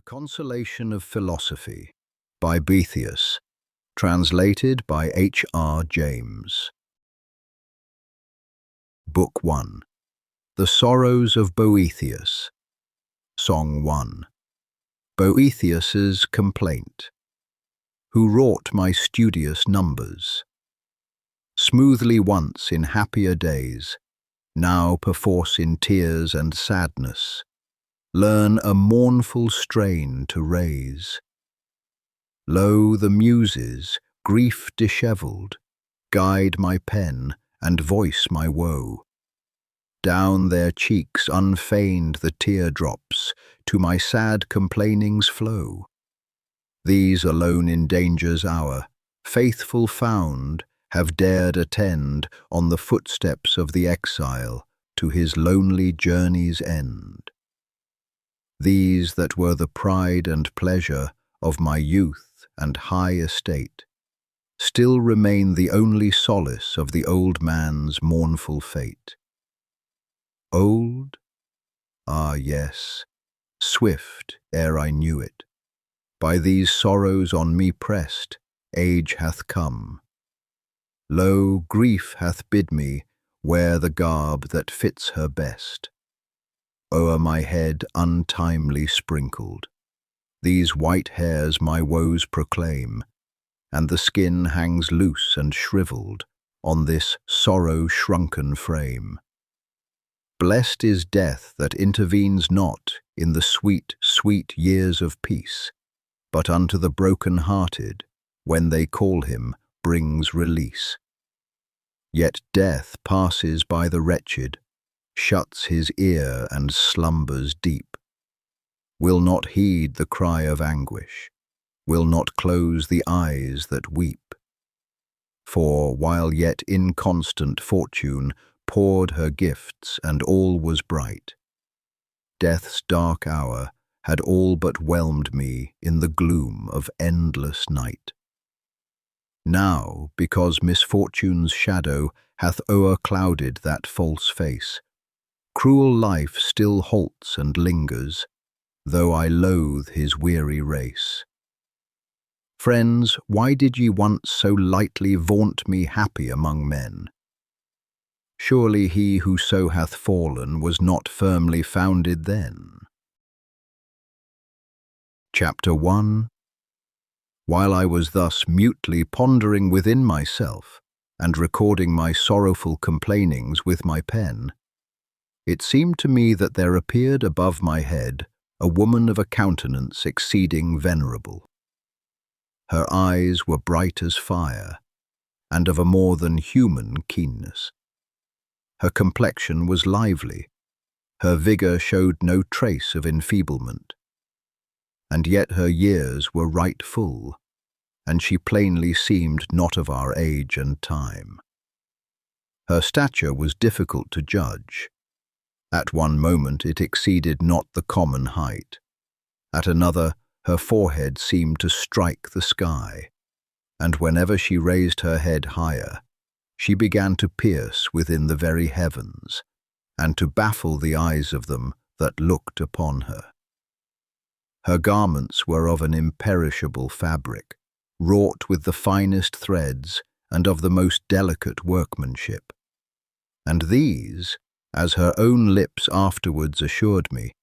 Consolation of Philosophy by Boethius, translated by H.R. James. Book 1. The Sorrows of Boethius. Song 1. Boethius's Complaint. Who wrought my studious numbers. Smoothly once in happier days, now perforce in tears and sadness, learn a mournful strain to raise. Lo, the Muses, grief dishevelled, guide my pen and voice my woe. Down their cheeks unfeigned the teardrops to my sad complainings flow. These alone in danger's hour, faithful found, have dared attend on the footsteps of the exile to his lonely journey's end. These that were the pride and pleasure of my youth and high estate, still remain the only solace of the old man's mournful fate. Old? Ah, yes, swift ere I knew it. By these sorrows on me pressed, age hath come. Lo, grief hath bid me wear the garb that fits her best. O'er my head untimely sprinkled, these white hairs my woes proclaim, and the skin hangs loose and shrivelled on this sorrow-shrunken frame. Blessed is death that intervenes not in the sweet, sweet years of peace, but unto the broken-hearted, when they call him, brings release. Yet death passes by the wretched, shuts his ear and slumbers deep, will not heed the cry of anguish, will not close the eyes that weep. For while yet inconstant fortune poured her gifts and all was bright, death's dark hour had all but whelmed me in the gloom of endless night. Now, because misfortune's shadow hath o'erclouded that false face, cruel life still halts and lingers, though I loathe his weary race. Friends, why did ye once so lightly vaunt me happy among men? Surely he who so hath fallen was not firmly founded then. Chapter 1. While I was thus mutely pondering within myself, and recording my sorrowful complainings with my pen, it seemed to me that there appeared above my head a woman of a countenance exceeding venerable. Her eyes were bright as fire, and of a more than human keenness. Her complexion was lively, her vigour showed no trace of enfeeblement, and yet her years were right full, and she plainly seemed not of our age and time. Her stature was difficult to judge. At one moment it exceeded not the common height. At another, her forehead seemed to strike the sky, and whenever she raised her head higher, she began to pierce within the very heavens, and to baffle the eyes of them that looked upon her. Her garments were of an imperishable fabric, wrought with the finest threads and of the most delicate workmanship. And these, as her own lips afterwards assured me,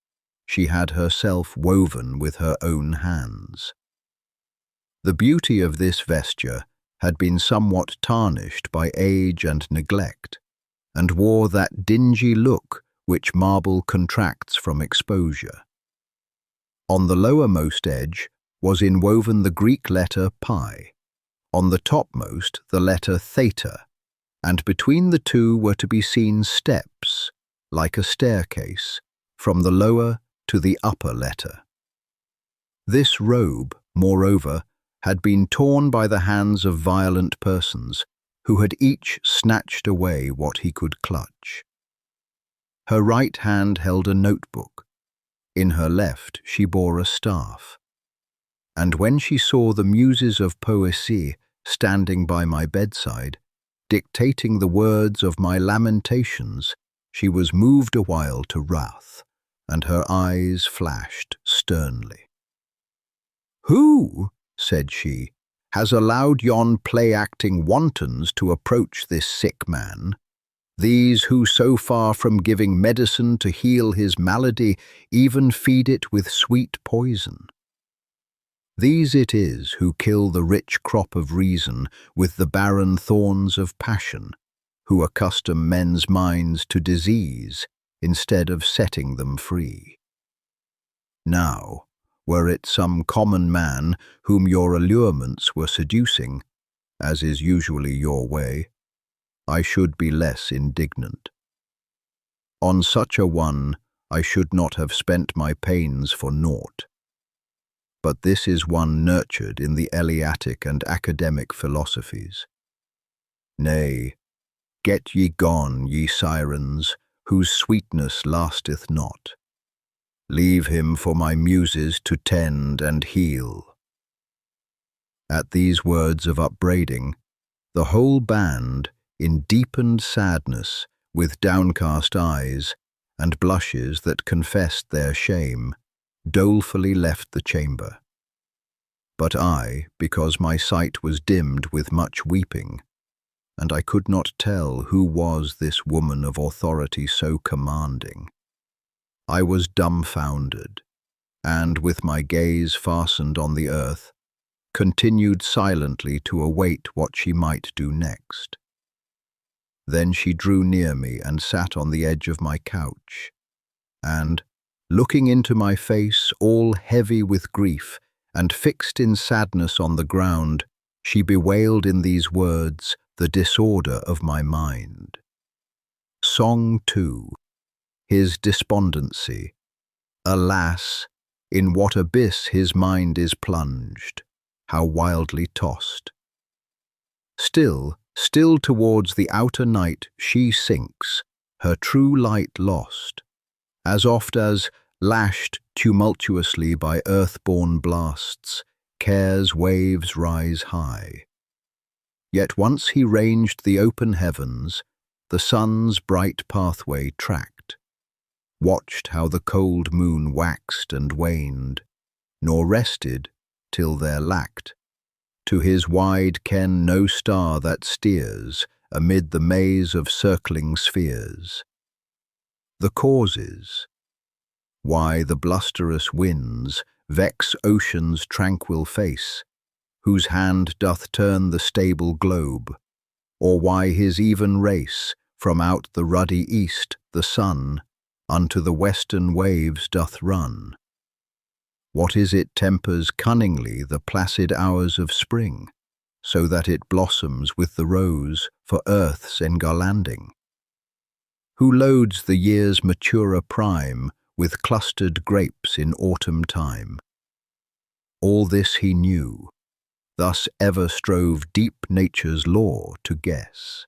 she had herself woven with her own hands. The beauty of this vesture had been somewhat tarnished by age and neglect, and wore that dingy look which marble contracts from exposure. On the lowermost edge was inwoven the Greek letter pi, on the topmost the letter theta, and between the two were to be seen steps, like a staircase, from the lower to the upper letter. This robe, moreover, had been torn by the hands of violent persons, who had each snatched away what he could clutch. Her right hand held a notebook, in her left she bore a staff, and when she saw the Muses of Poesy standing by my bedside, dictating the words of my lamentations, she was moved awhile to wrath, and her eyes flashed sternly. "Who," said she, "has allowed yon play-acting wantons to approach this sick man? These who, so far from giving medicine to heal his malady, even feed it with sweet poison. These it is who kill the rich crop of reason with the barren thorns of passion, who accustom men's minds to disease instead of setting them free. Now, were it some common man whom your allurements were seducing, as is usually your way, I should be less indignant. On such a one I should not have spent my pains for naught. But this is one nurtured in the Eleatic and academic philosophies. Nay, get ye gone, ye sirens, whose sweetness lasteth not. Leave him for my muses to tend and heal." At these words of upbraiding, the whole band, in deepened sadness, with downcast eyes, and blushes that confessed their shame, dolefully left the chamber. But I, because my sight was dimmed with much weeping, and I could not tell who was this woman of authority so commanding, I was dumbfounded, and, with my gaze fastened on the earth, continued silently to await what she might do next. Then she drew near me and sat on the edge of my couch, and, looking into my face, all heavy with grief, and fixed in sadness on the ground, she bewailed in these words the disorder of my mind. Song 2. His despondency. Alas, in what abyss his mind is plunged, how wildly tossed. Still towards the outer night she sinks, her true light lost, as oft as, lashed tumultuously by earth-born blasts, care's waves rise high. Yet once he ranged the open heavens, the sun's bright pathway tracked, watched how the cold moon waxed and waned, nor rested till there lacked to his wide ken no star that steers amid the maze of circling spheres. The causes why the blusterous winds vex ocean's tranquil face, whose hand doth turn the stable globe, or why his even race from out the ruddy east, the sun, unto the western waves doth run. What is it tempers cunningly the placid hours of spring, so that it blossoms with the rose for earth's engarlanding? Who loads the year's maturer prime with clustered grapes in autumn time? All this he knew, thus ever strove deep nature's law to guess.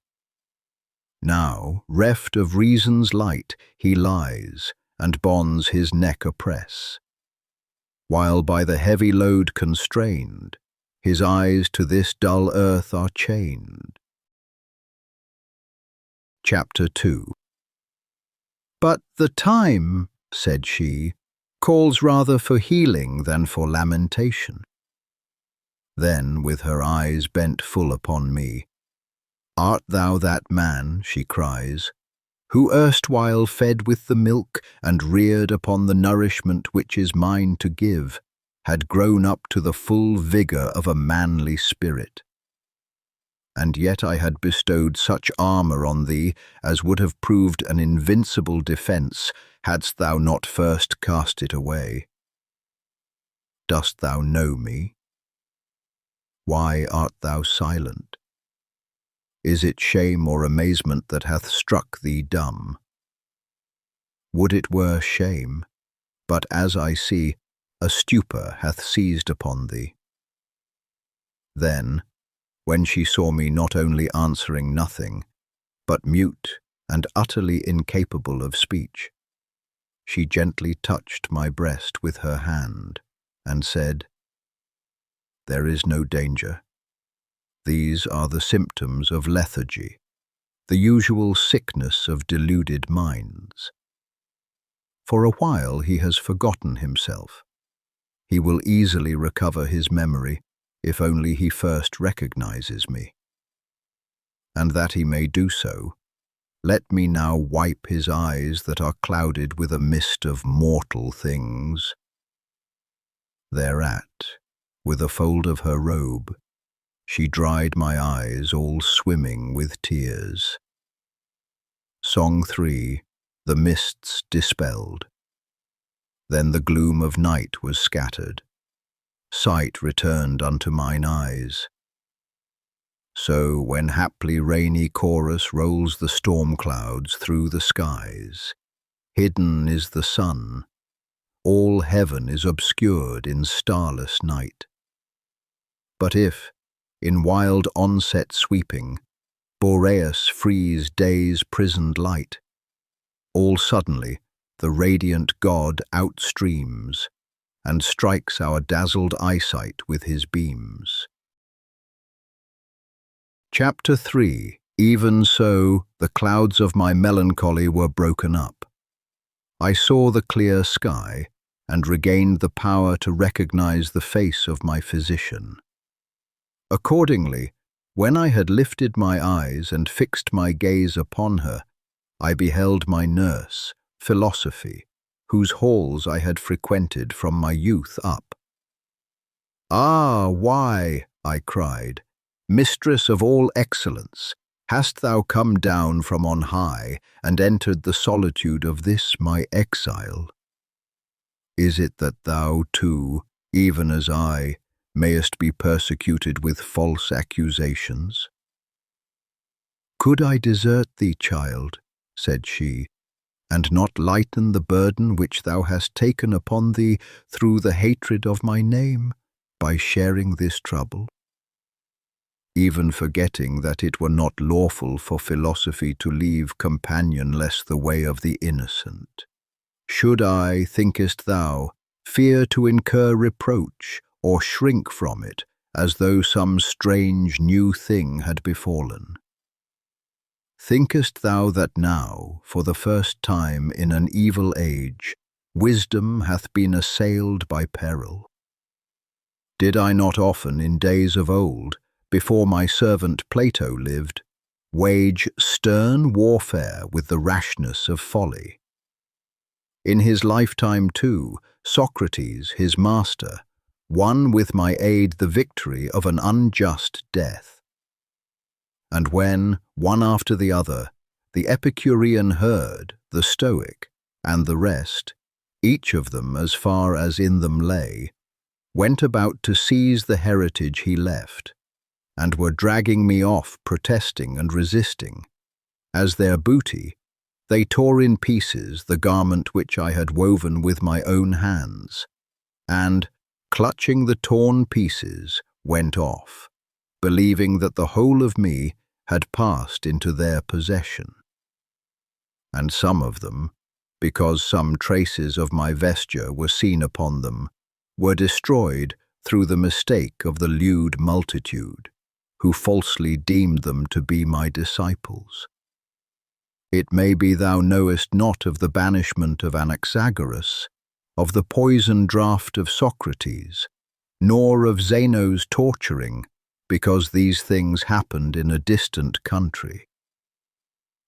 Now, reft of reason's light, he lies, and bonds his neck oppress, while by the heavy load constrained, his eyes to this dull earth are chained. Chapter 2. "But the time," said she, "calls rather for healing than for lamentation." Then, with her eyes bent full upon me, "Art thou that man," she cries, "who erstwhile fed with the milk and reared upon the nourishment which is mine to give, had grown up to the full vigour of a manly spirit? And yet I had bestowed such armour on thee as would have proved an invincible defence, hadst thou not first cast it away. Dost thou know me? Why art thou silent? Is it shame or amazement that hath struck thee dumb? Would it were shame, but as I see, a stupor hath seized upon thee." Then, when she saw me not only answering nothing, but mute and utterly incapable of speech, she gently touched my breast with her hand, and said, "There is no danger. These are the symptoms of lethargy, the usual sickness of deluded minds. For a while he has forgotten himself. He will easily recover his memory if only he first recognizes me. And that he may do so, let me now wipe his eyes that are clouded with a mist of mortal things. Thereat, with a fold of her robe, she dried my eyes all swimming with tears. Song 3. The mists dispelled. Then the gloom of night was scattered. Sight returned unto mine eyes. So when haply rainy chorus rolls the storm clouds through the skies, hidden is the sun, all heaven is obscured in starless night. But if, in wild onset sweeping, Boreas frees day's prisoned light, all suddenly the radiant God outstreams and strikes our dazzled eyesight with his beams. Chapter 3. Even so, the clouds of my melancholy were broken up. I saw the clear sky and regained the power to recognize the face of my physician. Accordingly, when I had lifted my eyes and fixed my gaze upon her, I beheld my nurse, Philosophy, whose halls I had frequented from my youth up. "Ah, why," I cried, "mistress of all excellence, hast thou come down from on high and entered the solitude of this my exile? Is it that thou, too, even as I, mayest be persecuted with false accusations?" "Could I desert thee, child," said she, "and not lighten the burden which thou hast taken upon thee through the hatred of my name, by sharing this trouble?" Even forgetting that it were not lawful for philosophy to leave companionless the way of the innocent. Should I, thinkest thou, fear to incur reproach, or shrink from it, as though some strange new thing had befallen? Thinkest thou that now, for the first time in an evil age, wisdom hath been assailed by peril? Did I not often in days of old, before my servant Plato lived, wage stern warfare with the rashness of folly? In his lifetime too, Socrates, his master, won with my aid the victory of an unjust death. And when, one after the other, the Epicurean herd, the Stoic, and the rest, each of them as far as in them lay, went about to seize the heritage he left, and were dragging me off protesting and resisting, as their booty, they tore in pieces the garment which I had woven with my own hands, and, clutching the torn pieces, went off, believing that the whole of me had passed into their possession. And some of them, because some traces of my vesture were seen upon them, were destroyed through the mistake of the lewd multitude, who falsely deemed them to be my disciples. It may be thou knowest not of the banishment of Anaxagoras, of the poison draught of Socrates, nor of Zeno's torturing, because these things happened in a distant country.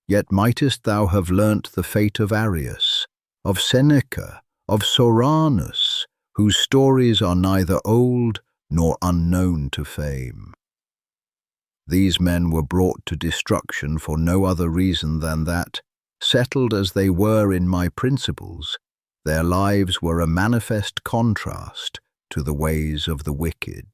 Yet mightest thou have learnt the fate of Arius, of Seneca, of Soranus, whose stories are neither old nor unknown to fame. These men were brought to destruction for no other reason than that, settled as they were in my principles, their lives were a manifest contrast to the ways of the wicked.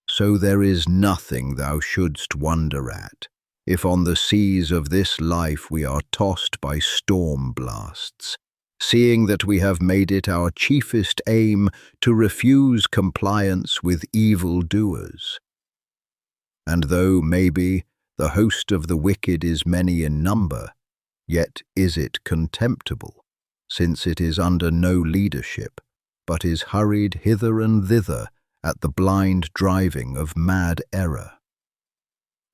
So there is nothing thou shouldst wonder at, if on the seas of this life we are tossed by storm blasts, seeing that we have made it our chiefest aim to refuse compliance with evil doers. And though, maybe, the host of the wicked is many in number, yet is it contemptible, since it is under no leadership, but is hurried hither and thither at the blind driving of mad error.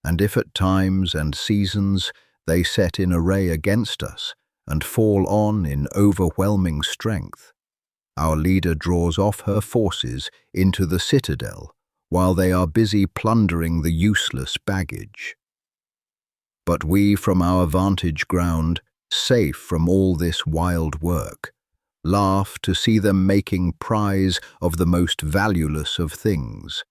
And if at times and seasons they set in array against us, and fall on in overwhelming strength, Our leader draws off her forces into the citadel, while they are busy plundering the useless baggage. But we, from our vantage ground, safe from all this wild work, laugh to see them making prize of the most valueless of things,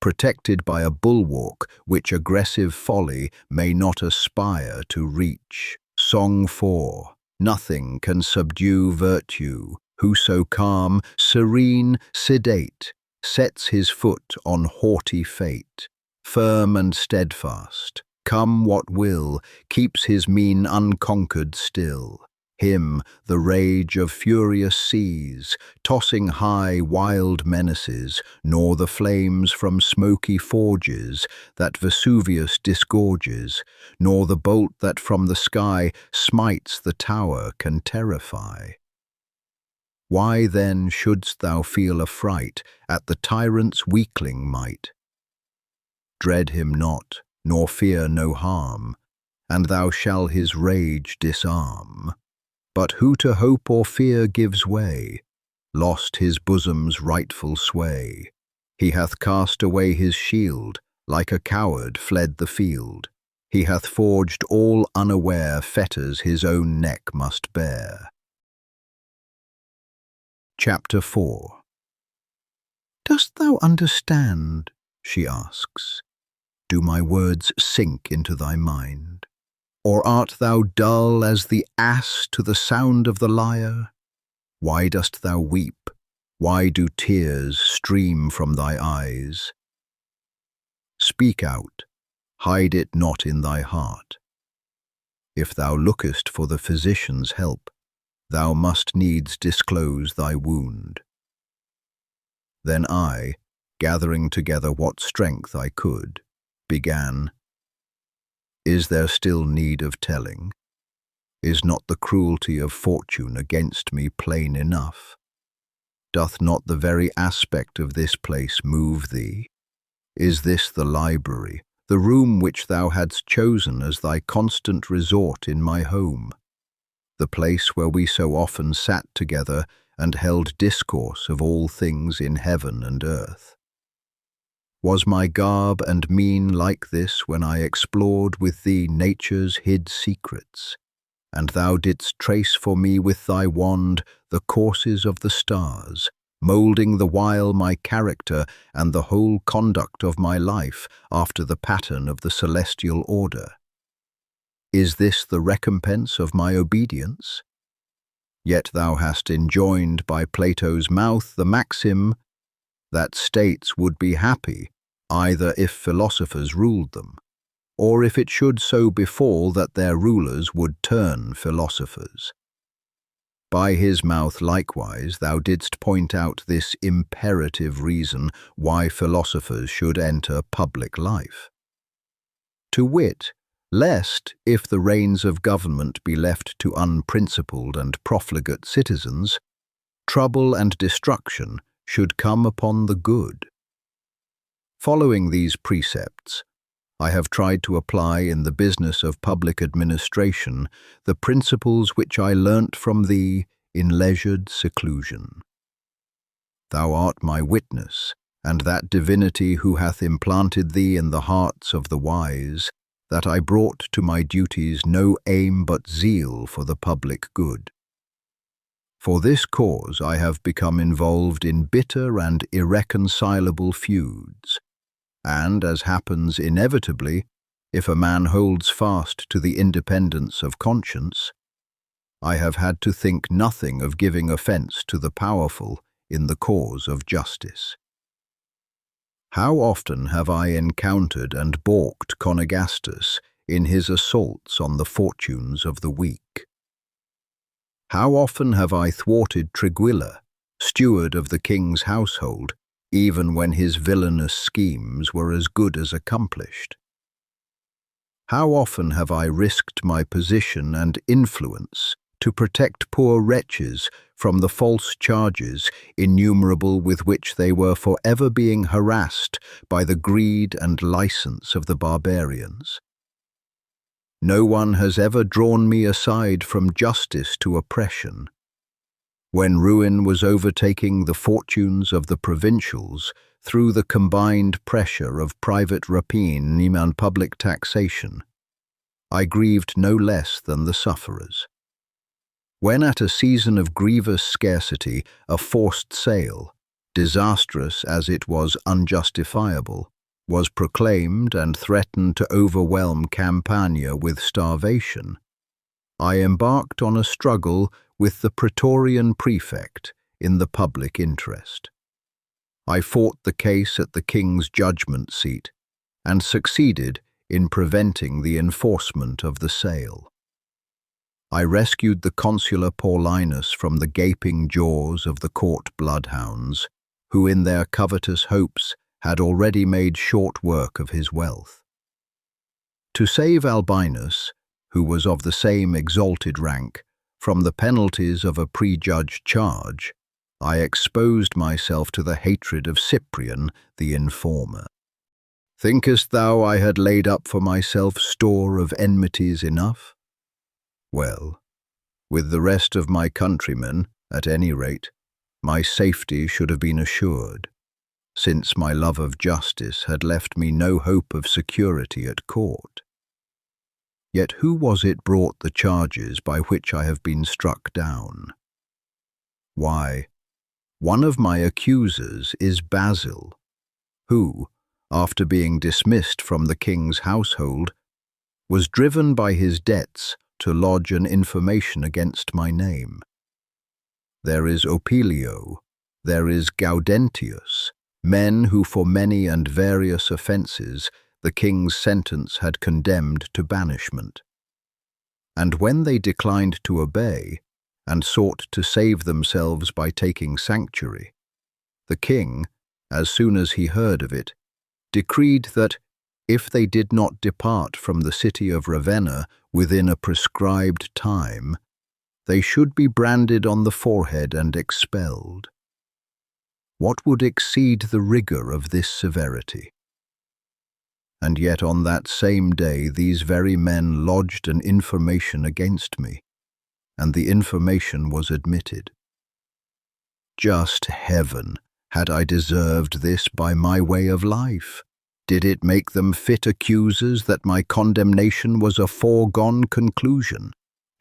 protected by a bulwark which aggressive folly may not aspire to reach. Song 4. Nothing can subdue virtue. Whoso calm, serene, sedate, sets his foot on haughty fate, firm and steadfast, come what will, keeps his mien unconquered still. Him the rage of furious seas, tossing high wild menaces, nor the flames from smoky forges that Vesuvius disgorges, nor the bolt that from the sky smites the tower can terrify. Why then shouldst thou feel affright at the tyrant's weakling might? Dread him not, nor fear no harm, and thou shalt his rage disarm. But who to hope or fear gives way, lost his bosom's rightful sway. He hath cast away his shield, like a coward fled the field. He hath forged all unaware fetters his own neck must bear. Chapter 4. Dost thou understand, she asks, do my words sink into thy mind? Or art thou dull as the ass to the sound of the lyre? Why dost thou weep? Why do tears stream from thy eyes? Speak out, hide it not in thy heart. If thou lookest for the physician's help, thou must needs disclose thy wound. Then I, gathering together what strength I could, began, Is there still need of telling? Is not the cruelty of fortune against me plain enough? Doth not the very aspect of this place move thee? Is this the library, the room which thou hadst chosen as thy constant resort in my home? The place where we so often sat together and held discourse of all things in heaven and earth? Was my garb and mien like this when I explored with thee nature's hid secrets, and thou didst trace for me with thy wand the courses of the stars, moulding the while my character and the whole conduct of my life after the pattern of the celestial order? Is this the recompense of my obedience? Yet thou hast enjoined by Plato's mouth the maxim that states would be happy either if philosophers ruled them, or if it should so befall that their rulers would turn philosophers. By his mouth likewise thou didst point out this imperative reason why philosophers should enter public life. To wit, lest, if the reins of government be left to unprincipled and profligate citizens, trouble and destruction should come upon the good. Following these precepts, I have tried to apply in the business of public administration the principles which I learnt from thee in leisured seclusion. Thou art my witness, and that divinity who hath implanted thee in the hearts of the wise, that I brought to my duties no aim but zeal for the public good. For this cause I have become involved in bitter and irreconcilable feuds, and, as happens inevitably, if a man holds fast to the independence of conscience, I have had to think nothing of giving offence to the powerful in the cause of justice. How often have I encountered and balked Conegastus in his assaults on the fortunes of the weak? How often have I thwarted Triguilla, steward of the king's household, even when his villainous schemes were as good as accomplished? How often have I risked my position and influence to protect poor wretches from the false charges innumerable with which they were forever being harassed by the greed and license of the barbarians? No one has ever drawn me aside from justice to oppression. when ruin was overtaking the fortunes of the provincials through the combined pressure of private rapine and public taxation, I grieved no less than the sufferers. When at a season of grievous scarcity a forced sale, disastrous as it was unjustifiable, was proclaimed and threatened to overwhelm Campania with starvation, I embarked on a struggle with the Praetorian prefect in the public interest. I fought the case at the king's judgment seat and succeeded in preventing the enforcement of the sale. I rescued the consular Paulinus from the gaping jaws of the court bloodhounds, who in their covetous hopes had already made short work of his wealth. To save Albinus, who was of the same exalted rank, from the penalties of a prejudged charge, I exposed myself to the hatred of Cyprian, the informer. Thinkest thou I had laid up for myself store of enmities enough? Well, with the rest of my countrymen, at any rate, my safety should have been assured, since my love of justice had left me no hope of security at court. Yet who was it brought the charges by which I have been struck down? Why, one of my accusers is Basil, who, after being dismissed from the king's household, was driven by his debts to lodge an information against my name. There is Opilio, there is Gaudentius, men who for many and various offences the king's sentence had condemned to banishment. And when they declined to obey, and sought to save themselves by taking sanctuary, the king, as soon as he heard of it, decreed that, if they did not depart from the city of Ravenna within a prescribed time, they should be branded on the forehead and expelled. What would exceed the rigour of this severity? And yet on that same day these very men lodged an information against me, and the information was admitted. Just heaven, had I deserved this by my way of life? Did it make them fit accusers that my condemnation was a foregone conclusion?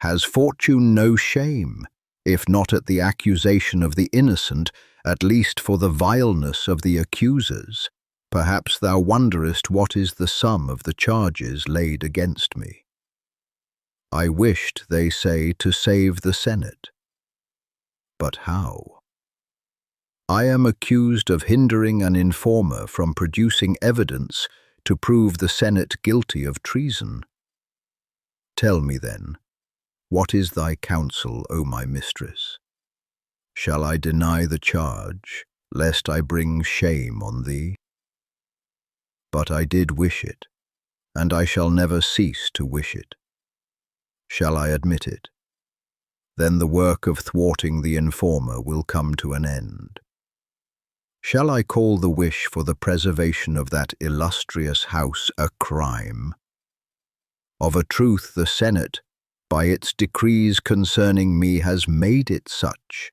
Has fortune no shame, if not at the accusation of the innocent, at least for the vileness of the accusers? Perhaps thou wonderest what is the sum of the charges laid against me. I wished, they say, to save the Senate. But how? I am accused of hindering an informer from producing evidence to prove the Senate guilty of treason. Tell me then, what is thy counsel, O my mistress? Shall I deny the charge, lest I bring shame on thee? But I did wish it, and I shall never cease to wish it. Shall I admit it? Then the work of thwarting the informer will come to an end. Shall I call the wish for the preservation of that illustrious house a crime? Of a truth the Senate, by its decrees concerning me, has made it such.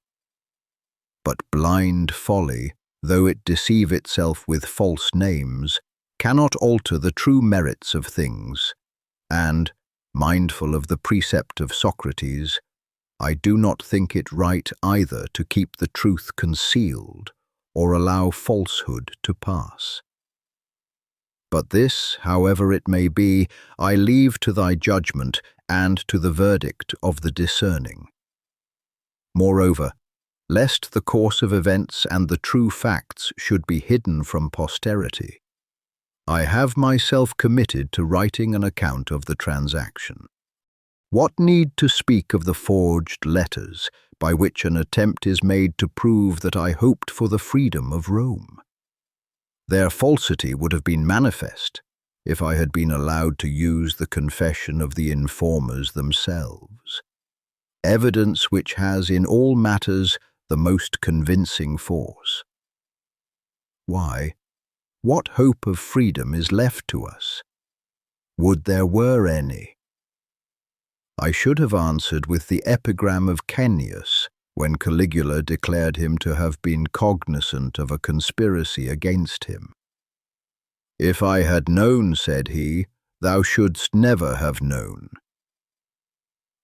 But blind folly, though it deceive itself with false names, cannot alter the true merits of things, and, mindful of the precept of Socrates, I do not think it right either to keep the truth concealed or allow falsehood to pass. But this, however it may be, I leave to thy judgment and to the verdict of the discerning. Moreover, lest the course of events and the true facts should be hidden from posterity, I have myself committed to writing an account of the transaction. What need to speak of the forged letters by which an attempt is made to prove that I hoped for the freedom of Rome? Their falsity would have been manifest if I had been allowed to use the confession of the informers themselves, evidence which has in all matters the most convincing force. Why, what hope of freedom is left to us? Would there were any! I should have answered with the epigram of Kennius, when Caligula declared him to have been cognizant of a conspiracy against him. "If I had known," said he, "thou shouldst never have known."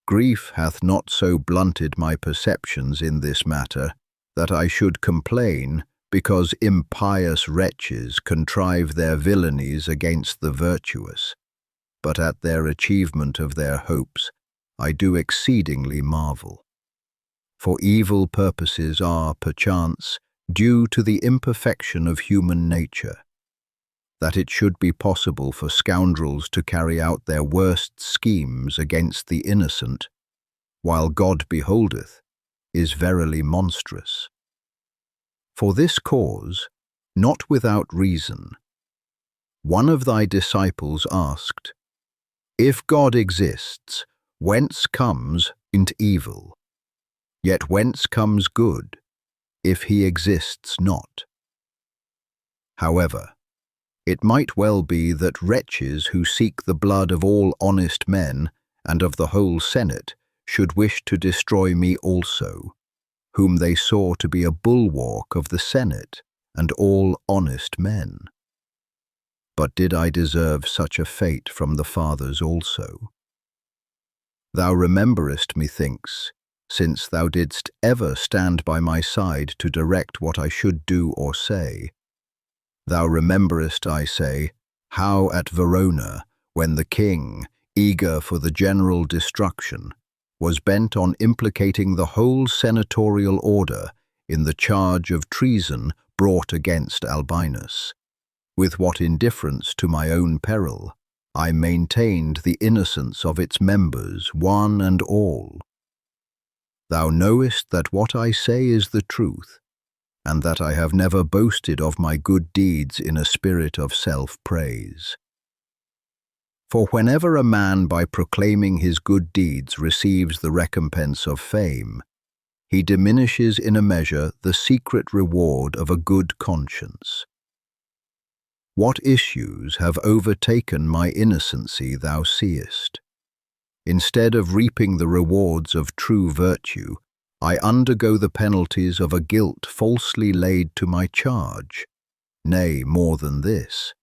Grief hath not so blunted my perceptions in this matter, that I should complain because impious wretches contrive their villainies against the virtuous, but at their achievement of their hopes I do exceedingly marvel. For evil purposes are, perchance, due to the imperfection of human nature. That it should be possible for scoundrels to carry out their worst schemes against the innocent, while God beholdeth, is verily monstrous. For this cause, not without reason, one of thy disciples asked, "If God exists, whence comes evil? Yet whence comes good, if he exists not?" However, it might well be that wretches who seek the blood of all honest men and of the whole Senate should wish to destroy me also, whom they saw to be a bulwark of the Senate and all honest men. But did I deserve such a fate from the fathers also? Thou rememberest, methinks, since thou didst ever stand by my side to direct what I should do or say. Thou rememberest, I say, how at Verona, when the king, eager for the general destruction, was bent on implicating the whole senatorial order in the charge of treason brought against Albinus, with what indifference to my own peril I maintained the innocence of its members, one and all. Thou knowest that what I say is the truth, and that I have never boasted of my good deeds in a spirit of self-praise. For whenever a man by proclaiming his good deeds receives the recompense of fame, he diminishes in a measure the secret reward of a good conscience. What issues have overtaken my innocency thou seest. Instead of reaping the rewards of true virtue, I undergo the penalties of a guilt falsely laid to my charge. Nay, more than this.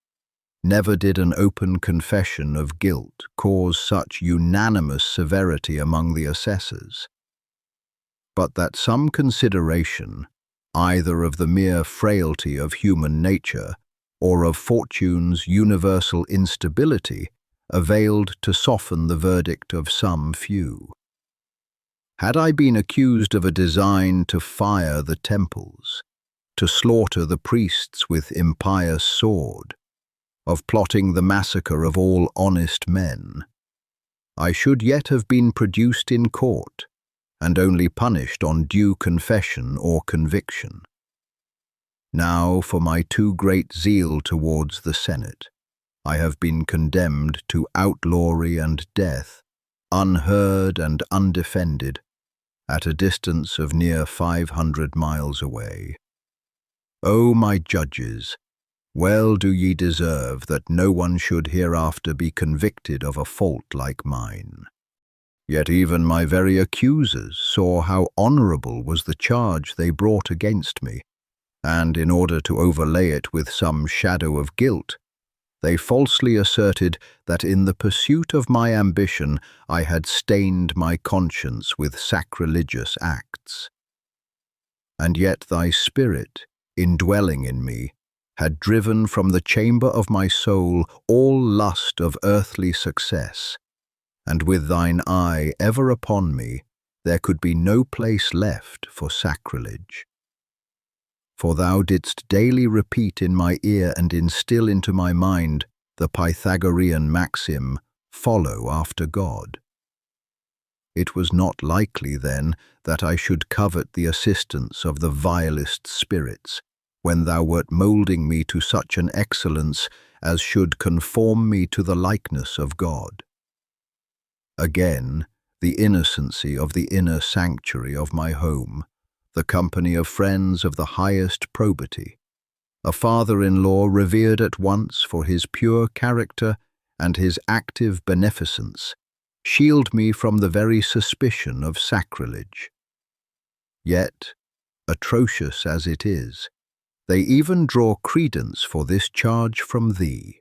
Never did an open confession of guilt cause such unanimous severity among the assessors. But that some consideration, either of the mere frailty of human nature or of fortune's universal instability, availed to soften the verdict of some few. Had I been accused of a design to fire the temples, to slaughter the priests with impious sword, of plotting the massacre of all honest men, I should yet have been produced in court, and only punished on due confession or conviction. Now, for my too great zeal towards the Senate, I have been condemned to outlawry and death, unheard and undefended, at a distance of near 500 miles away. O my judges, well do ye deserve that no one should hereafter be convicted of a fault like mine. Yet even my very accusers saw how honourable was the charge they brought against me, and in order to overlay it with some shadow of guilt, they falsely asserted that in the pursuit of my ambition I had stained my conscience with sacrilegious acts. And yet thy Spirit, indwelling in me, had driven from the chamber of my soul all lust of earthly success, and with thine eye ever upon me, there could be no place left for sacrilege. For thou didst daily repeat in my ear and instill into my mind the Pythagorean maxim, "Follow after God." It was not likely, then, that I should covet the assistance of the vilest spirits, when thou wert moulding me to such an excellence as should conform me to the likeness of God. Again, the innocency of the inner sanctuary of my home, the company of friends of the highest probity, a father-in-law revered at once for his pure character and his active beneficence, shield me from the very suspicion of sacrilege. Yet, atrocious as it is, they even draw credence for this charge from thee.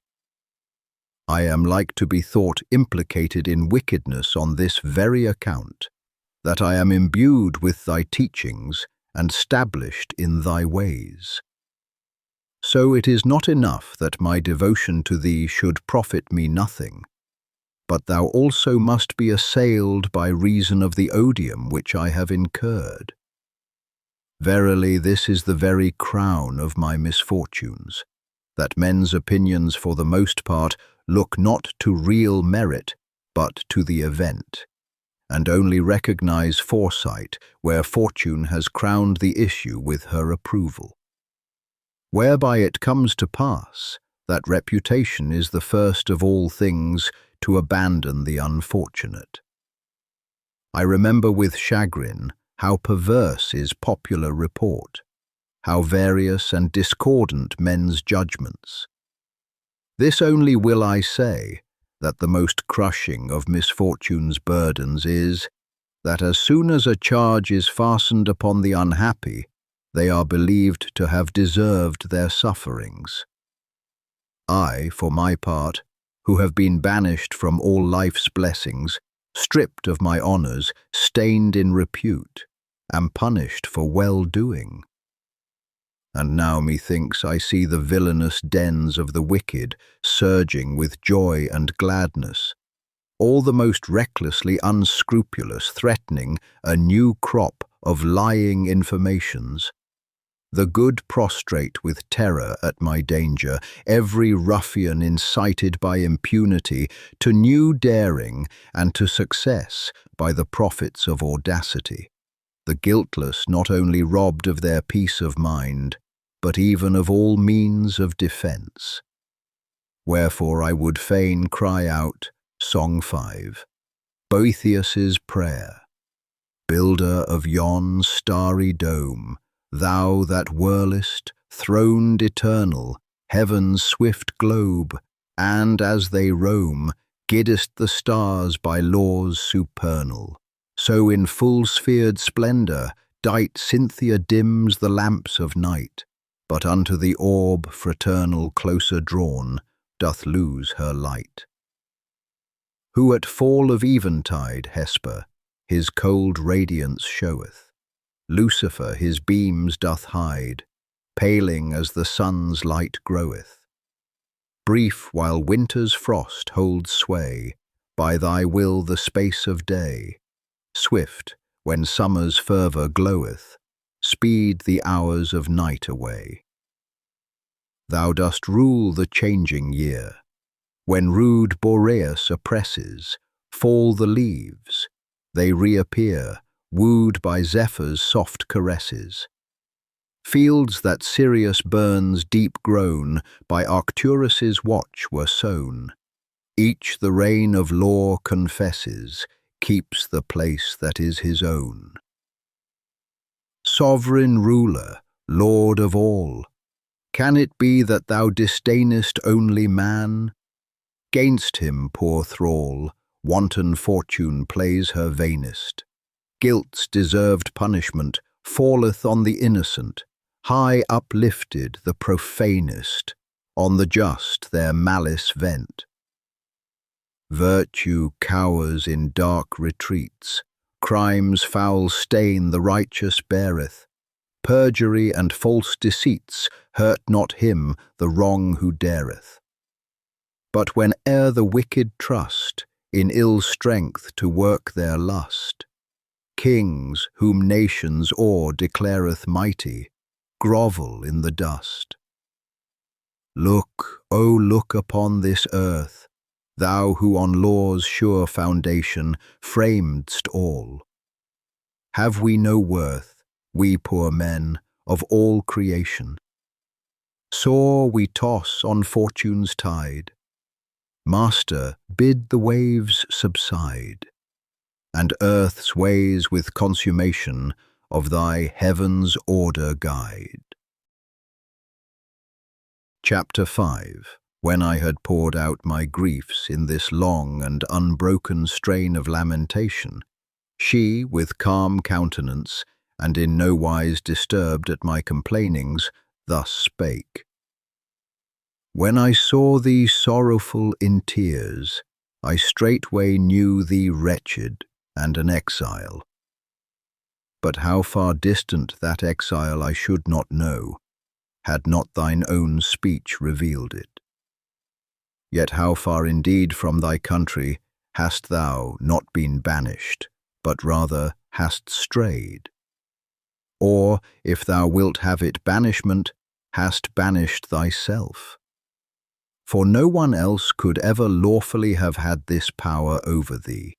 I am like to be thought implicated in wickedness on this very account, that I am imbued with thy teachings and stablished in thy ways. So it is not enough that my devotion to thee should profit me nothing, but thou also must be assailed by reason of the odium which I have incurred. Verily, this is the very crown of my misfortunes, that men's opinions for the most part look not to real merit, but to the event, and only recognize foresight where fortune has crowned the issue with her approval. Whereby it comes to pass that reputation is the first of all things to abandon the unfortunate. I remember with chagrin how perverse is popular report, how various and discordant men's judgments. This only will I say, that the most crushing of misfortune's burdens is, that as soon as a charge is fastened upon the unhappy, they are believed to have deserved their sufferings. I, for my part, who have been banished from all life's blessings, stripped of my honours, stained in repute, am punished for well-doing. And now methinks I see the villainous dens of the wicked surging with joy and gladness, all the most recklessly unscrupulous threatening a new crop of lying informations. The good prostrate with terror at my danger, every ruffian incited by impunity to new daring and to success by the profits of audacity. The guiltless not only robbed of their peace of mind, but even of all means of defence. Wherefore I would fain cry out, Song 5, Boethius's Prayer. Builder of yon starry dome, thou that whirlest, throned eternal, heaven's swift globe, and as they roam, guidest the stars by laws supernal. So in full-sphered splendour, dight Cynthia dims the lamps of night, but unto the orb fraternal closer drawn, doth lose her light. Who at fall of eventide, Hesper, his cold radiance showeth, Lucifer his beams doth hide, paling as the sun's light groweth. Brief while winter's frost holds sway, by thy will the space of day, swift, when summer's fervour gloweth, speed the hours of night away. Thou dost rule the changing year. When rude Boreas oppresses, fall the leaves, they reappear, wooed by Zephyr's soft caresses. Fields that Sirius burns deep grown by Arcturus's watch were sown. Each the reign of law confesses, keeps the place that is his own. Sovereign ruler, Lord of all, can it be that thou disdainest only man? 'Gainst him, poor thrall, wanton fortune plays her vainest. Guilt's deserved punishment falleth on the innocent, high uplifted the profanest, on the just their malice vent. Virtue cowers in dark retreats, crime's foul stain the righteous beareth, perjury and false deceits hurt not him the wrong who dareth. But whene'er the wicked trust in ill strength to work their lust, kings whom nations awe declareth mighty, grovel in the dust. Look, O look upon this earth, thou who on law's sure foundation framedst all. Have we no worth, we poor men, of all creation? Sore we toss on fortune's tide. Master, bid the waves subside, and earth's ways with consummation of thy heaven's order guide. Chapter 5. When I had poured out my griefs in this long and unbroken strain of lamentation, she, with calm countenance, and in no wise disturbed at my complainings, thus spake. When I saw thee sorrowful in tears, I straightway knew thee wretched and an exile. But how far distant that exile I should not know, had not thine own speech revealed it. Yet how far indeed from thy country hast thou not been banished, but rather hast strayed? Or, if thou wilt have it banishment, hast banished thyself? For no one else could ever lawfully have had this power over thee.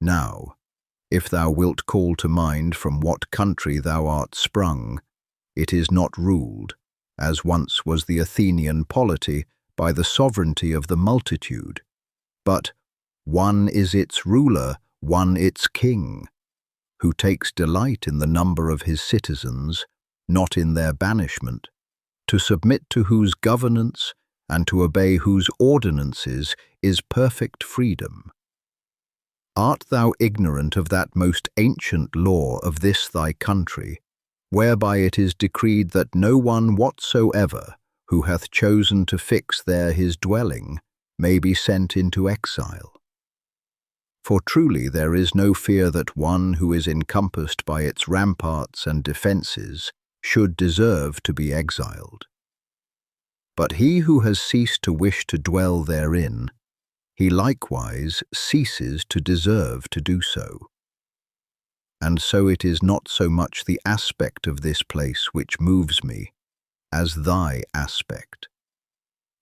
Now, if thou wilt call to mind from what country thou art sprung, it is not ruled, as once was the Athenian polity, by the sovereignty of the multitude, but one is its ruler, one its king, who takes delight in the number of his citizens, not in their banishment, to submit to whose governance and to obey whose ordinances is perfect freedom. Art thou ignorant of that most ancient law of this thy country, whereby it is decreed that no one whatsoever, who hath chosen to fix there his dwelling, may be sent into exile? For truly there is no fear that one who is encompassed by its ramparts and defences should deserve to be exiled. But he who has ceased to wish to dwell therein, he likewise ceases to deserve to do so. And so it is not so much the aspect of this place which moves me, as thy aspect.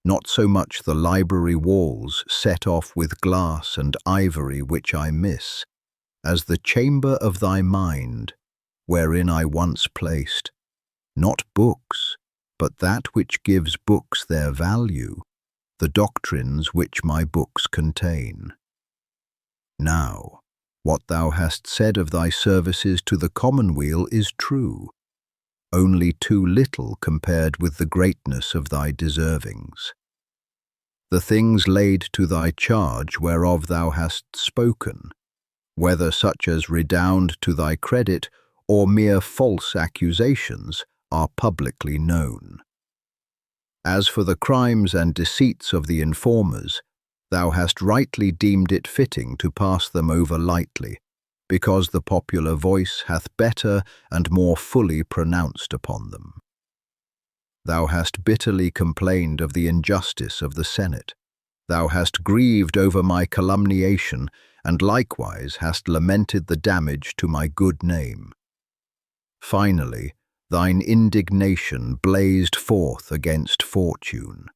Not so much the library walls set off with glass and ivory which I miss, as the chamber of thy mind, wherein I once placed, not books, but that which gives books their value, the doctrines which my books contain. Now, what thou hast said of thy services to the commonweal is true, only too little compared with the greatness of thy deservings. The things laid to thy charge whereof thou hast spoken, whether such as redound to thy credit or mere false accusations, are publicly known. As for the crimes and deceits of the informers, thou hast rightly deemed it fitting to pass them over lightly, because the popular voice hath better and more fully pronounced upon them. Thou hast bitterly complained of the injustice of the Senate. Thou hast grieved over my calumniation, and likewise hast lamented the damage to my good name. Finally, thine indignation blazed forth against fortune.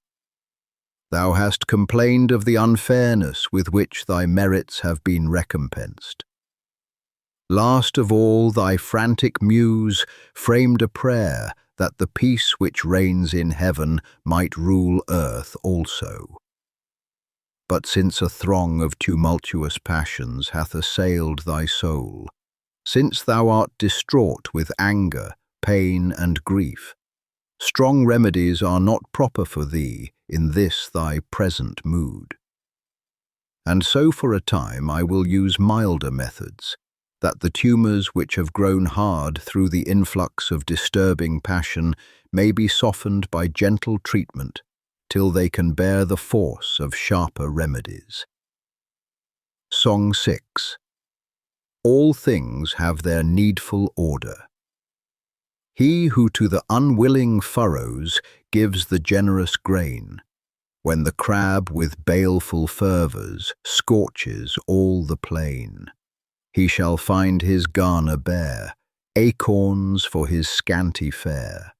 Thou hast complained of the unfairness with which thy merits have been recompensed. Last of all, thy frantic muse framed a prayer that the peace which reigns in heaven might rule earth also. But since a throng of tumultuous passions hath assailed thy soul, since thou art distraught with anger, pain, and grief, strong remedies are not proper for thee in this thy present mood. And so for a time I will use milder methods, that the tumours which have grown hard through the influx of disturbing passion may be softened by gentle treatment till they can bear the force of sharper remedies. Song 6. All things have their needful order. He who to the unwilling furrows gives the generous grain, when the crab with baleful fervours scorches all the plain, he shall find his garner bare, acorns for his scanty fare.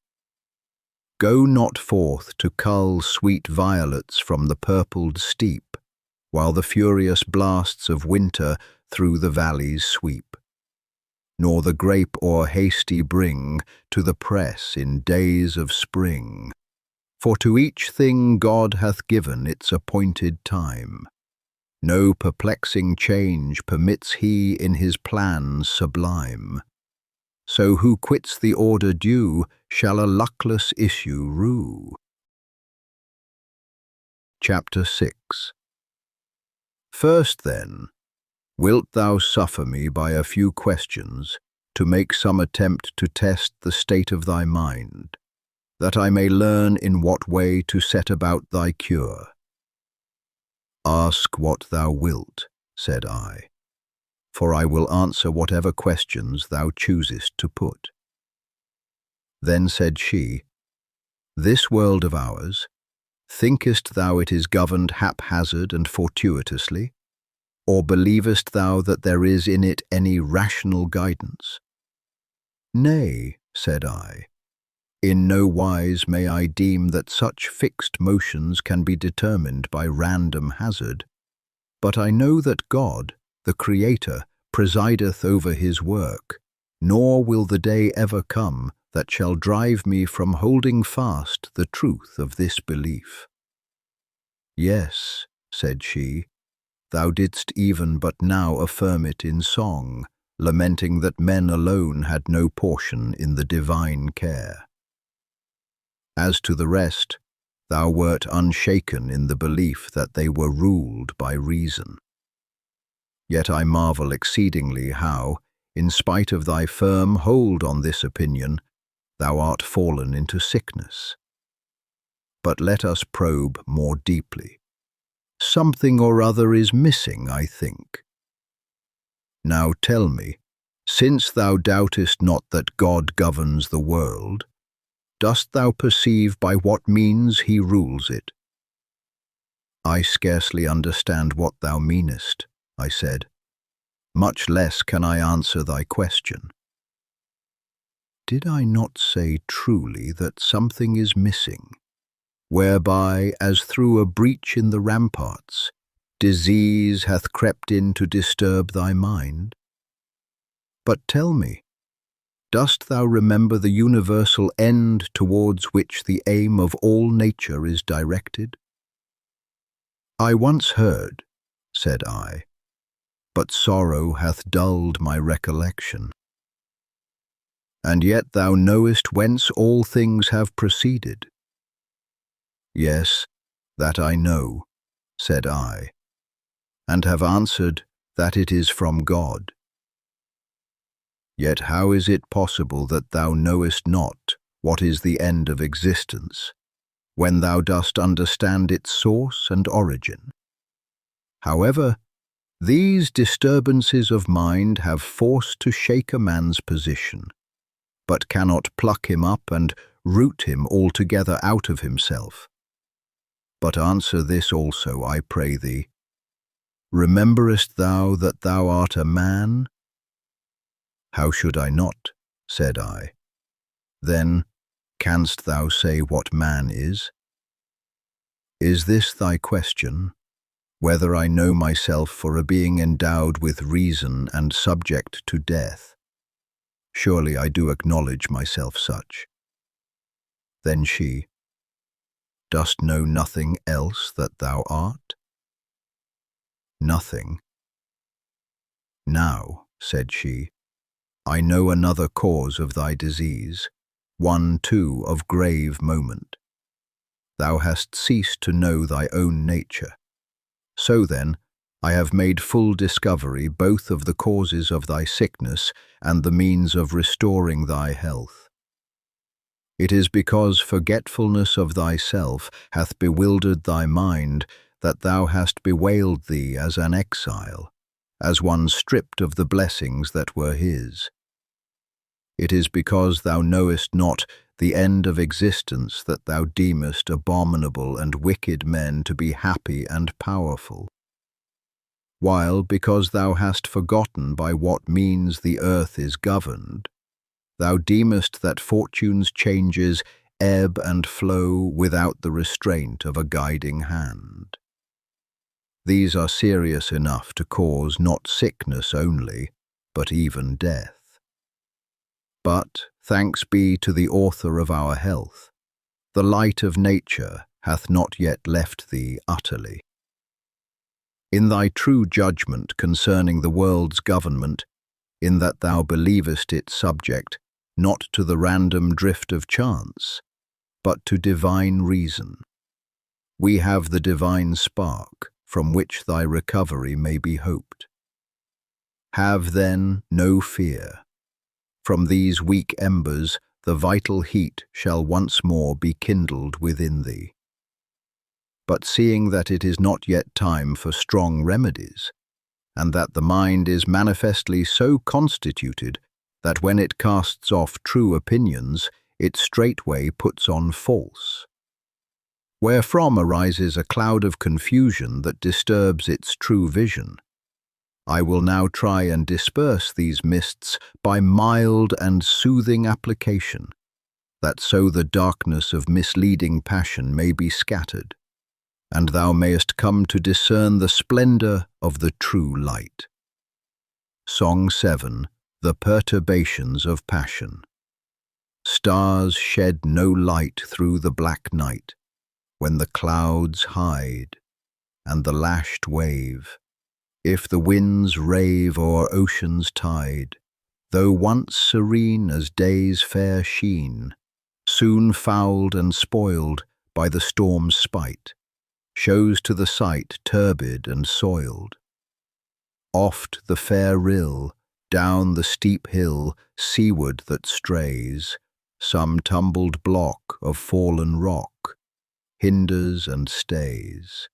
Go not forth to cull sweet violets from the purpled steep, while the furious blasts of winter through the valleys sweep. Nor the grape o'er hasty bring to the press in days of spring. For to each thing God hath given its appointed time. No perplexing change permits he in his plans sublime. So who quits the order due shall a luckless issue rue. Chapter 6. First then, wilt thou suffer me by a few questions to make some attempt to test the state of thy mind, that I may learn in what way to set about thy cure. Ask what thou wilt, said I, for I will answer whatever questions thou choosest to put. Then said she, This world of ours, thinkest thou it is governed haphazard and fortuitously, or believest thou that there is in it any rational guidance? Nay, said I, in no wise may I deem that such fixed motions can be determined by random hazard, but I know that God, the Creator, presideth over his work, nor will the day ever come that shall drive me from holding fast the truth of this belief. Yes, said she, thou didst even but now affirm it in song, lamenting that men alone had no portion in the divine care. As to the rest, thou wert unshaken in the belief that they were ruled by reason. Yet I marvel exceedingly how, in spite of thy firm hold on this opinion, thou art fallen into sickness. But let us probe more deeply. Something or other is missing, I think. Now tell me, since thou doubtest not that God governs the world, dost thou perceive by what means he rules it? I scarcely understand what thou meanest, I said. Much less can I answer thy question. Did I not say truly that something is missing, whereby, as through a breach in the ramparts, disease hath crept in to disturb thy mind? But tell me, dost thou remember the universal end towards which the aim of all nature is directed? I once heard, said I, but sorrow hath dulled my recollection. And yet thou knowest whence all things have proceeded. Yes, that I know, said I, and have answered that it is from God. Yet how is it possible that thou knowest not what is the end of existence, when thou dost understand its source and origin? However, these disturbances of mind have force to shake a man's position, but cannot pluck him up and root him altogether out of himself. But answer this also, I pray thee. Rememberest thou that thou art a man? How should I not, said I. Then, canst thou say what man is? Is this thy question, whether I know myself for a being endowed with reason and subject to death? Surely I do acknowledge myself such. Then she, dost know nothing else that thou art? Nothing. Now, said she, I know another cause of thy disease, one too of grave moment. Thou hast ceased to know thy own nature. So then, I have made full discovery both of the causes of thy sickness and the means of restoring thy health. It is because forgetfulness of thyself hath bewildered thy mind that thou hast bewailed thee as an exile, as one stripped of the blessings that were his. It is because thou knowest not the end of existence that thou deemest abominable and wicked men to be happy and powerful, while, because thou hast forgotten by what means the earth is governed, thou deemest that fortune's changes ebb and flow without the restraint of a guiding hand. These are serious enough to cause not sickness only, but even death. But, thanks be to the author of our health, the light of nature hath not yet left thee utterly. In thy true judgment concerning the world's government, in that thou believest it subject not to the random drift of chance, but to divine reason, we have the divine spark from which thy recovery may be hoped. Have then no fear. from these weak embers the vital heat shall once more be kindled within thee. But seeing that it is not yet time for strong remedies, and that the mind is manifestly so constituted that when it casts off true opinions, it straightway puts on false, wherefrom arises a cloud of confusion that disturbs its true vision, I will now try and disperse these mists by mild and soothing application, that so the darkness of misleading passion may be scattered, and thou mayest come to discern the splendor of the true light. Song 7. The Perturbations of Passion. Stars shed no light through the black night, when the clouds hide, and the lashed wave, if the winds rave o'er ocean's tide, though once serene as day's fair sheen, soon fouled and spoiled by the storm's spite, shows to the sight turbid and soiled. Oft the fair rill, down the steep hill seaward that strays, some tumbled block of fallen rock, hinders and stays.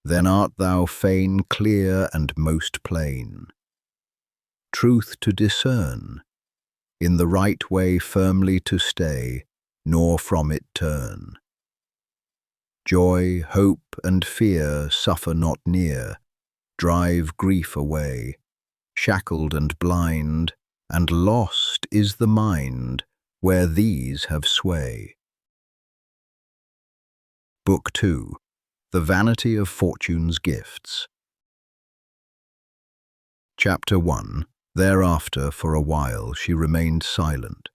Then art thou fain clear and most plain, truth to discern, in the right way firmly to stay, nor from it turn. Joy, hope, and fear suffer not near, drive grief away, shackled and blind, and lost is the mind where these have sway. Book 2. The Vanity of Fortune's Gifts. Chapter 1. Thereafter, for a while, she remained silent.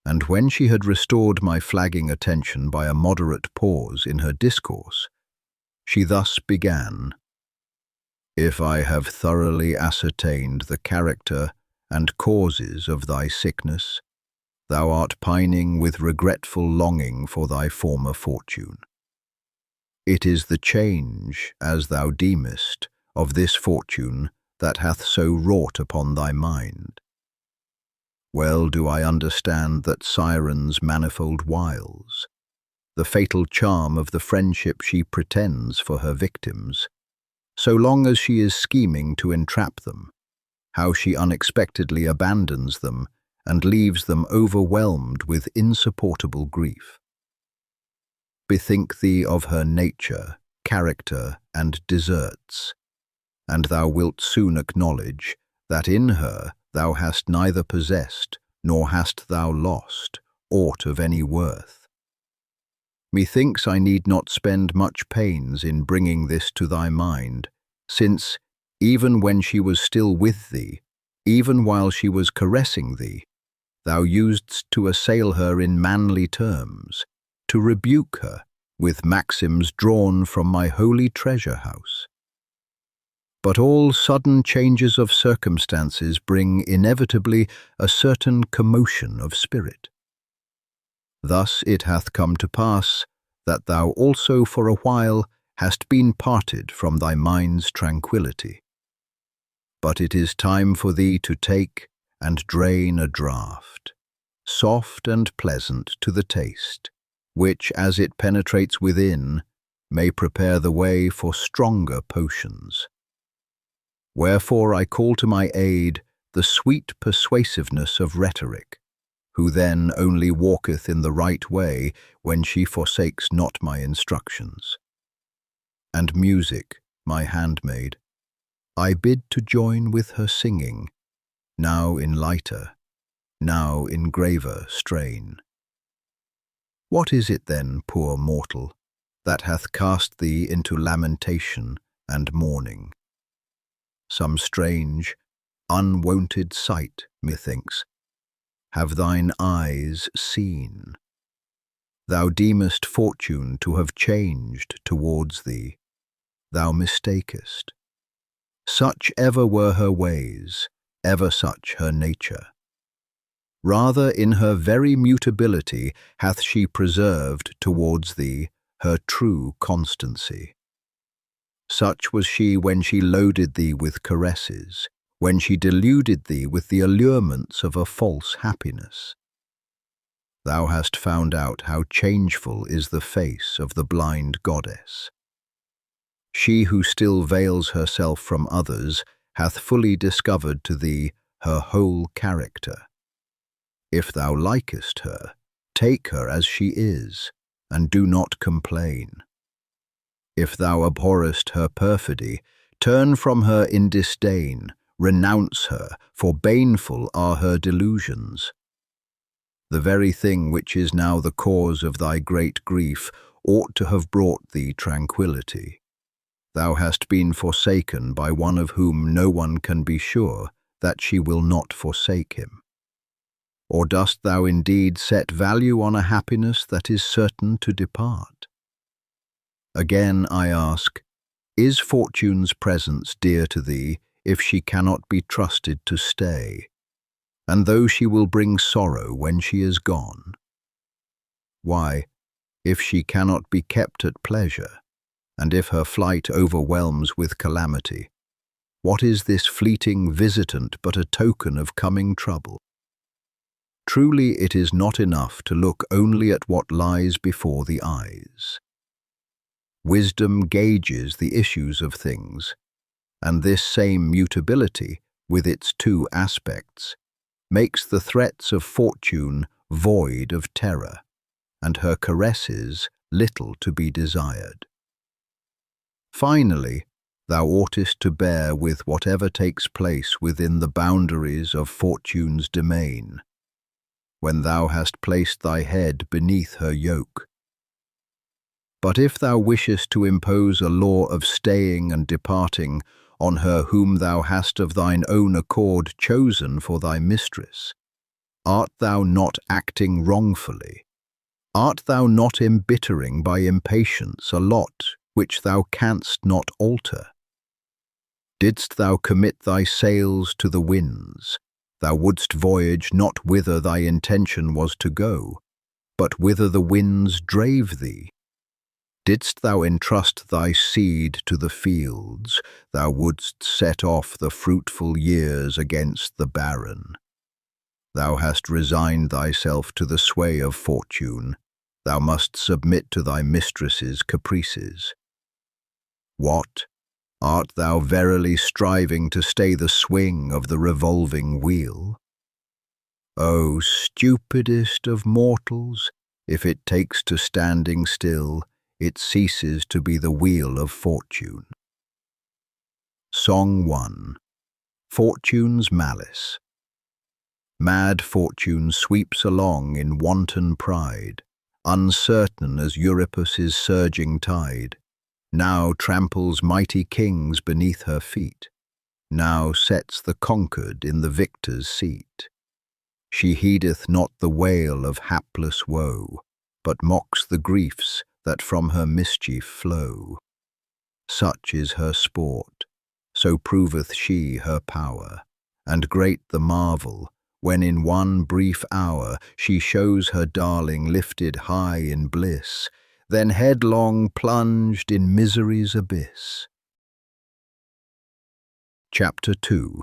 And when she had restored my flagging attention by a moderate pause in her discourse, she thus began: If I have thoroughly ascertained the character and causes of thy sickness, thou art pining with regretful longing for thy former fortune. It is the change, as thou deemest, of this fortune that hath so wrought upon thy mind. Well do I understand that Siren's manifold wiles, the fatal charm of the friendship she pretends for her victims, so long as she is scheming to entrap them, how she unexpectedly abandons them and leaves them overwhelmed with insupportable grief. Bethink thee of her nature, character, and deserts, and thou wilt soon acknowledge that in her thou hast neither possessed nor hast thou lost aught of any worth. Methinks I need not spend much pains in bringing this to thy mind, since, even when she was still with thee, even while she was caressing thee, thou usedst to assail her in manly terms, to rebuke her with maxims drawn from my holy treasure house. But all sudden changes of circumstances bring inevitably a certain commotion of spirit. Thus it hath come to pass that thou also for a while hast been parted from thy mind's tranquillity. But it is time for thee to take and drain a draught, soft and pleasant to the taste, which, as it penetrates within, may prepare the way for stronger potions. Wherefore I call to my aid the sweet persuasiveness of rhetoric, who then only walketh in the right way when she forsakes not my instructions. And music, my handmaid, I bid to join with her singing, now in lighter, now in graver strain. What is it then, poor mortal, that hath cast thee into lamentation and mourning? Some strange, unwonted sight, methinks, have thine eyes seen. Thou deemest fortune to have changed towards thee. Thou mistakest. Such ever were her ways, ever such her nature. Rather in her very mutability hath she preserved towards thee her true constancy. Such was she when she loaded thee with caresses, when she deluded thee with the allurements of a false happiness. Thou hast found out how changeful is the face of the blind goddess. She who still veils herself from others hath fully discovered to thee her whole character. If thou likest her, take her as she is, and do not complain. If thou abhorrest her perfidy, turn from her in disdain, renounce her, for baneful are her delusions. The very thing which is now the cause of thy great grief ought to have brought thee tranquillity. Thou hast been forsaken by one of whom no one can be sure that she will not forsake him. Or dost thou indeed set value on a happiness that is certain to depart? Again I ask, is fortune's presence dear to thee if she cannot be trusted to stay, and though she will bring sorrow when she is gone? Why, if she cannot be kept at pleasure, and if her flight overwhelms with calamity, what is this fleeting visitant but a token of coming trouble? Truly it is not enough to look only at what lies before the eyes. Wisdom gauges the issues of things, and this same mutability, with its two aspects, makes the threats of fortune void of terror, and her caresses little to be desired. Finally, thou oughtest to bear with whatever takes place within the boundaries of fortune's domain, when thou hast placed thy head beneath her yoke. But if thou wishest to impose a law of staying and departing on her whom thou hast of thine own accord chosen for thy mistress, art thou not acting wrongfully? Art thou not embittering by impatience a lot which thou canst not alter? Didst thou commit thy sails to the winds, thou wouldst voyage not whither thy intention was to go, but whither the winds drave thee. Didst thou entrust thy seed to the fields, thou wouldst set off the fruitful years against the barren. Thou hast resigned thyself to the sway of fortune, thou must submit to thy mistress's caprices. What? Art thou verily striving to stay the swing of the revolving wheel? O stupidest of mortals, if it takes to standing still, it ceases to be the wheel of fortune. Song 1. Fortune's Malice. Mad fortune sweeps along in wanton pride, uncertain as Euripus' surging tide. Now tramples mighty kings beneath her feet, now sets the conquered in the victor's seat. She heedeth not the wail of hapless woe, but mocks the griefs that from her mischief flow. Such is her sport, so proveth she her power, and great the marvel, when in one brief hour she shows her darling lifted high in bliss, then headlong plunged in misery's abyss. Chapter 2.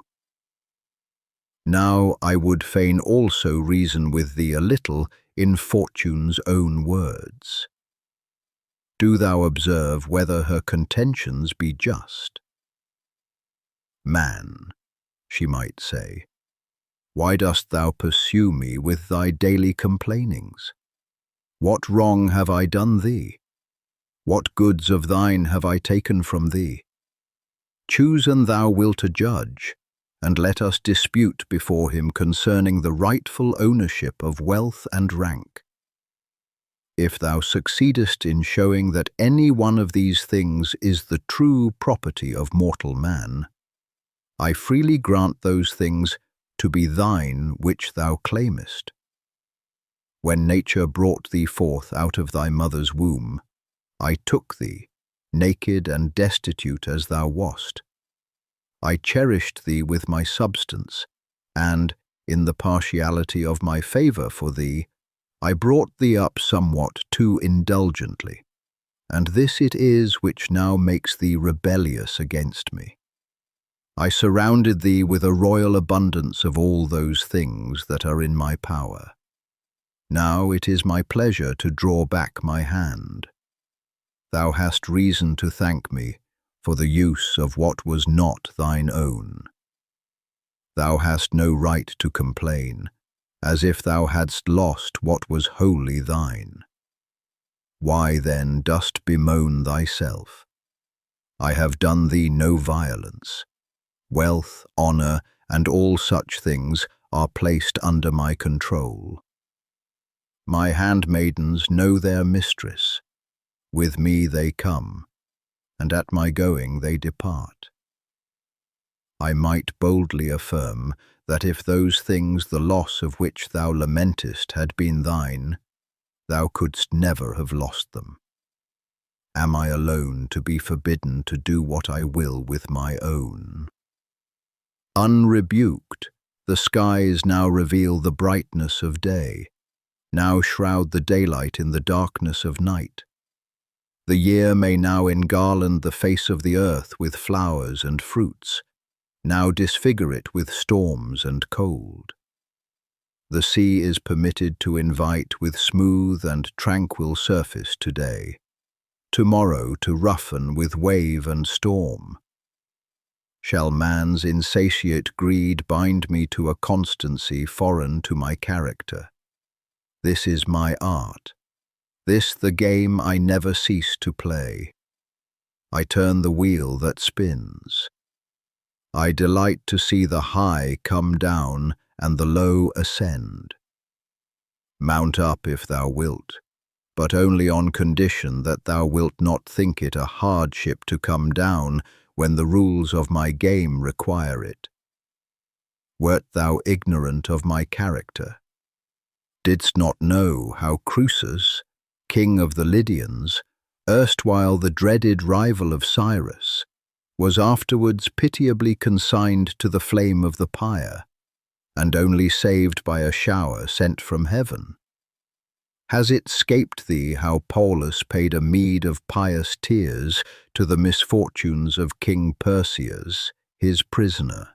Now I would fain also reason with thee a little in fortune's own words. Do thou observe whether her contentions be just. Man, she might say, why dost thou pursue me with thy daily complainings? What wrong have I done thee? What goods of thine have I taken from thee? Choose an thou wilt a judge, and let us dispute before him concerning the rightful ownership of wealth and rank. If thou succeedest in showing that any one of these things is the true property of mortal man, I freely grant those things to be thine which thou claimest. When nature brought thee forth out of thy mother's womb, I took thee, naked and destitute as thou wast. I cherished thee with my substance, and, in the partiality of my favour for thee, I brought thee up somewhat too indulgently, and this it is which now makes thee rebellious against me. I surrounded thee with a royal abundance of all those things that are in my power. Now it is my pleasure to draw back my hand. Thou hast reason to thank me for the use of what was not thine own. Thou hast no right to complain, as if thou hadst lost what was wholly thine. Why then dost bemoan thyself? I have done thee no violence. Wealth, honour, and all such things are placed under my control. My handmaidens know their mistress. With me they come, and at my going they depart. I might boldly affirm that if those things the loss of which thou lamentest had been thine, thou couldst never have lost them. Am I alone to be forbidden to do what I will with my own? Unrebuked, the skies now reveal the brightness of day, now shroud the daylight in the darkness of night. The year may now engarland the face of the earth with flowers and fruits, now disfigure it with storms and cold. The sea is permitted to invite with smooth and tranquil surface today, tomorrow to roughen with wave and storm. Shall man's insatiate greed bind me to a constancy foreign to my character? This is my art. This the game I never cease to play. I turn the wheel that spins. I delight to see the high come down and the low ascend. Mount up if thou wilt, but only on condition that thou wilt not think it a hardship to come down when the rules of my game require it. Wert thou ignorant of my character? Didst not know how Croesus, king of the Lydians, erstwhile the dreaded rival of Cyrus, was afterwards pitiably consigned to the flame of the pyre, and only saved by a shower sent from heaven? Has it scaped thee how Paulus paid a meed of pious tears to the misfortunes of King Perseus, his prisoner?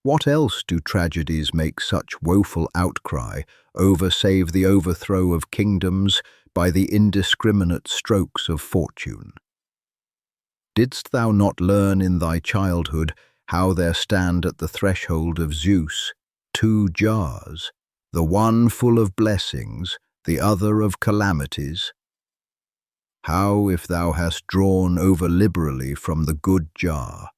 What else do tragedies make such woeful outcry over save the overthrow of kingdoms by the indiscriminate strokes of fortune? Didst thou not learn in thy childhood how there stand at the threshold of Zeus 2 jars, the one full of blessings, the other of calamities? How if thou hast drawn over liberally from the good jar?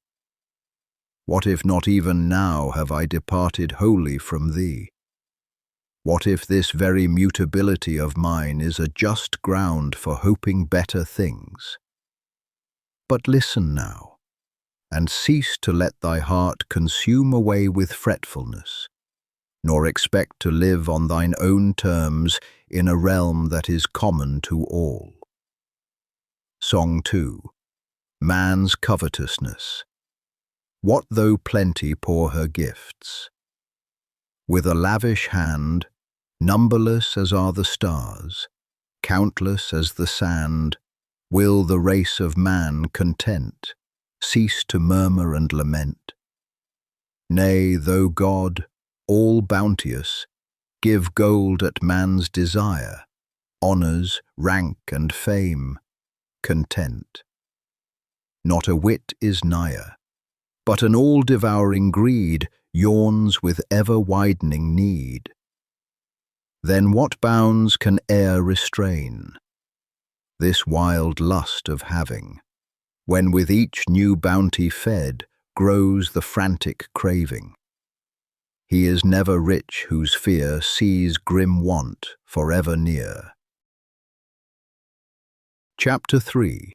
What if not even now have I departed wholly from thee? What if this very mutability of mine is a just ground for hoping better things? But listen now, and cease to let thy heart consume away with fretfulness, nor expect to live on thine own terms in a realm that is common to all. Song 2. Man's Covetousness. What though plenty pour her gifts? With a lavish hand, numberless as are the stars, countless as the sand, will the race of man content, cease to murmur and lament. Nay, though God, all bounteous, give gold at man's desire, honours, rank and fame, content. Not a whit is nigher, but an all-devouring greed yawns with ever-widening need. Then what bounds can e'er restrain this wild lust of having, when with each new bounty fed grows the frantic craving? He is never rich whose fear sees grim want forever near. Chapter 3.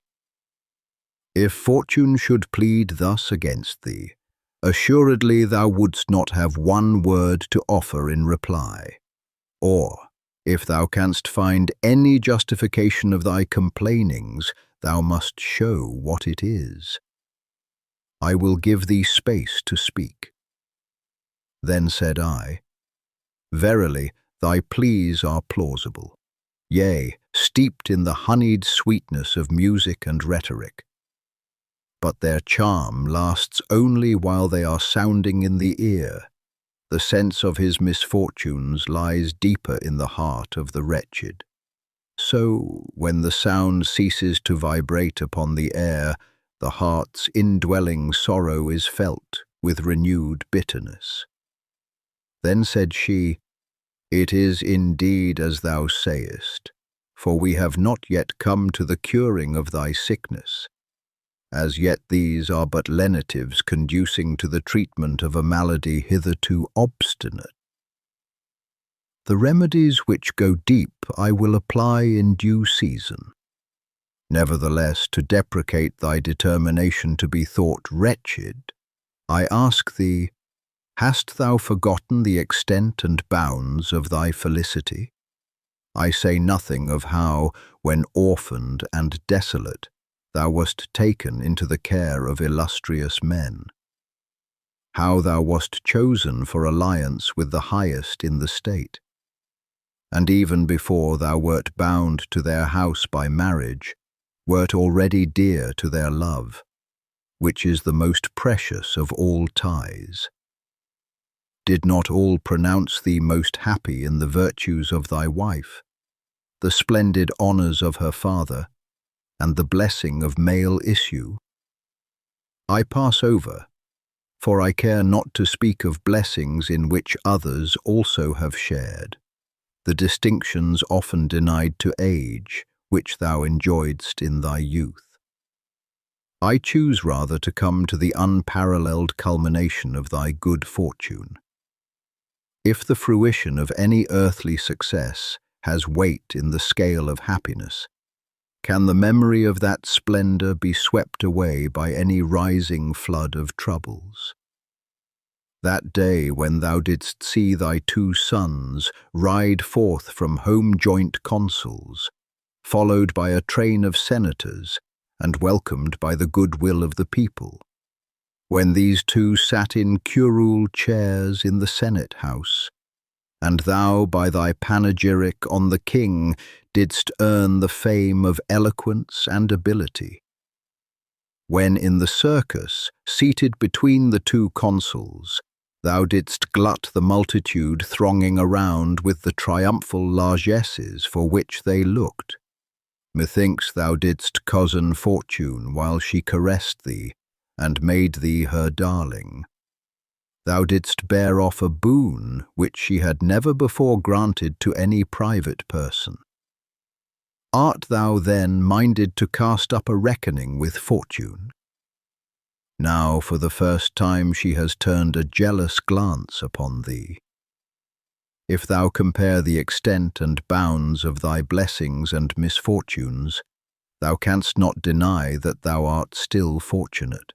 If fortune should plead thus against thee, assuredly thou wouldst not have one word to offer in reply. Or, if thou canst find any justification of thy complainings, thou must show what it is. I will give thee space to speak. Then said I, Verily, thy pleas are plausible, yea, steeped in the honeyed sweetness of music and rhetoric. but their charm lasts only while they are sounding in the ear. The sense of his misfortunes lies deeper in the heart of the wretched. So, when the sound ceases to vibrate upon the air, the heart's indwelling sorrow is felt with renewed bitterness. Then said she, "It is indeed as thou sayest, for we have not yet come to the curing of thy sickness. As yet these are but lenitives conducing to the treatment of a malady hitherto obstinate. The remedies which go deep I will apply in due season. Nevertheless, to deprecate thy determination to be thought wretched, I ask thee, hast thou forgotten the extent and bounds of thy felicity? I say nothing of how, when orphaned and desolate, thou wast taken into the care of illustrious men, how thou wast chosen for alliance with the highest in the state, and even before thou wert bound to their house by marriage, wert already dear to their love, which is the most precious of all ties. Did not all pronounce thee most happy in the virtues of thy wife, the splendid honours of her father, and the blessing of male issue? I pass over, for I care not to speak of blessings in which others also have shared, the distinctions often denied to age, which thou enjoyedst in thy youth. I choose rather to come to the unparalleled culmination of thy good fortune. If the fruition of any earthly success has weight in the scale of happiness, can the memory of that splendor be swept away by any rising flood of troubles? That day when thou didst see thy 2 sons ride forth from home-joint consuls, followed by a train of senators, and welcomed by the goodwill of the people, when these 2 sat in curule chairs in the Senate house, and thou by thy panegyric on the king didst earn the fame of eloquence and ability, when in the circus, seated between the 2 consuls, thou didst glut the multitude thronging around with the triumphal largesses for which they looked. Methinks thou didst cozen fortune while she caressed thee, and made thee her darling. Thou didst bear off a boon which she had never before granted to any private person. Art thou then minded to cast up a reckoning with fortune? Now for the first time she has turned a jealous glance upon thee. If thou compare the extent and bounds of thy blessings and misfortunes, thou canst not deny that thou art still fortunate.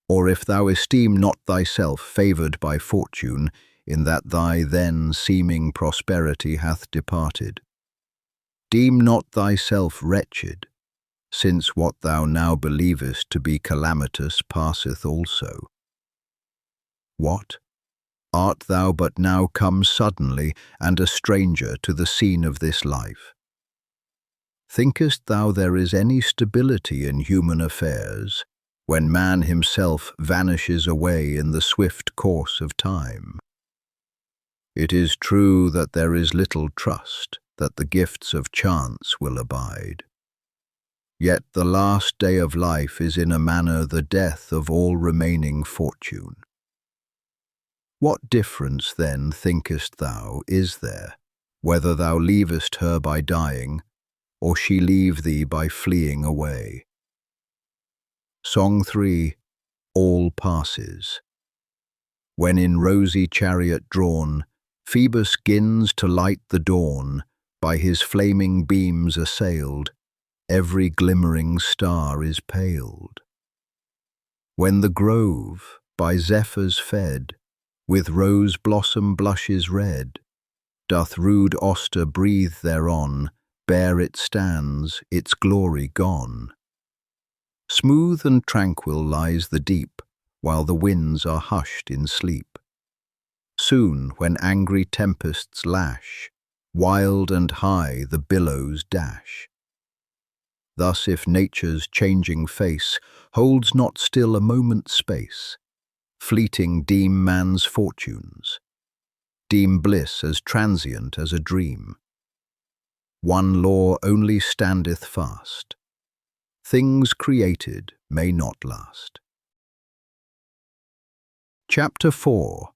Or if thou esteem not thyself favoured by fortune, in that thy then seeming prosperity hath departed, deem not thyself wretched, since what thou now believest to be calamitous passeth also. What? Art thou but now come suddenly and a stranger to the scene of this life? Thinkest thou there is any stability in human affairs, when man himself vanishes away in the swift course of time? It is true that there is little trust that the gifts of chance will abide. Yet the last day of life is in a manner the death of all remaining fortune. What difference then, thinkest thou, is there, whether thou leavest her by dying, or she leave thee by fleeing away? Song 3. All passes. When in rosy chariot drawn, Phoebus gins to light the dawn, by his flaming beams assailed, every glimmering star is paled. When the grove, by zephyrs fed, with rose blossom blushes red, doth rude Auster breathe thereon, bare it stands, its glory gone. Smooth and tranquil lies the deep, while the winds are hushed in sleep. Soon, when angry tempests lash, wild and high the billows dash. Thus if nature's changing face holds not still a moment's space, fleeting deem man's fortunes, deem bliss as transient as a dream. One law only standeth fast: things created may not last. Chapter 4.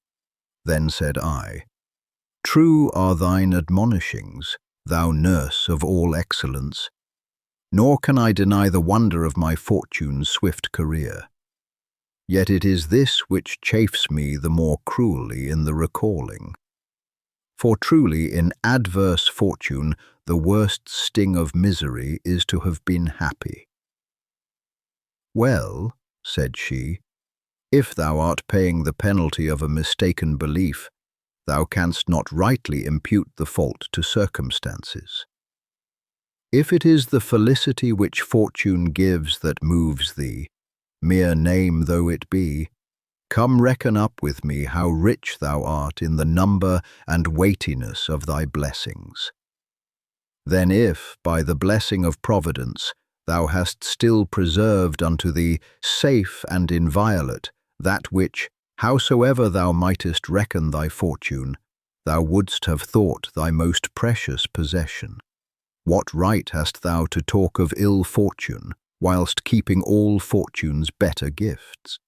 Then said I, True are thine admonishings, thou nurse of all excellence, nor can I deny the wonder of my fortune's swift career. Yet it is this which chafes me the more cruelly in the recalling. For truly in adverse fortune the worst sting of misery is to have been happy. Well, said she, if thou art paying the penalty of a mistaken belief, thou canst not rightly impute the fault to circumstances. If it is the felicity which fortune gives that moves thee, mere name though it be, come reckon up with me how rich thou art in the number and weightiness of thy blessings. Then if, by the blessing of Providence, thou hast still preserved unto thee safe and inviolate that which, howsoever thou mightest reckon thy fortune, thou wouldst have thought thy most precious possession, what right hast thou to talk of ill fortune, whilst keeping all fortune's better gifts?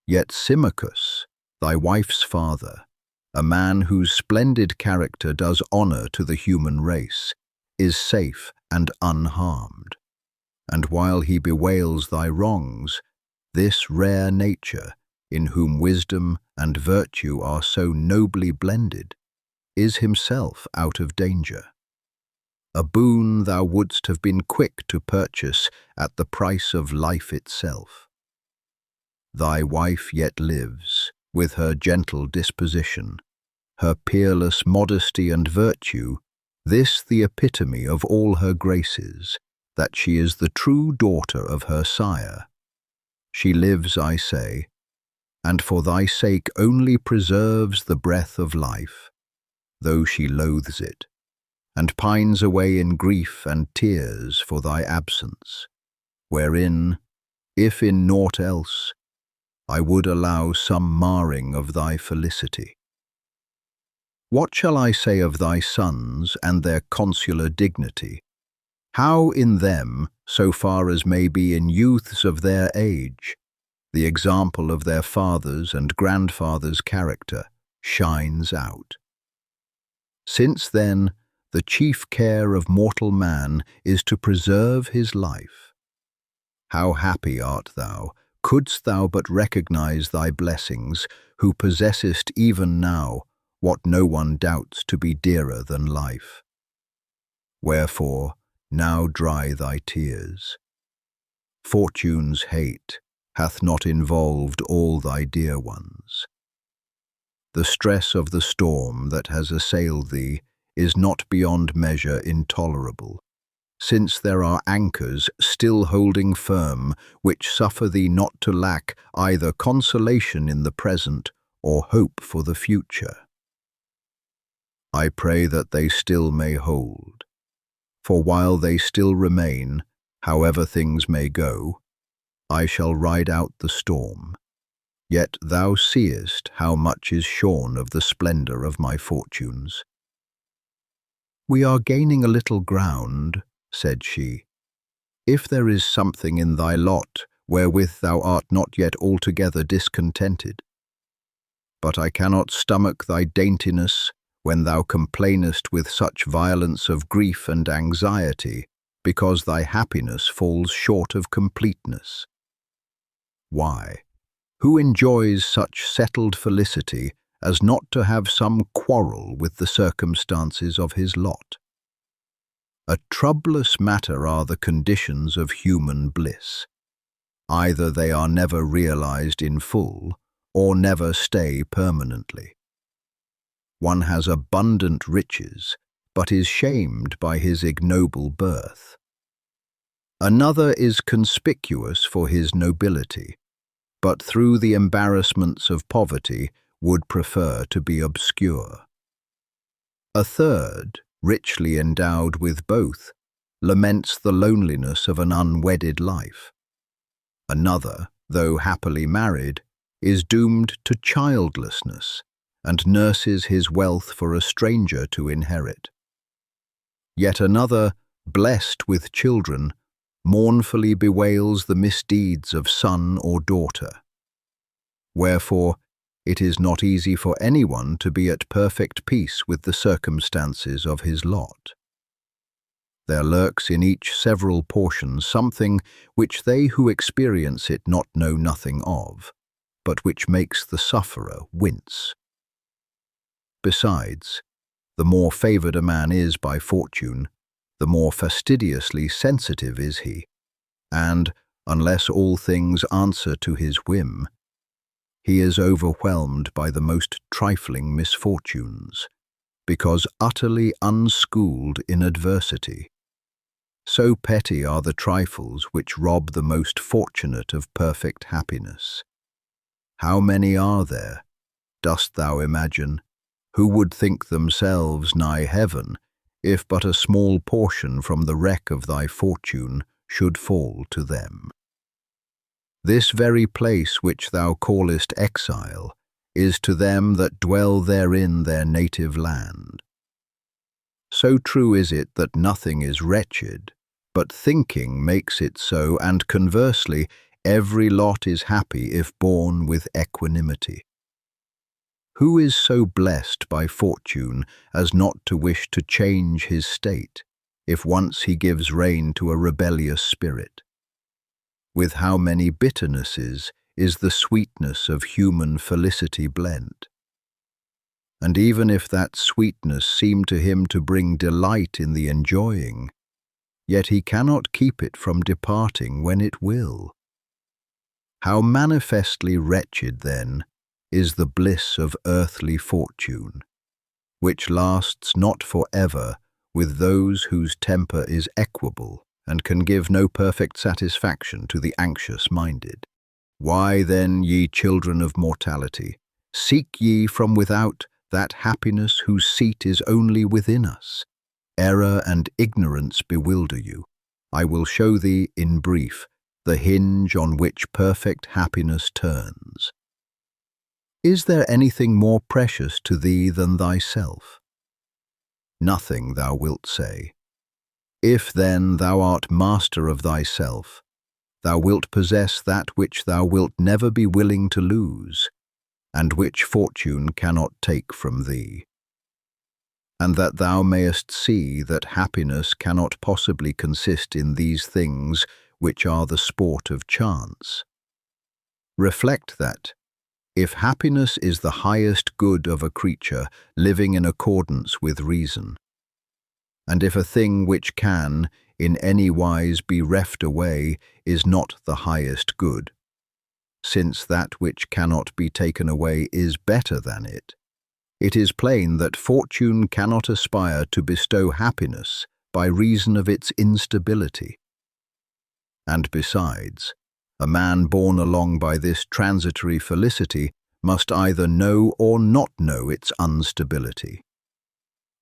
Yet Symmachus, thy wife's father, a man whose splendid character does honour to the human race, is safe and unharmed. And while he bewails thy wrongs, this rare nature, in whom wisdom and virtue are so nobly blended, is himself out of danger. A boon thou wouldst have been quick to purchase at the price of life itself. Thy wife yet lives, with her gentle disposition, her peerless modesty and virtue, this the epitome of all her graces, that she is the true daughter of her sire. She lives, I say, and for thy sake only preserves the breath of life, though she loathes it, and pines away in grief and tears for thy absence, wherein, if in naught else, I would allow some marring of thy felicity. What shall I say of thy sons and their consular dignity? How in them, so far as may be in youths of their age, the example of their fathers' and grandfathers' character shines out. Since then, the chief care of mortal man is to preserve his life. How happy art thou, couldst thou but recognize thy blessings, who possessest even now what no one doubts to be dearer than life. Wherefore, now dry thy tears. Fortune's hate hath not involved all thy dear ones. The stress of the storm that has assailed thee is not beyond measure intolerable, since there are anchors still holding firm which suffer thee not to lack either consolation in the present or hope for the future. I pray that they still may hold, for while they still remain, however things may go, I shall ride out the storm. Yet thou seest how much is shorn of the splendour of my fortunes. We are gaining a little ground, said she, if there is something in thy lot wherewith thou art not yet altogether discontented. But I cannot stomach thy daintiness when thou complainest with such violence of grief and anxiety, because thy happiness falls short of completeness. Why, who enjoys such settled felicity as not to have some quarrel with the circumstances of his lot? A troublous matter are the conditions of human bliss. Either they are never realized in full, or never stay permanently. One has abundant riches, but is shamed by his ignoble birth. Another is conspicuous for his nobility, but through the embarrassments of poverty would prefer to be obscure. A third, richly endowed with both, laments the loneliness of an unwedded life. Another, though happily married, is doomed to childlessness and nurses his wealth for a stranger to inherit. Yet another, blessed with children, mournfully bewails the misdeeds of son or daughter. Wherefore, it is not easy for anyone to be at perfect peace with the circumstances of his lot. There lurks in each several portion something which they who experience it not know nothing of, but which makes the sufferer wince. Besides, the more favoured a man is by fortune, the more fastidiously sensitive is he, and, unless all things answer to his whim, he is overwhelmed by the most trifling misfortunes, because utterly unschooled in adversity. So petty are the trifles which rob the most fortunate of perfect happiness. How many are there, dost thou imagine, who would think themselves nigh heaven, if but a small portion from the wreck of thy fortune should fall to them? This very place which thou callest exile is to them that dwell therein their native land. So true is it that nothing is wretched, but thinking makes it so, and conversely, every lot is happy if borne with equanimity. Who is so blessed by fortune as not to wish to change his state, if once he gives rein to a rebellious spirit? With how many bitternesses is the sweetness of human felicity blent? And even if that sweetness seem to him to bring delight in the enjoying, yet he cannot keep it from departing when it will. How manifestly wretched, then, is the bliss of earthly fortune, which lasts not for ever with those whose temper is equable and can give no perfect satisfaction to the anxious-minded. Why then, ye children of mortality, seek ye from without that happiness whose seat is only within us? Error and ignorance bewilder you. I will show thee, in brief, the hinge on which perfect happiness turns. Is there anything more precious to thee than thyself? Nothing, thou wilt say. If then thou art master of thyself, thou wilt possess that which thou wilt never be willing to lose, and which fortune cannot take from thee. And that thou mayest see that happiness cannot possibly consist in these things which are the sport of chance. Reflect that, if happiness is the highest good of a creature living in accordance with reason, and if a thing which can, in any wise, be reft away, is not the highest good, since that which cannot be taken away is better than it, it is plain that fortune cannot aspire to bestow happiness by reason of its instability. And besides, a man borne along by this transitory felicity must either know or not know its instability.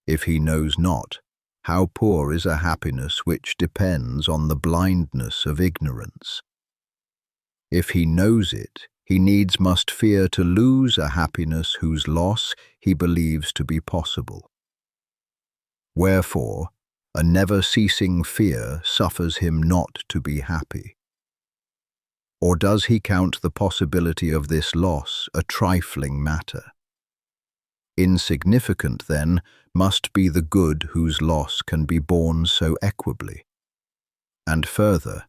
If he knows not, how poor is a happiness which depends on the blindness of ignorance? If he knows it, he needs must fear to lose a happiness whose loss he believes to be possible. Wherefore, a never-ceasing fear suffers him not to be happy. Or does he count the possibility of this loss a trifling matter? Insignificant, then, must be the good whose loss can be borne so equably. And further,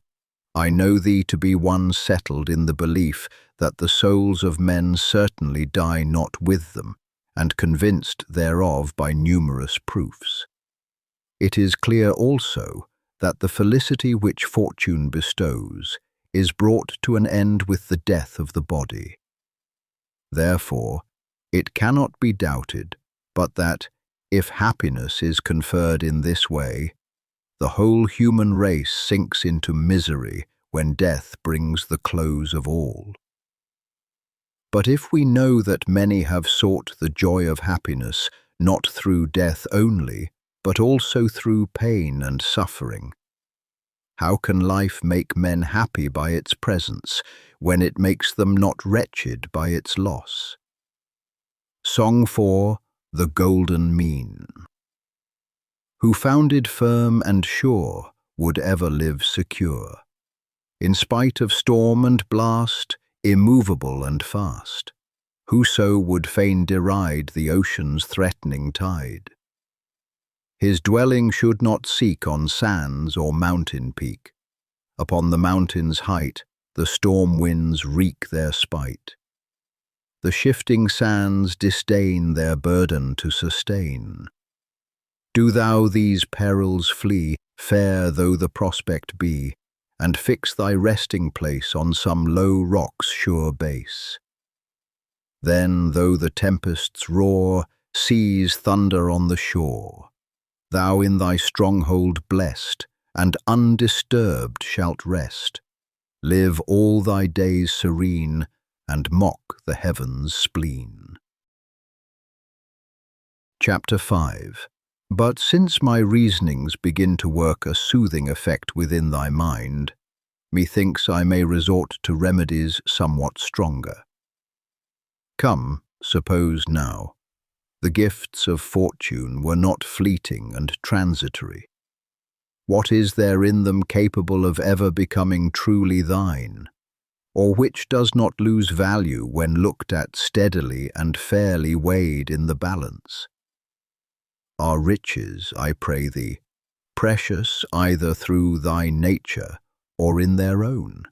I know thee to be one settled in the belief that the souls of men certainly die not with them, and convinced thereof by numerous proofs. It is clear also that the felicity which fortune bestows is brought to an end with the death of the body. Therefore, it cannot be doubted but that, if happiness is conferred in this way, the whole human race sinks into misery when death brings the close of all. But if we know that many have sought the joy of happiness not through death only, but also through pain and suffering. How can life make men happy by its presence, when it makes them not wretched by its loss? Song 4, The Golden Mean. Who founded firm and sure would ever live secure, in spite of storm and blast, immovable and fast. Whoso would fain deride the ocean's threatening tide. His dwelling should not seek on sands or mountain peak. Upon the mountain's height the storm winds wreak their spite. The shifting sands disdain their burden to sustain. Do thou these perils flee, fair though the prospect be, and fix thy resting place on some low rock's sure base. Then, though the tempests roar, seas thunder on the shore, thou in thy stronghold blessed, and undisturbed shalt rest, live all thy days serene, and mock the heavens' spleen. Chapter 5. But since my reasonings begin to work a soothing effect within thy mind, methinks I may resort to remedies somewhat stronger. Come, suppose now, the gifts of fortune were not fleeting and transitory. What is there in them capable of ever becoming truly thine, or which does not lose value when looked at steadily and fairly weighed in the balance? Are riches, I pray thee, precious either through thy nature or in their own?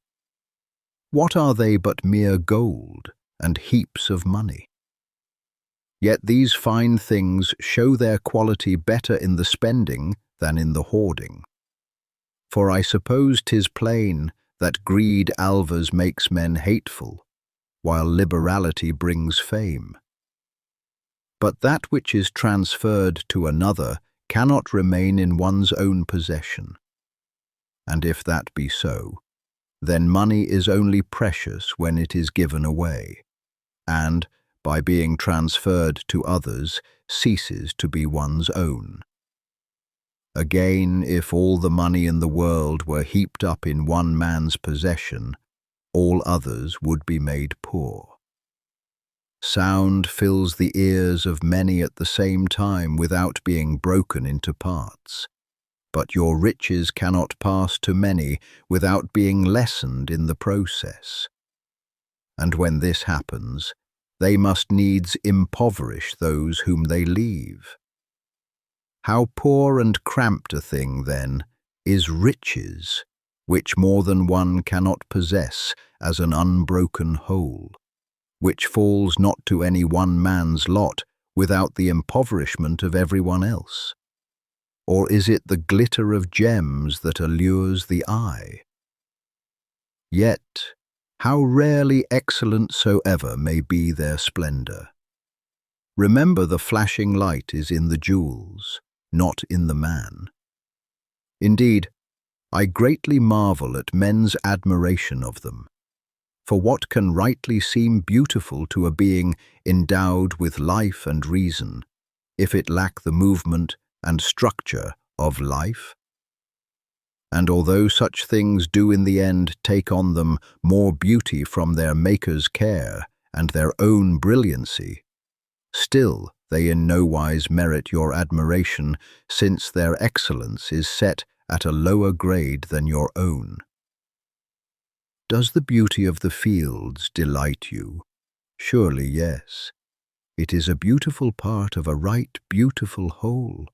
What are they but mere gold and heaps of money? Yet these fine things show their quality better in the spending than in the hoarding. For I suppose 'tis plain that greed alvers makes men hateful, while liberality brings fame. But that which is transferred to another cannot remain in one's own possession. And if that be so, then money is only precious when it is given away, and, by being transferred to others, ceases to be one's own. Again, if all the money in the world were heaped up in one man's possession, all others would be made poor. Sound fills the ears of many at the same time without being broken into parts. But your riches cannot pass to many without being lessened in the process. And when this happens, they must needs impoverish those whom they leave. How poor and cramped a thing, then, is riches, which more than one cannot possess as an unbroken whole, which falls not to any one man's lot without the impoverishment of everyone else? Or is it the glitter of gems that allures the eye? Yet, how rarely excellent soever may be their splendor, remember the flashing light is in the jewels, not in the man. Indeed, I greatly marvel at men's admiration of them. For what can rightly seem beautiful to a being endowed with life and reason, if it lack the movement and structure of life? And although such things do in the end take on them more beauty from their Maker's care and their own brilliancy, still they in no wise merit your admiration, since their excellence is set at a lower grade than your own. Does the beauty of the fields delight you? Surely yes. It is a beautiful part of a right beautiful whole.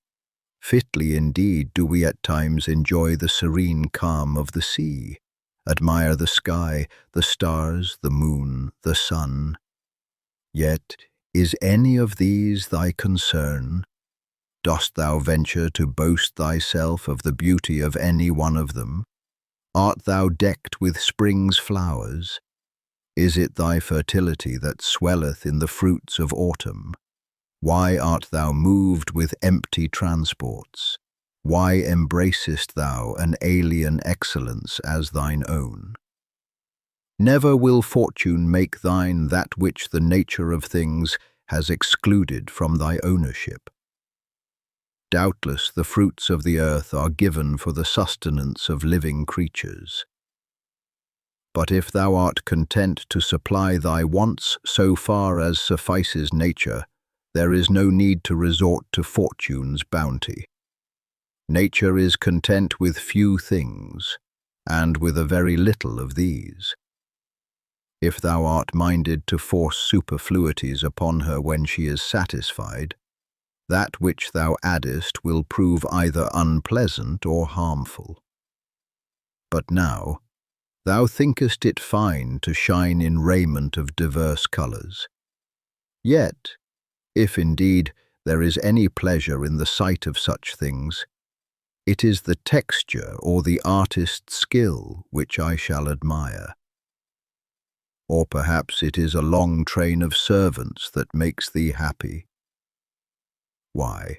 Fitly indeed do we at times enjoy the serene calm of the sea, admire the sky, the stars, the moon, the sun. Yet is any of these thy concern? Dost thou venture to boast thyself of the beauty of any one of them? Art thou decked with spring's flowers? Is it thy fertility that swelleth in the fruits of autumn? Why art thou moved with empty transports? Why embracest thou an alien excellence as thine own? Never will fortune make thine that which the nature of things has excluded from thy ownership. Doubtless the fruits of the earth are given for the sustenance of living creatures. But if thou art content to supply thy wants so far as suffices nature, there is no need to resort to fortune's bounty. Nature is content with few things, and with a very little of these. If thou art minded to force superfluities upon her when she is satisfied, that which thou addest will prove either unpleasant or harmful. But now, thou thinkest it fine to shine in raiment of diverse colours. Yet, if indeed there is any pleasure in the sight of such things, it is the texture or the artist's skill which I shall admire. Or perhaps it is a long train of servants that makes thee happy. Why,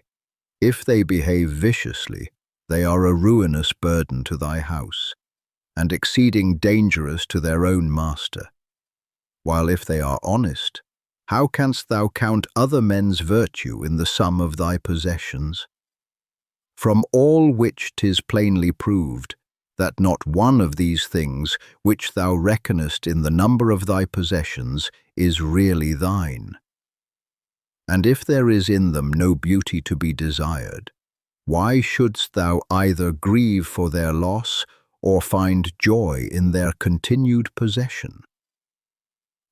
if they behave viciously, they are a ruinous burden to thy house, and exceeding dangerous to their own master. While if they are honest, how canst thou count other men's virtue in the sum of thy possessions? From all which 'tis plainly proved, that not one of these things which thou reckonest in the number of thy possessions is really thine. And if there is in them no beauty to be desired, why shouldst thou either grieve for their loss or find joy in their continued possession?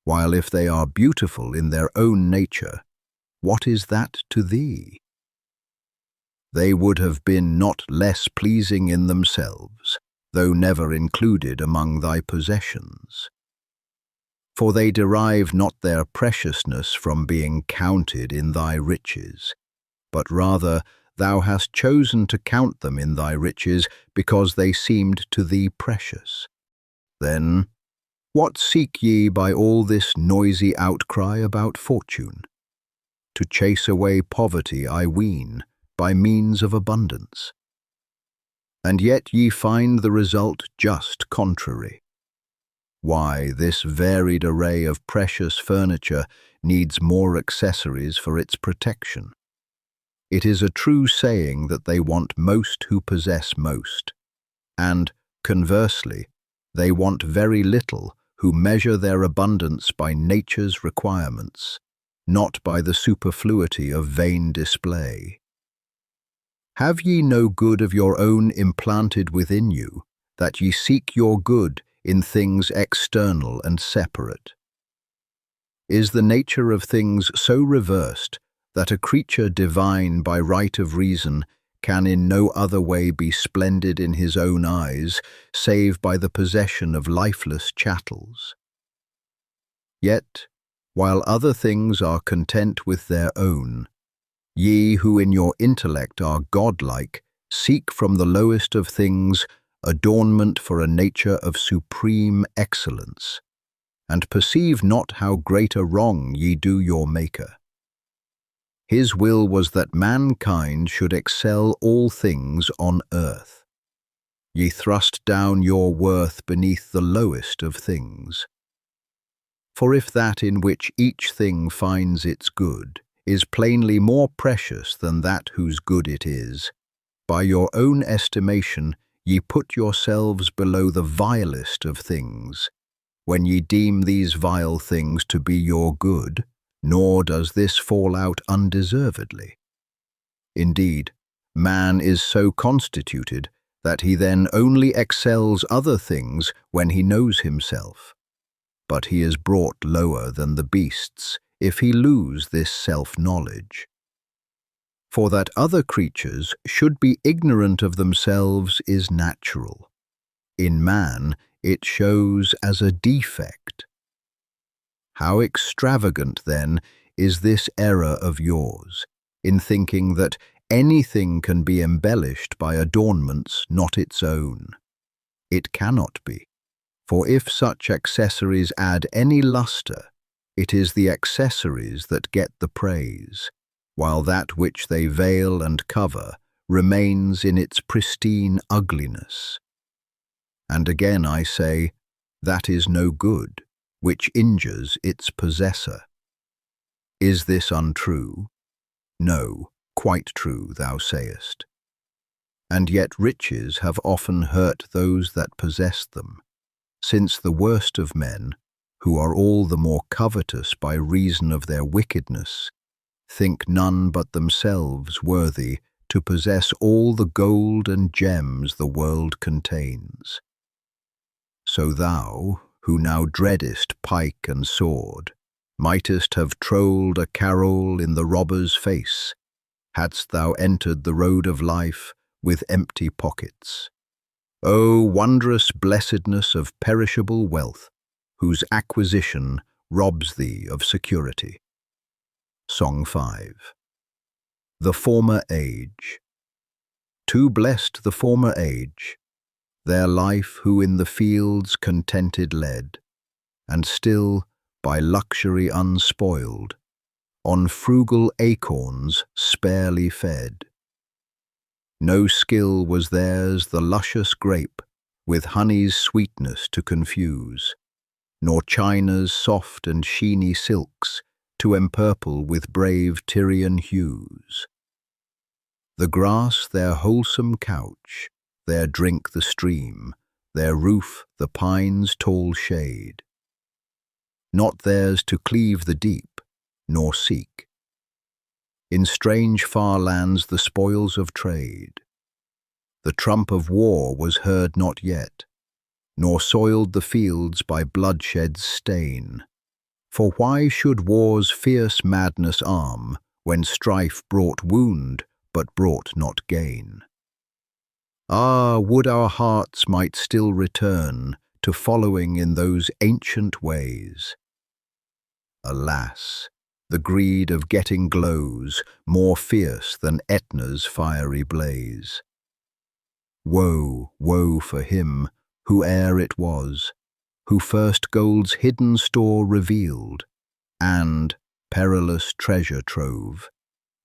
While if they are beautiful in their own nature, what is that to thee? They would have been not less pleasing in themselves, though never included among thy possessions. For they derive not their preciousness from being counted in thy riches, but rather thou hast chosen to count them in thy riches because they seemed to thee precious. Then, what seek ye by all this noisy outcry about fortune? To chase away poverty, I ween, by means of abundance. And yet ye find the result just contrary. Why, this varied array of precious furniture needs more accessories for its protection. It is a true saying that they want most who possess most, and, conversely, they want very little who measure their abundance by nature's requirements, not by the superfluity of vain display. Have ye no good of your own implanted within you, that ye seek your good in things external and separate? Is the nature of things so reversed that a creature divine by right of reason can in no other way be splendid in his own eyes, save by the possession of lifeless chattels? Yet, while other things are content with their own, ye who in your intellect are godlike, seek from the lowest of things adornment for a nature of supreme excellence, and perceive not how great a wrong ye do your Maker. His will was that mankind should excel all things on earth. Ye thrust down your worth beneath the lowest of things. For if that in which each thing finds its good is plainly more precious than that whose good it is, by your own estimation ye put yourselves below the vilest of things, when ye deem these vile things to be your good, nor does this fall out undeservedly. Indeed, man is so constituted that he then only excels other things when he knows himself, but he is brought lower than the beasts if he lose this self-knowledge. For that other creatures should be ignorant of themselves is natural. In man, it shows as a defect. How extravagant, then, is this error of yours, in thinking that anything can be embellished by adornments not its own. It cannot be, for if such accessories add any lustre, it is the accessories that get the praise, while that which they veil and cover remains in its pristine ugliness. And again I say, that is no good, which injures its possessor. Is this untrue? No, quite true, thou sayest. And yet riches have often hurt those that possess them, since the worst of men, who are all the more covetous by reason of their wickedness, think none but themselves worthy to possess all the gold and gems the world contains. So thou, who now dreadest pike and sword, mightest have trolled a carol in the robber's face, hadst thou entered the road of life with empty pockets. O wondrous blessedness of perishable wealth, whose acquisition robs thee of security. Song 5. The Former Age. Too blessed the former age, their life who in the fields contented led, and still, by luxury unspoiled, on frugal acorns sparely fed. No skill was theirs the luscious grape with honey's sweetness to confuse, nor China's soft and sheeny silks to empurple with brave Tyrian hues. The grass their wholesome couch, their drink the stream, their roof the pine's tall shade. Not theirs to cleave the deep, nor seek in strange far lands the spoils of trade. The trump of war was heard not yet, nor soiled the fields by bloodshed's stain. For why should war's fierce madness arm, when strife brought wound, but brought not gain? Ah, would our hearts might still return to following in those ancient ways. Alas, the greed of getting glows more fierce than Etna's fiery blaze. Woe, woe for him, whoe'er it was, who first gold's hidden store revealed, and, perilous treasure trove,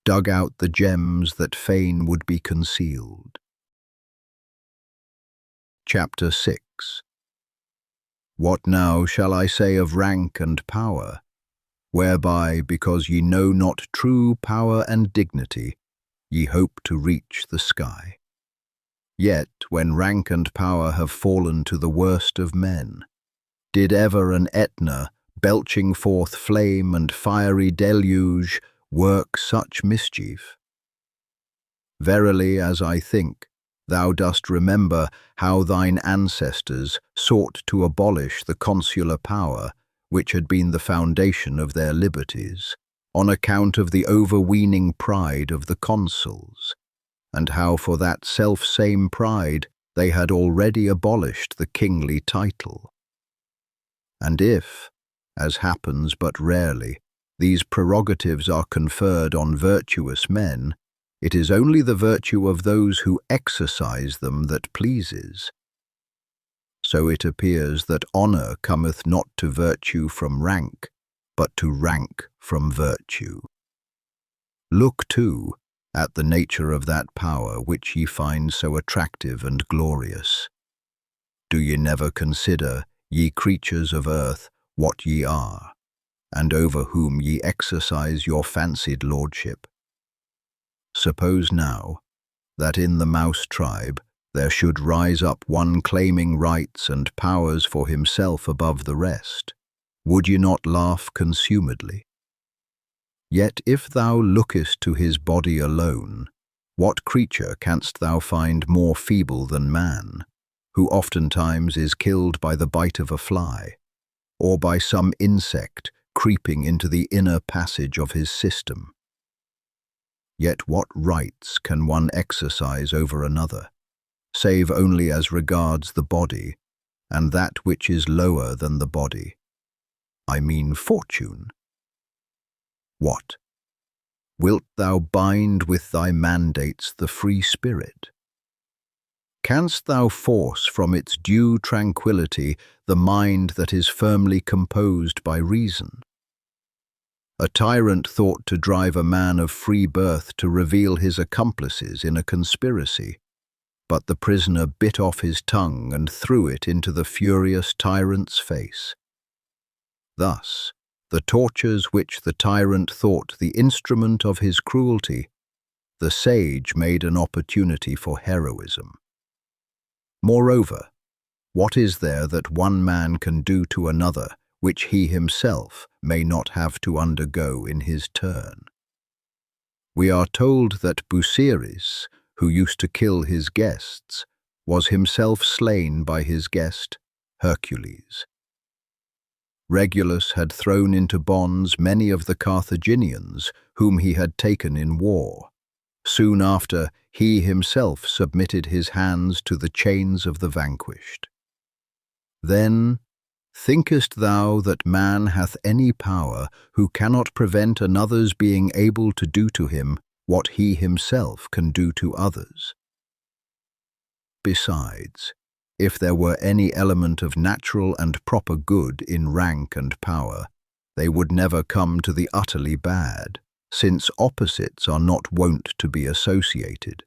dug out the gems that fain would be concealed. Chapter 6. What now shall I say of rank and power, whereby, because ye know not true power and dignity, ye hope to reach the sky? Yet, when rank and power have fallen to the worst of men, did ever an Etna, belching forth flame and fiery deluge, work such mischief? Verily, as I think, thou dost remember how thine ancestors sought to abolish the consular power, which had been the foundation of their liberties, on account of the overweening pride of the consuls, and how for that self-same pride they had already abolished the kingly title. And if, as happens but rarely, these prerogatives are conferred on virtuous men, it is only the virtue of those who exercise them that pleases. So it appears that honour cometh not to virtue from rank, but to rank from virtue. Look, too, at the nature of that power which ye find so attractive and glorious. Do ye never consider, ye creatures of earth, what ye are, and over whom ye exercise your fancied lordship? Suppose now, that in the mouse tribe there should rise up one claiming rights and powers for himself above the rest, would ye not laugh consumedly? Yet if thou lookest to his body alone, what creature canst thou find more feeble than man, who oftentimes is killed by the bite of a fly, or by some insect creeping into the inner passage of his system? Yet what rights can one exercise over another, save only as regards the body, and that which is lower than the body? I mean fortune. What? Wilt thou bind with thy mandates the free spirit? Canst thou force from its due tranquillity the mind that is firmly composed by reason? A tyrant thought to drive a man of free birth to reveal his accomplices in a conspiracy, but the prisoner bit off his tongue and threw it into the furious tyrant's face. Thus, the tortures which the tyrant thought the instrument of his cruelty the sage made an opportunity for heroism. Moreover, what is there that one man can do to another which he himself may not have to undergo in his turn? We are told that Busiris, who used to kill his guests, was himself slain by his guest, Hercules. Regulus had thrown into bonds many of the Carthaginians whom he had taken in war. Soon after, he himself submitted his hands to the chains of the vanquished. Then, thinkest thou that man hath any power who cannot prevent another's being able to do to him what he himself can do to others? Besides, if there were any element of natural and proper good in rank and power, they would never come to the utterly bad, since opposites are not wont to be associated.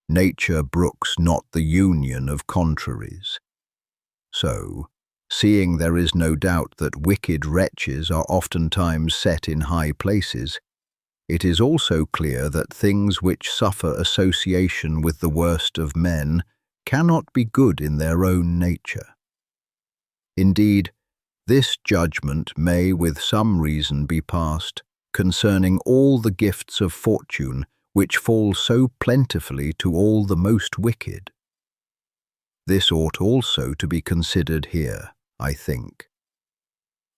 Nature brooks not the union of contraries. So, seeing there is no doubt that wicked wretches are oftentimes set in high places, it is also clear that things which suffer association with the worst of men cannot be good in their own nature. Indeed, this judgment may with some reason be passed concerning all the gifts of fortune which fall so plentifully to all the most wicked. This ought also to be considered here, I think.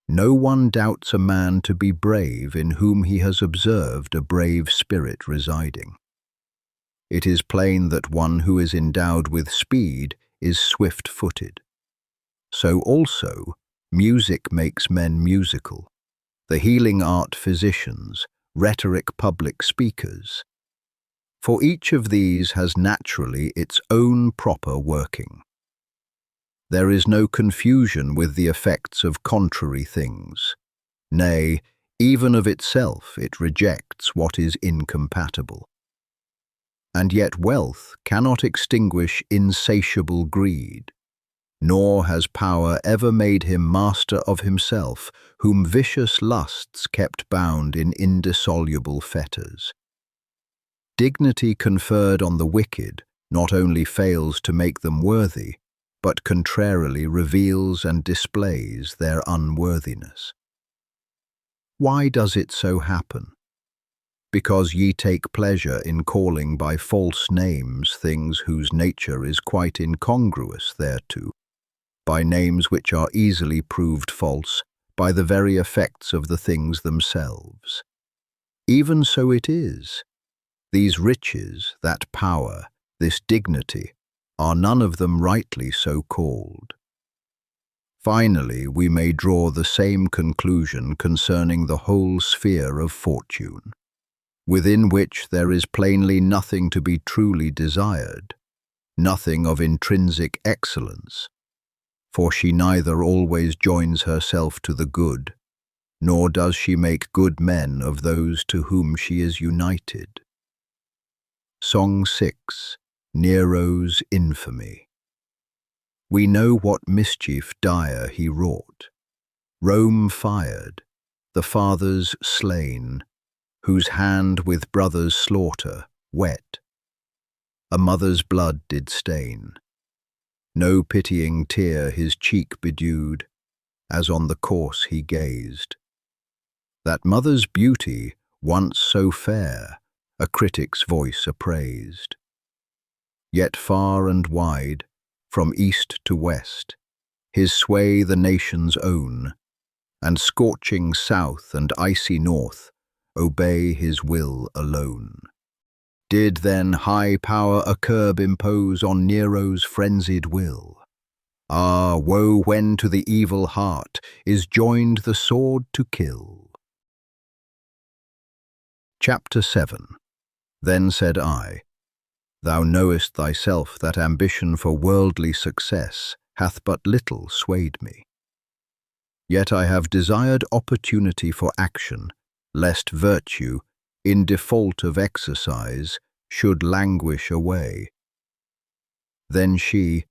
No one doubts a man to be brave in whom he has observed a brave spirit residing. It is plain that one who is endowed with speed is swift-footed. So also, music makes men musical, the healing art physicians, rhetoric public speakers. For each of these has naturally its own proper working. There is no confusion with the effects of contrary things. Nay, even of itself it rejects what is incompatible. And yet wealth cannot extinguish insatiable greed, nor has power ever made him master of himself, whom vicious lusts kept bound in indissoluble fetters. Dignity conferred on the wicked not only fails to make them worthy, but contrarily reveals and displays their unworthiness. Why does it so happen? Because ye take pleasure in calling by false names things whose nature is quite incongruous thereto, by names which are easily proved false by the very effects of the things themselves. Even so it is. These riches, that power, this dignity, are none of them rightly so called. Finally, we may draw the same conclusion concerning the whole sphere of fortune, within which there is plainly nothing to be truly desired, nothing of intrinsic excellence, for she neither always joins herself to the good, nor does she make good men of those to whom she is united. Song 6. Nero's Infamy. We know what mischief dire he wrought. Rome fired, the fathers slain, whose hand with brother's slaughter wet. A mother's blood did stain. No pitying tear his cheek bedewed, as on the corse he gazed. That mother's beauty, once so fair, a critic's voice appraised. Yet far and wide, from east to west, his sway the nations own, and scorching south and icy north obey his will alone. Did then high power a curb impose on Nero's frenzied will? Ah, woe when to the evil heart is joined the sword to kill. Chapter 7. Then said I, Thou knowest thyself that ambition for worldly success hath but little swayed me. Yet I have desired opportunity for action, lest virtue, in default of exercise, should languish away. Then she,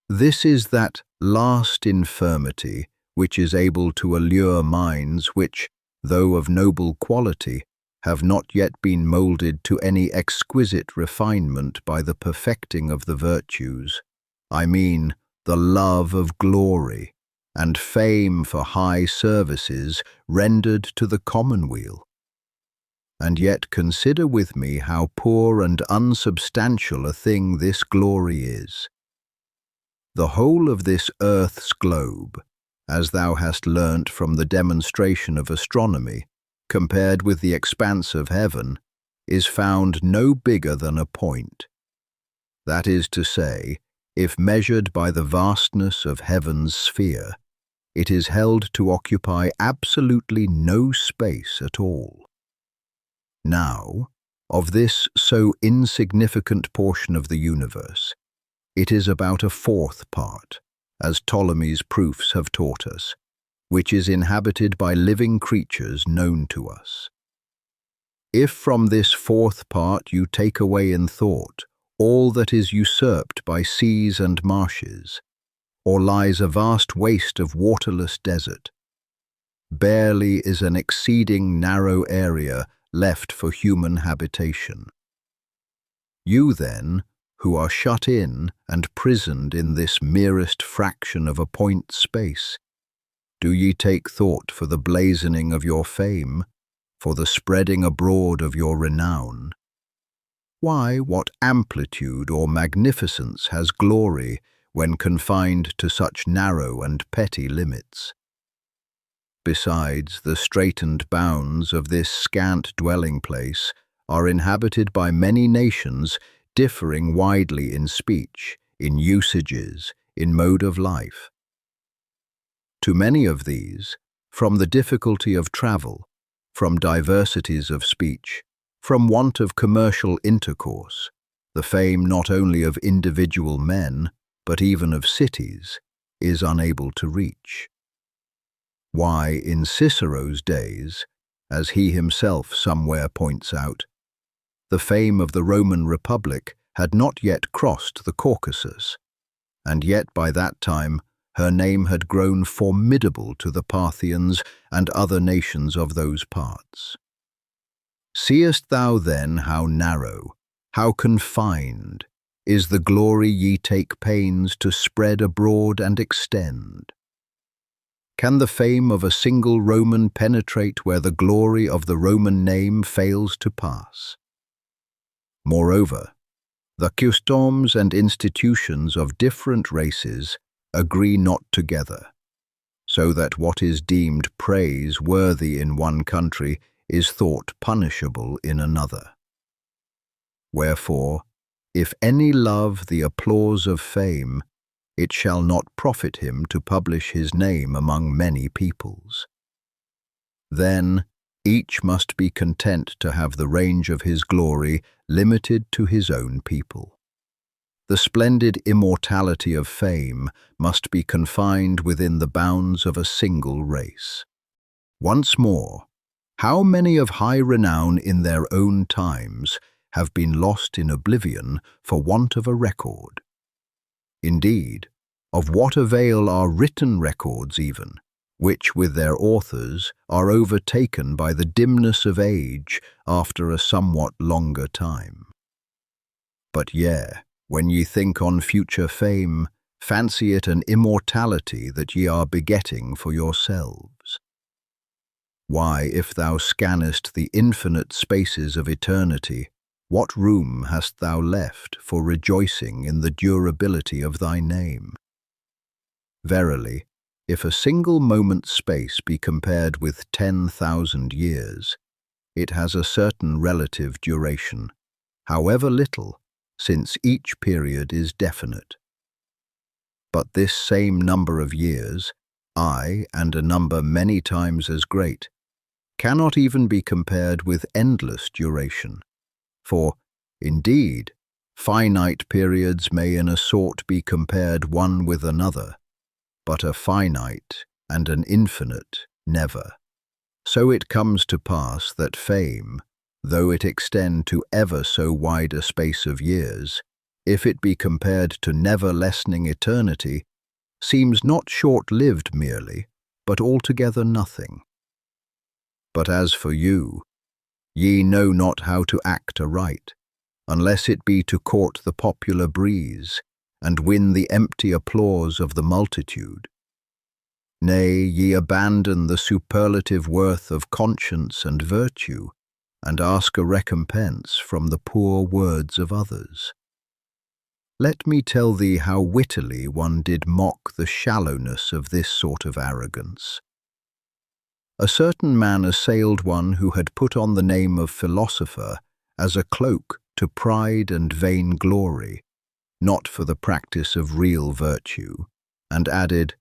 This is that last infirmity which is able to allure minds which, though of noble quality, have not yet been moulded to any exquisite refinement by the perfecting of the virtues, I mean the love of glory and fame for high services rendered to the commonweal. And yet consider with me how poor and unsubstantial a thing this glory is. The whole of this earth's globe, as thou hast learnt from the demonstration of astronomy, compared with the expanse of heaven, is found no bigger than a point. That is to say, if measured by the vastness of heaven's sphere, it is held to occupy absolutely no space at all. Now, of this so insignificant portion of the universe, it is about a fourth part, as Ptolemy's proofs have taught us, which is inhabited by living creatures known to us. If from this fourth part you take away in thought all that is usurped by seas and marshes, or lies a vast waste of waterless desert, barely is an exceeding narrow area left for human habitation. You then, who are shut in and prisoned in this merest fraction of a point space, do ye take thought for the blazoning of your fame, for the spreading abroad of your renown? Why, what amplitude or magnificence has glory when confined to such narrow and petty limits? Besides, the straitened bounds of this scant dwelling place are inhabited by many nations differing widely in speech, in usages, in mode of life. To many of these, from the difficulty of travel, from diversities of speech, from want of commercial intercourse, the fame not only of individual men, but even of cities, is unable to reach. Why, in Cicero's days, as he himself somewhere points out, the fame of the Roman Republic had not yet crossed the Caucasus, and yet by that time her name had grown formidable to the Parthians and other nations of those parts. Seest thou then how narrow, how confined, is the glory ye take pains to spread abroad and extend? Can the fame of a single Roman penetrate where the glory of the Roman name fails to pass? Moreover, the customs and institutions of different races agree not together, so that what is deemed praise-worthy in one country is thought punishable in another. Wherefore, if any love the applause of fame, it shall not profit him to publish his name among many peoples. Then each must be content to have the range of his glory limited to his own people. The splendid immortality of fame must be confined within the bounds of a single race. Once more, how many of high renown in their own times have been lost in oblivion for want of a record? Indeed, of what avail are written records even, which with their authors are overtaken by the dimness of age after a somewhat longer time? But yea, when ye think on future fame, fancy it an immortality that ye are begetting for yourselves. Why, if thou scannest the infinite spaces of eternity, what room hast thou left for rejoicing in the durability of thy name? Verily, if a single moment's space be compared with 10,000 years, it has a certain relative duration, however little, since each period is definite. But this same number of years, ay, and a number many times as great, cannot even be compared with endless duration. For, indeed, finite periods may in a sort be compared one with another, but a finite and an infinite never. So it comes to pass that fame, though it extend to ever so wide a space of years, if it be compared to never-lessening eternity, seems not short-lived merely, but altogether nothing. But as for you, Ye know not how to act aright, unless it be to court the popular breeze, and win the empty applause of the multitude. Nay, ye abandon the superlative worth of conscience and virtue, and ask a recompense from the poor words of others. Let me tell thee how wittily one did mock the shallowness of this sort of arrogance. A certain man assailed one who had put on the name of philosopher as a cloak to pride and vain glory, not for the practice of real virtue, and added,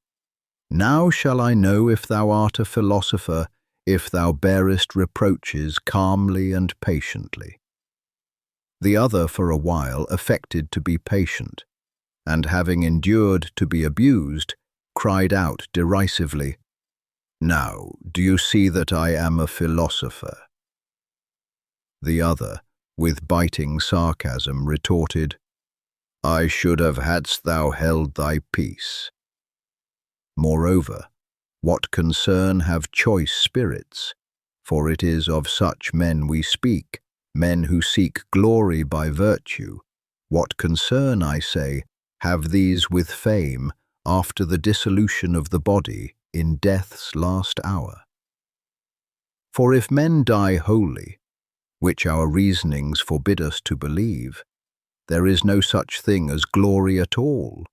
Now shall I know if thou art a philosopher, if thou bearest reproaches calmly and patiently. The other for a while affected to be patient, and having endured to be abused, cried out derisively, Now, do you see that I am a philosopher? The other, with biting sarcasm, retorted, I should have hadst thou held thy peace. Moreover, what concern have choice spirits? For it is of such men we speak, men who seek glory by virtue. What concern, I say, have these with fame after the dissolution of the body in death's last hour? For if men die wholly, which our reasonings forbid us to believe, there is no such thing as glory at all,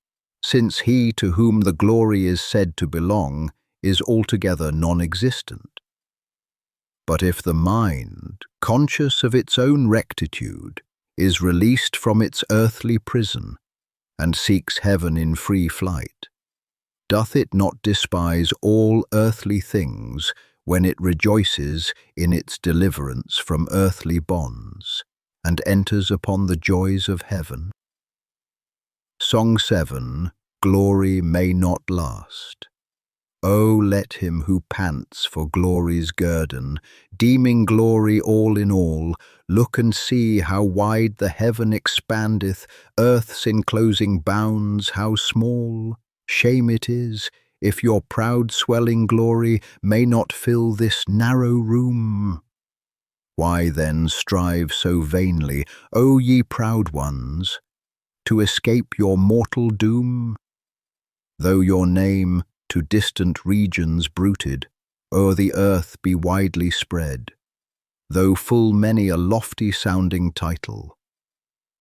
since he to whom the glory is said to belong is altogether non-existent. But if the mind, conscious of its own rectitude, is released from its earthly prison, and seeks heaven in free flight, doth it not despise all earthly things when it rejoices in its deliverance from earthly bonds, and enters upon the joys of heaven? Song 7, Glory May Not Last. O let him who pants for glory's guerdon, deeming glory all in all, look and see how wide the heaven expandeth, earth's enclosing bounds how small. Shame it is, if your proud swelling glory may not fill this narrow room. Why then strive so vainly, O ye proud ones, to escape your mortal doom? Though your name, to distant regions bruited, o'er the earth be widely spread, though full many a lofty-sounding title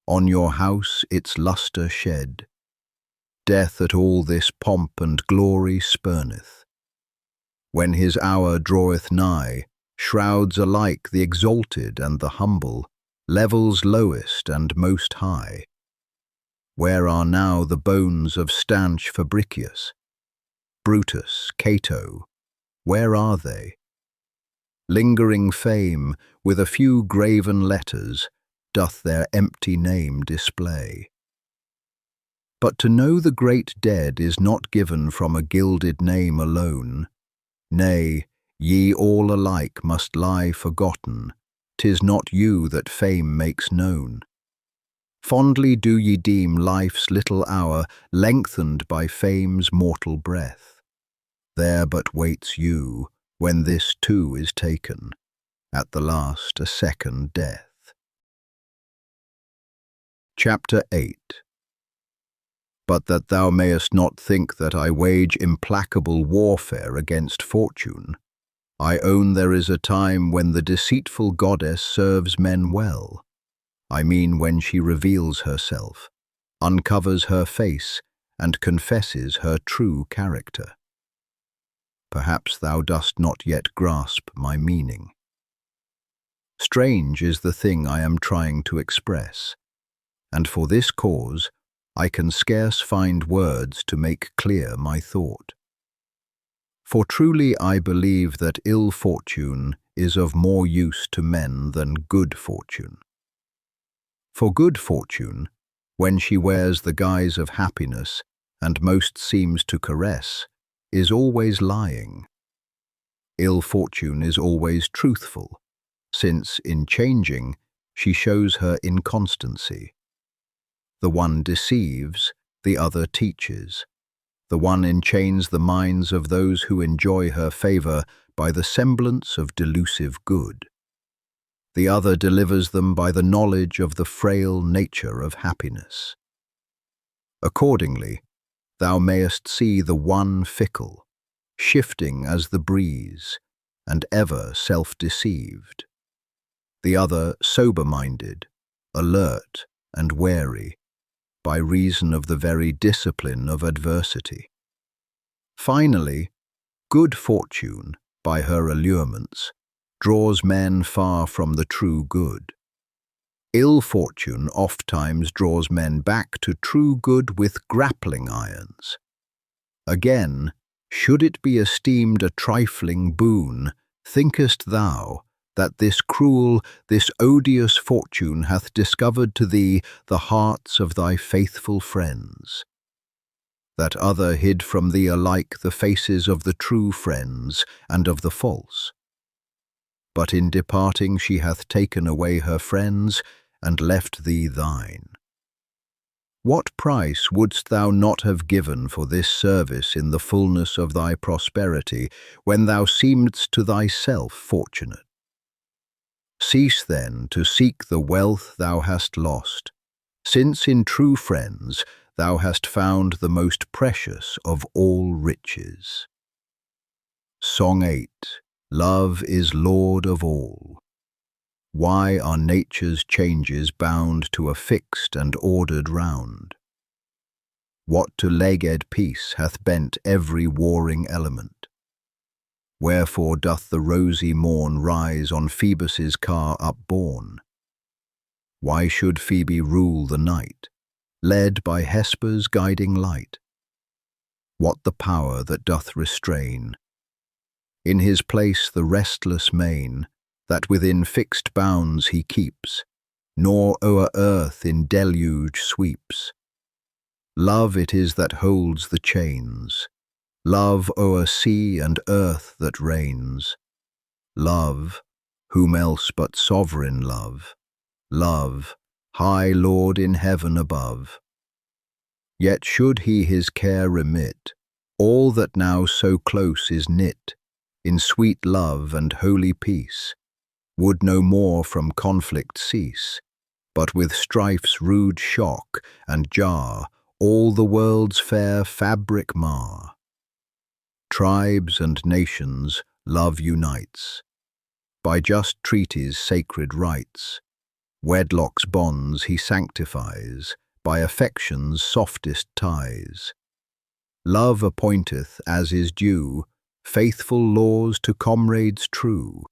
on your house its lustre shed, death at all this pomp and glory spurneth. When his hour draweth nigh, shrouds alike the exalted and the humble, levels lowest and most high. Where are now the bones of stanch Fabricius, Brutus, Cato, where are they? Lingering fame, with a few graven letters, doth their empty name display. But to know the great dead is not given from a gilded name alone. Nay, ye all alike must lie forgotten, 'tis not you that fame makes known. Fondly do ye deem life's little hour lengthened by fame's mortal breath. There but waits you, when this too is taken, at the last a second death. Chapter 8. But that thou mayest not think that I wage implacable warfare against fortune, I own there is a time when the deceitful goddess serves men well. I mean when she reveals herself, uncovers her face, and confesses her true character. Perhaps thou dost not yet grasp my meaning. Strange is the thing I am trying to express, and for this cause I can scarce find words to make clear my thought. For truly I believe that ill fortune is of more use to men than good fortune. For good fortune, when she wears the guise of happiness and most seems to caress, is always lying. Ill fortune is always truthful, since in changing she shows her inconstancy. The one deceives, the other teaches. The one enchains the minds of those who enjoy her favor by the semblance of delusive good. the other delivers them by the knowledge of the frail nature of happiness. Accordingly, thou mayest see the one fickle, shifting as the breeze, and ever self-deceived, the other sober-minded, alert and wary, by reason of the very discipline of adversity. Finally, good fortune, by her allurements, draws men far from the true good. Ill fortune ofttimes draws men back to true good with grappling irons. Again, should it be esteemed a trifling boon, thinkest thou that this cruel, this odious fortune hath discovered to thee the hearts of thy faithful friends? That other hid from thee alike the faces of the true friends and of the false? But in departing she hath taken away her friends, and left thee thine. What price wouldst thou not have given for this service in the fullness of thy prosperity, when thou seemedst to thyself fortunate? Cease then to seek the wealth thou hast lost, since in true friends thou hast found the most precious of all riches. Song 8. Love is Lord of all. Why are nature's changes bound to a fixed and ordered round? What to legged peace hath bent every warring element? Wherefore doth the rosy morn rise on Phoebus's car upborne? Why should Phoebe rule the night, led by Hesper's guiding light? What the power that doth restrain in his place the restless main, that within fixed bounds he keeps, nor o'er earth in deluge sweeps? Love it is that holds the chains, love o'er sea and earth that reigns. Love, whom else but sovereign love, love, high Lord in heaven above. Yet should he his care remit, all that now so close is knit, in sweet love and holy peace, would no more from conflict cease, but with strife's rude shock and jar all the world's fair fabric mar. Tribes and nations love unites, by just treaties sacred rites, wedlock's bonds he sanctifies, by affection's softest ties. Love appointeth, as is due, faithful laws to comrades true.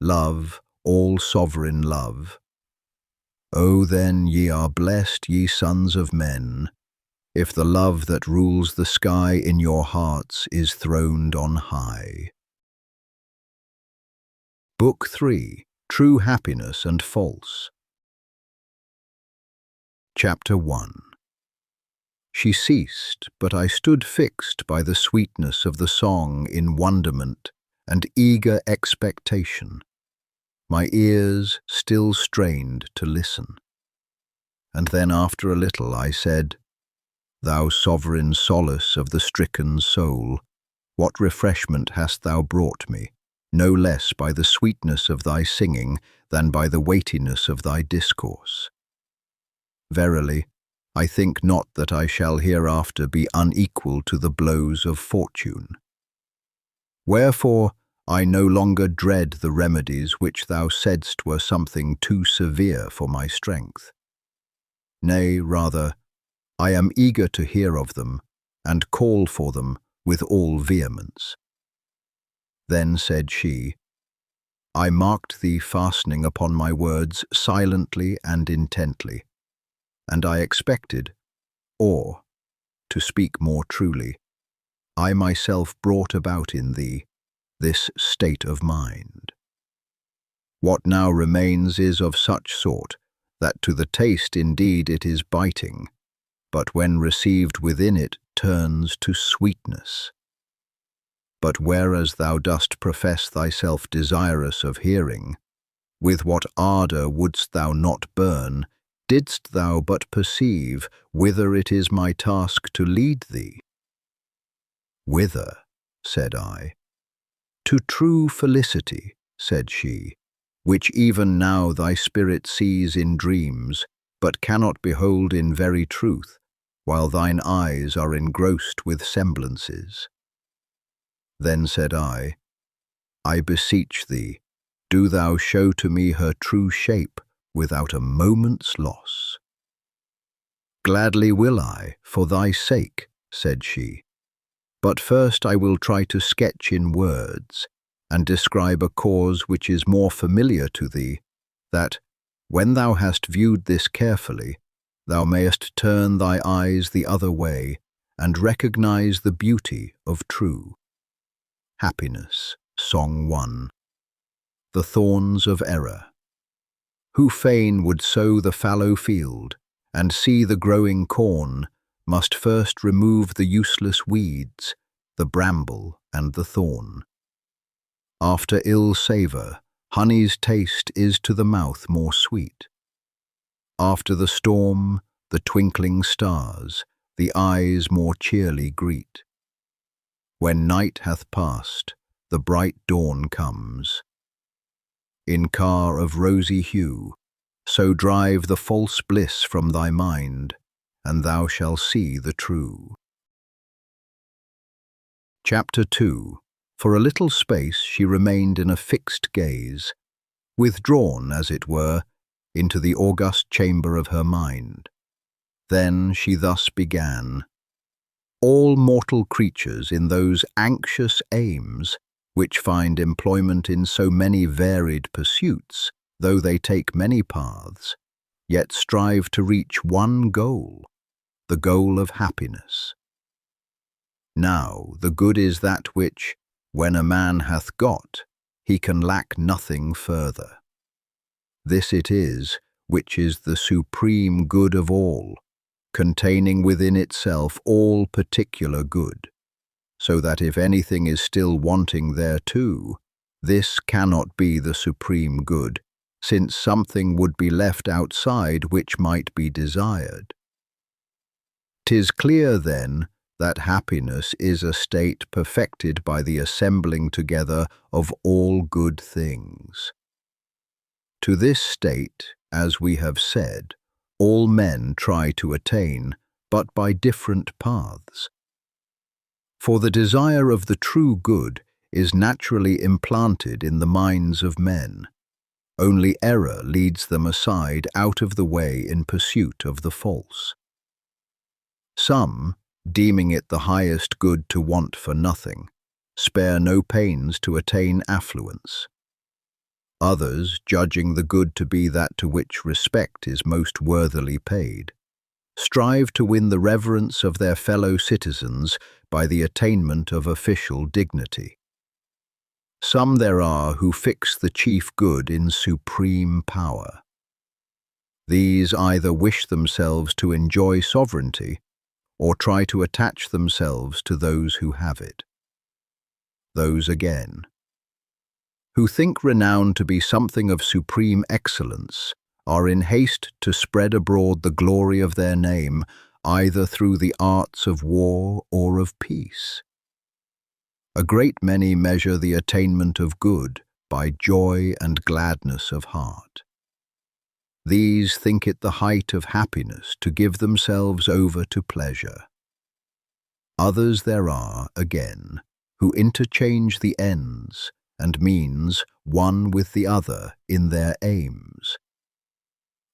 Love, all sovereign love. O then ye are blessed, ye sons of men, if the love that rules the sky in your hearts is throned on high. Book 3. True Happiness and False. Chapter 1. She ceased, but I stood fixed by the sweetness of the song in wonderment and eager expectation, my ears still strained to listen. And then after a little I said, Thou sovereign solace of the stricken soul, what refreshment hast thou brought me, no less by the sweetness of thy singing than by the weightiness of thy discourse? Verily, I think not that I shall hereafter be unequal to the blows of fortune. Wherefore, I no longer dread the remedies which thou saidst were something too severe for my strength. Nay, rather, I am eager to hear of them, and call for them with all vehemence. Then said she, I marked thee fastening upon my words silently and intently, and I expected, or, to speak more truly, I myself brought about in thee this state of mind. What now remains is of such sort that to the taste indeed it is biting, but when received within it turns to sweetness. But whereas thou dost profess thyself desirous of hearing, with what ardour wouldst thou not burn, didst thou but perceive whither it is my task to lead thee? Whither? Said I. To true felicity, said she, which even now thy spirit sees in dreams, but cannot behold in very truth, while thine eyes are engrossed with semblances. Then said I beseech thee, do thou show to me her true shape without a moment's loss. Gladly will I, for thy sake, said she. But first I will try to sketch in words, and describe a cause which is more familiar to thee, that, when thou hast viewed this carefully, thou mayest turn thy eyes the other way, and recognize the beauty of true happiness. Song 1. The thorns of error. Who fain would sow the fallow field, and see the growing corn, must first remove the useless weeds, the bramble and the thorn. After ill savour, honey's taste is to the mouth more sweet. After the storm, the twinkling stars, the eyes more cheerly greet. When night hath passed, the bright dawn comes. In car of rosy hue, so drive the false bliss from thy mind, and thou shalt see the true. Chapter 2. For a little space she remained in a fixed gaze, withdrawn, as it were, into the august chamber of her mind. Then she thus began: all mortal creatures in those anxious aims, which find employment in so many varied pursuits, though they take many paths, yet strive to reach one goal, the goal of happiness. Now, the good is that which, when a man hath got, he can lack nothing further. This it is which is the supreme good of all, containing within itself all particular good, so that if anything is still wanting thereto, this cannot be the supreme good, since something would be left outside which might be desired. 'Tis clear, then, that happiness is a state perfected by the assembling together of all good things. To this state, as we have said, all men try to attain, but by different paths. For the desire of the true good is naturally implanted in the minds of men. Only error leads them aside out of the way in pursuit of the false. Some, deeming it the highest good to want for nothing, spare no pains to attain affluence. Others, judging the good to be that to which respect is most worthily paid, strive to win the reverence of their fellow citizens by the attainment of official dignity. Some there are who fix the chief good in supreme power. These either wish themselves to enjoy sovereignty, or try to attach themselves to those who have it. Those again, who think renown to be something of supreme excellence, are in haste to spread abroad the glory of their name, either through the arts of war or of peace. A great many measure the attainment of good by joy and gladness of heart. These think it the height of happiness to give themselves over to pleasure. Others there are, again, who interchange the ends and means one with the other in their aims.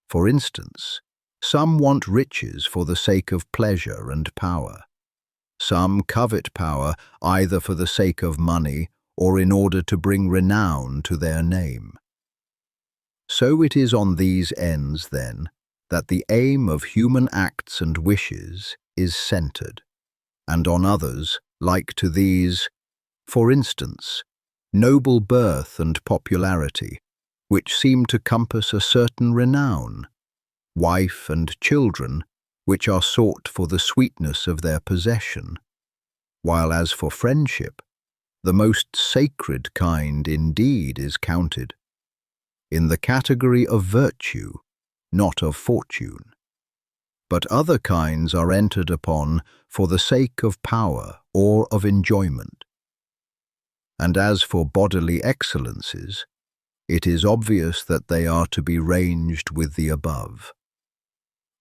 For instance, some want riches for the sake of pleasure and power. Some covet power either for the sake of money or in order to bring renown to their name. So it is on these ends, then, that the aim of human acts and wishes is centered, and on others, like to these, for instance, noble birth and popularity, which seem to compass a certain renown, wife and children, which are sought for the sweetness of their possession, while as for friendship, the most sacred kind indeed is counted, in the category of virtue, not of fortune. But other kinds are entered upon for the sake of power or of enjoyment. And as for bodily excellences, it is obvious that they are to be ranged with the above.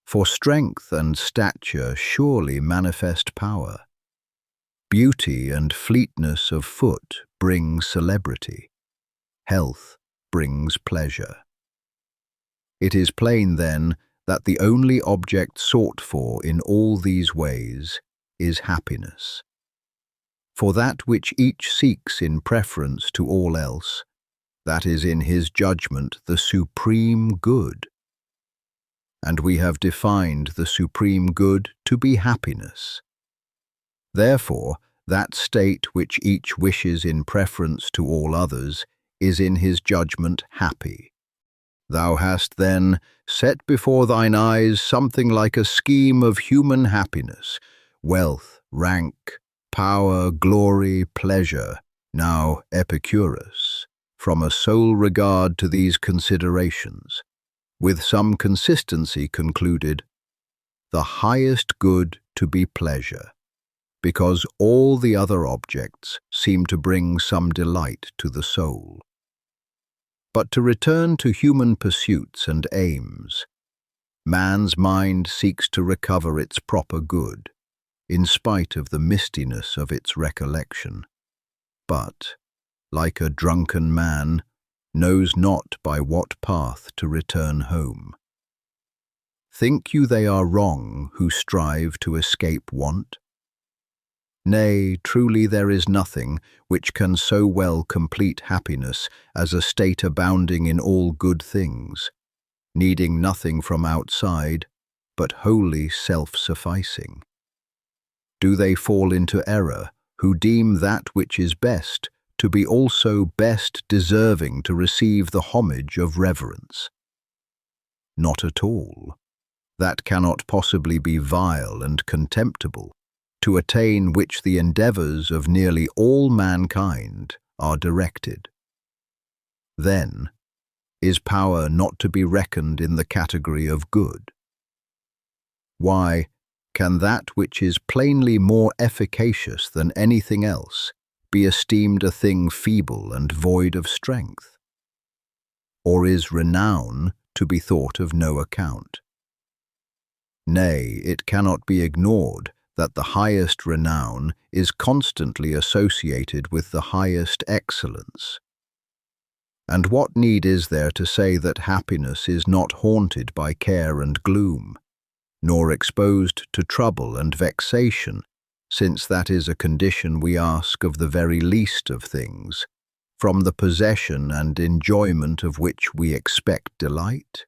For strength and stature surely manifest power. Beauty and fleetness of foot bring celebrity. Health brings pleasure. It is plain, then, that the only object sought for in all these ways is happiness. For that which each seeks in preference to all else, that is in his judgment the supreme good. And we have defined the supreme good to be happiness. Therefore, that state which each wishes in preference to all others is in his judgment happy. Thou hast then set before thine eyes something like a scheme of human happiness, wealth, rank, power, glory, pleasure, now Epicurus, from a sole regard to these considerations, with some consistency concluded, the highest good to be pleasure, because all the other objects seem to bring some delight to the soul. But to return to human pursuits and aims, man's mind seeks to recover its proper good, in spite of the mistiness of its recollection, but, like a drunken man, knows not by what path to return home. Think you they are wrong who strive to escape want? Nay, truly there is nothing which can so well complete happiness as a state abounding in all good things, needing nothing from outside, but wholly self-sufficing. Do they fall into error who deem that which is best to be also best deserving to receive the homage of reverence? Not at all. That cannot possibly be vile and contemptible, to attain which the endeavours of nearly all mankind are directed. Then, is power not to be reckoned in the category of good? Why, can that which is plainly more efficacious than anything else be esteemed a thing feeble and void of strength? Or is renown to be thought of no account? Nay, it cannot be ignored that the highest renown is constantly associated with the highest excellence. And what need is there to say that happiness is not haunted by care and gloom, nor exposed to trouble and vexation, since that is a condition we ask of the very least of things, from the possession and enjoyment of which we expect delight?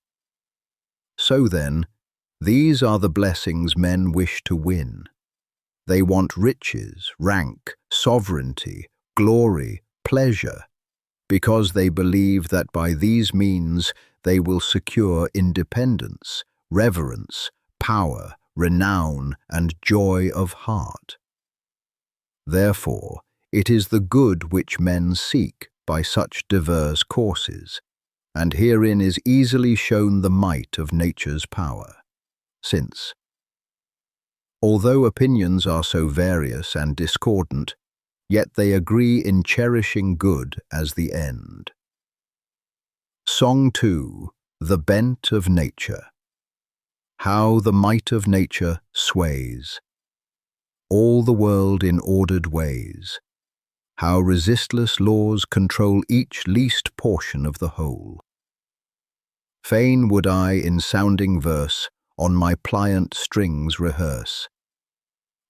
So then, these are the blessings men wish to win. They want riches, rank, sovereignty, glory, pleasure, because they believe that by these means they will secure independence, reverence, power, renown, and joy of heart. Therefore, it is the good which men seek by such diverse courses, and herein is easily shown the might of nature's power, since, although opinions are so various and discordant, yet they agree in cherishing good as the end. Song 2, The Bent of Nature. How the might of nature sways all the world in ordered ways, how resistless laws control each least portion of the whole. Fain would I in sounding verse on my pliant strings rehearse.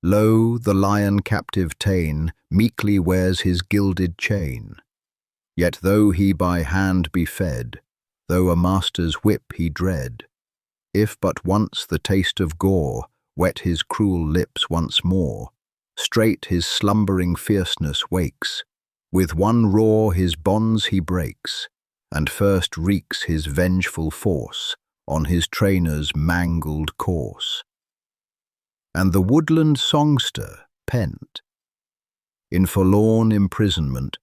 Lo, the lion captive ta'en meekly wears his gilded chain. Yet though he by hand be fed, though a master's whip he dread, if but once the taste of gore wet his cruel lips once more, straight his slumbering fierceness wakes, with one roar his bonds he breaks, and first wreaks his vengeful force on his trainer's mangled corse. And the woodland songster, pent in forlorn imprisonment,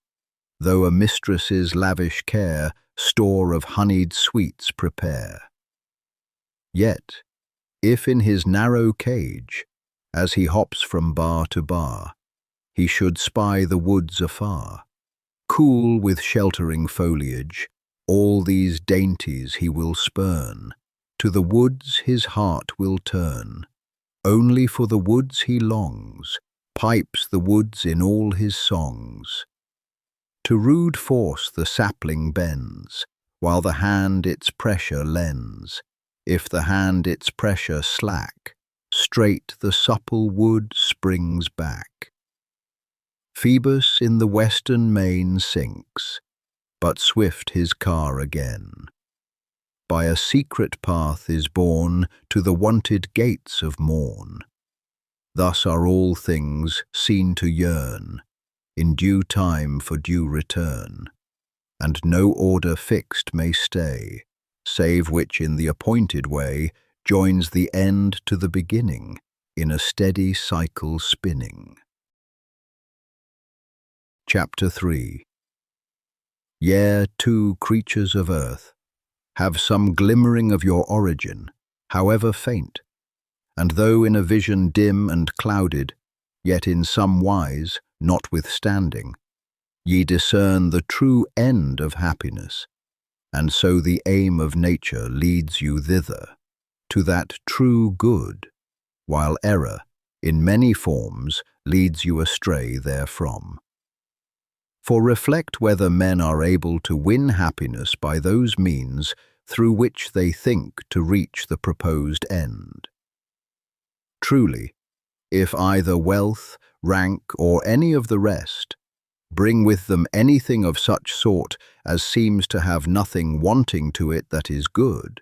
though a mistress's lavish care store of honeyed sweets prepare. Yet, if in his narrow cage, as he hops from bar to bar, he should spy the woods afar, cool with sheltering foliage, All these dainties he will spurn, to the woods his heart will turn. Only for the woods he longs, pipes the woods in all his songs. To rude force the sapling bends, while the hand its pressure lends. If the hand its pressure slack, straight the supple wood springs back. Phoebus in the western main sinks, but swift his car again. By a secret path is borne to the wonted gates of morn. Thus are all things seen to yearn, in due time for due return, and no order fixed may stay, save which in the appointed way joins the end to the beginning, in a steady cycle spinning. Chapter 3. Ye too, creatures of earth, have some glimmering of your origin, however faint, and though in a vision dim and clouded, yet in some wise, notwithstanding, ye discern the true end of happiness, and so the aim of nature leads you thither, to that true good, while error, in many forms, leads you astray therefrom. For reflect whether men are able to win happiness by those means through which they think to reach the proposed end. Truly, if either wealth, rank, or any of the rest bring with them anything of such sort as seems to have nothing wanting to it that is good,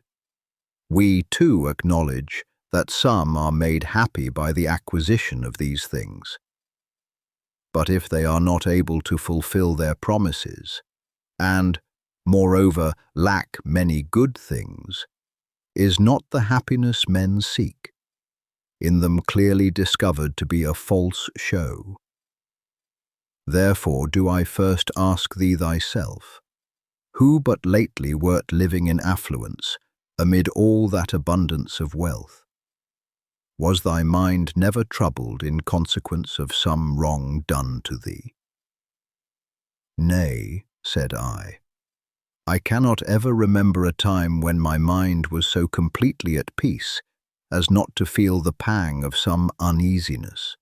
we too acknowledge that some are made happy by the acquisition of these things. But if they are not able to fulfill their promises, and, moreover, lack many good things, is not the happiness men seek, in them clearly discovered to be a false show? Therefore do I first ask thee thyself, who but lately wert living in affluence, amid all that abundance of wealth? Was thy mind never troubled in consequence of some wrong done to thee? Nay, said I cannot ever remember a time when my mind was so completely at peace as not to feel the pang of some uneasiness.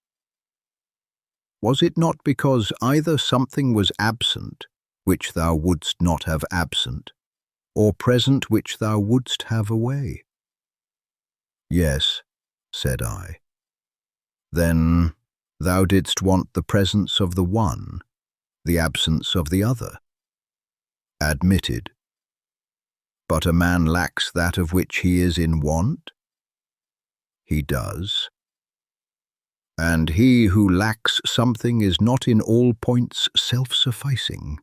Was it not because either something was absent, which thou wouldst not have absent, or present which thou wouldst have away? Yes, said I. Then thou didst want the presence of the one, the absence of the other. Admitted. But a man lacks that of which he is in want? He does. And he who lacks something is not in all points self-sufficing?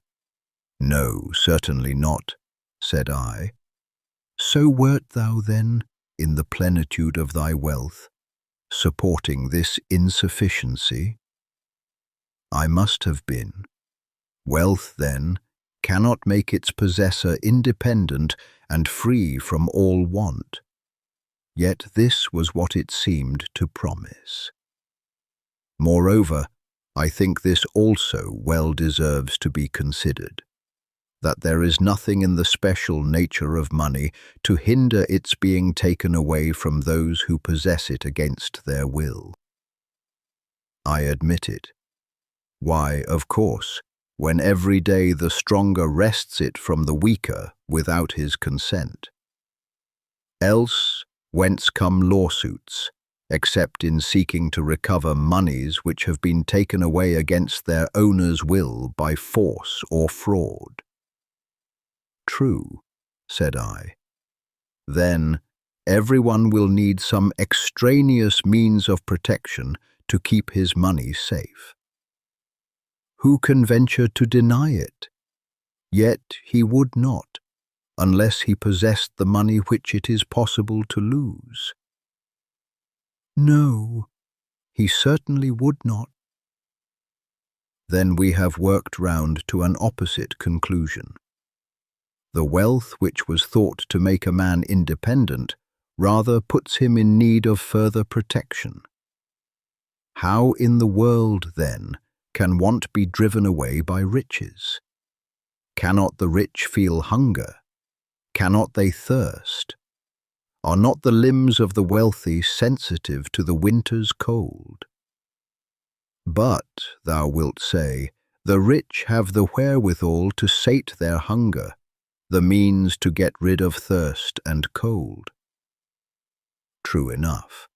No, certainly not, said I. So wert thou then, in the plenitude of thy wealth, supporting this insufficiency? I must have been. Wealth, then, cannot make its possessor independent and free from all want. Yet this was what it seemed to promise. Moreover, I think this also well deserves to be considered, that there is nothing in the special nature of money to hinder its being taken away from those who possess it against their will. I admit it. Why, of course, when every day the stronger wrests it from the weaker without his consent. Else, whence come lawsuits, except in seeking to recover moneys which have been taken away against their owner's will by force or fraud? True, said I. Then everyone will need some extraneous means of protection to keep his money safe. Who can venture to deny it? Yet he would not, unless he possessed the money which it is possible to lose. No, he certainly would not. Then we have worked round to an opposite conclusion. The wealth which was thought to make a man independent rather puts him in need of further protection. How in the world, then, can want be driven away by riches? Cannot the rich feel hunger? Cannot they thirst? Are not the limbs of the wealthy sensitive to the winter's cold? But, thou wilt say, the rich have the wherewithal to sate their hunger, the means to get rid of thirst and cold. True enough.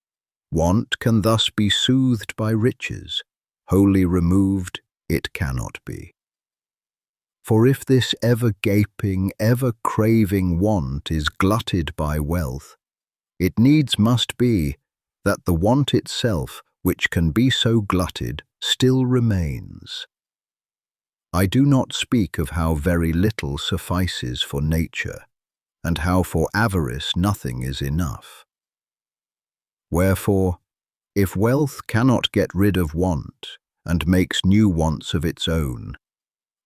Want can thus be soothed by riches, wholly removed it cannot be. For if this ever-gaping, ever-craving want is glutted by wealth, it needs must be that the want itself, which can be so glutted, still remains. I do not speak of how very little suffices for nature, and how for avarice nothing is enough. Wherefore, if wealth cannot get rid of want, and makes new wants of its own,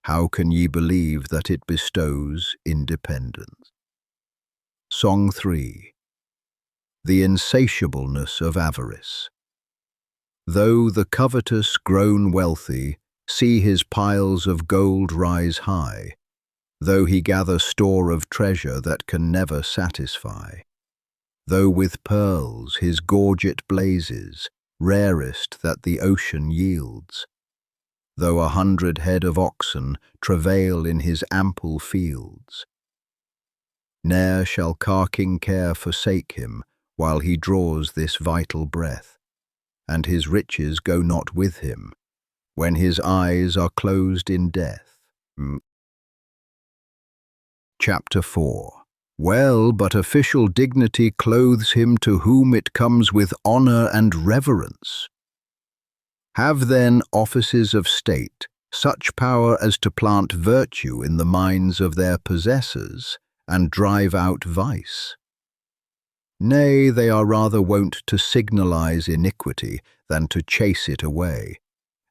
how can ye believe that it bestows independence? Song 3. The insatiableness of avarice. Though the covetous grown wealthy see his piles of gold rise high, though he gather store of treasure that can never satisfy, though with pearls his gorget blazes, rarest that the ocean yields, though 100 head of oxen travail in his ample fields, ne'er shall carking care forsake him while he draws this vital breath, and his riches go not with him when his eyes are closed in death. Chapter 4. Well, but official dignity clothes him to whom it comes with honour and reverence. Have then offices of state such power as to plant virtue in the minds of their possessors and drive out vice? Nay, they are rather wont to signalize iniquity than to chase it away,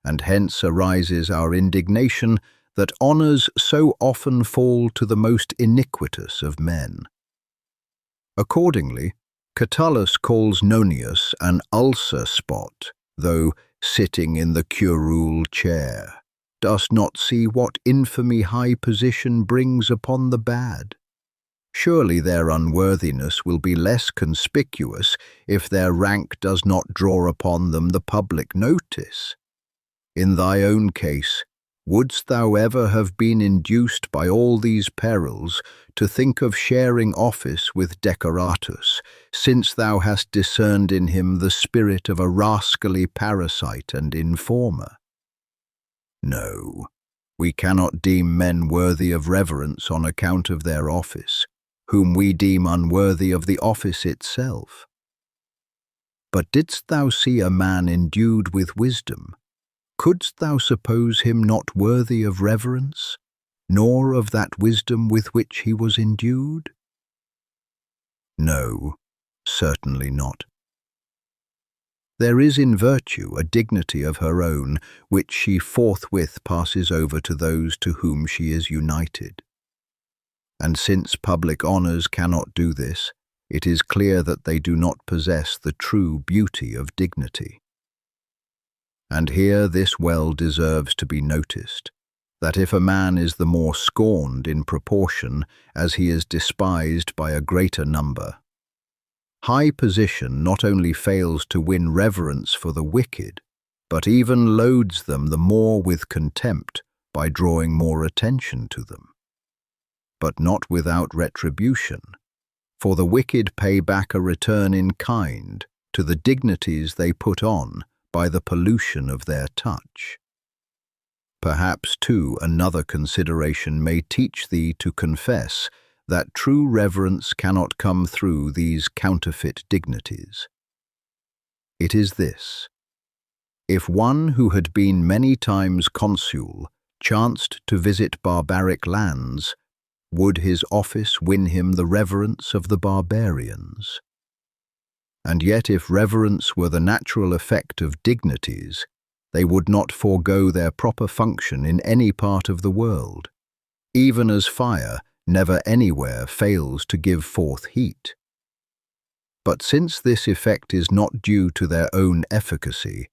and hence arises our indignation that honours so often fall to the most iniquitous of men. Accordingly, Catullus calls Nonius an ulcer spot, though, sitting in the curule chair, dost not see what infamy high position brings upon the bad. Surely their unworthiness will be less conspicuous if their rank does not draw upon them the public notice. In thy own case, wouldst thou ever have been induced by all these perils to think of sharing office with Decoratus, since thou hast discerned in him the spirit of a rascally parasite and informer? No, we cannot deem men worthy of reverence on account of their office, whom we deem unworthy of the office itself. But didst thou see a man endued with wisdom? Couldst thou suppose him not worthy of reverence, nor of that wisdom with which he was endued? No, certainly not. There is in virtue a dignity of her own, which she forthwith passes over to those to whom she is united. And since public honours cannot do this, it is clear that they do not possess the true beauty of dignity. And here this well deserves to be noticed, that if a man is the more scorned in proportion as he is despised by a greater number, high position not only fails to win reverence for the wicked, but even loads them the more with contempt by drawing more attention to them. But not without retribution, for the wicked pay back a return in kind to the dignities they put on by the pollution of their touch. Perhaps, too, another consideration may teach thee to confess that true reverence cannot come through these counterfeit dignities. It is this: if one who had been many times consul chanced to visit barbaric lands, would his office win him the reverence of the barbarians? And yet if reverence were the natural effect of dignities, they would not forego their proper function in any part of the world, even as fire never anywhere fails to give forth heat. But since this effect is not due to their own efficacy,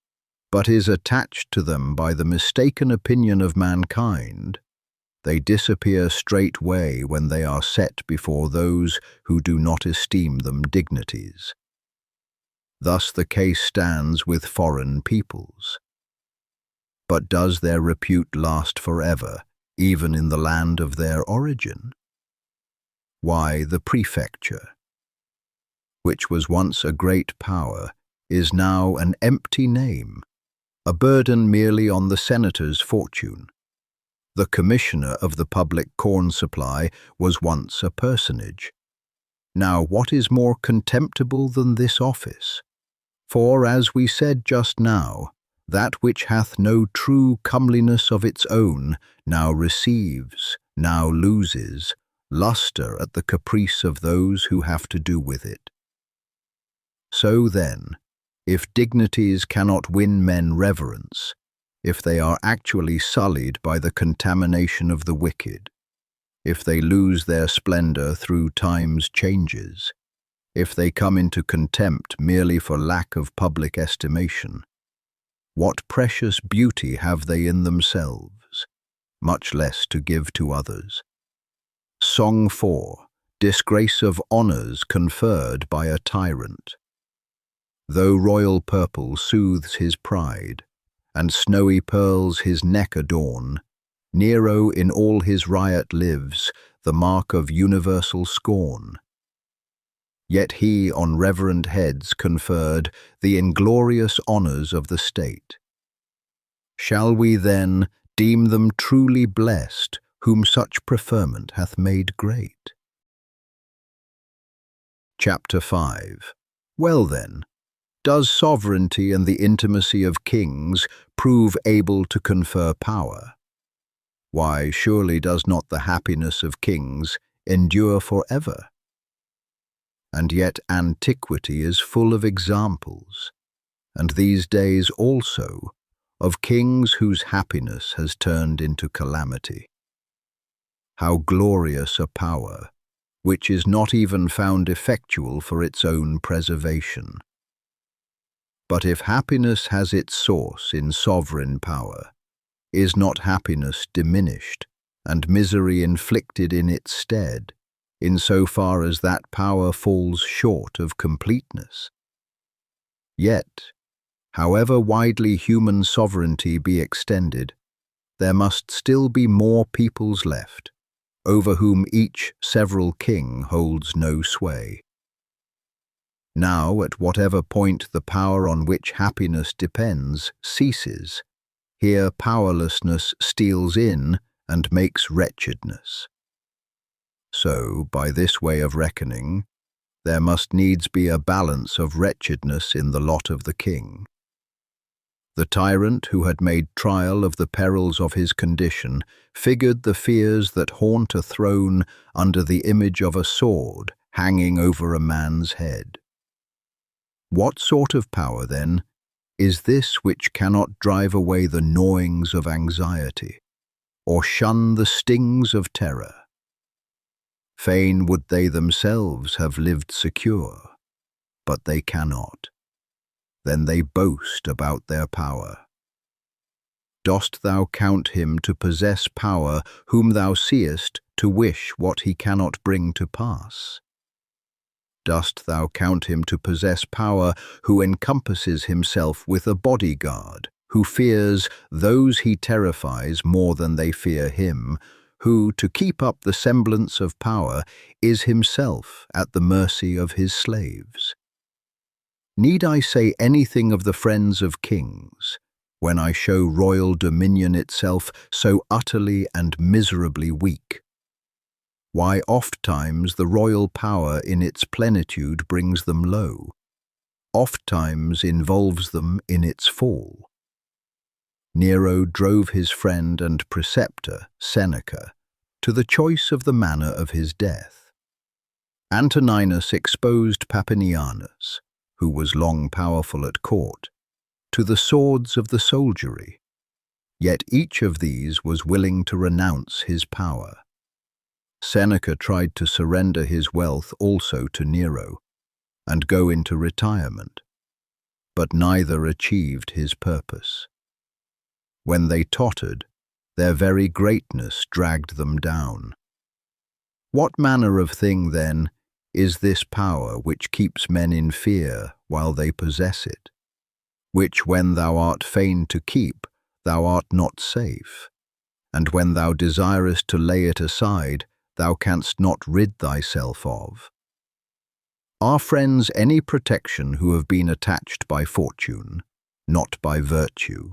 but is attached to them by the mistaken opinion of mankind, They disappear straightway when they are set before those who do not esteem them dignities. Thus the case stands with foreign peoples. But does their repute last forever, even in the land of their origin? Why, the prefecture, which was once a great power, is now an empty name, a burden merely on the senator's fortune. The commissioner of the public corn supply was once a personage. Now what is more contemptible than this office? For, as we said just now, that which hath no true comeliness of its own now receives, now loses, lustre at the caprice of those who have to do with it. So then, if dignities cannot win men reverence, if they are actually sullied by the contamination of the wicked, if they lose their splendor through time's changes, if they come into contempt merely for lack of public estimation, what precious beauty have they in themselves, much less to give to others? Song 4. Disgrace of honours conferred by a tyrant. Though royal purple soothes his pride, and snowy pearls his neck adorn, Nero in all his riot lives, the mark of universal scorn. Yet he on reverend heads conferred the inglorious honours of the state. Shall we then deem them truly blessed, whom such preferment hath made great? Chapter 5. Well then, does sovereignty and the intimacy of kings prove able to confer power? Why, surely does not the happiness of kings endure forever? And yet antiquity is full of examples, and these days also, of kings whose happiness has turned into calamity. How glorious a power, which is not even found effectual for its own preservation. But if happiness has its source in sovereign power, is not happiness diminished and misery inflicted in its stead, in so far as that power falls short of completeness? Yet, however widely human sovereignty be extended, there must still be more peoples left, over whom each several king holds no sway. Now, at whatever point the power on which happiness depends ceases, here powerlessness steals in and makes wretchedness. So, by this way of reckoning, there must needs be a balance of wretchedness in the lot of the king. The tyrant who had made trial of the perils of his condition figured the fears that haunt a throne under the image of a sword hanging over a man's head. What sort of power, then, is this which cannot drive away the gnawings of anxiety, or shun the stings of terror? Fain would they themselves have lived secure, but they cannot. Then they boast about their power. Dost thou count him to possess power whom thou seest to wish what he cannot bring to pass? Dost thou count him to possess power who encompasses himself with a bodyguard, who fears those he terrifies more than they fear him, who, to keep up the semblance of power, is himself at the mercy of his slaves? Need I say anything of the friends of kings, when I show royal dominion itself so utterly and miserably weak? Why, ofttimes the royal power in its plenitude brings them low, ofttimes involves them in its fall. Nero drove his friend and preceptor, Seneca, to the choice of the manner of his death. Antoninus exposed Papinianus, who was long powerful at court, to the swords of the soldiery. Yet each of these was willing to renounce his power. Seneca tried to surrender his wealth also to Nero, and go into retirement, but neither achieved his purpose. When they tottered, their very greatness dragged them down. What manner of thing, then, is this power which keeps men in fear while they possess it, which when thou art fain to keep, thou art not safe, and when thou desirest to lay it aside, thou canst not rid thyself of? Are friends any protection who have been attached by fortune, not by virtue?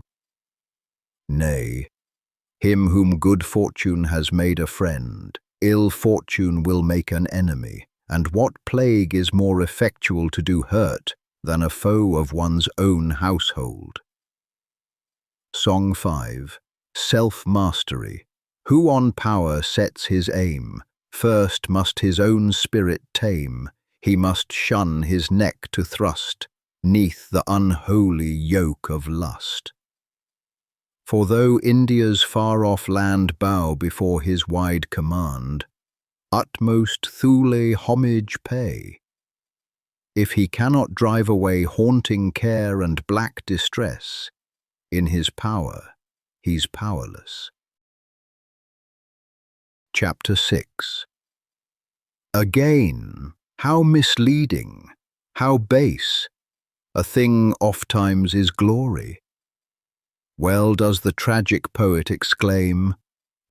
Nay, him whom good fortune has made a friend, ill fortune will make an enemy, and what plague is more effectual to do hurt than a foe of one's own household? Song 5. Self-mastery. Who on power sets his aim, first must his own spirit tame, he must shun his neck to thrust, 'neath the unholy yoke of lust. For though India's far-off land bow before his wide command, utmost Thule homage pay. If he cannot drive away haunting care and black distress, in his power he's powerless. Chapter 6. Again, how misleading, how base, a thing ofttimes is glory. Well does the tragic poet exclaim,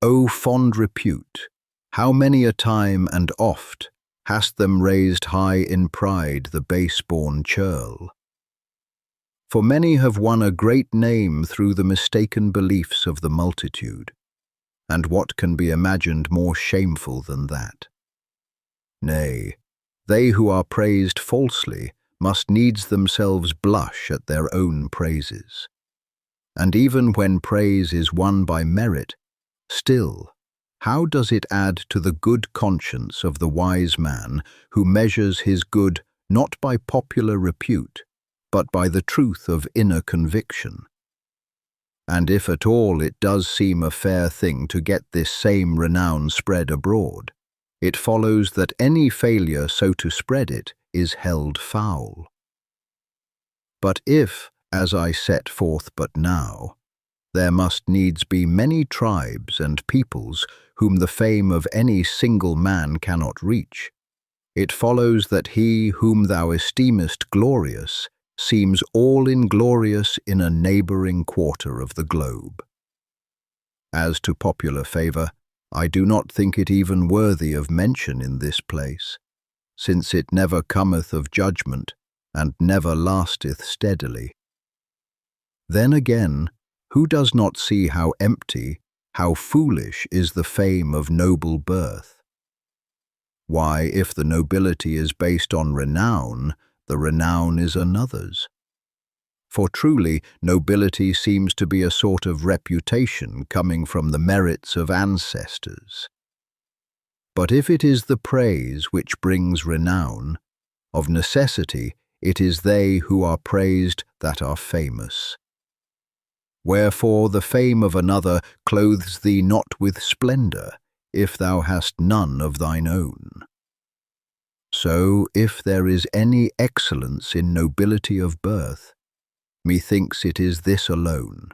O fond repute, how many a time and oft hast them raised high in pride the base-born churl. For many have won a great name through the mistaken beliefs of the multitude, and what can be imagined more shameful than that? Nay, they who are praised falsely must needs themselves blush at their own praises. And even when praise is won by merit, still, how does it add to the good conscience of the wise man who measures his good not by popular repute, but by the truth of inner conviction? And if at all it does seem a fair thing to get this same renown spread abroad, it follows that any failure so to spread it is held foul. But if, as I set forth but now, there must needs be many tribes and peoples whom the fame of any single man cannot reach, it follows that he whom thou esteemest glorious seems all inglorious in a neighbouring quarter of the globe. As to popular favour, I do not think it even worthy of mention in this place, since it never cometh of judgment, and never lasteth steadily. Then again, who does not see how empty, how foolish is the fame of noble birth? Why, if the nobility is based on renown, the renown is another's. For truly, nobility seems to be a sort of reputation coming from the merits of ancestors. But if it is the praise which brings renown, of necessity it is they who are praised that are famous. Wherefore the fame of another clothes thee not with splendour, if thou hast none of thine own. So, if there is any excellence in nobility of birth, methinks it is this alone,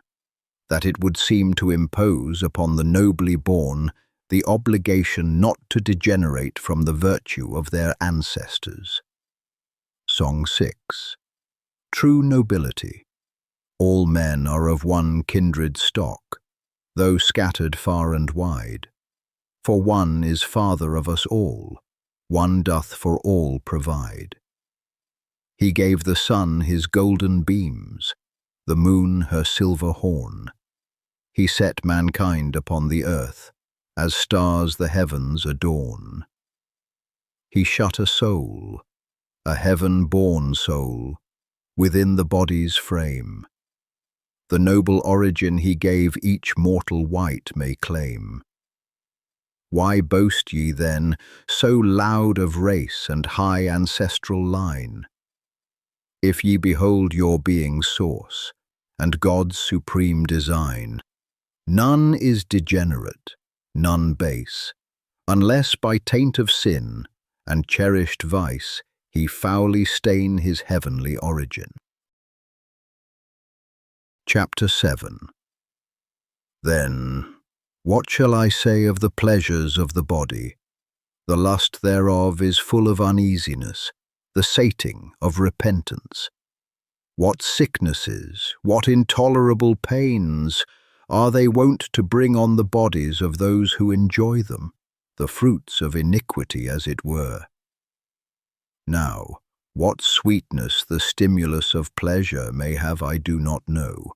that it would seem to impose upon the nobly born the obligation not to degenerate from the virtue of their ancestors. Song 6. True nobility. All men are of one kindred stock, though scattered far and wide. For one is father of us all, one doth for all provide. He gave the sun his golden beams, the moon her silver horn. He set mankind upon the earth, as stars the heavens adorn. He shut a soul, a heaven-born soul, within the body's frame. The noble origin he gave each mortal wight may claim. Why boast ye then so loud of race and high ancestral line? If ye behold your being's source, and God's supreme design, none is degenerate, none base, unless by taint of sin and cherished vice he foully stain his heavenly origin. Chapter 7. Then, What shall I say of the pleasures of the body? The lust thereof is full of uneasiness, the sating of repentance. What sicknesses, what intolerable pains are they wont to bring on the bodies of those who enjoy them, the fruits of iniquity as it were. Now, what sweetness the stimulus of pleasure may have I do not know.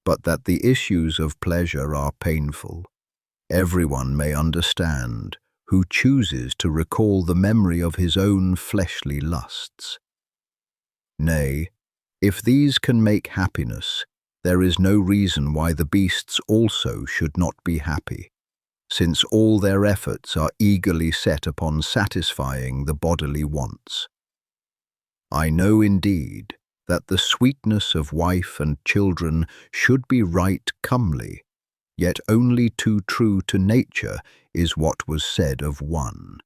But that the issues of pleasure are painful, everyone may understand who chooses to recall the memory of his own fleshly lusts. Nay, if these can make happiness, there is no reason why the beasts also should not be happy, since all their efforts are eagerly set upon satisfying the bodily wants. I know indeed that the sweetness of wife and children should be right comely, yet only too true to nature is what was said of one,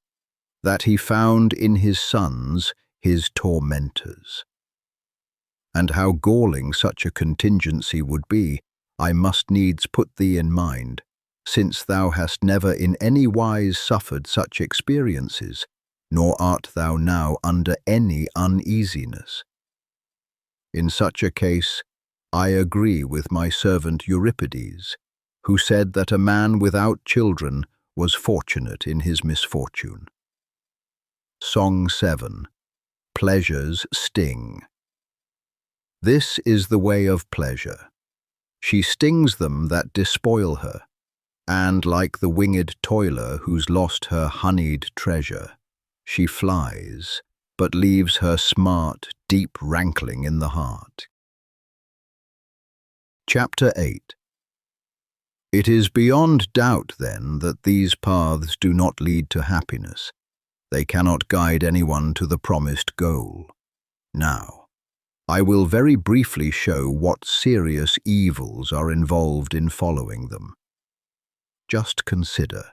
that he found in his sons his tormentors. And how galling such a contingency would be, I must needs put thee in mind, since thou hast never in any wise suffered such experiences, nor art thou now under any uneasiness. In such a case, I agree with my servant Euripides, who said that a man without children was fortunate in his misfortune. Song 7. Pleasure's Sting. This is the way of pleasure. She stings them that despoil her, and like the winged toiler who's lost her honeyed treasure, she flies, but leaves her smart, deep rankling in the heart. Chapter 8. It is beyond doubt, then, that these paths do not lead to happiness. They cannot guide anyone to the promised goal. Now, I will very briefly show what serious evils are involved in following them. Just consider,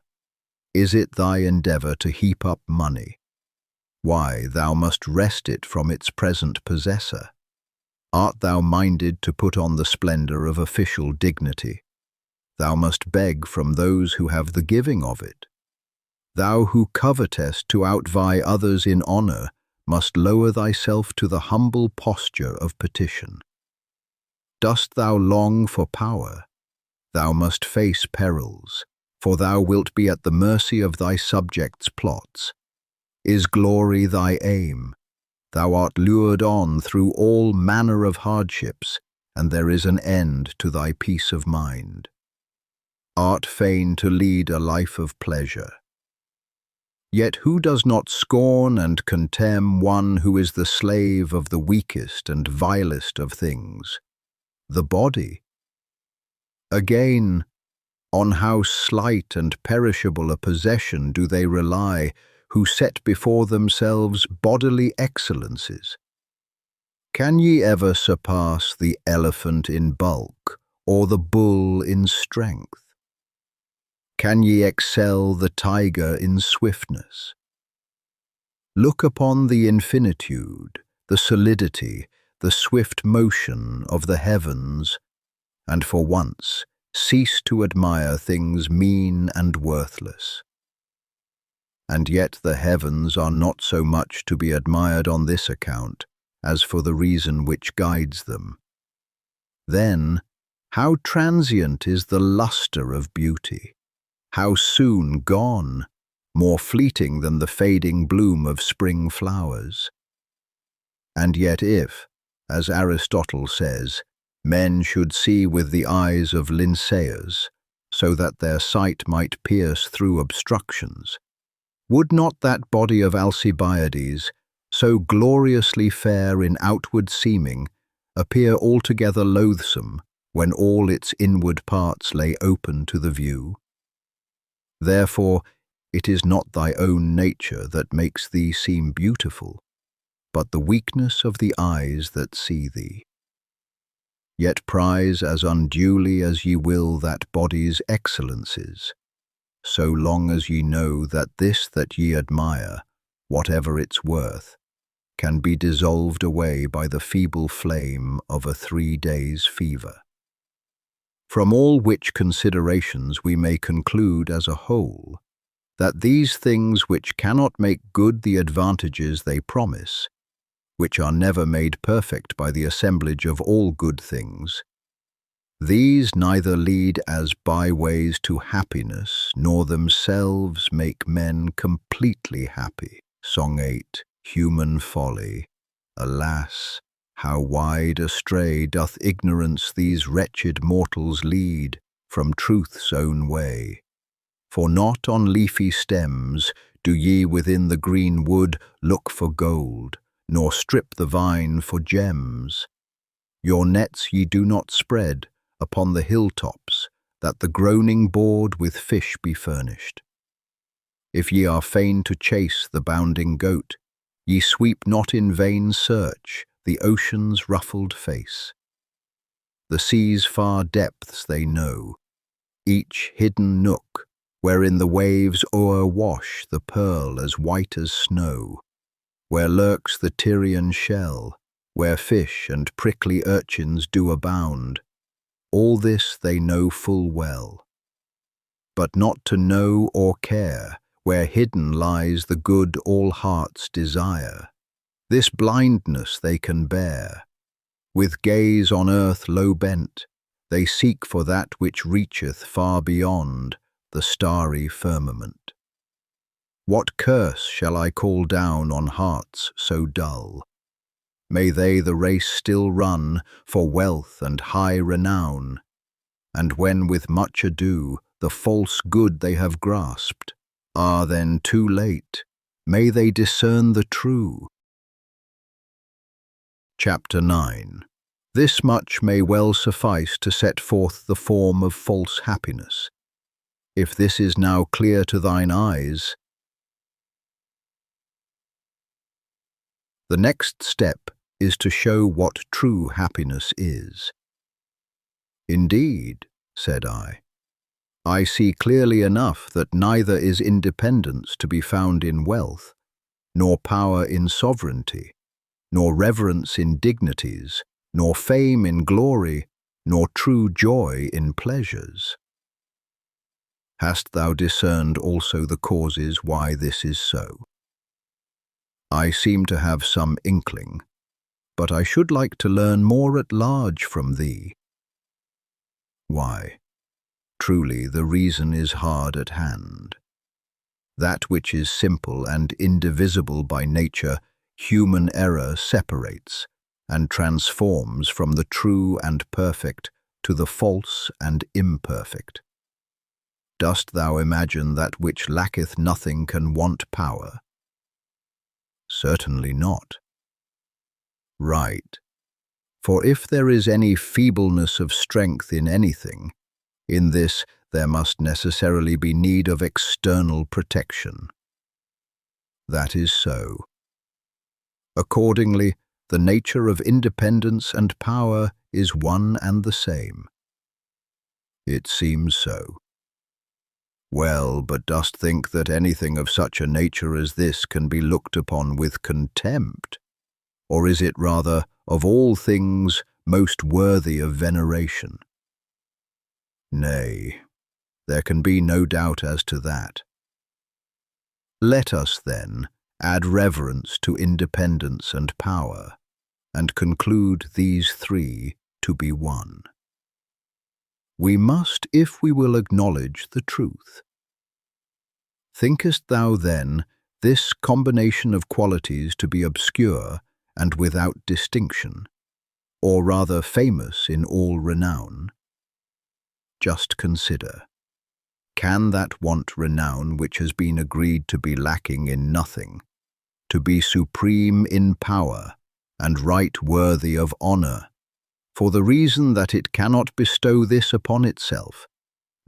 is it thy endeavour to heap up money? Why, thou must wrest it from its present possessor. Art thou minded to put on the splendour of official dignity? Thou must beg from those who have the giving of it. Thou who covetest to outvie others in honour must lower thyself to the humble posture of petition. Dost thou long for power? Thou must face perils, for thou wilt be at the mercy of thy subjects' plots. Is glory thy aim? Thou art lured on through all manner of hardships, and there is an end to thy peace of mind. Art fain to lead a life of pleasure. Yet who does not scorn and contemn one who is the slave of the weakest and vilest of things, the body? Again, on how slight and perishable a possession do they rely who set before themselves bodily excellences? Can ye ever surpass the elephant in bulk, or the bull in strength? Can ye excel the tiger in swiftness? Look upon the infinitude, the solidity, the swift motion of the heavens, and for once cease to admire things mean and worthless. And yet the heavens are not so much to be admired on this account as for the reason which guides them. Then, how transient is the lustre of beauty! How soon gone, more fleeting than the fading bloom of spring flowers. And yet if, as Aristotle says, men should see with the eyes of Linnaeus, so that their sight might pierce through obstructions, would not that body of Alcibiades, so gloriously fair in outward seeming, appear altogether loathsome when all its inward parts lay open to the view? Therefore, it is not thy own nature that makes thee seem beautiful, but the weakness of the eyes that see thee. Yet prize as unduly as ye will that body's excellences, so long as ye know that this that ye admire, whatever its worth, can be dissolved away by the feeble flame of a 3 days' fever. From all which considerations we may conclude as a whole, that these things which cannot make good the advantages they promise, which are never made perfect by the assemblage of all good things, these neither lead as byways to happiness, nor themselves make men completely happy. Song 8. Human folly. Alas, how wide astray doth ignorance these wretched mortals lead from truth's own way. For not on leafy stems do ye within the green wood look for gold, nor strip the vine for gems. Your nets ye do not spread upon the hilltops, that the groaning board with fish be furnished. If ye are fain to chase the bounding goat, ye sweep not in vain search the ocean's ruffled face. The sea's far depths they know, each hidden nook, wherein the waves o'erwash the pearl as white as snow, where lurks the Tyrian shell, where fish and prickly urchins do abound. All this they know full well. But not to know or care where hidden lies the good all hearts desire. This blindness they can bear. With gaze on earth low bent, they seek for that which reacheth far beyond the starry firmament. What curse shall I call down on hearts so dull? May they the race still run for wealth and high renown, and when with much ado the false good they have grasped, then too late, may they discern the true. Chapter 9. This much may well suffice to set forth the form of false happiness. If this is now clear to thine eyes, the next step is to show what true happiness is. Indeed, said I see clearly enough that neither is independence to be found in wealth, nor power in sovereignty, nor reverence in dignities, nor fame in glory, nor true joy in pleasures. Hast thou discerned also the causes why this is so? I seem to have some inkling, but I should like to learn more at large from thee. Why, truly the reason is hard at hand. That which is simple and indivisible by nature, human error separates and transforms from the true and perfect to the false and imperfect. Dost thou imagine that which lacketh nothing can want power? Certainly not. Right. For if there is any feebleness of strength in anything, in this there must necessarily be need of external protection. That is so. Accordingly, the nature of independence and power is one and the same. It seems so. Well, but dost think that anything of such a nature as this can be looked upon with contempt? Or is it rather, of all things, most worthy of veneration? Nay, there can be no doubt as to that. Let us, then, add reverence to independence and power, and conclude these three to be one. We must, if we will acknowledge the truth. Thinkest thou, then, this combination of qualities to be obscure and without distinction, or rather famous in all renown? Just consider. Can that want renown which has been agreed to be lacking in nothing, to be supreme in power, and right worthy of honour, for the reason that it cannot bestow this upon itself,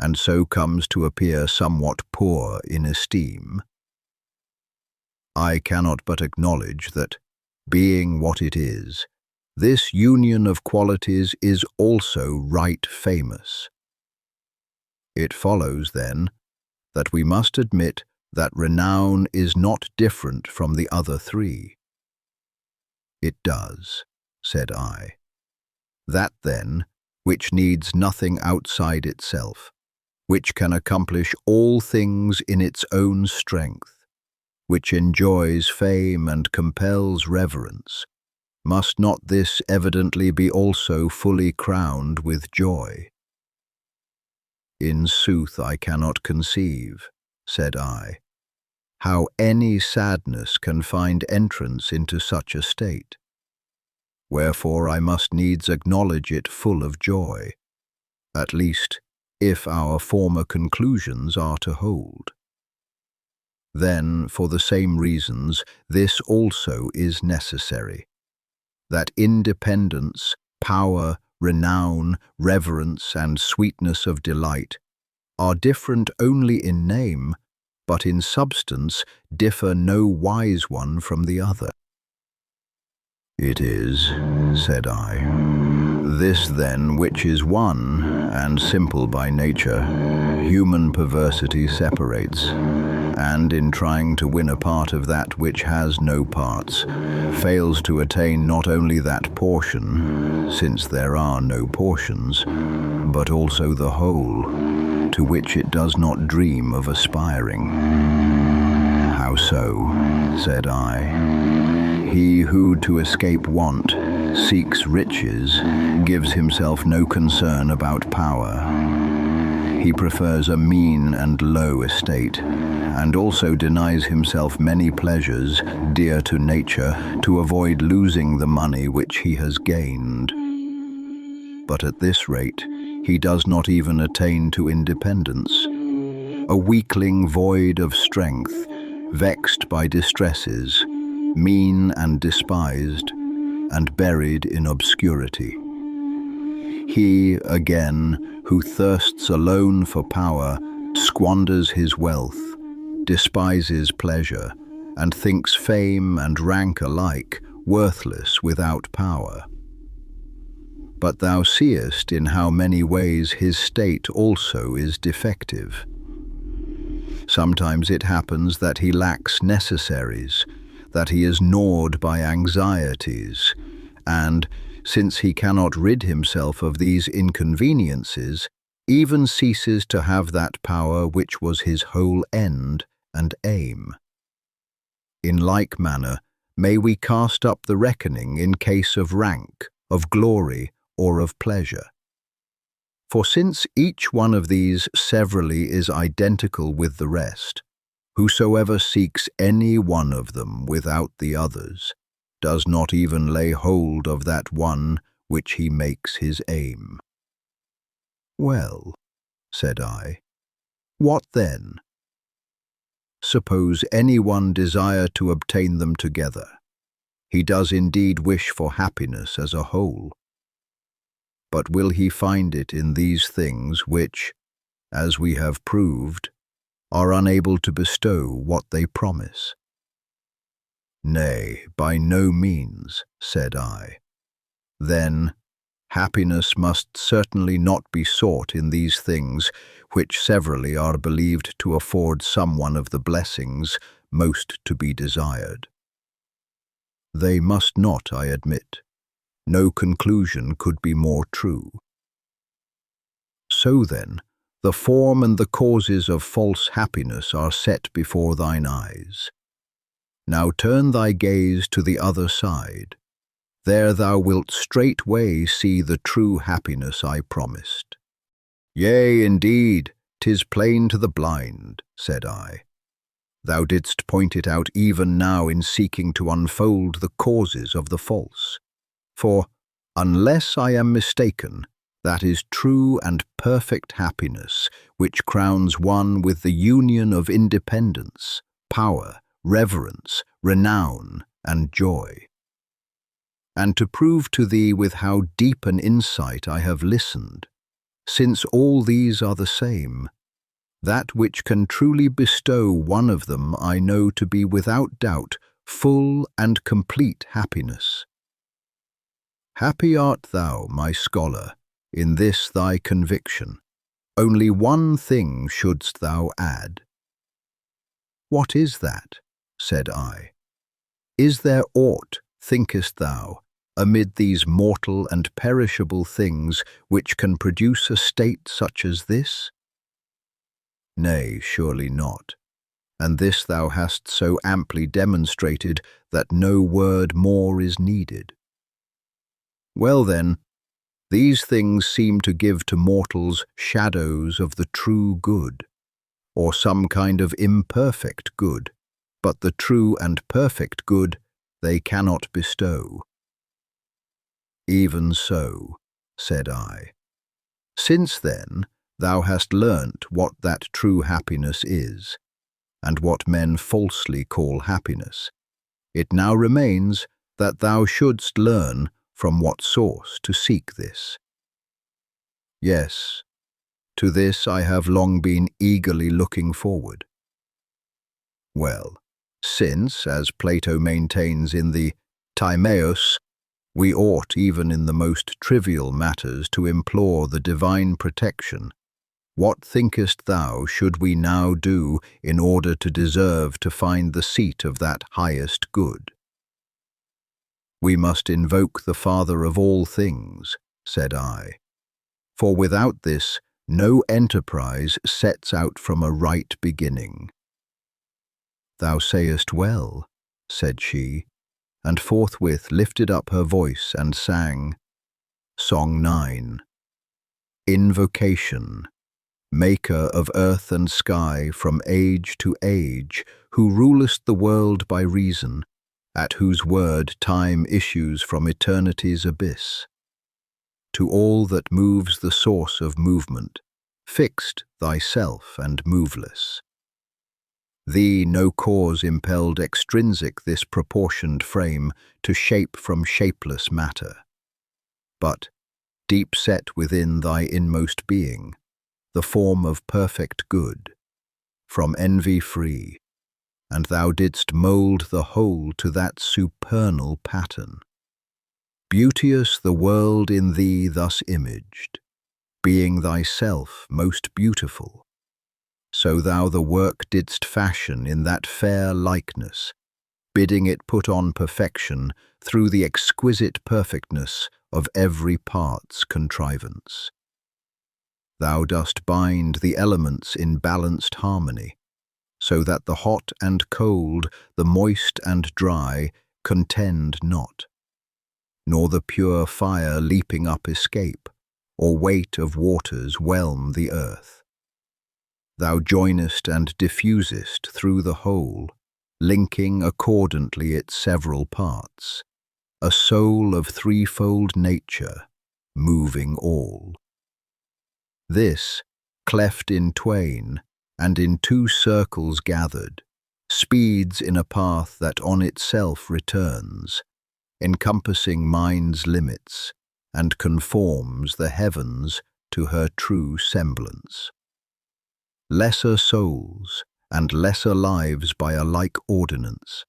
and so comes to appear somewhat poor in esteem? I cannot but acknowledge that, being what it is, this union of qualities is also right famous. It follows, then, that we must admit that renown is not different from the other three. It does, said I. That, then, which needs nothing outside itself, which can accomplish all things in its own strength, which enjoys fame and compels reverence, must not this evidently be also fully crowned with joy? In sooth, I cannot conceive, said I, how any sadness can find entrance into such a state. Wherefore I must needs acknowledge it full of joy, at least if our former conclusions are to hold. Then, for the same reasons, this also is necessary, that independence, power, renown, reverence, and sweetness of delight are different only in name, but in substance differ no wise one from the other. It is, said I, this then which is one, and simple by nature, human perversity separates, and in trying to win a part of that which has no parts, fails to attain not only that portion, since there are no portions, but also the whole, to which it does not dream of aspiring. How so? Said I. He who, to escape want, seeks riches, gives himself no concern about power. He prefers a mean and low estate, and also denies himself many pleasures dear to nature to avoid losing the money which he has gained. But at this rate, he does not even attain to independence. A weakling void of strength, vexed by distresses, mean and despised, and buried in obscurity. He, again, who thirsts alone for power, squanders his wealth, despises pleasure, and thinks fame and rank alike worthless without power. But thou seest in how many ways his state also is defective. Sometimes it happens that he lacks necessaries, that he is gnawed by anxieties, and, since he cannot rid himself of these inconveniences, even ceases to have that power which was his whole end and aim. In like manner, may we cast up the reckoning in case of rank, of glory, or of pleasure. For since each one of these severally is identical with the rest, whosoever seeks any one of them without the others does not even lay hold of that one which he makes his aim. Well, said I, what then? Suppose any one desire to obtain them together. He does indeed wish for happiness as a whole. But will he find it in these things which, as we have proved, are unable to bestow what they promise? Nay, by no means, said I. Then, happiness must certainly not be sought in these things which severally are believed to afford some one of the blessings most to be desired. They must not, I admit. No conclusion could be more true. So then, the form and the causes of false happiness are set before thine eyes. Now turn thy gaze to the other side. There thou wilt straightway see the true happiness I promised. Yea, indeed, 'tis plain to the blind, said I. Thou didst point it out even now in seeking to unfold the causes of the false. For, unless I am mistaken, that is true and perfect happiness, which crowns one with the union of independence, power, reverence, renown, and joy. And to prove to thee with how deep an insight I have listened, since all these are the same, that which can truly bestow one of them I know to be without doubt full and complete happiness. Happy art thou, my scholar, in this thy conviction. Only one thing shouldst thou add. What is that? Said I. Is there aught, thinkest thou, amid these mortal and perishable things which can produce a state such as this? Nay, surely not. And this thou hast so amply demonstrated that no word more is needed. Well then, these things seem to give to mortals shadows of the true good, or some kind of imperfect good, but the true and perfect good they cannot bestow. Even so, said I. Since then thou hast learnt what that true happiness is, and what men falsely call happiness, it now remains that thou shouldst learn from what source to seek this. Yes, to this I have long been eagerly looking forward. Well, since, as Plato maintains in the Timaeus, we ought even in the most trivial matters to implore the divine protection, what thinkest thou should we now do in order to deserve to find the seat of that highest good? We must invoke the Father of all things, said I, for without this no enterprise sets out from a right beginning. Thou sayest well, said she, and forthwith lifted up her voice and sang, Song 9, Invocation. Maker of earth and sky from age to age, who rulest the world by reason, at whose word time issues from eternity's abyss. To all that moves the source of movement, fixed thyself and moveless. Thee no cause impelled extrinsic this proportioned frame to shape from shapeless matter, but, deep set within thy inmost being, the form of perfect good, from envy free, and thou didst mould the whole to that supernal pattern. Beauteous the world in thee thus imaged, being thyself most beautiful, so thou the work didst fashion in that fair likeness, bidding it put on perfection through the exquisite perfectness of every part's contrivance. Thou dost bind the elements in balanced harmony, so that the hot and cold, the moist and dry, contend not, nor the pure fire leaping up escape, or weight of waters whelm the earth. Thou joinest and diffusest through the whole, linking accordantly its several parts, a soul of threefold nature, moving all. This, cleft in twain, and in two circles gathered, speeds in a path that on itself returns, encompassing mind's limits, and conforms the heavens to her true semblance. Lesser souls and lesser lives by a like ordinance.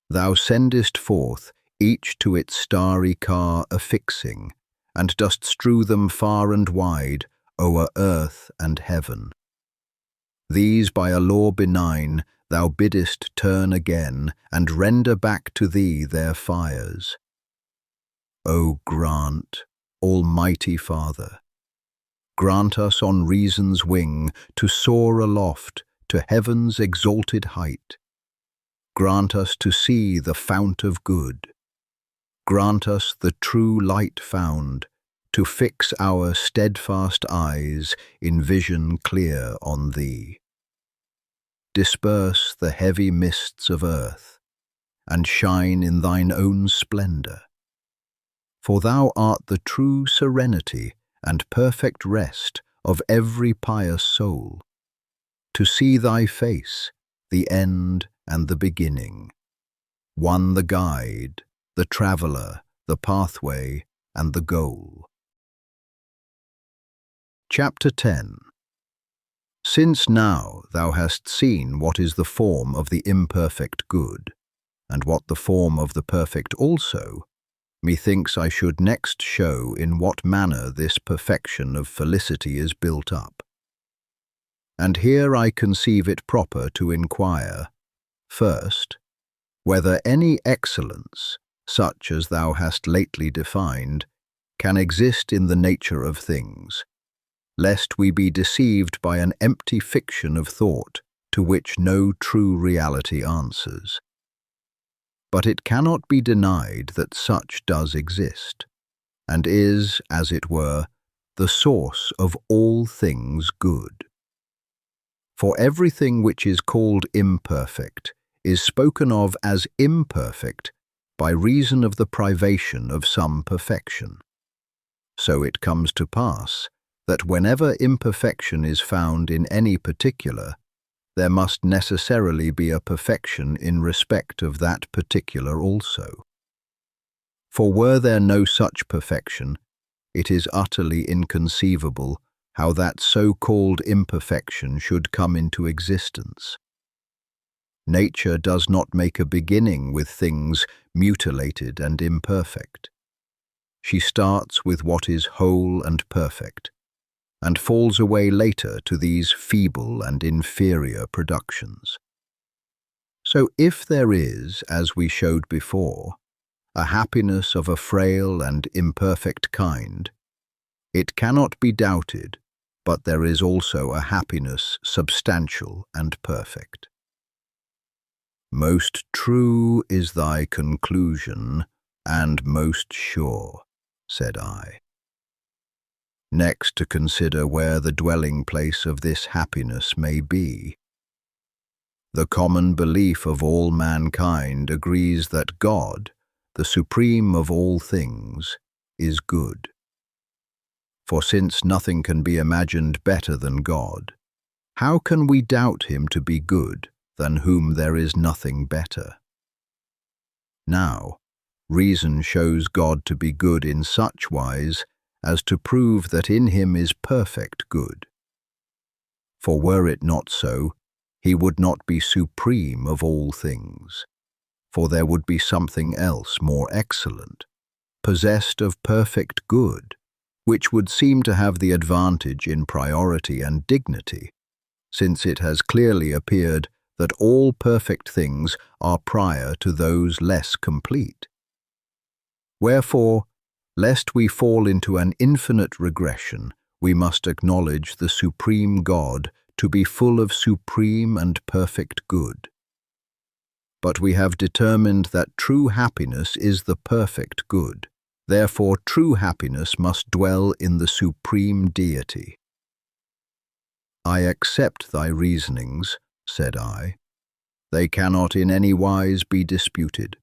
Thou sendest forth, each to its starry car affixing, and dost strew them far and wide o'er earth and heaven. These by a law benign thou biddest turn again, and render back to thee their fires. O grant, Almighty Father, grant us on reason's wing to soar aloft to heaven's exalted height. Grant us to see the fount of good. Grant us the true light found, to fix our steadfast eyes in vision clear on thee. Disperse the heavy mists of earth, and shine in thine own splendor. For thou art the true serenity and perfect rest of every pious soul, to see thy face, the end and the beginning, one the guide, the traveller, the pathway, and the goal. Chapter 10. Since now thou hast seen what is the form of the imperfect good, and what the form of the perfect also, methinks I should next show in what manner this perfection of felicity is built up. And here I conceive it proper to inquire, first, whether any excellence, such as thou hast lately defined, can exist in the nature of things, lest we be deceived by an empty fiction of thought to which no true reality answers. But it cannot be denied that such does exist, and is, as it were, the source of all things good. For everything which is called imperfect is spoken of as imperfect by reason of the privation of some perfection. So it comes to pass that whenever imperfection is found in any particular, there must necessarily be a perfection in respect of that particular also. For were there no such perfection, it is utterly inconceivable how that so-called imperfection should come into existence. Nature does not make a beginning with things mutilated and imperfect. She starts with what is whole and perfect, and falls away later to these feeble and inferior productions. So if there is, as we showed before, a happiness of a frail and imperfect kind, it cannot be doubted but there is also a happiness substantial and perfect. Most true is thy conclusion, and most sure, said I. Next to consider where the dwelling place of this happiness may be. The common belief of all mankind agrees that God, the supreme of all things, is good. For since nothing can be imagined better than God, how can we doubt him to be good, than whom there is nothing better? Now, reason shows God to be good in such wise as to prove that in him is perfect good. For were it not so, he would not be supreme of all things, for there would be something else more excellent, possessed of perfect good, which would seem to have the advantage in priority and dignity, since it has clearly appeared that all perfect things are prior to those less complete. Wherefore, lest we fall into an infinite regression, we must acknowledge the supreme God to be full of supreme and perfect good. But we have determined that true happiness is the perfect good. Therefore, true happiness must dwell in the supreme deity. I accept thy reasonings, said I. They cannot in any wise be disputed.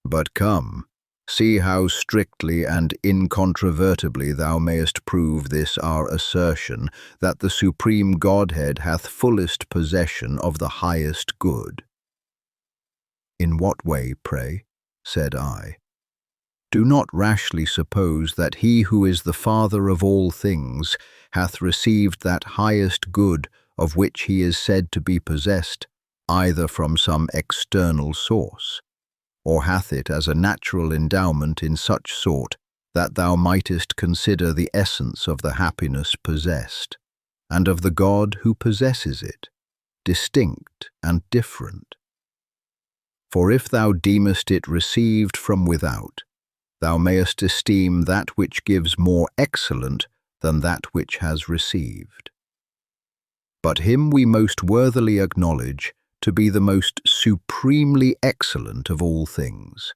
But come, see how strictly and incontrovertibly thou mayest prove this our assertion, that the supreme Godhead hath fullest possession of the highest good. In what way, pray? Said I. Do not rashly suppose that he who is the Father of all things hath received that highest good of which he is said to be possessed, either from some external source, or hath it as a natural endowment in such sort that thou mightest consider the essence of the happiness possessed, and of the God who possesses it, distinct and different. For if thou deemest it received from without, thou mayest esteem that which gives more excellent than that which has received. But him we most worthily acknowledge to be the most supremely excellent of all things.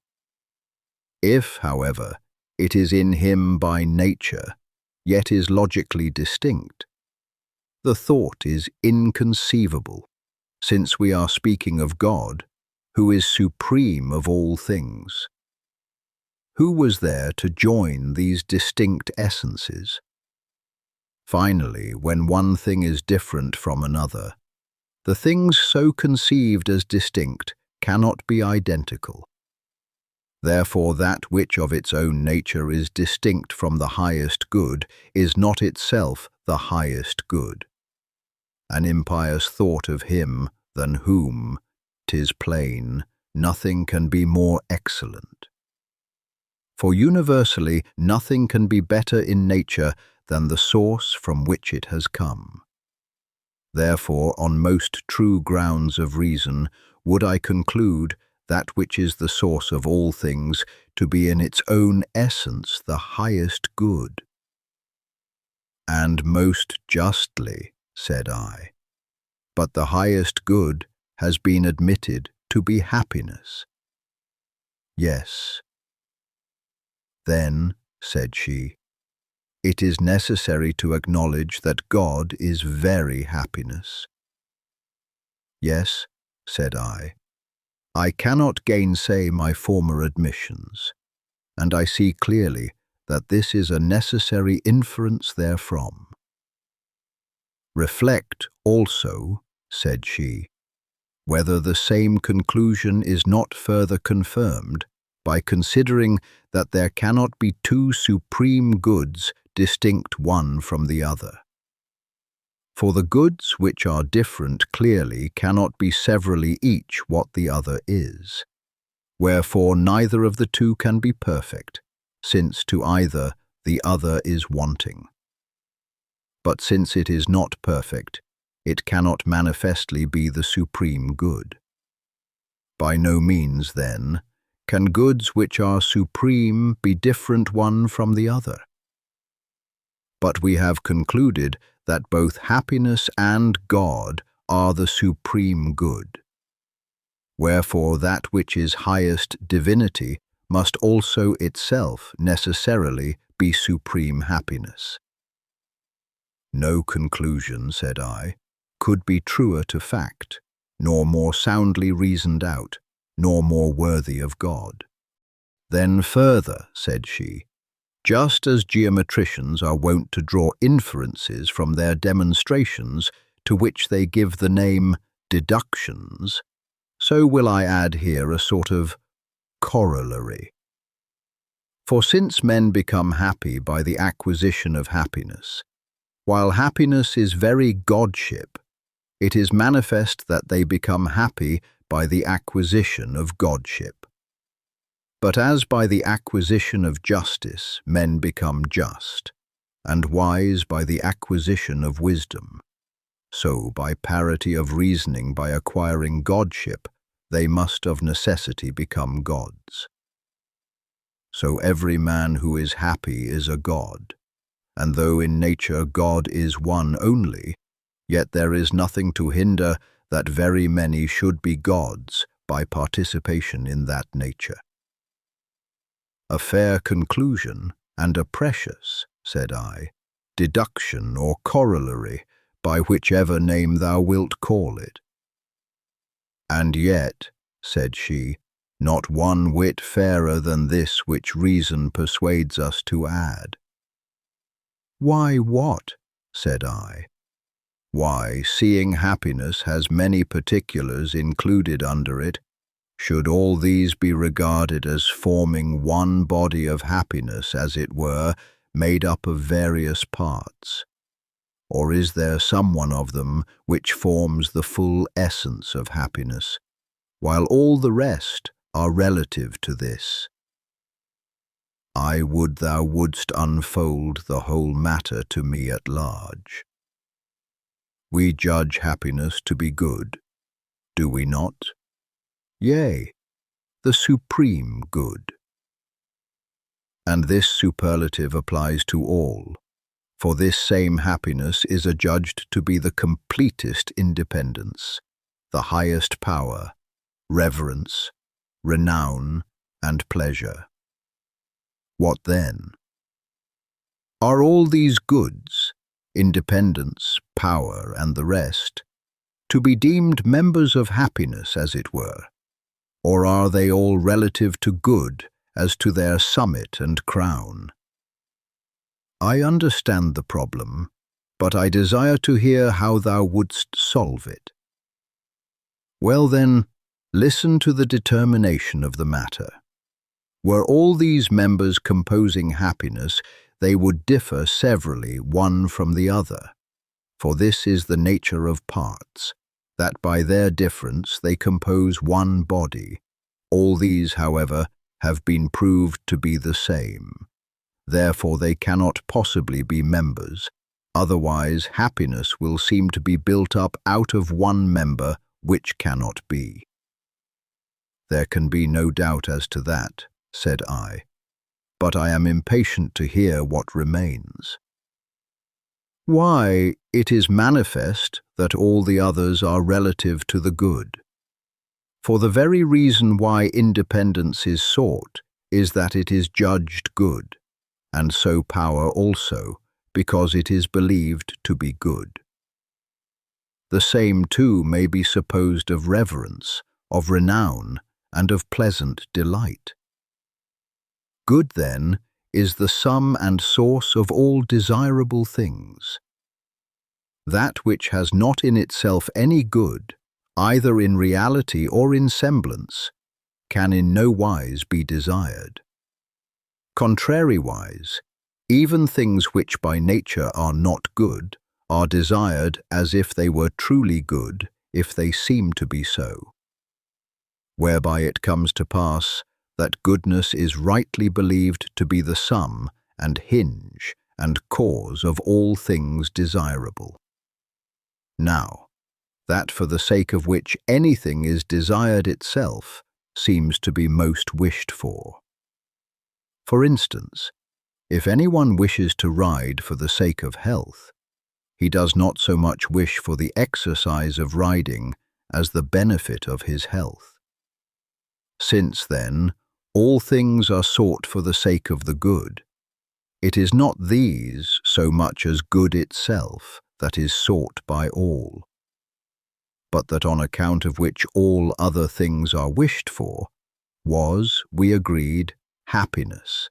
If, however, it is in him by nature, yet is logically distinct, the thought is inconceivable, since we are speaking of God, who is supreme of all things. Who was there to join these distinct essences? Finally, when one thing is different from another, the things so conceived as distinct cannot be identical. Therefore, that which of its own nature is distinct from the highest good is not itself the highest good. An impious thought of him than whom, 'tis plain, nothing can be more excellent. For universally nothing can be better in nature than the source from which it has come. Therefore, on most true grounds of reason, would I conclude that which is the source of all things, to be in its own essence the highest good. And most justly, said I, but the highest good has been admitted to be happiness. Yes. Then, said she, it is necessary to acknowledge that God is very happiness. Yes, said I cannot gainsay my former admissions, and I see clearly that this is a necessary inference therefrom. Reflect also, said she, whether the same conclusion is not further confirmed by considering that there cannot be two supreme goods distinct one from the other. For the goods which are different clearly cannot be severally each what the other is. Wherefore neither of the two can be perfect, since to either the other is wanting. But since it is not perfect, it cannot manifestly be the supreme good. By no means, then, can goods which are supreme be different one from the other. But we have concluded that both happiness and God are the supreme good. Wherefore that which is highest divinity must also itself necessarily be supreme happiness. No conclusion, said I, could be truer to fact, nor more soundly reasoned out, nor more worthy of God. Then further, said she, just as geometricians are wont to draw inferences from their demonstrations, to which they give the name deductions, so will I add here a sort of corollary. For since men become happy by the acquisition of happiness, while happiness is very godship, it is manifest that they become happy by the acquisition of godship. But as by the acquisition of justice men become just, and wise by the acquisition of wisdom, so by parity of reasoning by acquiring godship, they must of necessity become gods. So every man who is happy is a god, and though in nature God is one only, yet there is nothing to hinder that very many should be gods by participation in that nature. A fair conclusion, and a precious, said I, deduction or corollary, by whichever name thou wilt call it. And yet, said she, not one whit fairer than this which reason persuades us to add. Why, what? Said I. Why, seeing happiness has many particulars included under it, should all these be regarded as forming one body of happiness, as it were, made up of various parts? Or is there some one of them which forms the full essence of happiness, while all the rest are relative to this? I would thou wouldst unfold the whole matter to me at large. We judge happiness to be good, do we not? Yea, the supreme good. And this superlative applies to all, for this same happiness is adjudged to be the completest independence, the highest power, reverence, renown, and pleasure. What then? Are all these goods, independence, power, and the rest, to be deemed members of happiness, as it were? Or are they all relative to good as to their summit and crown? I understand the problem, but I desire to hear how thou wouldst solve it. Well then, listen to the determination of the matter. Were all these members composing happiness, they would differ severally one from the other, for this is the nature of parts, that by their difference they compose one body. All these, however, have been proved to be the same. Therefore they cannot possibly be members, otherwise happiness will seem to be built up out of one member which cannot be. There can be no doubt as to that, said I, but I am impatient to hear what remains. Why, it is manifest that all the others are relative to the good. For the very reason why independence is sought is that it is judged good, and so power also, because it is believed to be good. The same too may be supposed of reverence, of renown, and of pleasant delight. Good, then, is the sum and source of all desirable things. That which has not in itself any good, either in reality or in semblance, can in no wise be desired. Contrariwise, even things which by nature are not good are desired as if they were truly good, if they seem to be so. Whereby it comes to pass that goodness is rightly believed to be the sum and hinge and cause of all things desirable. Now, that for the sake of which anything is desired itself seems to be most wished for. For instance, if anyone wishes to ride for the sake of health, he does not so much wish for the exercise of riding as the benefit of his health. Since, then, all things are sought for the sake of the good, it is not these so much as good itself that is sought by all, but that on account of which all other things are wished for, was, we agreed, happiness.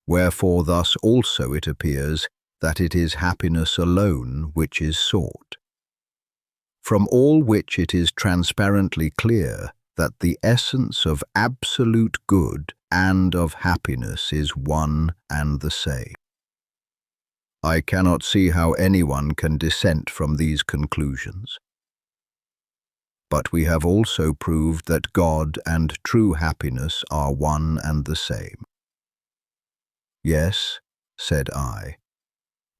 Wherefore thus also it appears that it is happiness alone which is sought. From all which it is transparently clear that the essence of absolute good and of happiness is one and the same. I cannot see how anyone can dissent from these conclusions. But we have also proved that God and true happiness are one and the same. Yes, said I,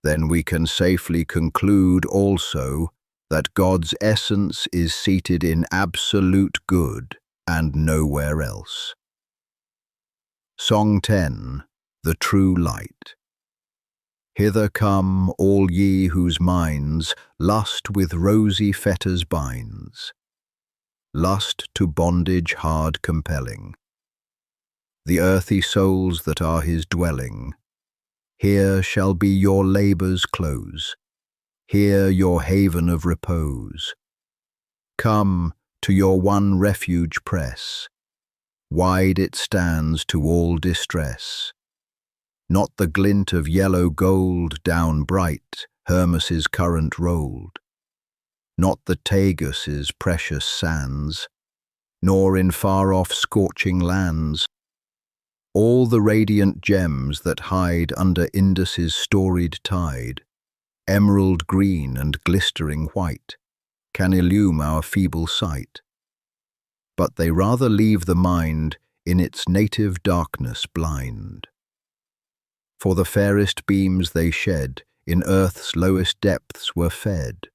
then we can safely conclude also that God's essence is seated in absolute good and nowhere else. Song 10, The True Light. Hither come all ye whose minds lust with rosy fetters binds, lust to bondage hard compelling. The earthy souls that are his dwelling, here shall be your labour's close, here your haven of repose. Come, to your one refuge press, wide it stands to all distress. Not the glint of yellow gold down bright Hermus's current rolled, not the Tagus's precious sands, nor in far-off scorching lands. All the radiant gems that hide under Indus's storied tide, emerald green and glistering white, can illume our feeble sight. But they rather leave the mind in its native darkness blind. For the fairest beams they shed in earth's lowest depths were fed,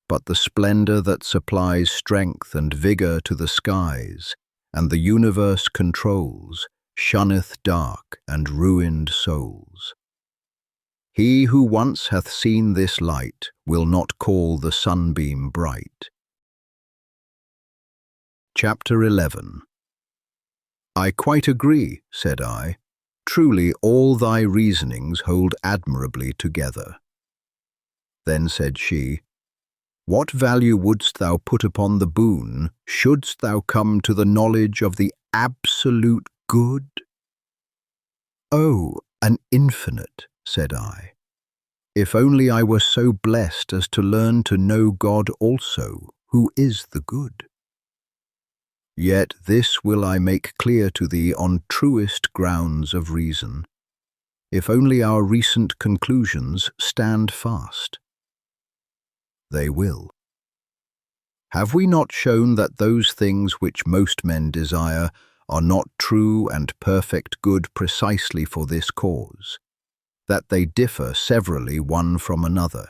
but the splendour that supplies strength and vigour to the skies, and the universe controls, shunneth dark and ruined souls. He who once hath seen this light will not call the sunbeam bright. Chapter 11. I quite agree, said I. Truly all thy reasonings hold admirably together. Then said she, What value wouldst thou put upon the boon, shouldst thou come to the knowledge of the absolute good? Oh, an infinite, said I. If only I were so blessed as to learn to know God also, who is the good. Yet this will I make clear to thee on truest grounds of reason, if only our recent conclusions stand fast. They will. Have we not shown that those things which most men desire are not true and perfect good precisely for this cause, that they differ severally one from another,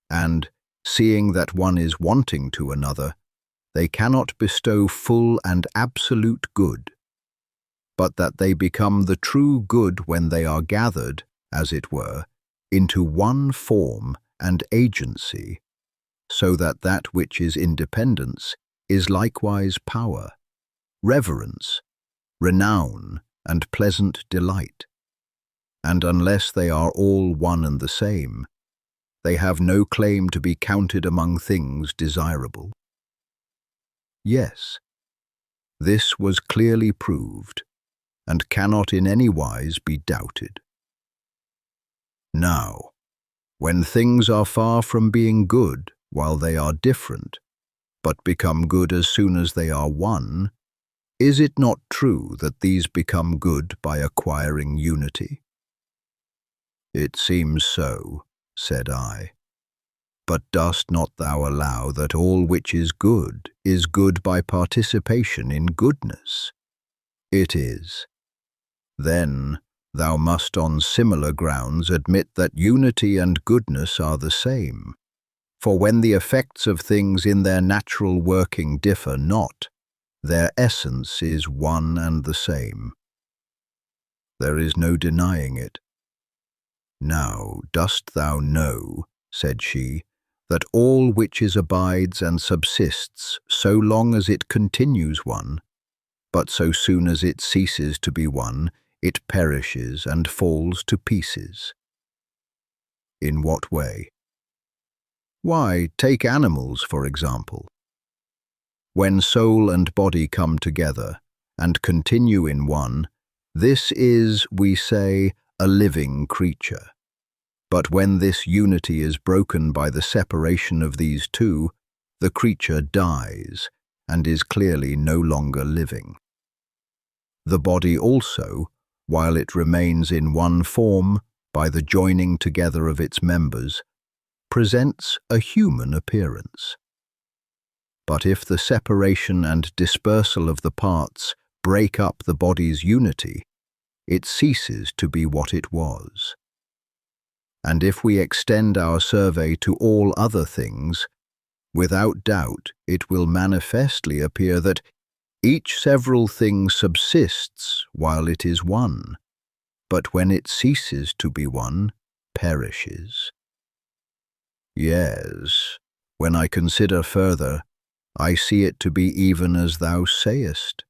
and, seeing that one is wanting to another, they cannot bestow full and absolute good, but that they become the true good when they are gathered, as it were, into one form and agency, so that that which is independence is likewise power, reverence, renown, and pleasant delight. And unless they are all one and the same, they have no claim to be counted among things desirable. Yes, this was clearly proved, and cannot in any wise be doubted. Now, when things are far from being good while they are different, but become good as soon as they are one, is it not true that these become good by acquiring unity? It seems so, said I. But dost not thou allow that all which is good by participation in goodness? It is. Then thou must on similar grounds admit that unity and goodness are the same. For when the effects of things in their natural working differ not, their essence is one and the same. There is no denying it. Now dost thou know, said she, that all which is abides and subsists so long as it continues one, but so soon as it ceases to be one, it perishes and falls to pieces. In what way? Why, take animals, for example. When soul and body come together and continue in one, this is, we say, a living creature. But when this unity is broken by the separation of these two, the creature dies and is clearly no longer living. The body also, while it remains in one form by the joining together of its members, presents a human appearance. But if the separation and dispersal of the parts break up the body's unity, it ceases to be what it was. And if we extend our survey to all other things, without doubt it will manifestly appear that each several thing subsists while it is one, but when it ceases to be one, perishes. Yes, when I consider further, I see it to be even as thou sayest.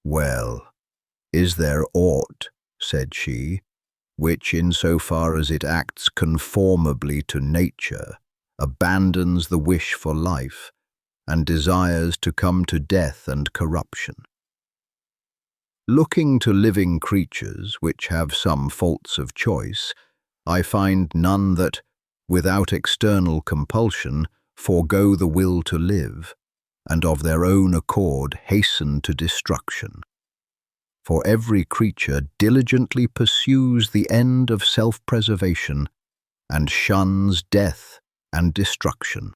Well, is there aught, said she, which, in so far as it acts conformably to nature, abandons the wish for life, and desires to come to death and corruption? Looking to living creatures which have some faults of choice, I find none that, without external compulsion, forego the will to live, and of their own accord hasten to destruction. For every creature diligently pursues the end of self-preservation and shuns death and destruction.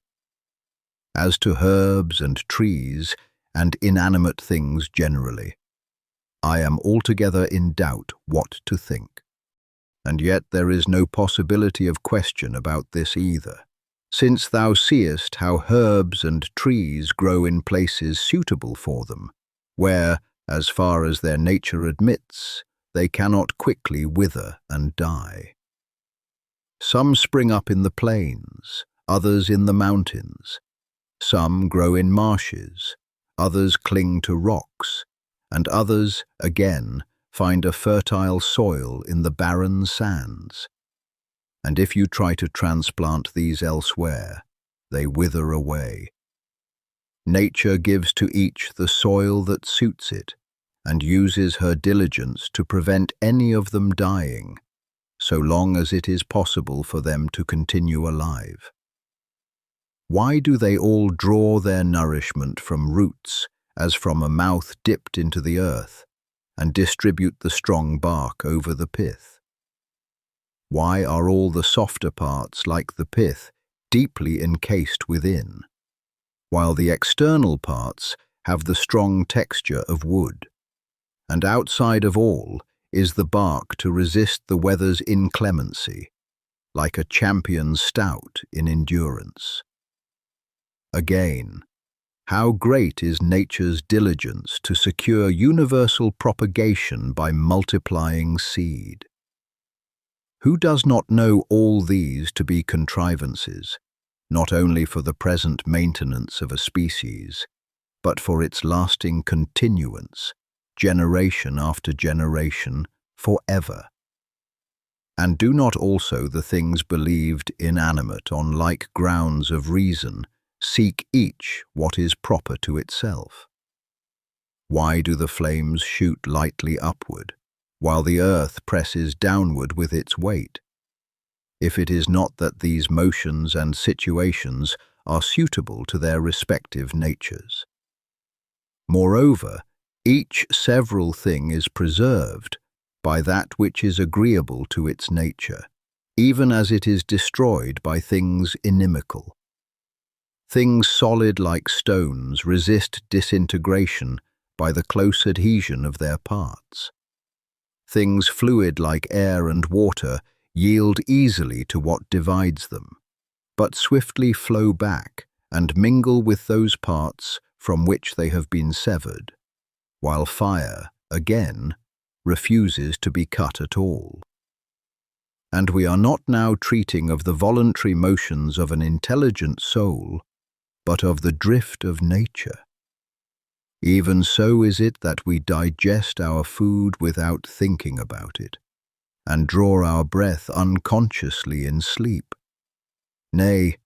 As to herbs and trees and inanimate things generally, I am altogether in doubt what to think. And yet there is no possibility of question about this either, since thou seest how herbs and trees grow in places suitable for them, where, as far as their nature admits, they cannot quickly wither and die. Some spring up in the plains, others in the mountains. Some grow in marshes, others cling to rocks, and others, again, find a fertile soil in the barren sands. And if you try to transplant these elsewhere, they wither away. Nature gives to each the soil that suits it, and uses her diligence to prevent any of them dying, so long as it is possible for them to continue alive. Why do they all draw their nourishment from roots, as from a mouth dipped into the earth, and distribute the strong bark over the pith? Why are all the softer parts, like the pith, deeply encased within, while the external parts have the strong texture of wood? And outside of all is the bark to resist the weather's inclemency, like a champion stout in endurance. Again, How great is nature's diligence to secure universal propagation by multiplying seed! Who does not know all these to be contrivances, not only for the present maintenance of a species, but for its lasting continuance, generation after generation, forever? And do not also the things believed inanimate on like grounds of reason seek each what is proper to itself? Why do the flames shoot lightly upward, while the earth presses downward with its weight? If it is not that these motions and situations are suitable to their respective natures. Moreover, each several thing is preserved by that which is agreeable to its nature, even as it is destroyed by things inimical. Things solid like stones resist disintegration by the close adhesion of their parts. Things fluid like air and water yield easily to what divides them, but swiftly flow back and mingle with those parts from which they have been severed, while fire, again, refuses to be cut at all. And we are not now treating of the voluntary motions of an intelligent soul, but of the drift of nature. Even so is it that we digest our food without thinking about it, and draw our breath unconsciously in sleep. Nay,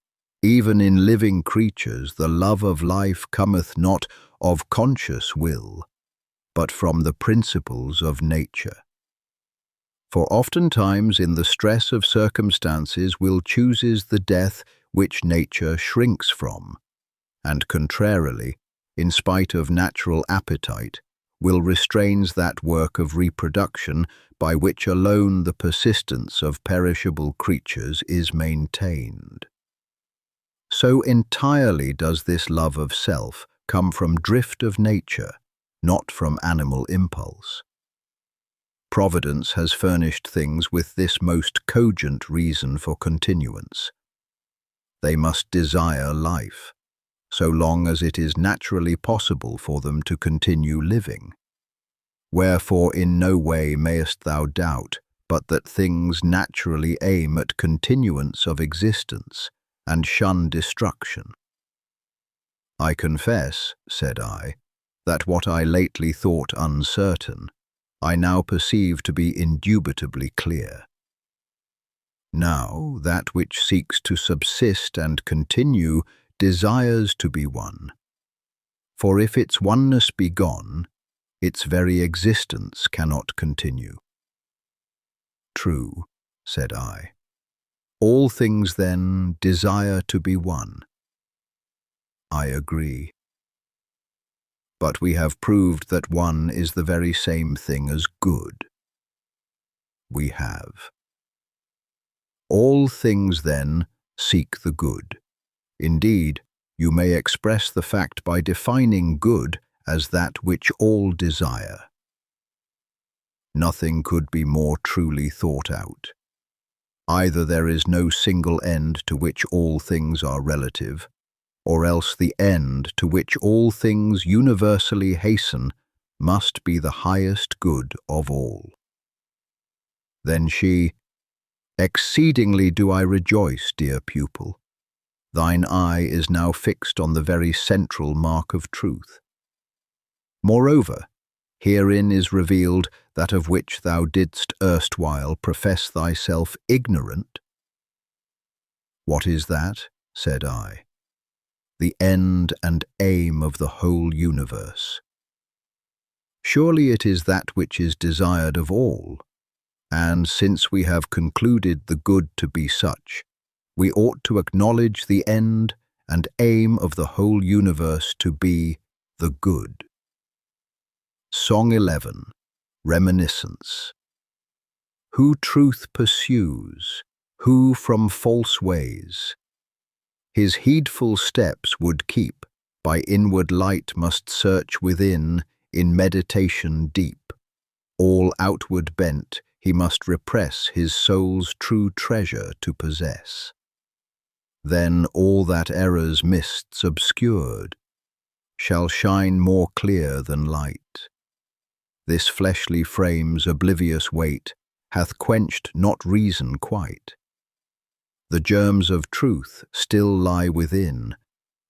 even in living creatures the love of life cometh not of conscious will, but from the principles of nature. For oftentimes in the stress of circumstances will chooses the death which nature shrinks from, and contrarily, in spite of natural appetite, will restrains that work of reproduction by which alone the persistence of perishable creatures is maintained. So entirely does this love of self come from drift of nature, not from animal impulse. Providence has furnished things with this most cogent reason for continuance. They must desire life, so long as it is naturally possible for them to continue living. Wherefore in no way mayest thou doubt but that things naturally aim at continuance of existence and shun destruction. I confess, said I, that what I lately thought uncertain, I now perceive to be indubitably clear. Now that which seeks to subsist and continue desires to be one. For if its oneness be gone, its very existence cannot continue. True, said I. All things then desire to be one. I agree. But we have proved that one is the very same thing as good. We have. All things then seek the good. Indeed, you may express the fact by defining good as that which all desire. Nothing could be more truly thought out. Either there is no single end to which all things are relative, or else the end to which all things universally hasten must be the highest good of all. Then she, exceedingly do I rejoice, dear pupil. Thine eye is now fixed on the very central mark of truth. Moreover, herein is revealed that of which thou didst erstwhile profess thyself ignorant. What is that? Said I. The end and aim of the whole universe. Surely it is that which is desired of all, and since we have concluded the good to be such, we ought to acknowledge the end and aim of the whole universe to be the good. Song 11. Reminiscence. Who truth pursues, who from false ways, his heedful steps would keep, by inward light must search within, in meditation deep. All outward bent, he must repress his soul's true treasure to possess. Then all that error's mists obscured, shall shine more clear than light. This fleshly frame's oblivious weight hath quenched not reason quite. The germs of truth still lie within,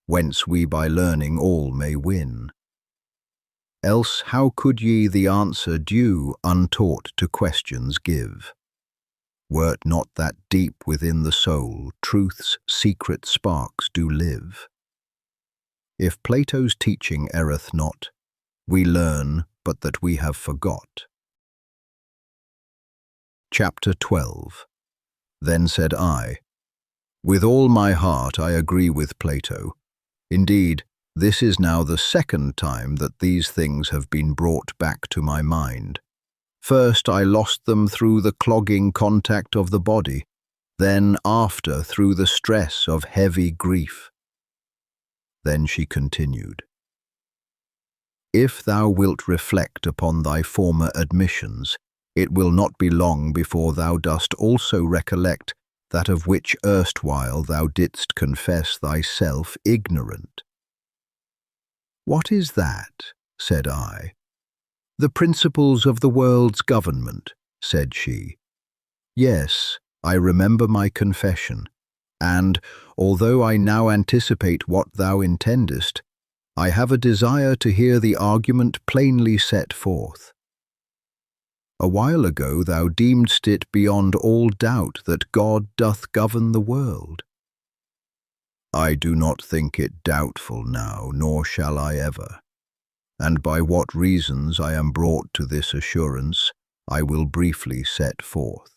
whence we by learning all may win. Else how could ye the answer due untaught to questions give? Were't not that deep within the soul truth's secret sparks do live? If Plato's teaching erreth not, we learn but that we have forgot. Chapter 12. Then said I, with all my heart I agree with Plato. Indeed, this is now the second time that these things have been brought back to my mind. First I lost them through the clogging contact of the body, then after through the stress of heavy grief. Then she continued, if thou wilt reflect upon thy former admissions, it will not be long before thou dost also recollect that of which erstwhile thou didst confess thyself ignorant. What is that? Said I. The principles of the world's government, said she. Yes, I remember my confession, and, although I now anticipate what thou intendest, I have a desire to hear the argument plainly set forth. A while ago thou deemedst it beyond all doubt that God doth govern the world. I do not think it doubtful now, nor shall I ever. And by what reasons I am brought to this assurance, I will briefly set forth.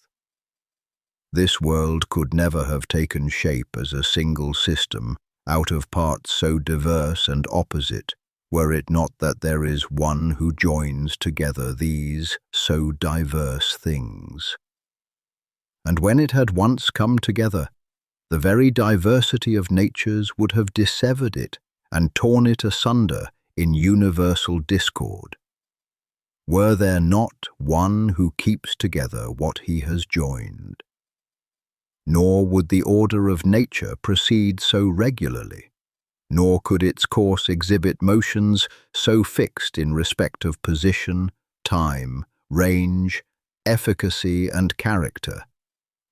This world could never have taken shape as a single system, out of parts so diverse and opposite, were it not that there is one who joins together these so diverse things. And when it had once come together, the very diversity of natures would have dissevered it and torn it asunder in universal discord. Were there not one who keeps together what he has joined? Nor would the order of nature proceed so regularly, nor could its course exhibit motions so fixed in respect of position, time, range, efficacy, and character,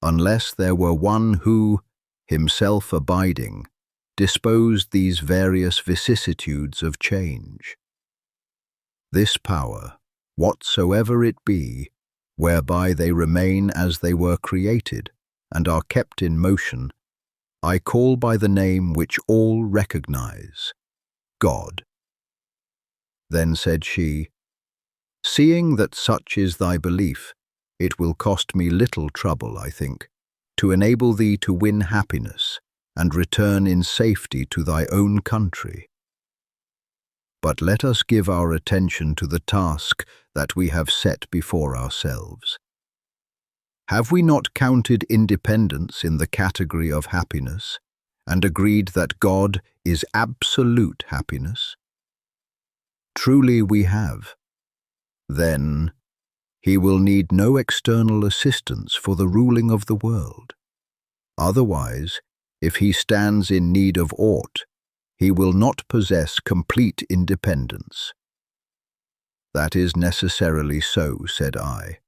unless there were one who, himself abiding, disposed these various vicissitudes of change. This power, whatsoever it be, whereby they remain as they were created, and are kept in motion, I call by the name which all recognize, God. Then said she, seeing that such is thy belief, it will cost me little trouble, I think, to enable thee to win happiness and return in safety to thy own country. But let us give our attention to the task that we have set before ourselves. Have we not counted independence in the category of happiness, and agreed that God is absolute happiness? Truly we have. Then he will need no external assistance for the ruling of the world. Otherwise, if he stands in need of aught, he will not possess complete independence. That is necessarily so, said I.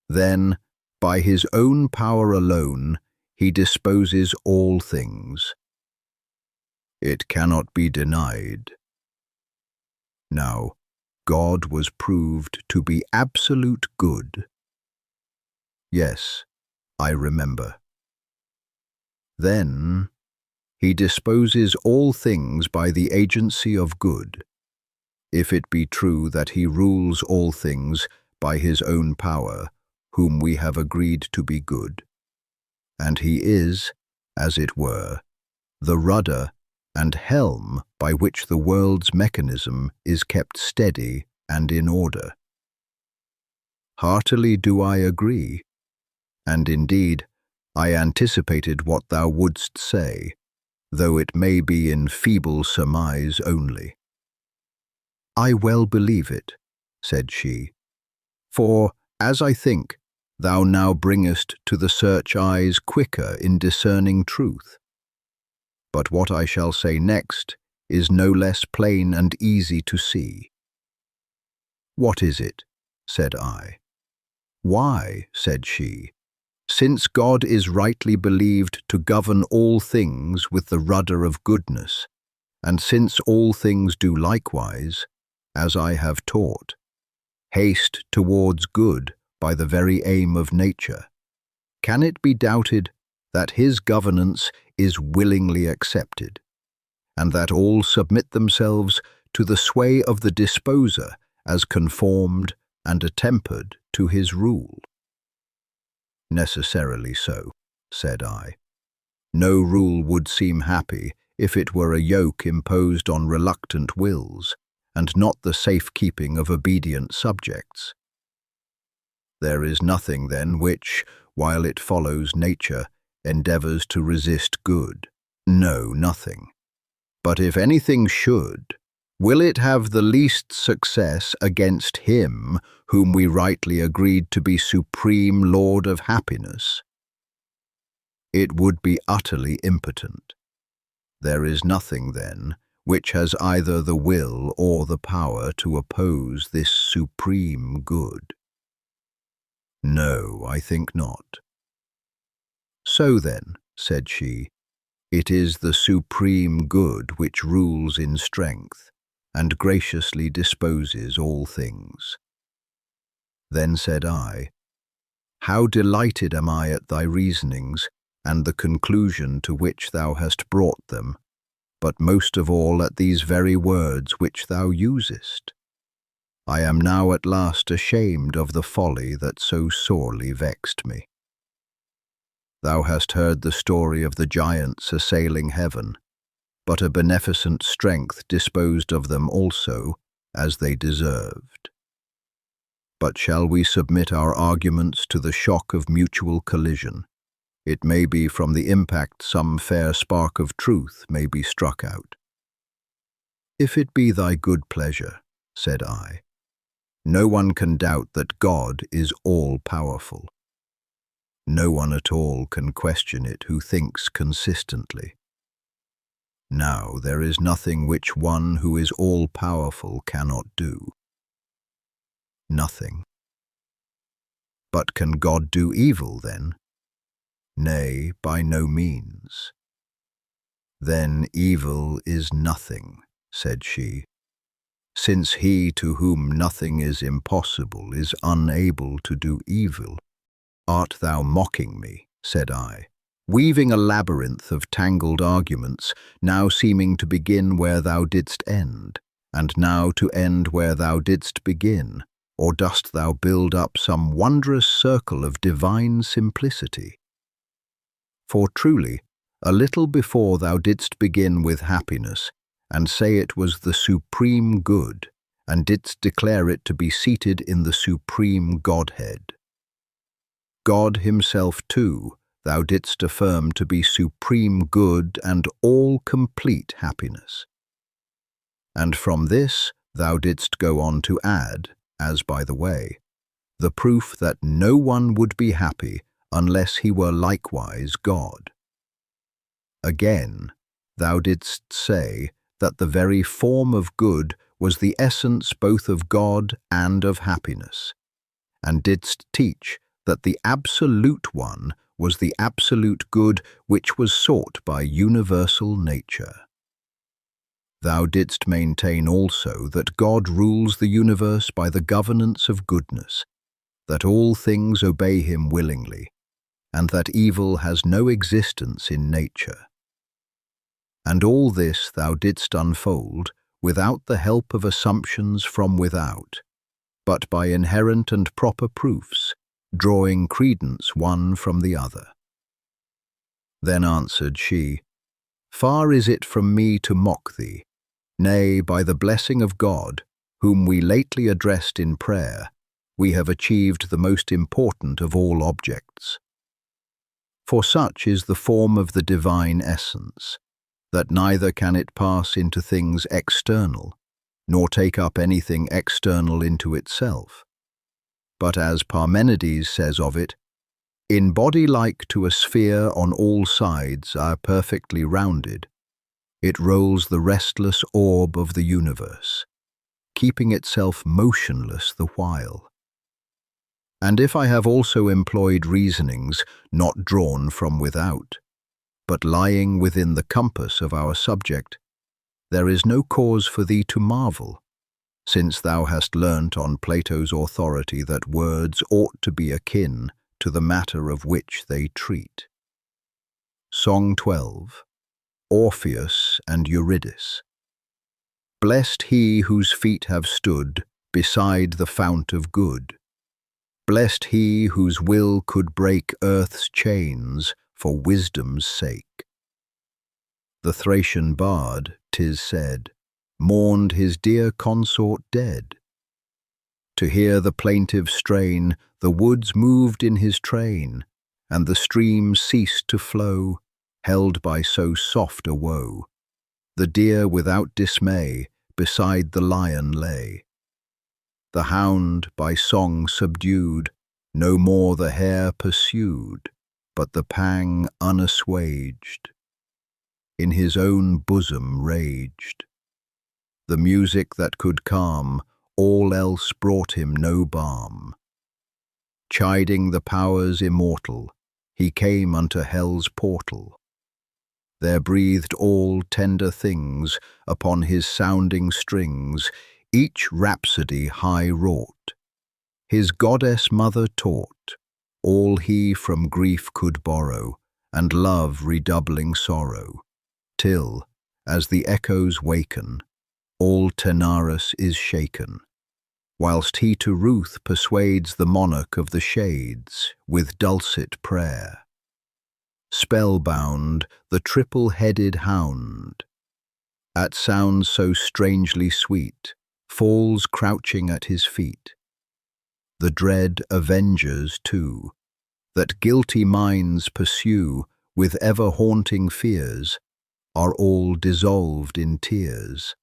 Then, by his own power alone, he disposes all things. It cannot be denied. Now, God was proved to be absolute good. Yes, I remember. Then, he disposes all things by the agency of good, if it be true that he rules all things by his own power, whom we have agreed to be good. And he is, as it were, the rudder and helm by which the world's mechanism is kept steady and in order. Heartily do I agree, and indeed I anticipated what thou wouldst say, though it may be in feeble surmise only. I well believe it, said she, for, as I think, thou now bringest to the search eyes quicker in discerning truth. But what I shall say next is no less plain and easy to see. "What is it?" said I. "Why," said she, "since God is rightly believed to govern all things with the rudder of goodness, and since all things do likewise, as I have taught, haste towards good by the very aim of nature, can it be doubted that his governance is willingly accepted, and that all submit themselves to the sway of the disposer as conformed and attempered to his rule?" "Necessarily so," said I. "No rule would seem happy if it were a yoke imposed on reluctant wills, and not the safekeeping of obedient subjects. There is nothing, then, which, while it follows nature, endeavours to resist good. No, nothing. But if anything should, will it have the least success against him whom we rightly agreed to be supreme Lord of happiness? It would be utterly impotent. There is nothing, then, which has either the will or the power to oppose this supreme good." "No, I think not." "So then," said she, "it is the supreme good which rules in strength, and graciously disposes all things." Then said I, "How delighted am I at thy reasonings, and the conclusion to which thou hast brought them, but most of all at these very words which thou usest. I am now at last ashamed of the folly that so sorely vexed me. Thou hast heard the story of the giants assailing heaven, but a beneficent strength disposed of them also, as they deserved. But shall we submit our arguments to the shock of mutual collision? It may be from the impact some fair spark of truth may be struck out." "If it be thy good pleasure," said I, "no one can doubt that God is all-powerful. No one at all can question it who thinks consistently. Now, there is nothing which one who is all-powerful cannot do. Nothing. But can God do evil, then? Nay, by no means." "Then evil is nothing," said she, "since he to whom nothing is impossible is unable to do evil." "Art thou mocking me?" said I, weaving a labyrinth of tangled arguments, now seeming to begin where thou didst end, and now to end where thou didst begin, or dost thou build up some wondrous circle of divine simplicity? For truly, a little before thou didst begin with happiness, and say it was the supreme good, and didst declare it to be seated in the supreme Godhead. God himself too thou didst affirm to be supreme good and all complete happiness. And from this thou didst go on to add, as by the way, the proof that no one would be happy unless he were likewise God. Again, thou didst say that the very form of good was the essence both of God and of happiness, and didst teach that the absolute one was the absolute good which was sought by universal nature. Thou didst maintain also that God rules the universe by the governance of goodness, that all things obey him willingly, and that evil has no existence in nature. And all this thou didst unfold without the help of assumptions from without, but by inherent and proper proofs, drawing credence one from the other. Then answered she, "Far is it from me to mock thee. Nay, by the blessing of God, whom we lately addressed in prayer, we have achieved the most important of all objects. For such is the form of the divine essence, that neither can it pass into things external, nor take up anything external into itself. But as Parmenides says of it, in body like to a sphere on all sides are perfectly rounded, It rolls the restless orb of the universe, keeping itself motionless the while. And if I have also employed reasonings not drawn from without, but lying within the compass of our subject, there is no cause for thee to marvel, since thou hast learnt on Plato's authority that words ought to be akin to the matter of which they treat. Song 12. Orpheus and Eurydice. Blessed he whose feet have stood beside the fount of good. Blessed he whose will could break earth's chains for wisdom's sake. The Thracian bard, 'tis said, mourned his dear consort dead. To hear the plaintive strain, the woods moved in his train, and the streams ceased to flow, held by so soft a woe. The deer without dismay beside the lion lay. The hound, by song subdued, no more the hare pursued, but the pang unassuaged in his own bosom raged. The music that could calm all else brought him no balm. Chiding the powers immortal, he came unto hell's portal. There breathed all tender things upon his sounding strings, each rhapsody high wrought. His goddess mother taught all he from grief could borrow, and love redoubling sorrow, till, as the echoes waken, all Taenarus is shaken, whilst he to ruth persuades the monarch of the shades with dulcet prayer. Spellbound, the triple-headed hound, at sounds so strangely sweet, falls crouching at his feet. The dread avengers, too, that guilty minds pursue with ever-haunting fears, are all dissolved in tears.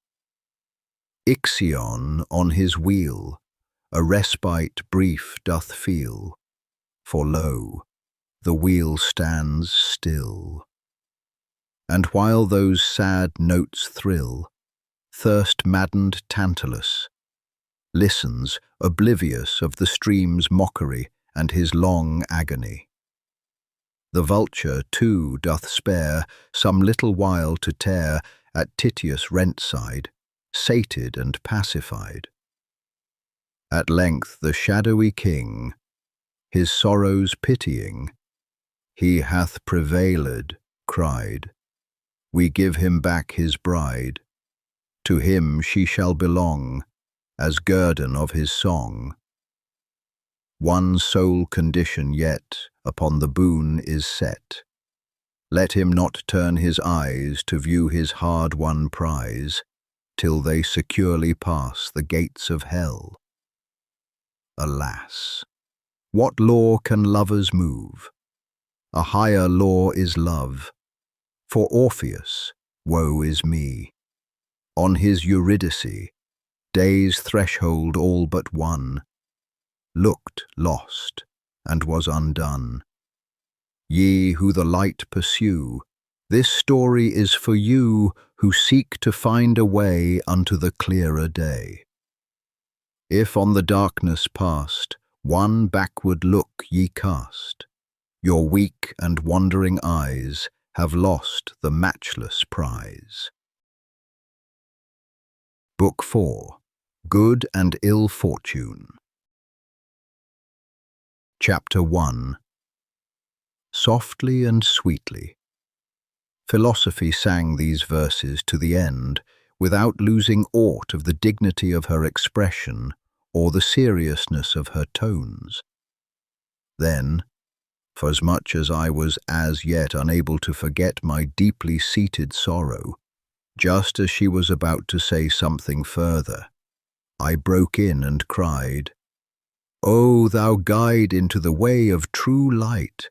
Ixion on his wheel a respite brief doth feel, for lo, the wheel stands still. And while those sad notes thrill, thirst-maddened Tantalus listens, oblivious of the stream's mockery and his long agony. The vulture, too, doth spare some little while to tear at Tityus' rent side, sated and pacified. At length the shadowy king, his sorrows pitying, he hath prevailed, cried. We give him back his bride. To him she shall belong, as guerdon of his song. One sole condition yet upon the boon is set. Let him not turn his eyes to view his hard-won prize, till they securely pass the gates of hell. Alas, what law can lovers move? A higher law is love. For Orpheus, woe is me. On his Eurydice, day's threshold all but won, looked lost, and was undone. Ye who the light pursue, this story is for you who seek to find a way unto the clearer day. If on the darkness past one backward look ye cast, your weak and wandering eyes have lost the matchless prize. Book 4. Good and Ill Fortune. Chapter 1. Softly and sweetly. Philosophy sang these verses to the end, without losing aught of the dignity of her expression or the seriousness of her tones. Then, forasmuch as I was as yet unable to forget my deeply seated sorrow, just as she was about to say something further, I broke in and cried, O thou guide into the way of true light,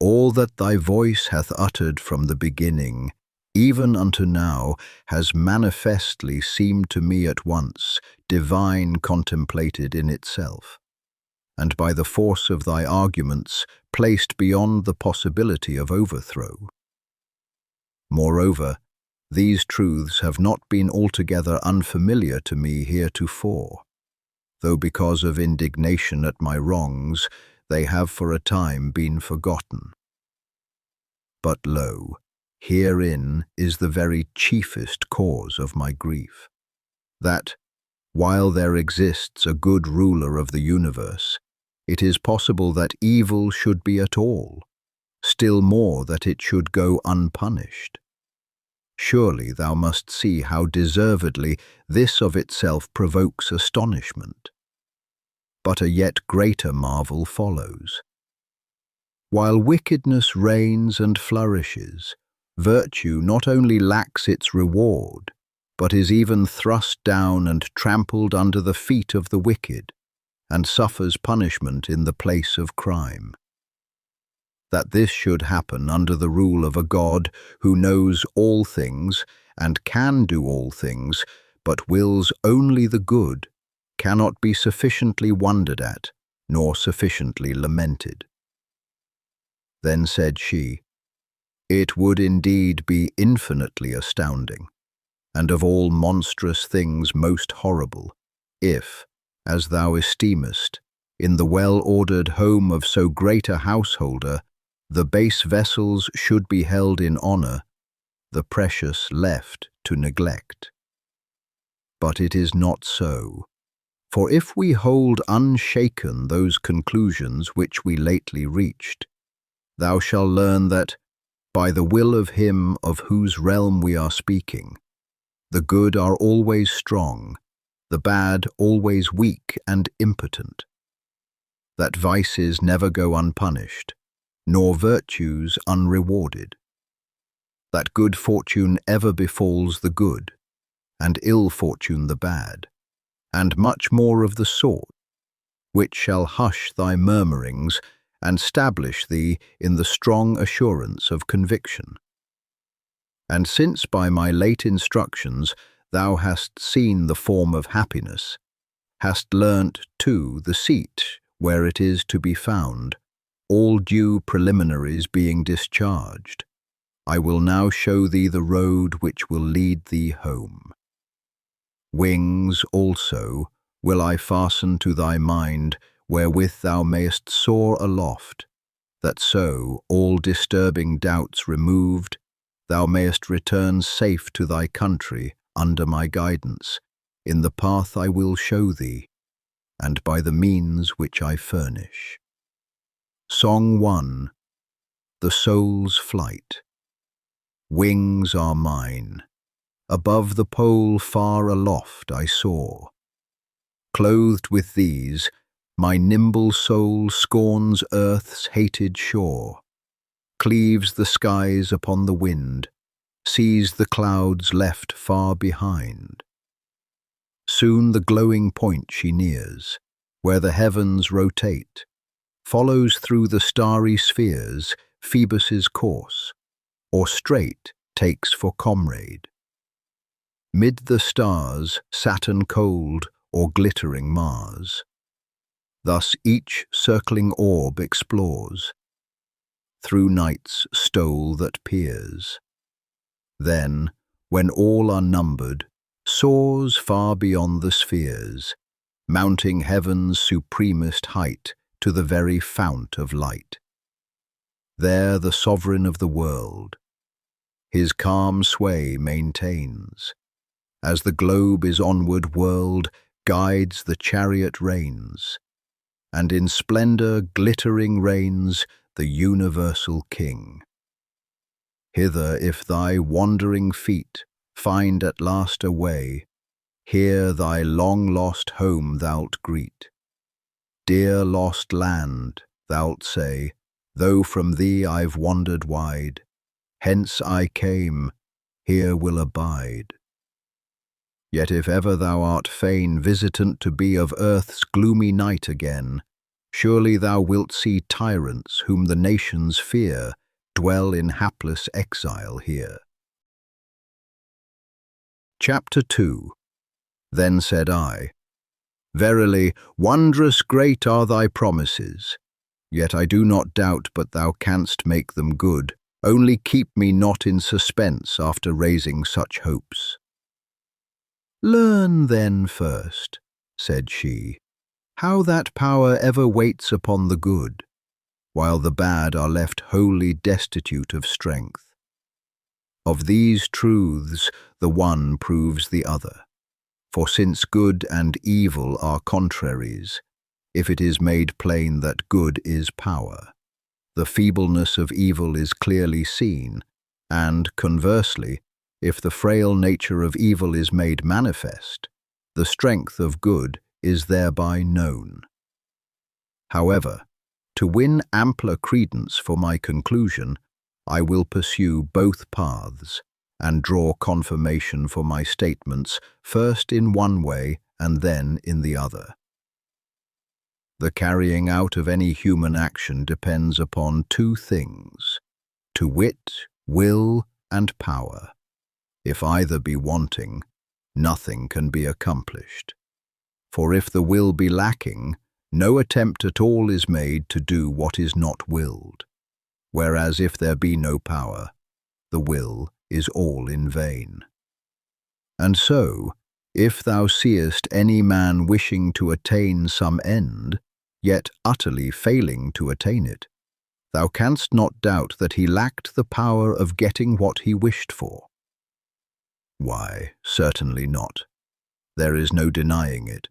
all that thy voice hath uttered from the beginning, even unto now, has manifestly seemed to me at once divine contemplated in itself, and by the force of thy arguments placed beyond the possibility of overthrow. Moreover, These truths have not been altogether unfamiliar to me heretofore, though because of indignation at my wrongs they have for a time been forgotten. But lo, herein is the very chiefest cause of my grief, that, while there exists a good ruler of the universe, it is possible that evil should be at all, still more that it should go unpunished. Surely thou must see how deservedly this of itself provokes astonishment. But a yet greater marvel follows. While wickedness reigns and flourishes, virtue not only lacks its reward, but is even thrust down and trampled under the feet of the wicked, and suffers punishment in the place of crime. That this should happen under the rule of a God who knows all things and can do all things, but wills only the good, cannot be sufficiently wondered at, nor sufficiently lamented. Then said she, "It would indeed be infinitely astounding, and of all monstrous things most horrible, if, as thou esteemest, in the well-ordered home of so great a householder, the base vessels should be held in honour, the precious left to neglect. But it is not so, for if we hold unshaken those conclusions which we lately reached, thou shalt learn that, by the will of him of whose realm we are speaking, the good are always strong, the bad always weak and impotent, that vices never go unpunished, nor virtues unrewarded, that good fortune ever befalls the good, and ill fortune the bad, and much more of the sort, which shall hush thy murmurings and stablish thee in the strong assurance of conviction. And since by my late instructions thou hast seen the form of happiness, hast learnt, too, the seat where it is to be found, all due preliminaries being discharged, I will now show thee the road which will lead thee home. Wings also will I fasten to thy mind, wherewith thou mayest soar aloft, that so, all disturbing doubts removed, thou mayest return safe to thy country under my guidance, in the path I will show thee, and by the means which I furnish. Song 1. The Soul's Flight. Wings are mine. Above the pole far aloft I soar. Clothed with these, my nimble soul scorns earth's hated shore, cleaves the skies upon the wind, sees the clouds left far behind. Soon the glowing point she nears, where the heavens rotate, follows through the starry spheres Phoebus's course, or straight takes for comrade. Mid the stars Saturn cold or glittering Mars. Thus each circling orb explores, through night's stole that peers. Then, when all are numbered, soars far beyond the spheres, mounting heaven's supremest height to the very fount of light. There the sovereign of the world his calm sway maintains, as the globe is onward whirled, guides the chariot reins, and in splendour glittering reigns the universal King. Hither if thy wandering feet find at last a way, here thy long-lost home thou'lt greet. Dear lost land, thou'lt say, though from thee I've wandered wide, hence I came, here will abide. Yet if ever thou art fain visitant to be of earth's gloomy night again, surely thou wilt see tyrants whom the nations fear dwell in hapless exile here. Chapter 2. Then said I, Verily, wondrous great are thy promises, yet I do not doubt but thou canst make them good, Only keep me not in suspense after raising such hopes." "Learn then first," said she, "how that power ever waits upon the good, while the bad are left wholly destitute of strength. Of these truths the one proves the other, for since good and evil are contraries, if it is made plain that good is power, the feebleness of evil is clearly seen, and, conversely, if the frail nature of evil is made manifest, the strength of good is thereby known. However, to win ampler credence for my conclusion, I will pursue both paths and draw confirmation for my statements first in one way and then in the other. The carrying out of any human action depends upon two things, to wit, will and power. If either be wanting, nothing can be accomplished. For if the will be lacking, no attempt at all is made to do what is not willed, whereas if there be no power, the will is all in vain. And so, if thou seest any man wishing to attain some end, yet utterly failing to attain it, thou canst not doubt that he lacked the power of getting what he wished for. Why, certainly not. There is no denying it.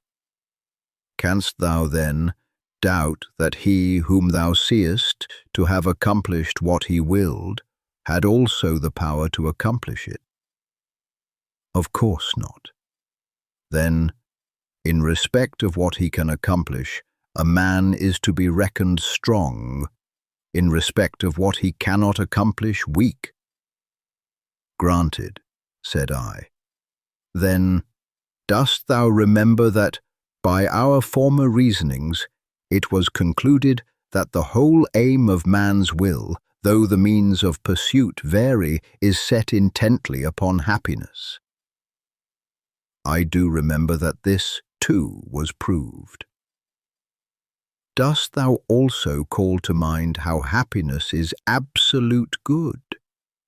Canst thou, then, doubt that he whom thou seest to have accomplished what he willed had also the power to accomplish it? Of course not. Then, in respect of what he can accomplish, a man is to be reckoned strong, in respect of what he cannot accomplish, weak. Granted, said I. Then, dost thou remember that, by our former reasonings, it was concluded that the whole aim of man's will, though the means of pursuit vary, is set intently upon happiness? I do remember that this, too, was proved. Dost thou also call to mind how happiness is absolute good,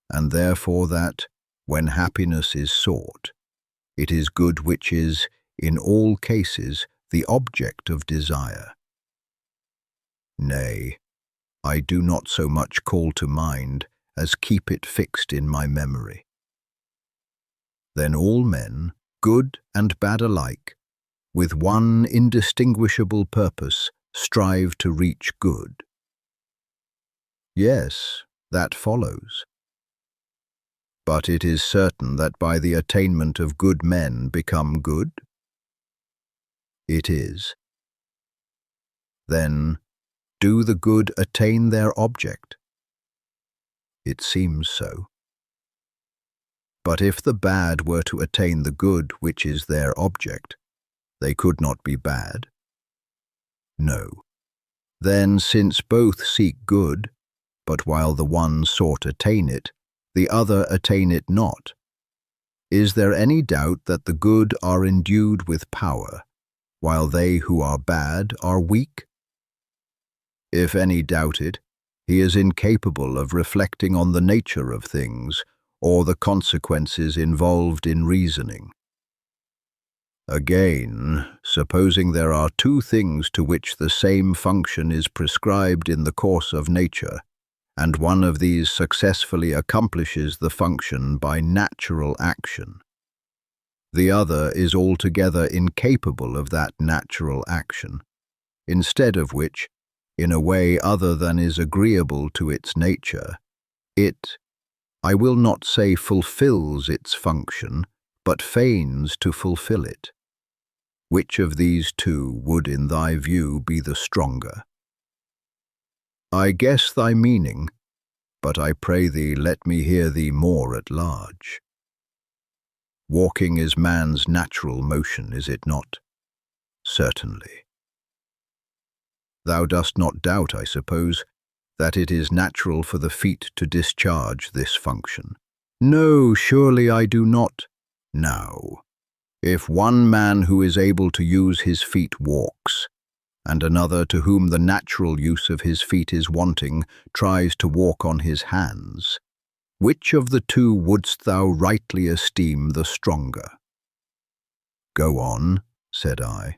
and therefore that, when happiness is sought, it is good which is, in all cases, the object of desire? Nay, I do not so much call to mind as keep it fixed in my memory. Then all men, good and bad alike, with one indistinguishable purpose, strive to reach good. Yes, that follows. But it is certain that by the attainment of good men become good? It is. Then, do the good attain their object? It seems so. But if the bad were to attain the good which is their object, they could not be bad? No. Then, since both seek good, but while the one sought attain it, the other attain it not, is there any doubt that the good are endued with power, while they who are bad are weak? If any doubt it, he is incapable of reflecting on the nature of things, or the consequences involved in reasoning. Again, supposing there are two things to which the same function is prescribed in the course of nature, and one of these successfully accomplishes the function by natural action, the other is altogether incapable of that natural action, instead of which, in a way other than is agreeable to its nature, it, I will not say fulfills its function, but feigns to fulfill it. Which of these two would in thy view be the stronger? I guess thy meaning, but I pray thee let me hear thee more at large. Walking is man's natural motion, is it not? Certainly. Thou dost not doubt, I suppose, that it is natural for the feet to discharge this function? No, surely I do not. Now, if one man who is able to use his feet walks, and another to whom the natural use of his feet is wanting tries to walk on his hands, which of the two wouldst thou rightly esteem the stronger? Go on, said I.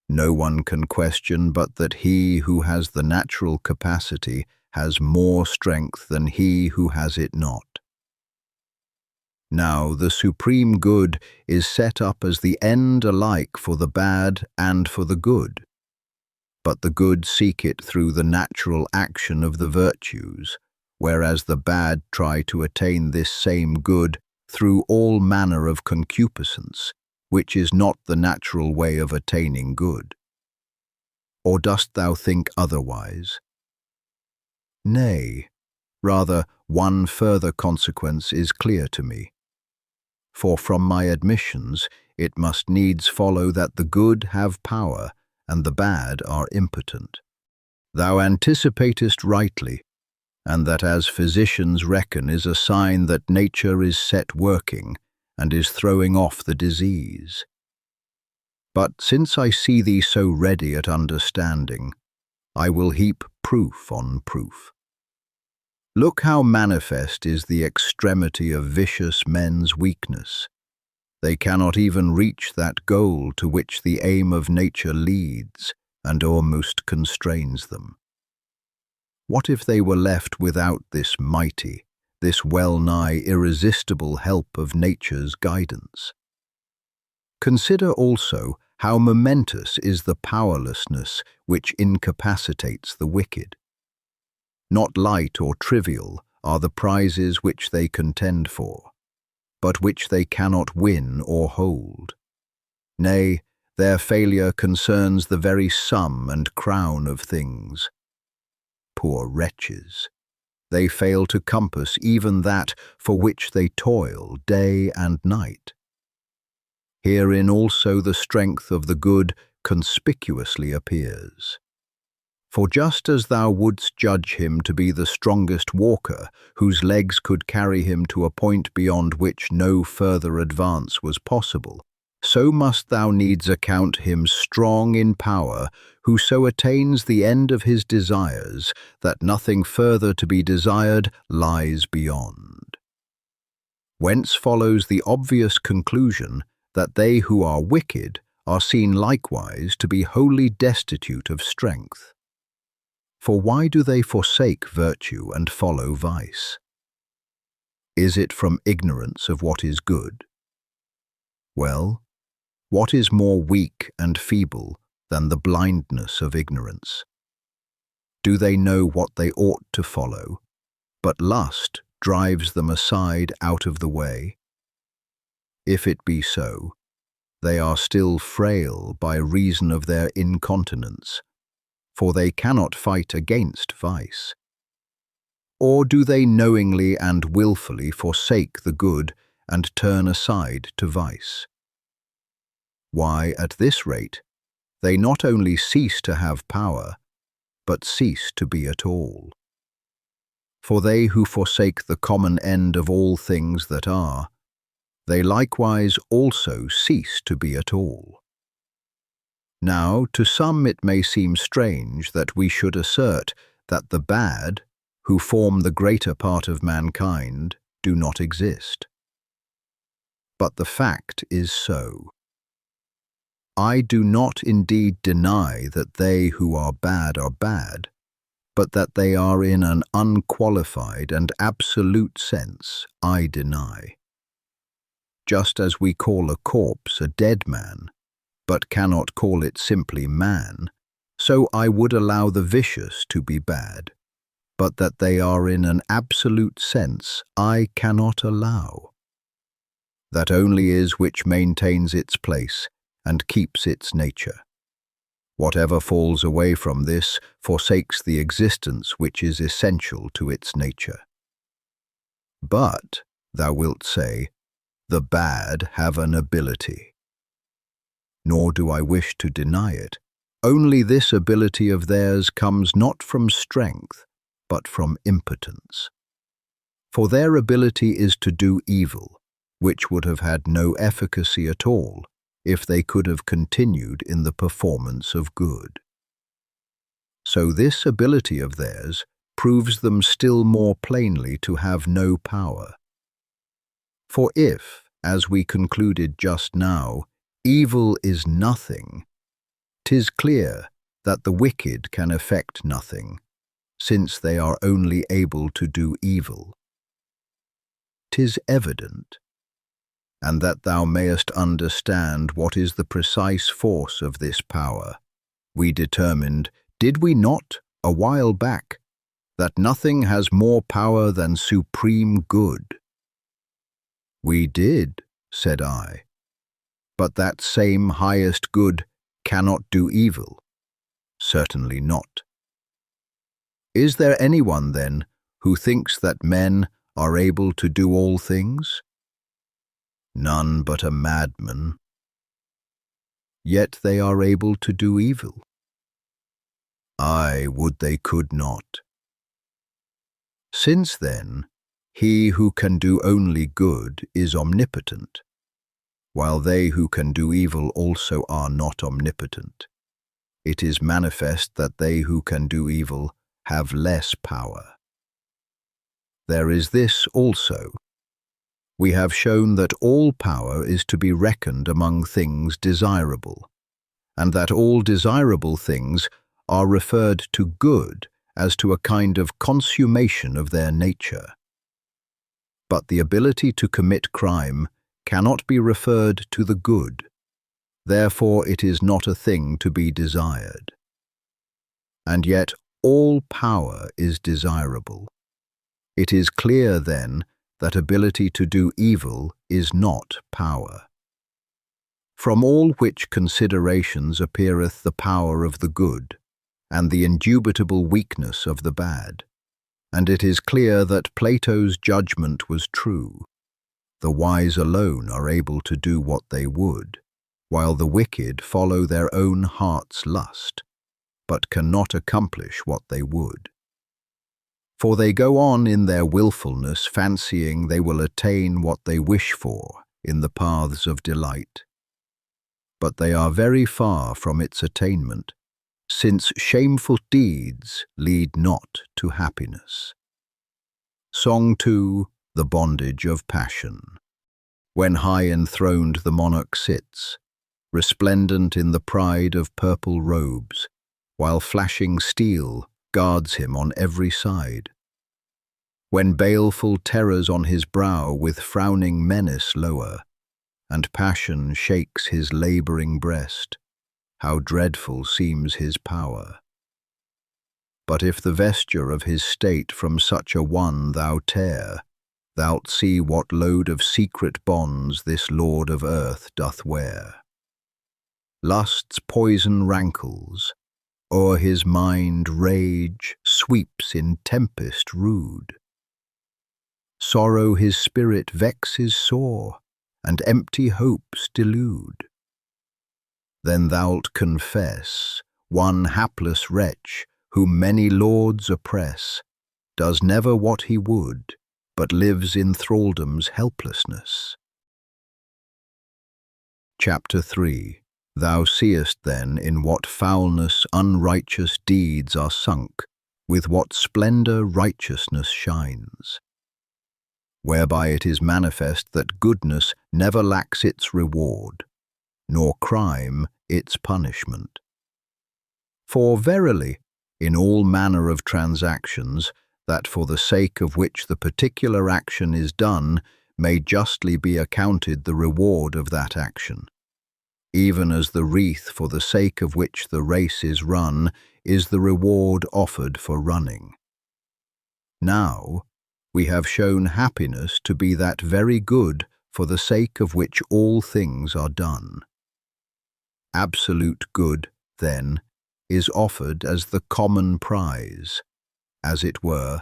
No one can question but that he who has the natural capacity has more strength than he who has it not. Now, the supreme good is set up as the end alike for the bad and for the good. But the good seek it through the natural action of the virtues, whereas the bad try to attain this same good through all manner of concupiscence, which is not the natural way of attaining good. Or dost thou think otherwise? Nay, rather, one further consequence is clear to me. For from my admissions it must needs follow that the good have power and the bad are impotent. Thou anticipatest rightly, and that as physicians reckon is a sign that nature is set working and is throwing off the disease. But since I see thee so ready at understanding, I will heap proof on proof. Look how manifest is the extremity of vicious men's weakness. They cannot even reach that goal to which the aim of nature leads and almost constrains them. What if they were left without this mighty, this well-nigh irresistible help of nature's guidance? Consider also how momentous is the powerlessness which incapacitates the wicked. Not light or trivial are the prizes which they contend for, but which they cannot win or hold. Nay, their failure concerns the very sum and crown of things. Poor wretches! They fail to compass even that for which they toil day and night. Herein also the strength of the good conspicuously appears. For just as thou wouldst judge him to be the strongest walker, whose legs could carry him to a point beyond which no further advance was possible, so must thou needs account him strong in power, who so attains the end of his desires, that nothing further to be desired lies beyond. Whence follows the obvious conclusion that they who are wicked are seen likewise to be wholly destitute of strength. For why do they forsake virtue and follow vice? Is it from ignorance of what is good? Well, what is more weak and feeble than the blindness of ignorance? Do they know what they ought to follow, but lust drives them aside out of the way? If it be so, they are still frail by reason of their incontinence, for they cannot fight against vice. Or do they knowingly and willfully forsake the good and turn aside to vice? Why, at this rate, they not only cease to have power, but cease to be at all. For they who forsake the common end of all things that are, they likewise also cease to be at all. Now, to some it may seem strange that we should assert that the bad, who form the greater part of mankind, do not exist. But the fact is so. I do not indeed deny that they who are bad, but that they are in an unqualified and absolute sense I deny. Just as we call a corpse a dead man, but cannot call it simply man, so I would allow the vicious to be bad, but that they are in an absolute sense I cannot allow. That only is which maintains its place and keeps its nature. Whatever falls away from this forsakes the existence which is essential to its nature. But, thou wilt say, the bad have an ability. Nor do I wish to deny it. Only this ability of theirs comes not from strength, but from impotence. For their ability is to do evil, which would have had no efficacy at all if they could have continued in the performance of good. So this ability of theirs proves them still more plainly to have no power. For if, as we concluded just now, evil is nothing, 'tis clear that the wicked can effect nothing, since they are only able to do evil. 'Tis evident, and that thou mayest understand what is the precise force of this power, we determined, did we not, a while back, that nothing has more power than supreme good? We did, said I, but that same highest good cannot do evil. Certainly not. Is there anyone, then, who thinks that men are able to do all things? None but a madman. Yet they are able to do evil. Aye, would they could not. Since then, he who can do only good is omnipotent, while they who can do evil also are not omnipotent, it is manifest that they who can do evil have less power. There is this also. We have shown that all power is to be reckoned among things desirable, and that all desirable things are referred to good as to a kind of consummation of their nature. But the ability to commit crime cannot be referred to the good, therefore it is not a thing to be desired. And yet all power is desirable. It is clear, then, that ability to do evil is not power. From all which considerations appeareth the power of the good, and the indubitable weakness of the bad. And it is clear that Plato's judgment was true. The wise alone are able to do what they would, while the wicked follow their own heart's lust, but cannot accomplish what they would. For they go on in their willfulness, fancying they will attain what they wish for in the paths of delight. But they are very far from its attainment, since shameful deeds lead not to happiness. Song 2, The Bondage of Passion. When high enthroned the monarch sits, resplendent in the pride of purple robes, while flashing steel guards him on every side. When baleful terrors on his brow with frowning menace lower, and passion shakes his labouring breast, how dreadful seems his power. But if the vesture of his state from such a one thou tear, thou'lt see what load of secret bonds this lord of earth doth wear. Lust's poison rankles, o'er his mind rage sweeps in tempest rude. Sorrow his spirit vexes sore, and empty hopes delude. Then thou'lt confess, one hapless wretch, whom many lords oppress, does never what he would, but lives in thraldom's helplessness. Chapter 3. Thou seest then in what foulness unrighteous deeds are sunk, with what splendour righteousness shines. Whereby it is manifest that goodness never lacks its reward, nor crime its punishment. For verily, in all manner of transactions, that for the sake of which the particular action is done may justly be accounted the reward of that action, even as the wreath for the sake of which the race is run is the reward offered for running. Now, we have shown happiness to be that very good for the sake of which all things are done. Absolute good, then, is offered as the common prize, as it were,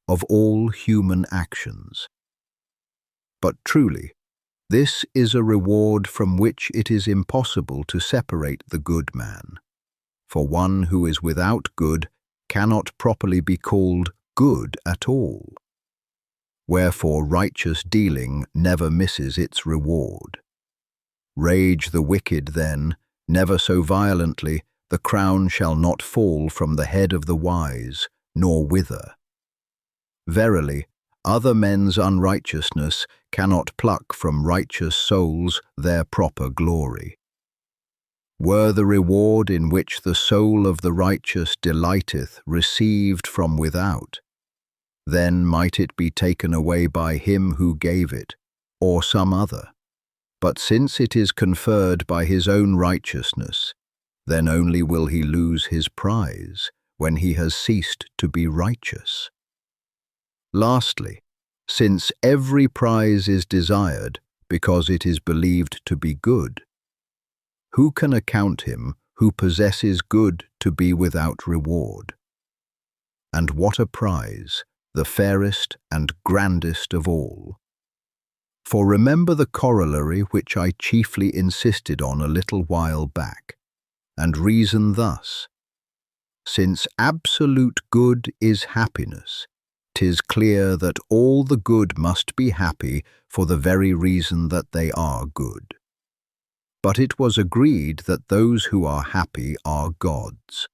of all human actions. But truly, this is a reward from which it is impossible to separate the good man, for one who is without good cannot properly be called good at all. Wherefore righteous dealing never misses its reward. Rage the wicked, then, never so violently, the crown shall not fall from the head of the wise, nor wither. Verily, other men's unrighteousness cannot pluck from righteous souls their proper glory. Were the reward in which the soul of the righteous delighteth received from without, then might it be taken away by him who gave it, or some other. But since it is conferred by his own righteousness, then only will he lose his prize when he has ceased to be righteous. Lastly, since every prize is desired because it is believed to be good, who can account him who possesses good to be without reward? And what a prize, the fairest and grandest of all! For remember the corollary which I chiefly insisted on a little while back, and reason thus. Since absolute good is happiness, 'tis clear that all the good must be happy for the very reason that they are good. But it was agreed that those who are happy are gods.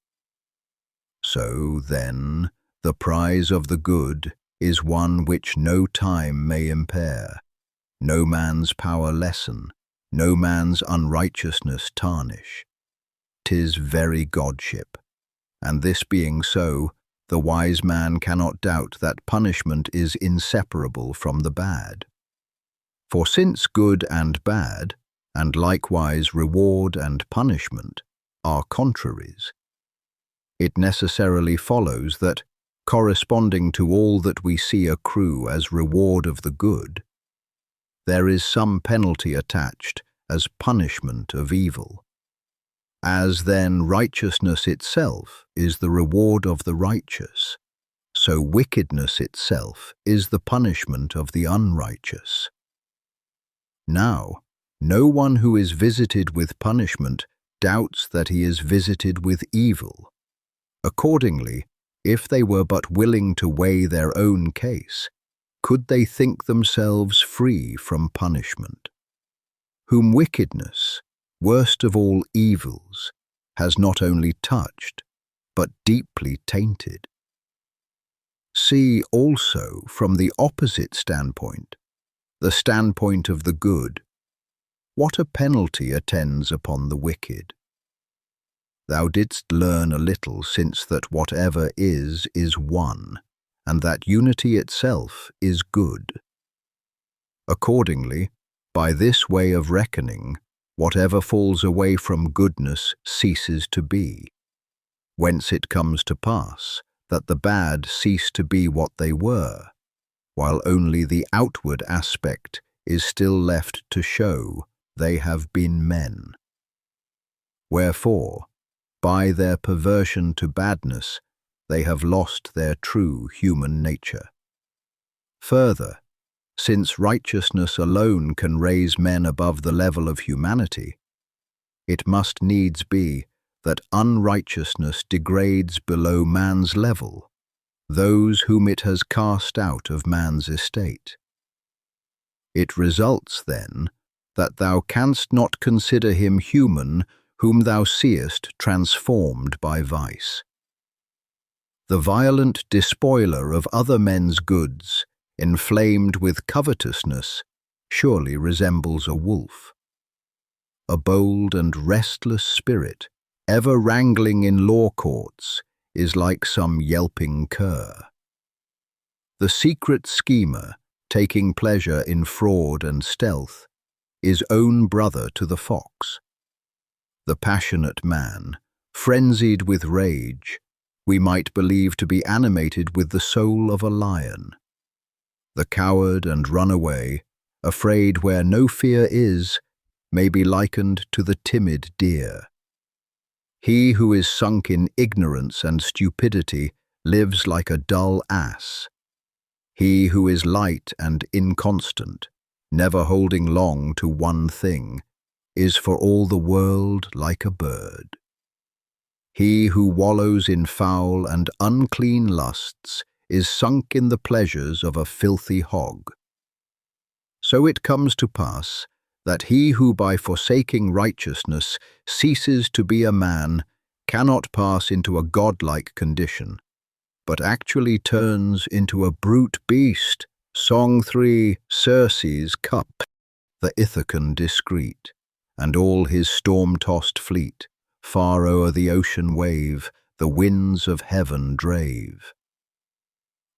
So, then, the prize of the good is one which no time may impair, no man's power lessen, no man's unrighteousness tarnish. 'Tis very godship, and this being so, the wise man cannot doubt that punishment is inseparable from the bad. For since good and bad, and likewise reward and punishment, are contraries, it necessarily follows that, corresponding to all that we see accrue as reward of the good, there is some penalty attached as punishment of evil. As then righteousness itself is the reward of the righteous, so wickedness itself is the punishment of the unrighteous. Now, no one who is visited with punishment doubts that he is visited with evil. Accordingly, if they were but willing to weigh their own case, could they think themselves free from punishment? Whom wickedness, worst of all evils, has not only touched, but deeply tainted. See also from the opposite standpoint, the standpoint of the good, what a penalty attends upon the wicked. Thou didst learn a little since that whatever is one, and that unity itself is good. Accordingly, by this way of reckoning, whatever falls away from goodness ceases to be, whence it comes to pass that the bad cease to be what they were, while only the outward aspect is still left to show they have been men. Wherefore, by their perversion to badness, they have lost their true human nature. Further, since righteousness alone can raise men above the level of humanity, it must needs be that unrighteousness degrades below man's level those whom it has cast out of man's estate. It results, then, that thou canst not consider him human whom thou seest transformed by vice. The violent despoiler of other men's goods, inflamed with covetousness, surely resembles a wolf. A bold and restless spirit, ever wrangling in law courts, is like some yelping cur. The secret schemer, taking pleasure in fraud and stealth, is own brother to the fox. The passionate man, frenzied with rage, we might believe to be animated with the soul of a lion. The coward and runaway, afraid where no fear is, may be likened to the timid deer. He who is sunk in ignorance and stupidity lives like a dull ass. He who is light and inconstant, never holding long to one thing, is for all the world like a bird. He who wallows in foul and unclean lusts is sunk in the pleasures of a filthy hog. So it comes to pass that he who by forsaking righteousness ceases to be a man cannot pass into a godlike condition, but actually turns into a brute beast. Song 3, Circe's cup. The Ithacan discreet, and all his storm-tossed fleet, far o'er the ocean wave, the winds of heaven drave.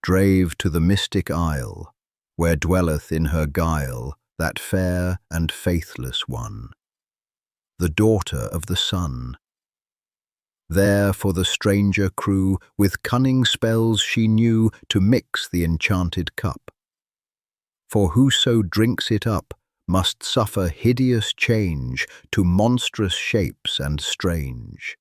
Drave to the mystic isle, where dwelleth in her guile that fair and faithless one, the daughter of the sun. There for the stranger crew, with cunning spells she knew to mix the enchanted cup. For whoso drinks it up must suffer hideous change to monstrous shapes and strange.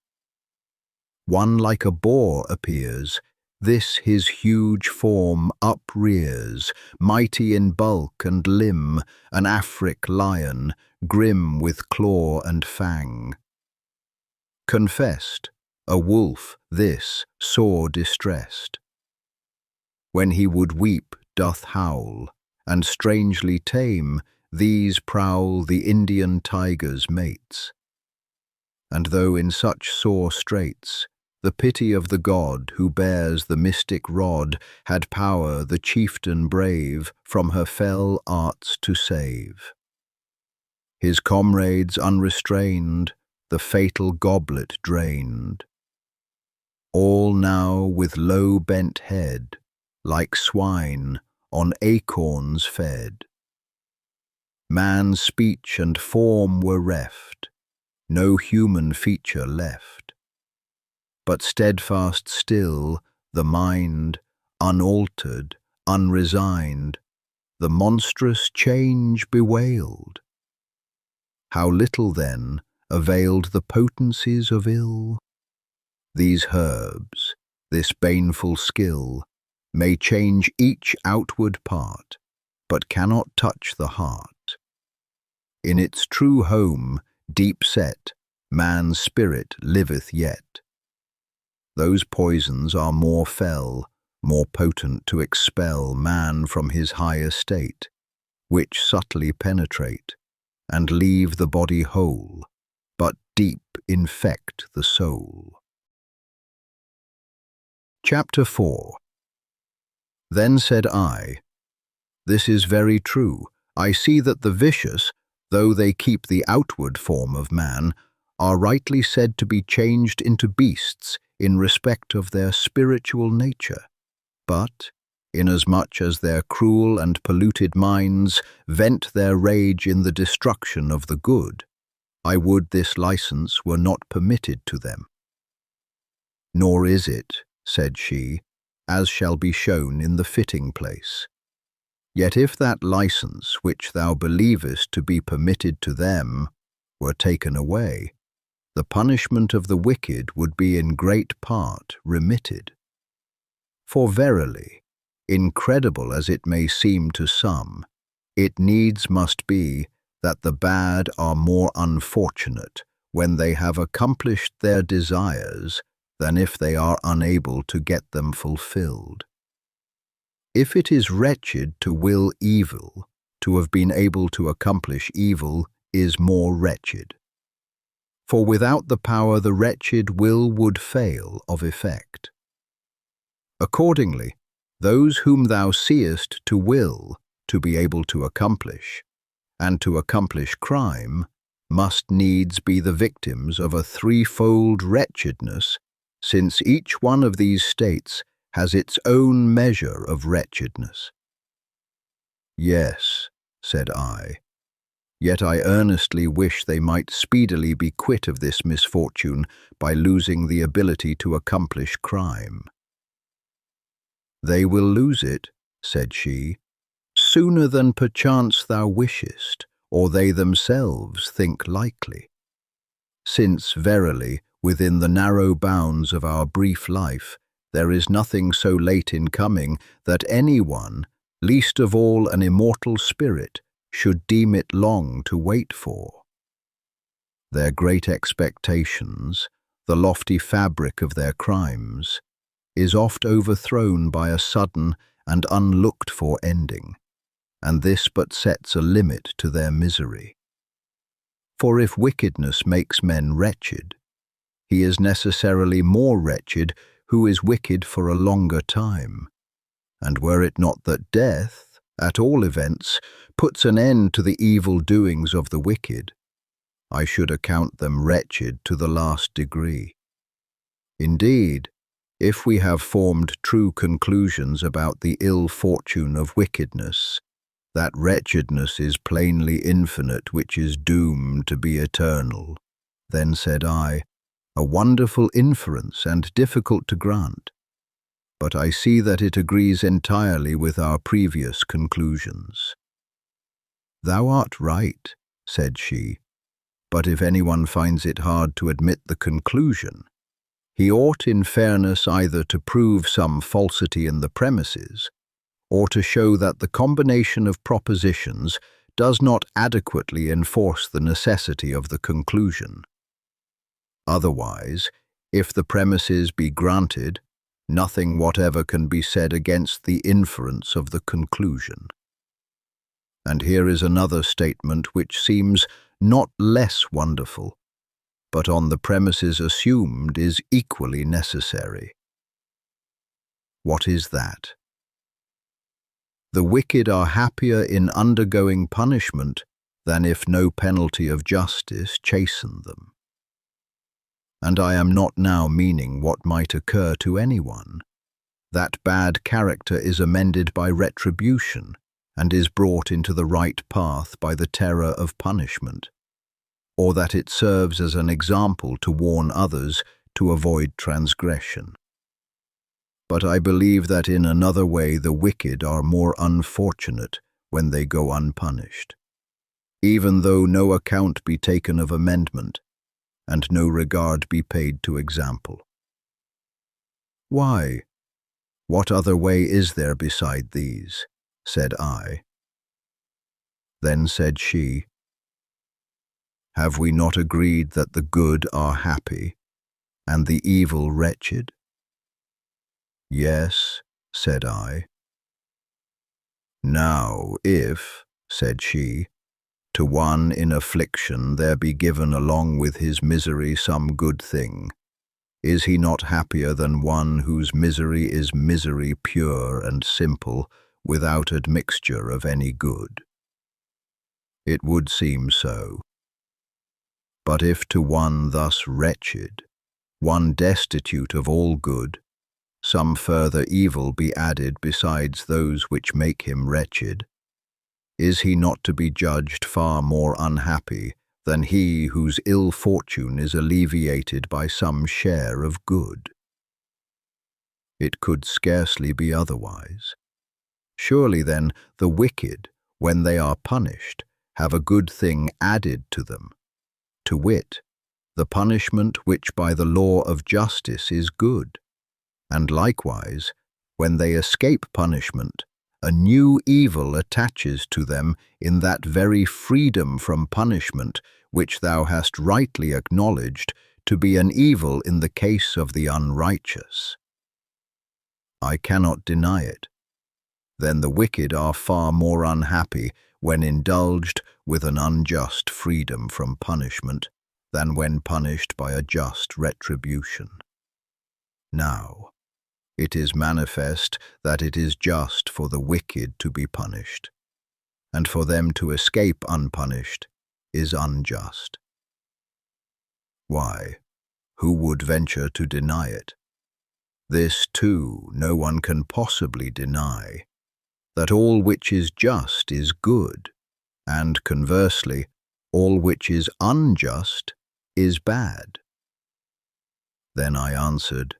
One like a boar appears, this his huge form uprears, mighty in bulk and limb, an Afric lion, grim with claw and fang. Confessed, a wolf this, sore distressed. When he would weep doth howl, and strangely tame, these prowl the Indian tiger's mates. And though in such sore straits, the pity of the god who bears the mystic rod had power the chieftain brave from her fell arts to save. His comrades unrestrained, the fatal goblet drained. All now with low bent head, like swine, on acorns fed. Man's speech and form were reft, no human feature left. But steadfast still, the mind, unaltered, unresigned, the monstrous change bewailed. How little then availed the potencies of ill? These herbs, this baneful skill, may change each outward part, but cannot touch the heart. In its true home, deep set, man's spirit liveth yet. Those poisons are more fell, more potent to expel man from his high estate, which subtly penetrate, and leave the body whole, but deep infect the soul. Chapter 4. Then said I, This is very true. I see that the vicious, though they keep the outward form of man, are rightly said to be changed into beasts in respect of their spiritual nature. But, inasmuch as their cruel and polluted minds vent their rage in the destruction of the good, I would this license were not permitted to them. Nor is it, said she, as shall be shown in the fitting place. Yet if that license which thou believest to be permitted to them were taken away, the punishment of the wicked would be in great part remitted. For verily, incredible as it may seem to some, it needs must be that the bad are more unfortunate when they have accomplished their desires than if they are unable to get them fulfilled. If it is wretched to will evil, to have been able to accomplish evil is more wretched. For without the power the wretched will would fail of effect. Accordingly, those whom thou seest to will, to be able to accomplish, and to accomplish crime, must needs be the victims of a threefold wretchedness, since each one of these states has its own measure of wretchedness. Yes, said I, yet I earnestly wish they might speedily be quit of this misfortune by losing the ability to accomplish crime. They will lose it, said she, sooner than perchance thou wishest, or they themselves think likely. Since, verily, within the narrow bounds of our brief life, there is nothing so late in coming that any one, least of all an immortal spirit, should deem it long to wait for. Their great expectations, the lofty fabric of their crimes, is oft overthrown by a sudden and unlooked-for ending, and this but sets a limit to their misery. For if wickedness makes men wretched, He is necessarily more wretched who is wicked for a longer time. And were it not that death, at all events, puts an end to the evil doings of the wicked, I should account them wretched to the last degree. Indeed, if we have formed true conclusions about the ill fortune of wickedness, that wretchedness is plainly infinite which is doomed to be eternal. Then said I, a wonderful inference and difficult to grant, but I see that it agrees entirely with our previous conclusions. Thou art right, said she, but if anyone finds it hard to admit the conclusion, he ought in fairness either to prove some falsity in the premises, or to show that the combination of propositions does not adequately enforce the necessity of the conclusion. Otherwise, if the premises be granted, nothing whatever can be said against the inference of the conclusion. And here is another statement which seems not less wonderful, but on the premises assumed is equally necessary. What is that? The wicked are happier in undergoing punishment than if no penalty of justice chastened them. And I am not now meaning what might occur to anyone. That bad character is amended by retribution and is brought into the right path by the terror of punishment, or that it serves as an example to warn others to avoid transgression. But I believe that in another way the wicked are more unfortunate when they go unpunished, even though no account be taken of amendment, and no regard be paid to example. Why? What other way is there beside these? Said I. Then said she, have we not agreed that the good are happy, and the evil wretched? Yes, said I. Now if, said she, to one in affliction there be given along with his misery some good thing, is he not happier than one whose misery is misery pure and simple, without admixture of any good? It would seem so. But if to one thus wretched, one destitute of all good, some further evil be added besides those which make him wretched, is he not to be judged far more unhappy than he whose ill fortune is alleviated by some share of good? It could scarcely be otherwise. Surely then the wicked, when they are punished, have a good thing added to them, to wit, the punishment which by the law of justice is good, and likewise, when they escape punishment, a new evil attaches to them in that very freedom from punishment which thou hast rightly acknowledged to be an evil in the case of the unrighteous. I cannot deny it. Then the wicked are far more unhappy when indulged with an unjust freedom from punishment than when punished by a just retribution. Now, it is manifest that it is just for the wicked to be punished, and for them to escape unpunished is unjust. Why, who would venture to deny it? This, too, no one can possibly deny, that all which is just is good, and conversely, all which is unjust is bad. Then I answered,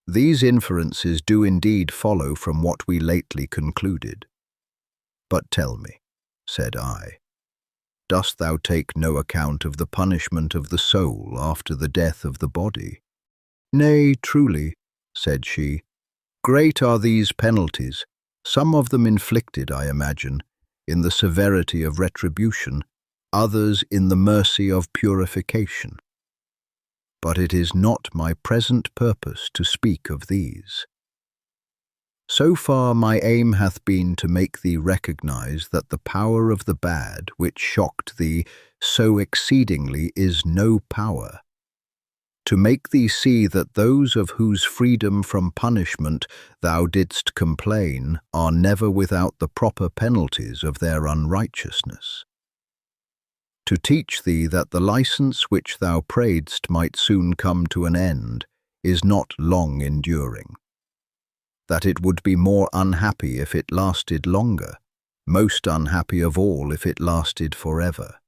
these inferences do indeed follow from what we lately concluded. But tell me, said I, dost thou take no account of the punishment of the soul after the death of the body? Nay, truly, said she, great are these penalties, some of them inflicted, I imagine, in the severity of retribution, others in the mercy of purification. But it is not my present purpose to speak of these. So far my aim hath been to make thee recognize that the power of the bad which shocked thee so exceedingly is no power, to make thee see that those of whose freedom from punishment thou didst complain are never without the proper penalties of their unrighteousness. To teach thee that the license which thou praidst might soon come to an end is not long enduring, that it would be more unhappy if it lasted longer, most unhappy of all if it lasted forever.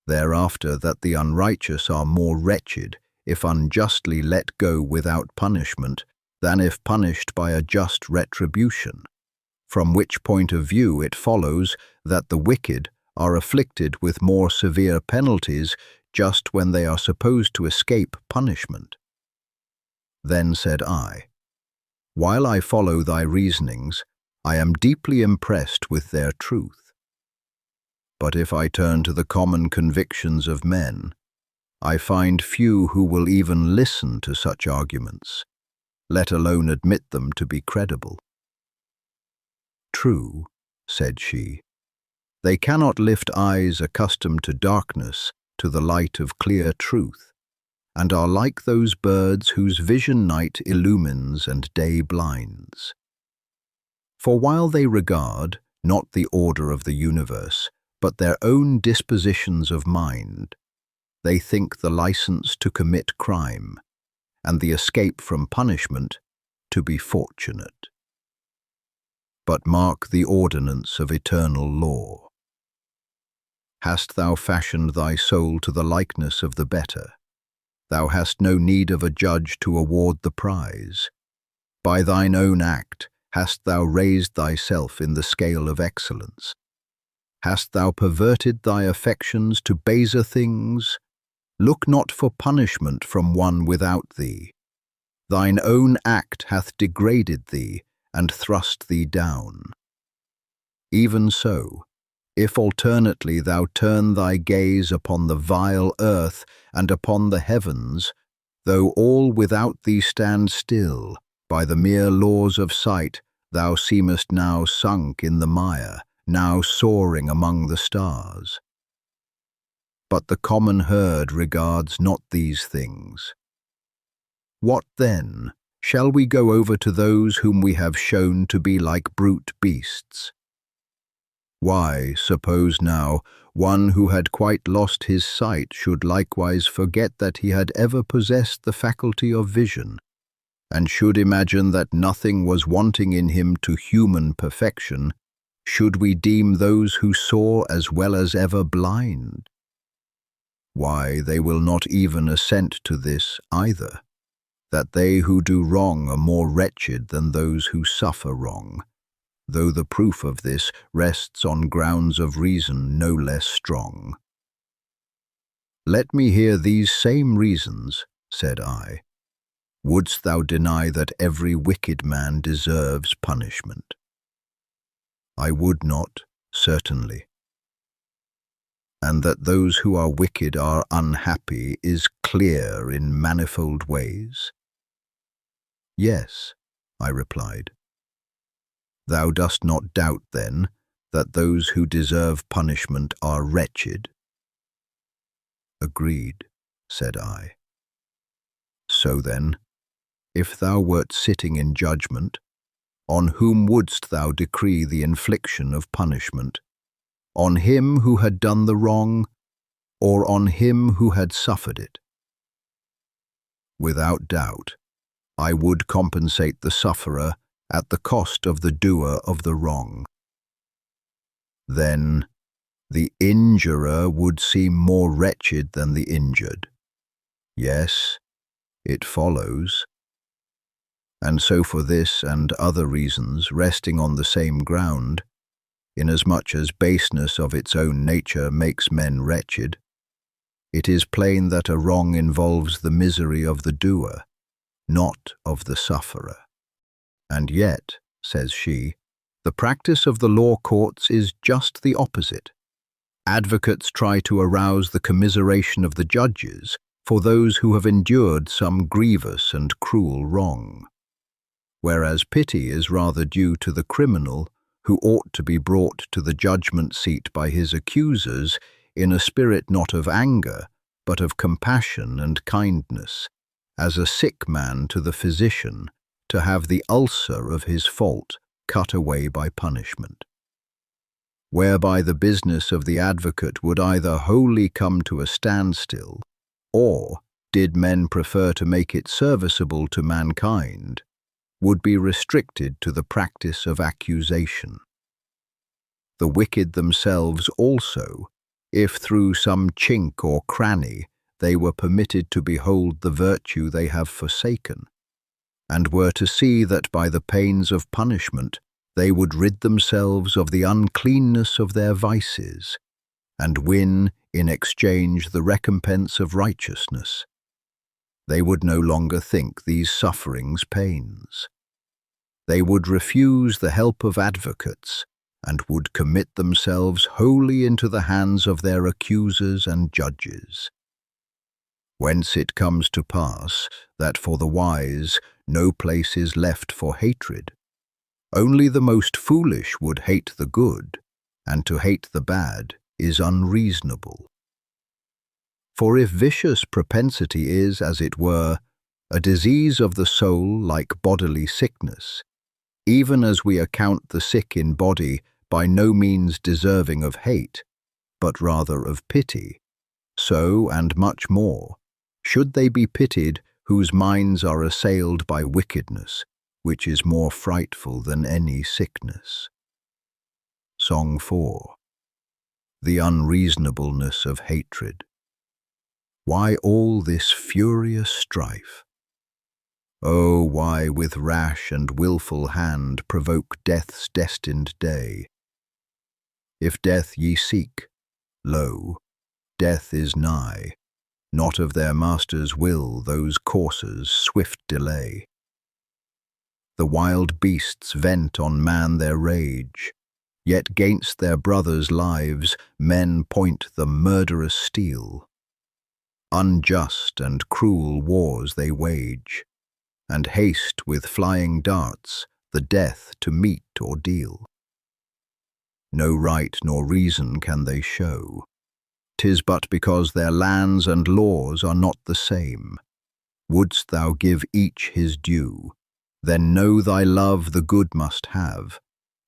Thereafter that the unrighteous are more wretched if unjustly let go without punishment than if punished by a just retribution, from which point of view it follows that the wicked are afflicted with more severe penalties just when they are supposed to escape punishment. Then said I, while I follow thy reasonings, I am deeply impressed with their truth. But if I turn to the common convictions of men, I find few who will even listen to such arguments, let alone admit them to be credible. True, said she, they cannot lift eyes accustomed to darkness to the light of clear truth, and are like those birds whose vision night illumines and day blinds. For while they regard not the order of the universe, but their own dispositions of mind, they think the license to commit crime, and the escape from punishment to be fortunate. But mark the ordinance of eternal law. Hast thou fashioned thy soul to the likeness of the better? Thou hast no need of a judge to award the prize. By thine own act hast thou raised thyself in the scale of excellence. Hast thou perverted thy affections to baser things? Look not for punishment from one without thee. Thine own act hath degraded thee and thrust thee down. Even so, if alternately thou turn thy gaze upon the vile earth and upon the heavens, though all without thee stand still, by the mere laws of sight thou seemest now sunk in the mire, now soaring among the stars. But the common herd regards not these things. What then? Shall we go over to those whom we have shown to be like brute beasts? Why, suppose now, one who had quite lost his sight should likewise forget that he had ever possessed the faculty of vision, and should imagine that nothing was wanting in him to human perfection, should we deem those who saw as well as ever blind? Why, they will not even assent to this either, that they who do wrong are more wretched than those who suffer wrong, though the proof of this rests on grounds of reason no less strong. Let me hear these same reasons, said I. Wouldst thou deny that every wicked man deserves punishment? I would not, certainly. And that those who are wicked are unhappy is clear in manifold ways? Yes, I replied. Thou dost not doubt, then, that those who deserve punishment are wretched? Agreed, said I. So then, if thou wert sitting in judgment, on whom wouldst thou decree the infliction of punishment? On him who had done the wrong, or on him who had suffered it? Without doubt, I would compensate the sufferer at the cost of the doer of the wrong. Then the injurer would seem more wretched than the injured. Yes, it follows. And so for this and other reasons, resting on the same ground, inasmuch as baseness of its own nature makes men wretched, it is plain that a wrong involves the misery of the doer, not of the sufferer. And yet, says she, the practice of the law courts is just the opposite. Advocates try to arouse the commiseration of the judges for those who have endured some grievous and cruel wrong, whereas pity is rather due to the criminal who ought to be brought to the judgment seat by his accusers in a spirit not of anger, but of compassion and kindness, as a sick man to the physician, to have the ulcer of his fault cut away by punishment, whereby the business of the advocate would either wholly come to a standstill, or, did men prefer to make it serviceable to mankind, would be restricted to the practice of accusation. The wicked themselves also, if through some chink or cranny they were permitted to behold the virtue they have forsaken, and were to see that by the pains of punishment they would rid themselves of the uncleanness of their vices, and win in exchange the recompense of righteousness, they would no longer think these sufferings pains. They would refuse the help of advocates, and would commit themselves wholly into the hands of their accusers and judges. Whence it comes to pass that for the wise no place is left for hatred. Only the most foolish would hate the good, and to hate the bad is unreasonable. For if vicious propensity is, as it were, a disease of the soul like bodily sickness, even as we account the sick in body by no means deserving of hate, but rather of pity, so, and much more, should they be pitied whose minds are assailed by wickedness, which is more frightful than any sickness. Song 4. The unreasonableness of hatred. Why all this furious strife? Oh, why with rash and wilful hand provoke death's destined day? If death ye seek, lo, death is nigh, not of their master's will those coursers swift delay. The wild beasts vent on man their rage, yet 'gainst their brothers' lives men point the murderous steel. Unjust and cruel wars they wage, and haste with flying darts the death to meet or deal. No right nor reason can they show, 'tis but because their lands and laws are not the same. Wouldst thou give each his due, then know thy love the good must have,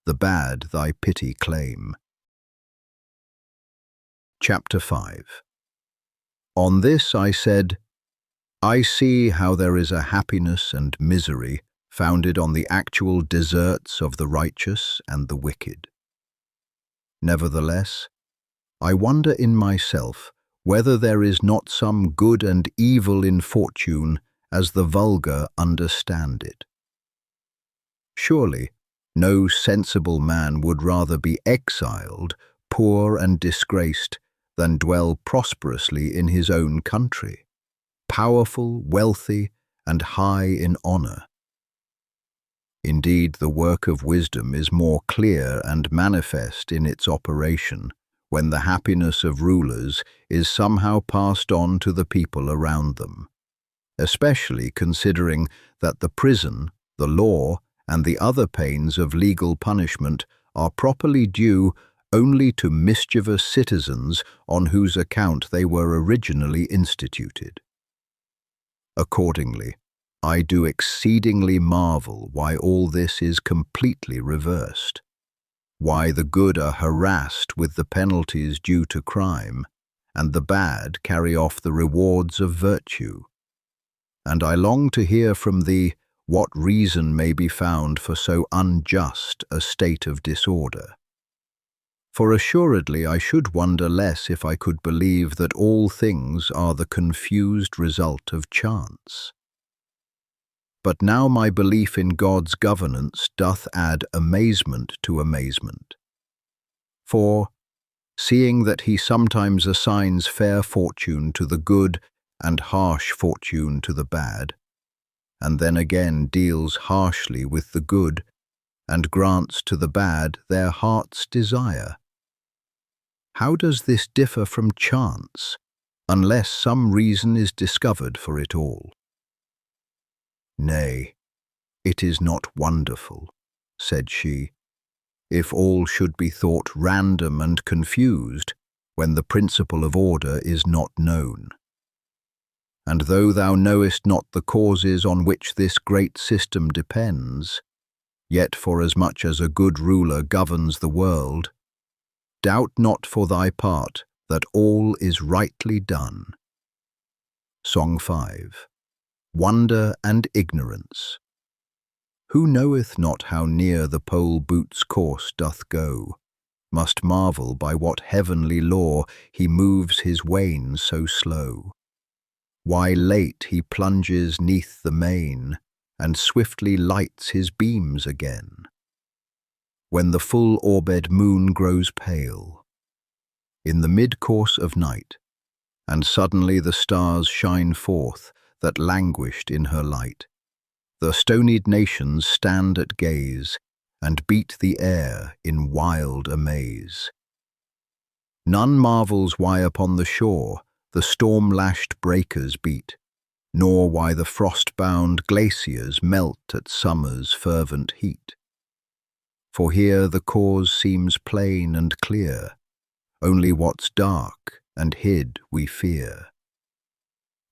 the bad thy pity claim. Chapter 5. On this I said, I see how there is a happiness and misery founded on the actual deserts of the righteous and the wicked. Nevertheless, I wonder in myself whether there is not some good and evil in fortune as the vulgar understand it. Surely, no sensible man would rather be exiled, poor and disgraced, than dwell prosperously in his own country, powerful, wealthy, and high in honor. Indeed, the work of wisdom is more clear and manifest in its operation when the happiness of rulers is somehow passed on to the people around them, especially considering that the prison, the law, and the other pains of legal punishment are properly due only to mischievous citizens on whose account they were originally instituted. Accordingly, I do exceedingly marvel why all this is completely reversed, why the good are harassed with the penalties due to crime, and the bad carry off the rewards of virtue. And I long to hear from thee what reason may be found for so unjust a state of disorder. For assuredly I should wonder less if I could believe that all things are the confused result of chance. But now my belief in God's governance doth add amazement to amazement. For, seeing that he sometimes assigns fair fortune to the good and harsh fortune to the bad, and then again deals harshly with the good, and grants to the bad their heart's desire, how does this differ from chance, unless some reason is discovered for it all? Nay, it is not wonderful, said she, if all should be thought random and confused when the principle of order is not known. And though thou knowest not the causes on which this great system depends, yet forasmuch as a good ruler governs the world, doubt not for thy part that all is rightly done. Song 5. Wonder and Ignorance. Who knoweth not how near the pole boot's course doth go, must marvel by what heavenly law he moves his wain so slow. Why late he plunges neath the main, and swiftly lights his beams again, when the full-orbed moon grows pale, in the mid-course of night, and suddenly the stars shine forth that languished in her light. The stonied nations stand at gaze, and beat the air in wild amaze. None marvels why upon the shore the storm-lashed breakers beat, nor why the frost-bound glaciers melt at summer's fervent heat. For here the cause seems plain and clear, only what's dark and hid we fear.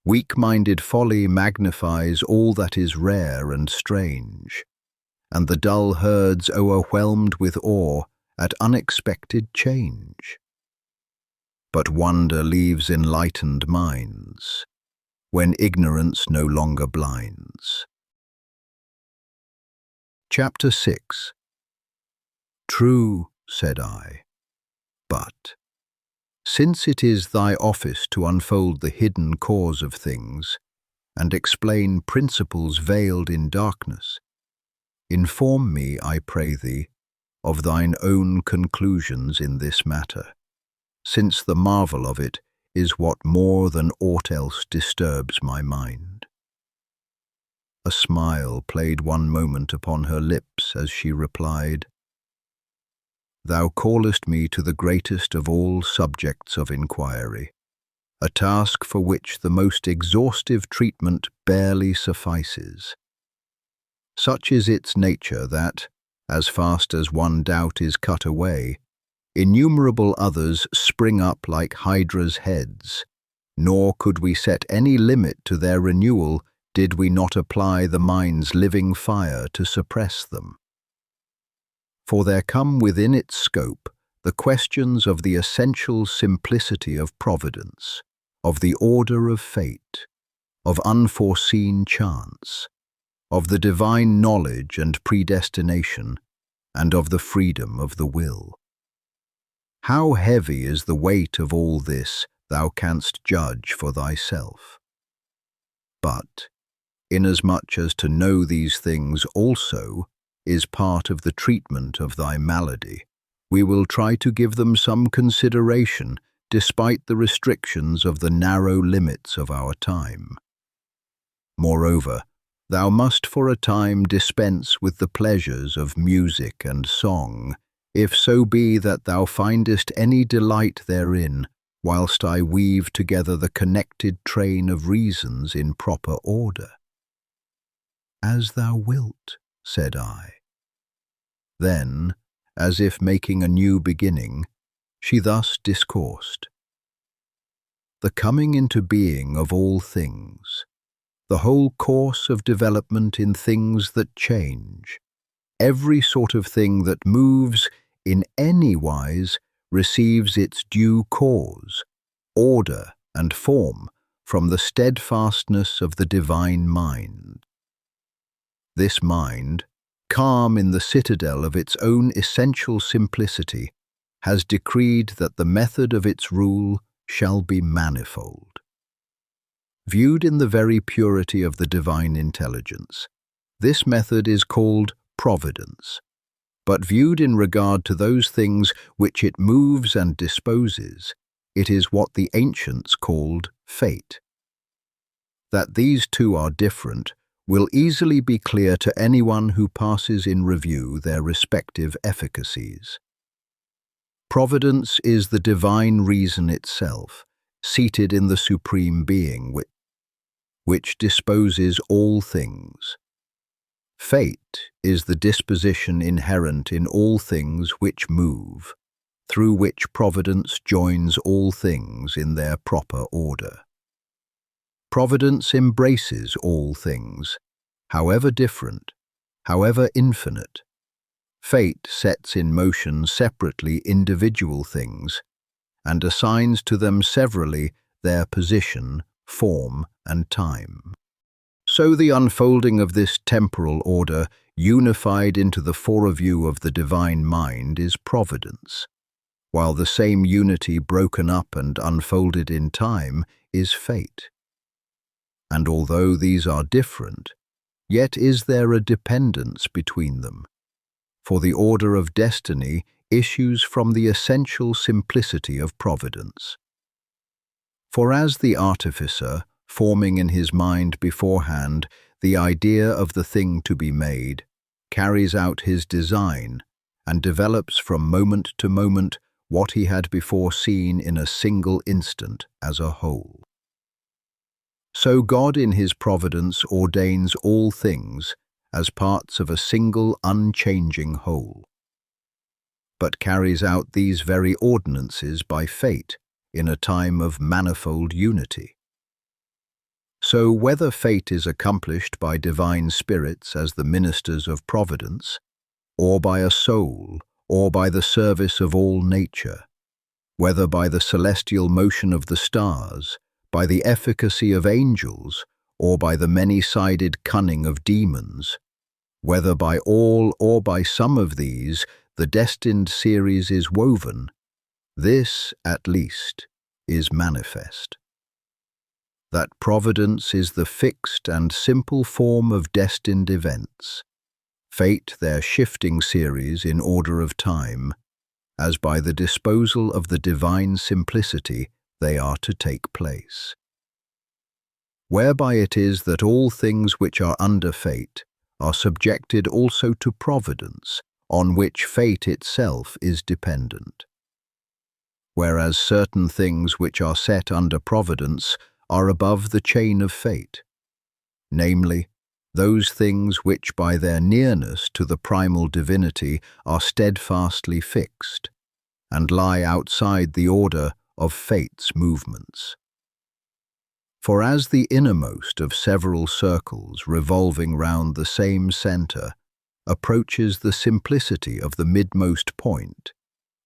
Weak-minded folly magnifies all that is rare and strange, and the dull herds o'erwhelmed with awe at unexpected change. But wonder leaves enlightened minds, when ignorance no longer blinds. Chapter 6. True, said I, but since it is thy office to unfold the hidden cause of things, and explain principles veiled in darkness, inform me, I pray thee, of thine own conclusions in this matter, since the marvel of it is what more than aught else disturbs my mind. A smile played one moment upon her lips as she replied, Thou callest me to the greatest of all subjects of inquiry, a task for which the most exhaustive treatment barely suffices. Such is its nature that, as fast as one doubt is cut away, innumerable others spring up like hydras' heads, nor could we set any limit to their renewal did we not apply the mind's living fire to suppress them. For there come within its scope the questions of the essential simplicity of providence, of the order of fate, of unforeseen chance, of the divine knowledge and predestination, and of the freedom of the will. How heavy is the weight of all this thou canst judge for thyself. But, inasmuch as to know these things also is part of the treatment of thy malady, we will try to give them some consideration despite the restrictions of the narrow limits of our time. Moreover, thou must for a time dispense with the pleasures of music and song, if so be that thou findest any delight therein, whilst I weave together the connected train of reasons in proper order. As thou wilt, said I. Then, as if making a new beginning, she thus discoursed. The coming into being of all things, the whole course of development in things that change, every sort of thing that moves in any wise receives its due cause, order, and form from the steadfastness of the divine mind. This mind, calm in the citadel of its own essential simplicity, has decreed that the method of its rule shall be manifold. Viewed in the very purity of the divine intelligence, this method is called providence, but viewed in regard to those things which it moves and disposes, it is what the ancients called fate. That these two are different will easily be clear to anyone who passes in review their respective efficacies. Providence is the divine reason itself, seated in the supreme being, which disposes all things. Fate is the disposition inherent in all things which move, through which providence joins all things in their proper order. Providence embraces all things, however different, however infinite. Fate sets in motion separately individual things and assigns to them severally their position, form, and time. So the unfolding of this temporal order, unified into the foreview of the divine mind, is providence, while the same unity broken up and unfolded in time is fate. And although these are different, yet is there a dependence between them, for the order of destiny issues from the essential simplicity of providence. For as the artificer, forming in his mind beforehand the idea of the thing to be made, carries out his design and develops from moment to moment what he had before seen in a single instant as a whole. So God in his providence ordains all things as parts of a single unchanging whole, but carries out these very ordinances by fate in a time of manifold unity. So whether fate is accomplished by divine spirits as the ministers of providence, or by a soul, or by the service of all nature, whether by the celestial motion of the stars, by the efficacy of angels, or by the many-sided cunning of demons, whether by all or by some of these the destined series is woven, this, at least, is manifest: that providence is the fixed and simple form of destined events, fate their shifting series in order of time, as by the disposal of the divine simplicity they are to take place. Whereby it is that all things which are under fate are subjected also to providence, on which fate itself is dependent. Whereas certain things which are set under providence are above the chain of fate, namely, those things which by their nearness to the primal divinity are steadfastly fixed, and lie outside the order of fate's movements. For as the innermost of several circles revolving round the same centre approaches the simplicity of the midmost point,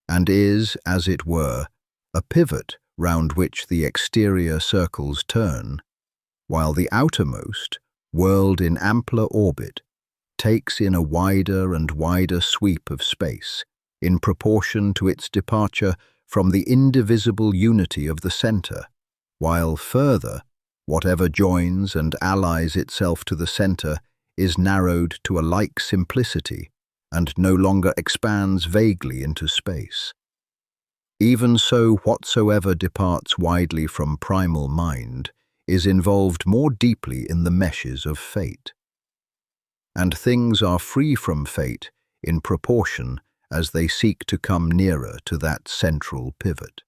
and is, as it were, a pivot round which the exterior circles turn, while the outermost, whirled in ampler orbit, takes in a wider and wider sweep of space, in proportion to its departure from the indivisible unity of the centre, while further, whatever joins and allies itself to the centre is narrowed to a like simplicity, and no longer expands vaguely into space. Even so, whatsoever departs widely from primal mind is involved more deeply in the meshes of fate. And things are free from fate in proportion as they seek to come nearer to that central pivot.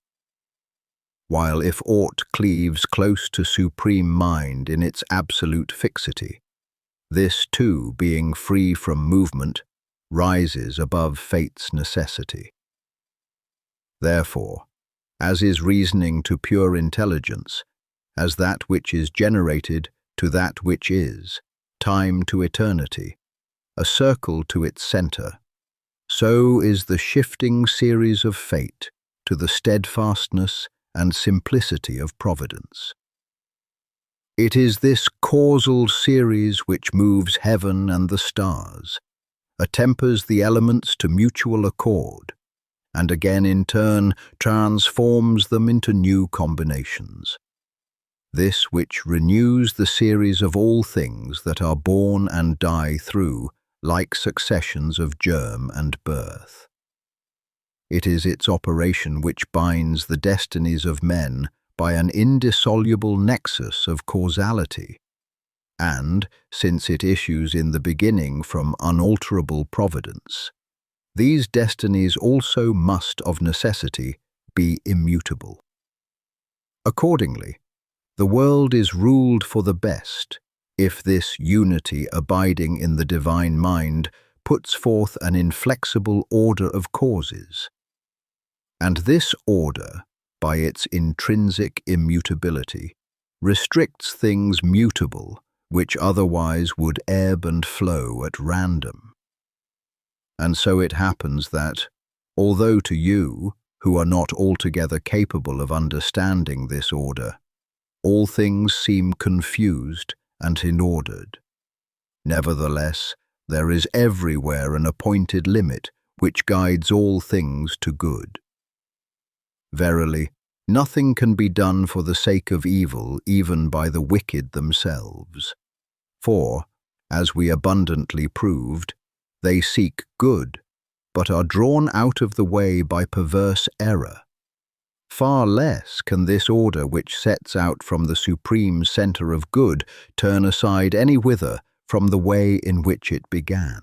While if aught cleaves close to supreme mind in its absolute fixity, this too, being free from movement, rises above fate's necessity. Therefore, as is reasoning to pure intelligence, as that which is generated to that which is, time to eternity, a circle to its centre, so is the shifting series of fate to the steadfastness and simplicity of providence. It is this causal series which moves heaven and the stars, attempers the elements to mutual accord, and again in turn transforms them into new combinations. This which renews the series of all things that are born and die through like successions of germ and birth. It is its operation which binds the destinies of men by an indissoluble nexus of causality, and, since it issues in the beginning from unalterable providence, these destinies also must of necessity be immutable. Accordingly, the world is ruled for the best if this unity abiding in the divine mind puts forth an inflexible order of causes, and this order, by its intrinsic immutability, restricts things mutable, which otherwise would ebb and flow at random. And so it happens that, although to you, who are not altogether capable of understanding this order, all things seem confused and inordered, nevertheless, there is everywhere an appointed limit which guides all things to good. Verily, nothing can be done for the sake of evil even by the wicked themselves. For, as we abundantly proved, they seek good, but are drawn out of the way by perverse error. Far less can this order which sets out from the supreme centre of good turn aside any whither from the way in which it began.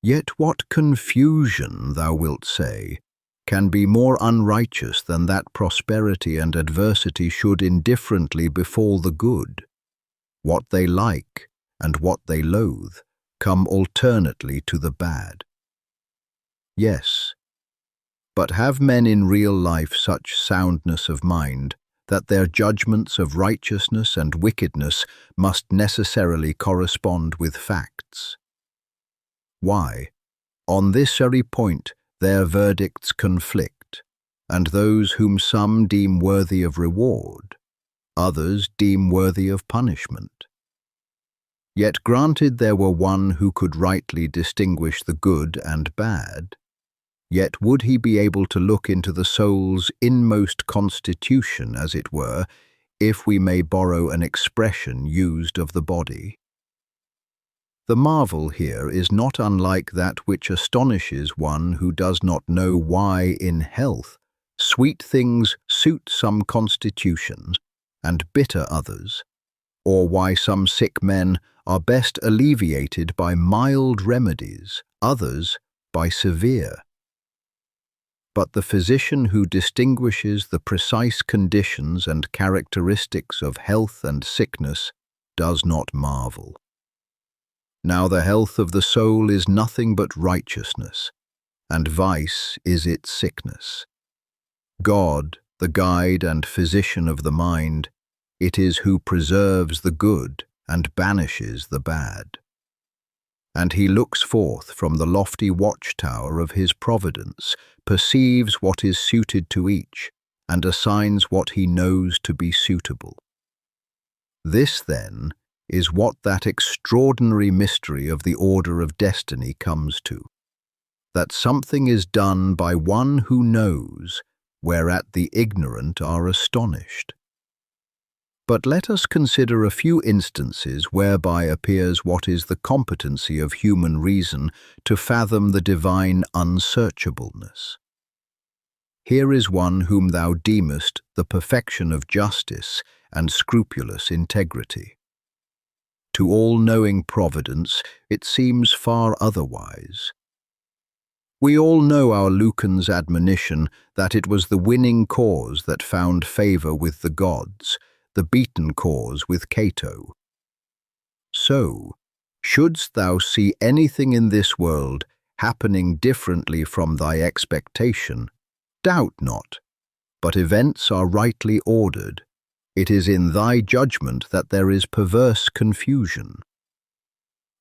Yet what confusion, thou wilt say, can be more unrighteous than that prosperity and adversity should indifferently befall the good? What they like and what they loathe come alternately to the bad. Yes, but have men in real life such soundness of mind that their judgments of righteousness and wickedness must necessarily correspond with facts? Why, on this very point their verdicts conflict, and those whom some deem worthy of reward, others deem worthy of punishment. Yet granted there were one who could rightly distinguish the good and bad, yet would he be able to look into the soul's inmost constitution, as it were, if we may borrow an expression used of the body? The marvel here is not unlike that which astonishes one who does not know why in health sweet things suit some constitutions and bitter others, or why some sick men are best alleviated by mild remedies, others by severe. But the physician who distinguishes the precise conditions and characteristics of health and sickness does not marvel. Now the health of the soul is nothing but righteousness, and vice is its sickness. God, the guide and physician of the mind, it is who preserves the good and banishes the bad. And he looks forth from the lofty watchtower of his providence, perceives what is suited to each, and assigns what he knows to be suitable. This, then, is what that extraordinary mystery of the order of destiny comes to, that something is done by one who knows, whereat the ignorant are astonished. But let us consider a few instances whereby appears what is the competency of human reason to fathom the divine unsearchableness. Here is one whom thou deemest the perfection of justice and scrupulous integrity. To all-knowing providence it seems far otherwise. We all know our Lucan's admonition that it was the winning cause that found favour with the gods, the beaten cause with Cato. So, shouldst thou see anything in this world happening differently from thy expectation, doubt not, but events are rightly ordered. It is in thy judgment that there is perverse confusion.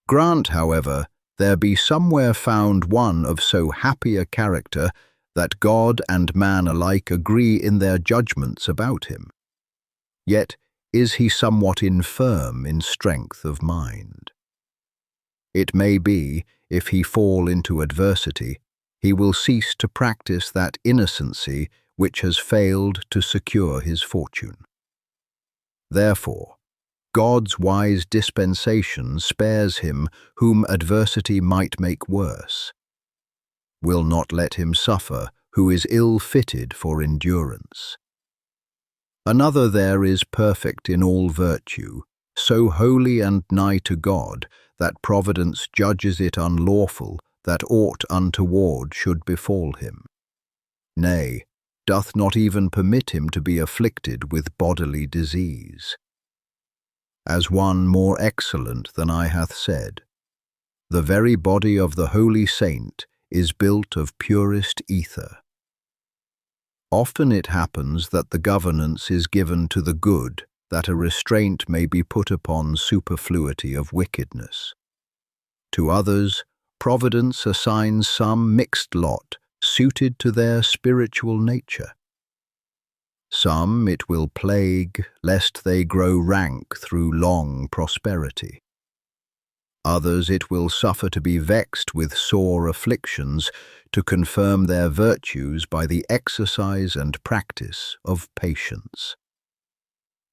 Grant, however, there be somewhere found one of so happy a character that God and man alike agree in their judgments about him. Yet is he somewhat infirm in strength of mind. It may be, if he fall into adversity, he will cease to practice that innocency which has failed to secure his fortune. Therefore, God's wise dispensation spares him whom adversity might make worse, will not let him suffer who is ill-fitted for endurance. Another there is perfect in all virtue, so holy and nigh to God that Providence judges it unlawful that aught untoward should befall him. Nay, doth not even permit him to be afflicted with bodily disease. As one more excellent than I hath said, the very body of the holy saint is built of purest ether. Often it happens that the governance is given to the good that a restraint may be put upon superfluity of wickedness. To others, Providence assigns some mixed lot suited to their spiritual nature. Some it will plague, lest they grow rank through long prosperity. Others it will suffer to be vexed with sore afflictions, to confirm their virtues by the exercise and practice of patience.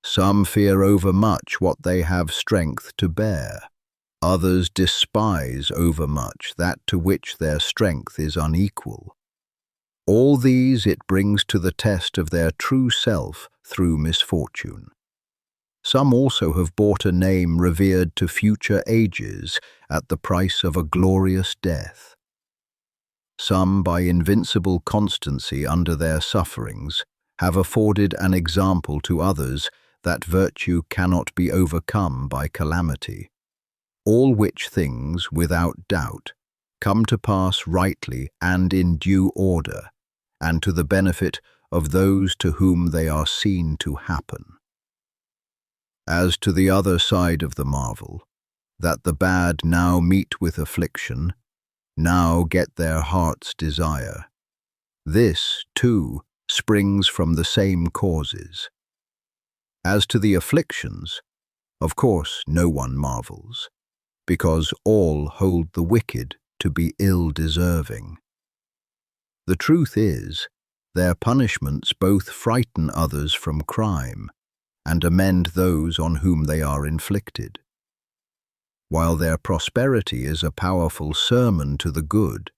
Some fear overmuch what they have strength to bear. Others despise overmuch that to which their strength is unequal. All these it brings to the test of their true self through misfortune. Some also have bought a name revered to future ages at the price of a glorious death. Some, by invincible constancy under their sufferings, have afforded an example to others that virtue cannot be overcome by calamity. All which things, without doubt, come to pass rightly and in due order, and to the benefit of those to whom they are seen to happen. As to the other side of the marvel, that the bad now meet with affliction, now get their heart's desire, this, too, springs from the same causes. As to the afflictions, of course no one marvels, because all hold the wicked to be ill-deserving. The truth is, their punishments both frighten others from crime and amend those on whom they are inflicted. While their prosperity is a powerful sermon to the good,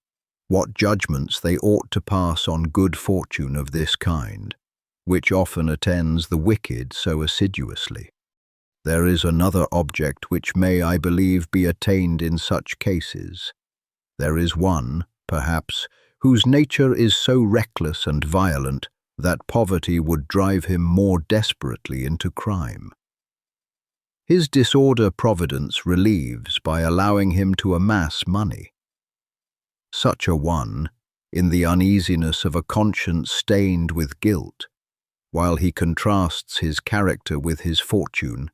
what judgments they ought to pass on good fortune of this kind, which often attends the wicked so assiduously. There is another object which may, I believe, be attained in such cases. There is one, perhaps, whose nature is so reckless and violent that poverty would drive him more desperately into crime. His disorder Providence relieves by allowing him to amass money. Such a one, in the uneasiness of a conscience stained with guilt, while he contrasts his character with his fortune,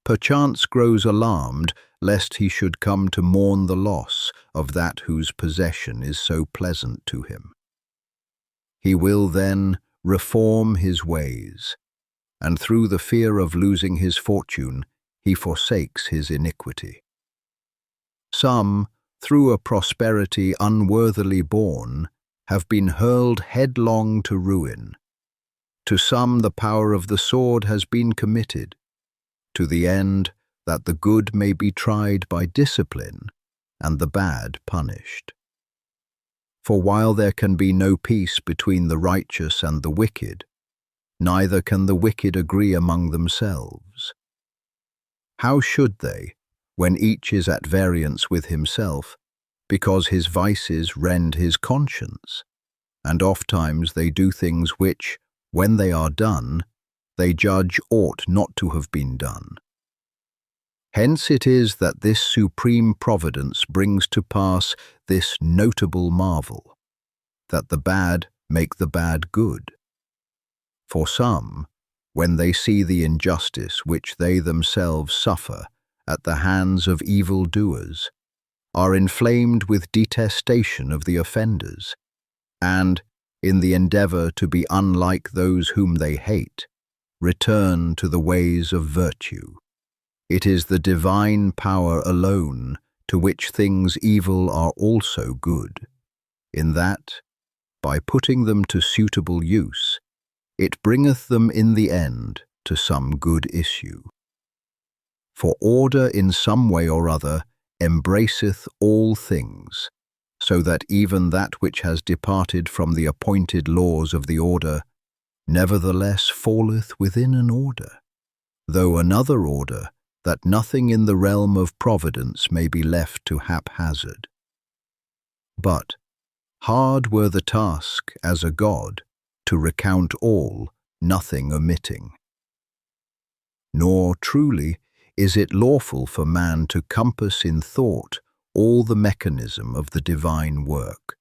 perchance grows alarmed lest he should come to mourn the loss of that whose possession is so pleasant to him. He will then reform his ways, and through the fear of losing his fortune, he forsakes his iniquity. Some, through a prosperity unworthily born, have been hurled headlong to ruin. To some the power of the sword has been committed, to the end that the good may be tried by discipline and the bad punished. For while there can be no peace between the righteous and the wicked, neither can the wicked agree among themselves. How should they, when each is at variance with himself, because his vices rend his conscience, and ofttimes they do things which, when they are done, they judge ought not to have been done. Hence it is that this supreme providence brings to pass this notable marvel, that the bad make the bad good. For some, when they see the injustice which they themselves suffer at the hands of evil doers, are inflamed with detestation of the offenders, and, in the endeavor to be unlike those whom they hate, return to the ways of virtue. It is the divine power alone to which things evil are also good, in that, by putting them to suitable use, it bringeth them in the end to some good issue. For order in some way or other embraceth all things, so that even that which has departed from the appointed laws of the order nevertheless falleth within an order, though another order, that nothing in the realm of providence may be left to haphazard. But hard were the task, as a god, to recount all, nothing omitting. Nor truly is it lawful for man to compass in thought all the mechanism of the divine work,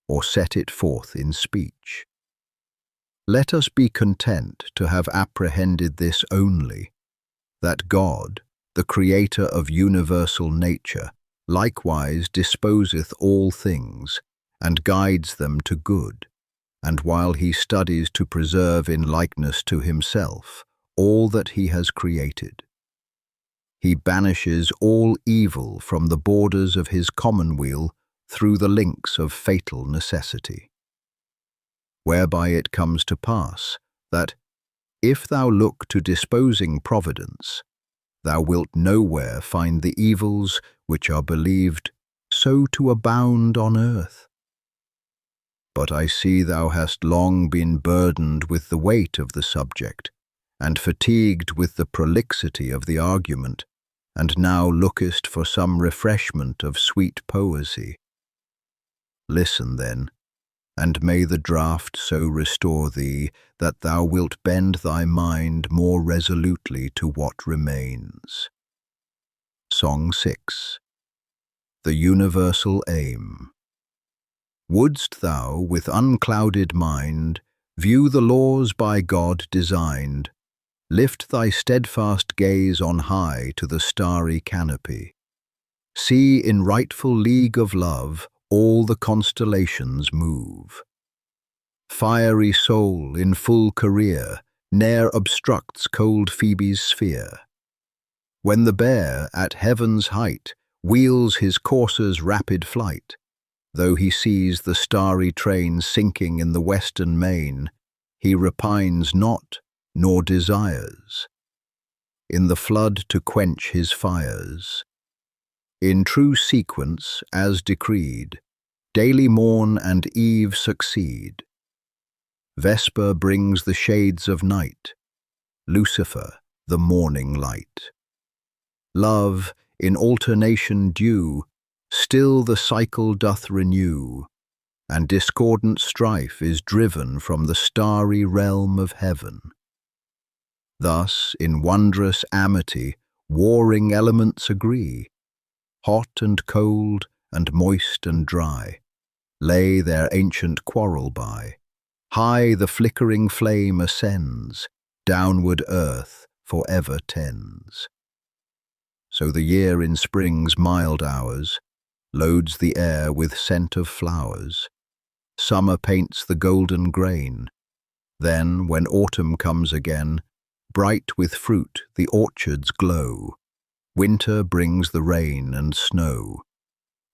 or set it forth in speech. Let us be content to have apprehended this only, that God, the Creator of universal nature, likewise disposeth all things, and guides them to good, and while he studies to preserve in likeness to himself all that he has created, he banishes all evil from the borders of his commonweal through the links of fatal necessity. Whereby it comes to pass that, if thou look to disposing providence, thou wilt nowhere find the evils which are believed so to abound on earth. But I see thou hast long been burdened with the weight of the subject, and fatigued with the prolixity of the argument, and now lookest for some refreshment of sweet poesy. Listen then, and may the draught so restore thee that thou wilt bend thy mind more resolutely to what remains. Song 6. The Universal Aim. Wouldst thou, with unclouded mind, view the laws by God designed, lift thy steadfast gaze on high to the starry canopy, see in rightful league of love all the constellations move. Fiery soul in full career ne'er obstructs cold Phoebe's sphere. When the bear at heaven's height wheels his courser's rapid flight, though he sees the starry train sinking in the western main, he repines not, nor desires in the flood to quench his fires. In true sequence, as decreed, daily morn and eve succeed. Vesper brings the shades of night, Lucifer the morning light. Love, in alternation due, still the cycle doth renew, and discordant strife is driven from the starry realm of heaven. Thus, in wondrous amity, warring elements agree, hot and cold, and moist and dry, lay their ancient quarrel by. High the flickering flame ascends, downward earth for ever tends. So the year in spring's mild hours loads the air with scent of flowers. Summer paints the golden grain. Then, when autumn comes again, bright with fruit the orchards glow. Winter brings the rain and snow.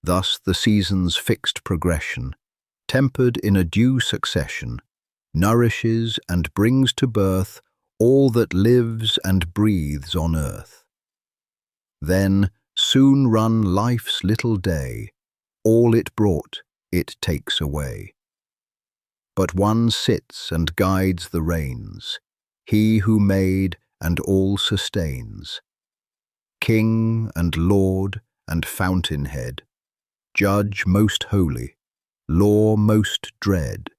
Thus the season's fixed progression, tempered in a due succession, nourishes and brings to birth all that lives and breathes on earth. Then soon run life's little day, all it brought it takes away. But one sits and guides the reins, he who made and all sustains. King and Lord and fountainhead, Judge most holy, law most dread,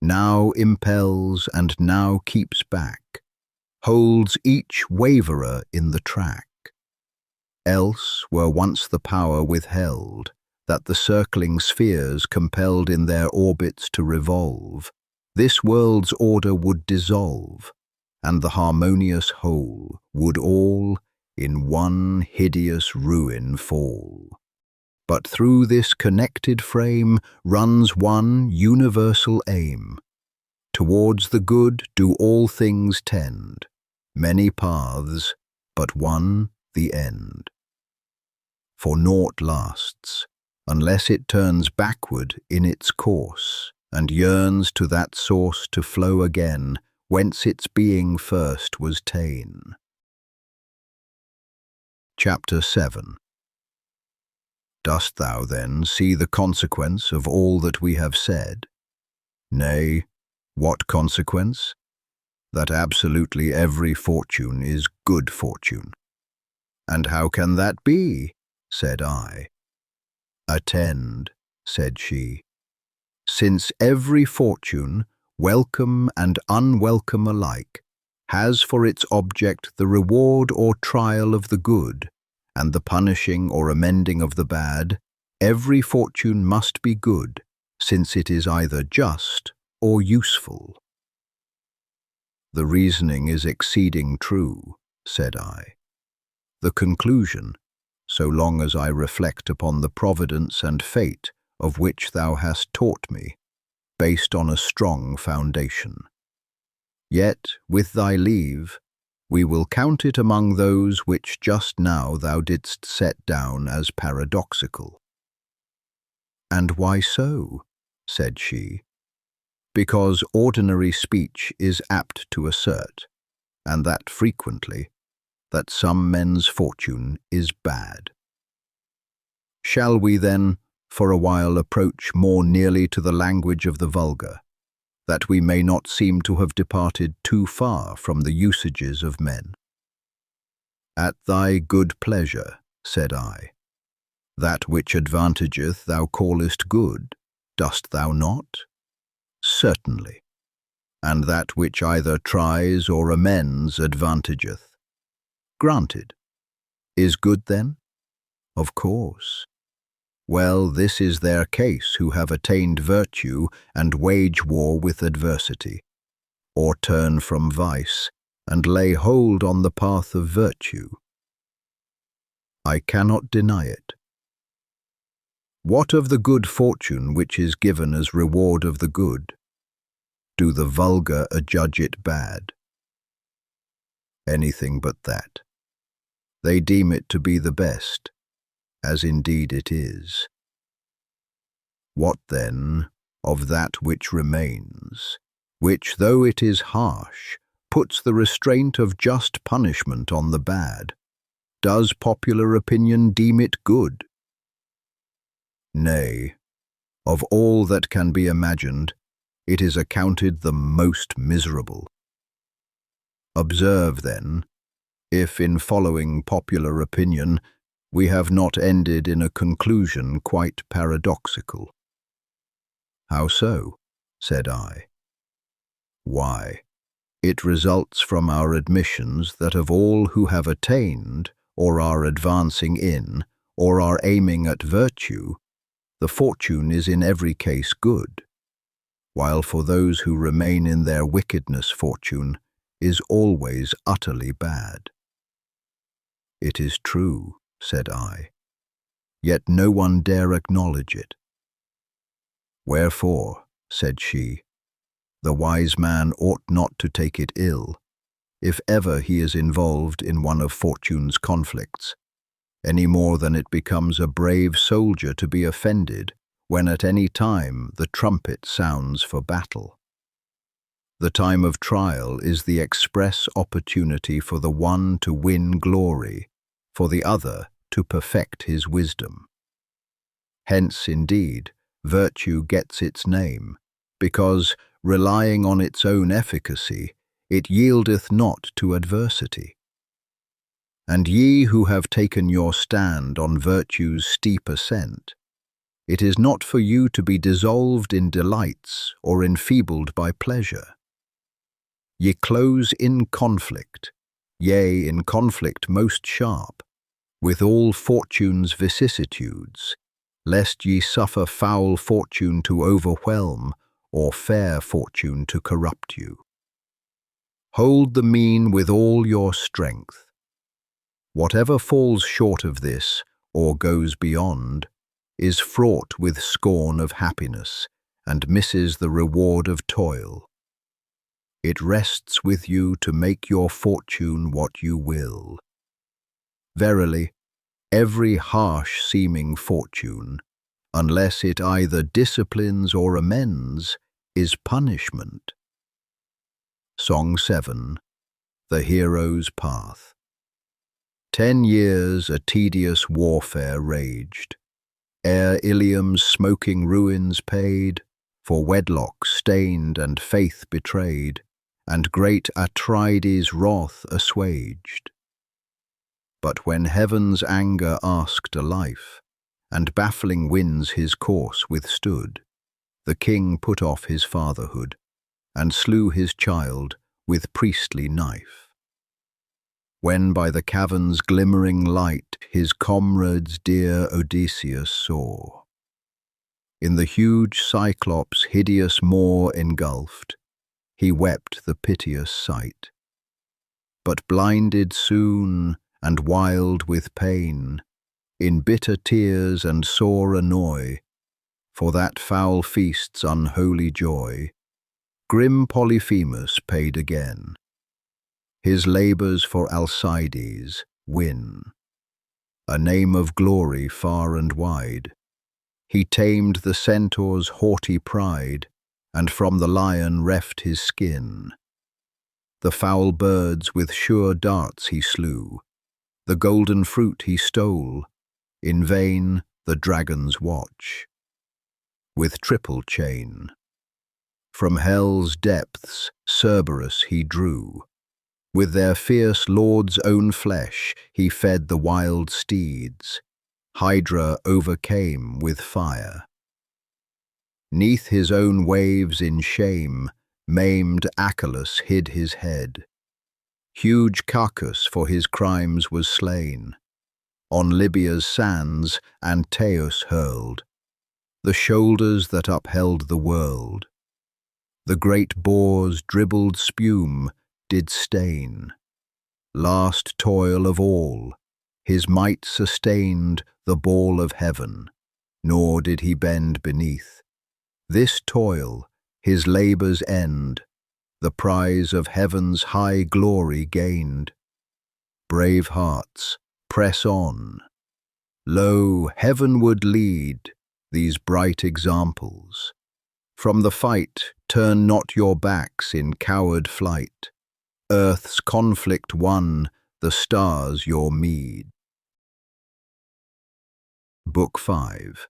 now impels and now keeps back, holds each waverer in the track. Else were once the power withheld, that the circling spheres compelled in their orbits to revolve, this world's order would dissolve, and the harmonious whole would all in one hideous ruin fall. But through this connected frame runs one universal aim. Towards the good do all things tend, many paths, but one the end. For naught lasts, unless it turns backward in its course, and yearns to that source to flow again, whence its being first was ta'en. Chapter 7. Dost thou then see the consequence of all that we have said? Nay, what consequence? That absolutely every fortune is good fortune. And how can that be? Said I. Attend, said she. Since every fortune, welcome and unwelcome alike, has for its object the reward or trial of the good, and the punishing or amending of the bad, every fortune must be good, since it is either just or useful. The reasoning is exceeding true, said I. The conclusion, so long as I reflect upon the providence and fate of which thou hast taught me, based on a strong foundation. Yet, with thy leave, we will count it among those which just now thou didst set down as paradoxical. And why so? Said she. Because ordinary speech is apt to assert, and that frequently, that some men's fortune is bad. Shall we then, for a while, approach more nearly to the language of the vulgar, that we may not seem to have departed too far from the usages of men? At thy good pleasure, said I. That which advantageth thou callest good, dost thou not? Certainly. And that which either tries or amends advantageth. Granted. Is good then? Of course. Well, this is their case who have attained virtue and wage war with adversity, or turn from vice and lay hold on the path of virtue. I cannot deny it. What of the good fortune which is given as reward of the good? Do the vulgar adjudge it bad? Anything but that. They deem it to be the best, as indeed it is. What then of that which remains, which, though it is harsh, puts the restraint of just punishment on the bad? Does popular opinion deem it good? Nay, of all that can be imagined, it is accounted the most miserable. Observe, then, if in following popular opinion we have not ended in a conclusion quite paradoxical. How so? Said I. Why, it results from our admissions that of all who have attained, or are advancing in, or are aiming at virtue, the fortune is in every case good, while for those who remain in their wickedness fortune is always utterly bad. It is true, said I, yet no one dare acknowledge it. Wherefore, said she, the wise man ought not to take it ill, if ever he is involved in one of fortune's conflicts, any more than it becomes a brave soldier to be offended when at any time the trumpet sounds for battle. The time of trial is the express opportunity for the one to win glory, for the other to perfect his wisdom. Hence, indeed, virtue gets its name, because, relying on its own efficacy, it yieldeth not to adversity. And ye who have taken your stand on virtue's steep ascent, it is not for you to be dissolved in delights or enfeebled by pleasure. Ye close in conflict, yea, in conflict most sharp, with all fortune's vicissitudes, lest ye suffer foul fortune to overwhelm or fair fortune to corrupt you. Hold the mean with all your strength. Whatever falls short of this, or goes beyond, is fraught with scorn of happiness, and misses the reward of toil. It rests with you to make your fortune what you will. Verily, every harsh-seeming fortune, unless it either disciplines or amends, is punishment. Song 7. The Hero's Path. 10 years a tedious warfare raged, ere Ilium's smoking ruins paid, for wedlock stained and faith betrayed, and great Atrides' wrath assuaged. But when heaven's anger asked a life, and baffling winds his course withstood, the king put off his fatherhood, and slew his child with priestly knife. When by the cavern's glimmering light his comrades dear Odysseus saw, in the huge Cyclops' hideous maw engulfed, he wept the piteous sight. But blinded soon, and wild with pain, in bitter tears and sore annoy, for that foul feast's unholy joy, grim Polyphemus paid again. His labours for Alcides win, a name of glory far and wide. He tamed the centaur's haughty pride, and from the lion reft his skin. The foul birds with sure darts he slew, the golden fruit he stole, in vain the dragon's watch, with triple chain. From hell's depths Cerberus he drew, with their fierce lord's own flesh he fed the wild steeds, Hydra overcame with fire. 'Neath his own waves in shame, maimed Achelous hid his head. Huge Cacus for his crimes was slain. On Libya's sands Antaeus hurled, the shoulders that upheld the world. The great boar's dribbled spume did stain. Last toil of all, his might sustained the ball of heaven, nor did he bend beneath. This toil, his labour's end, the prize of heaven's high glory gained. Brave hearts, press on. Lo, heavenward lead these bright examples. From the fight turn not your backs in coward flight. Earth's conflict won, the stars your meed. Book 5.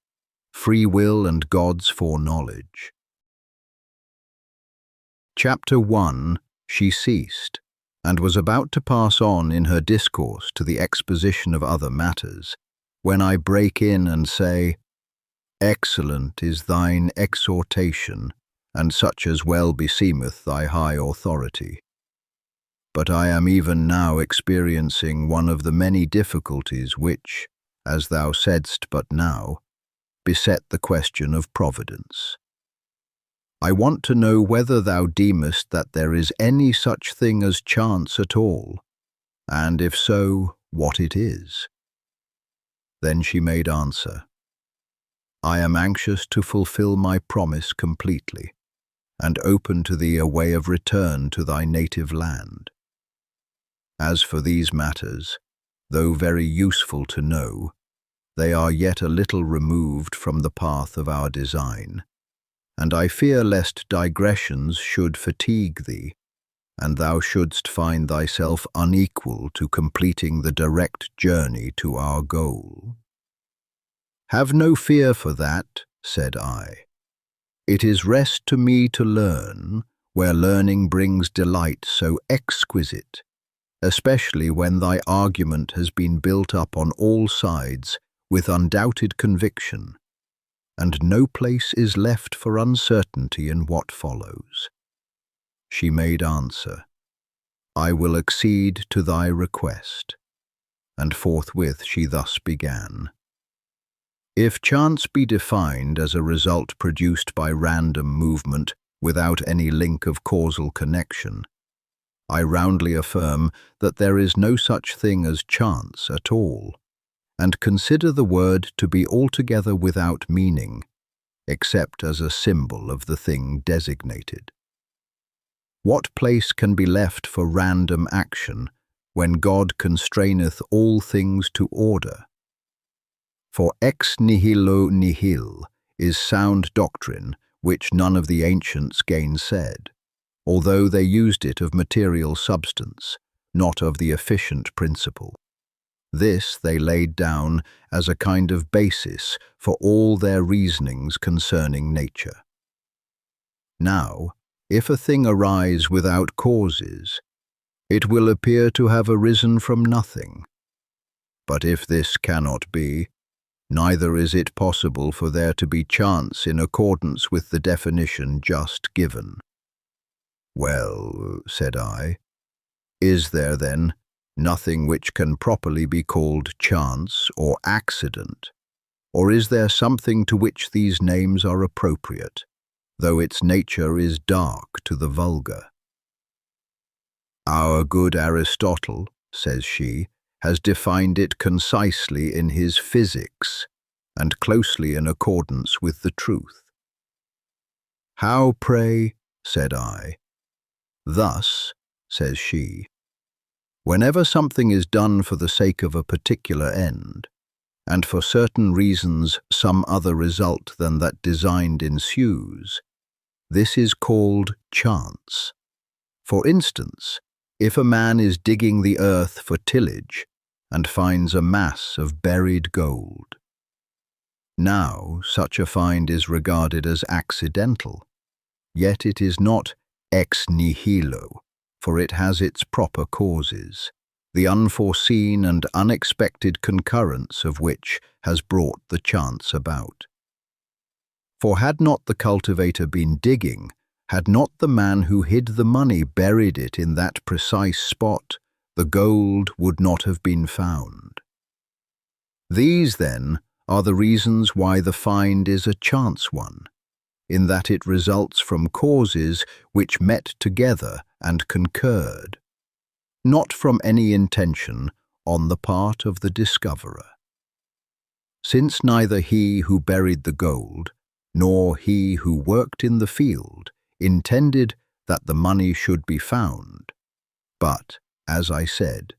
Free Will and God's Foreknowledge. Chapter 1. She ceased, and was about to pass on in her discourse to the exposition of other matters, when I break in and say, Excellent is thine exhortation, and such as well beseemeth thy high authority. But I am even now experiencing one of the many difficulties which, as thou saidst but now, beset the question of providence. I want to know whether thou deemest that there is any such thing as chance at all, and if so, what it is. Then she made answer, I am anxious to fulfill my promise completely, and open to thee a way of return to thy native land. As for these matters, though very useful to know, they are yet a little removed from the path of our design, and I fear lest digressions should fatigue thee, and thou shouldst find thyself unequal to completing the direct journey to our goal. Have no fear for that, said I. It is rest to me to learn, where learning brings delight so exquisite, especially when thy argument has been built up on all sides with undoubted conviction, and no place is left for uncertainty in what follows. She made answer, I will accede to thy request. And forthwith she thus began. If chance be defined as a result produced by random movement without any link of causal connection, I roundly affirm that there is no such thing as chance at all, and consider the word to be altogether without meaning, except as a symbol of the thing designated. What place can be left for random action when God constraineth all things to order? For ex nihilo nihil is sound doctrine which none of the ancients gainsaid, although they used it of material substance, not of the efficient principle. This they laid down as a kind of basis for all their reasonings concerning nature. Now, if a thing arise without causes, it will appear to have arisen from nothing. But if this cannot be, neither is it possible for there to be chance in accordance with the definition just given. Well, said I, is there then nothing which can properly be called chance or accident, or is there something to which these names are appropriate, though its nature is dark to the vulgar. Our good Aristotle, says she, has defined it concisely in his Physics, and closely in accordance with the truth. How, pray? Said I. Thus, says she, whenever something is done for the sake of a particular end, and for certain reasons some other result than that designed ensues, this is called chance. For instance, if a man is digging the earth for tillage and finds a mass of buried gold. Now, such a find is regarded as accidental, yet it is not ex nihilo, for it has its proper causes, the unforeseen and unexpected concurrence of which has brought the chance about. For had not the cultivator been digging, had not the man who hid the money buried it in that precise spot, the gold would not have been found. These, then, are the reasons why the find is a chance one, in that it results from causes which met together and concurred, not from any intention on the part of the discoverer. Since neither he who buried the gold, nor he who worked in the field, intended that the money should be found, but, as I said,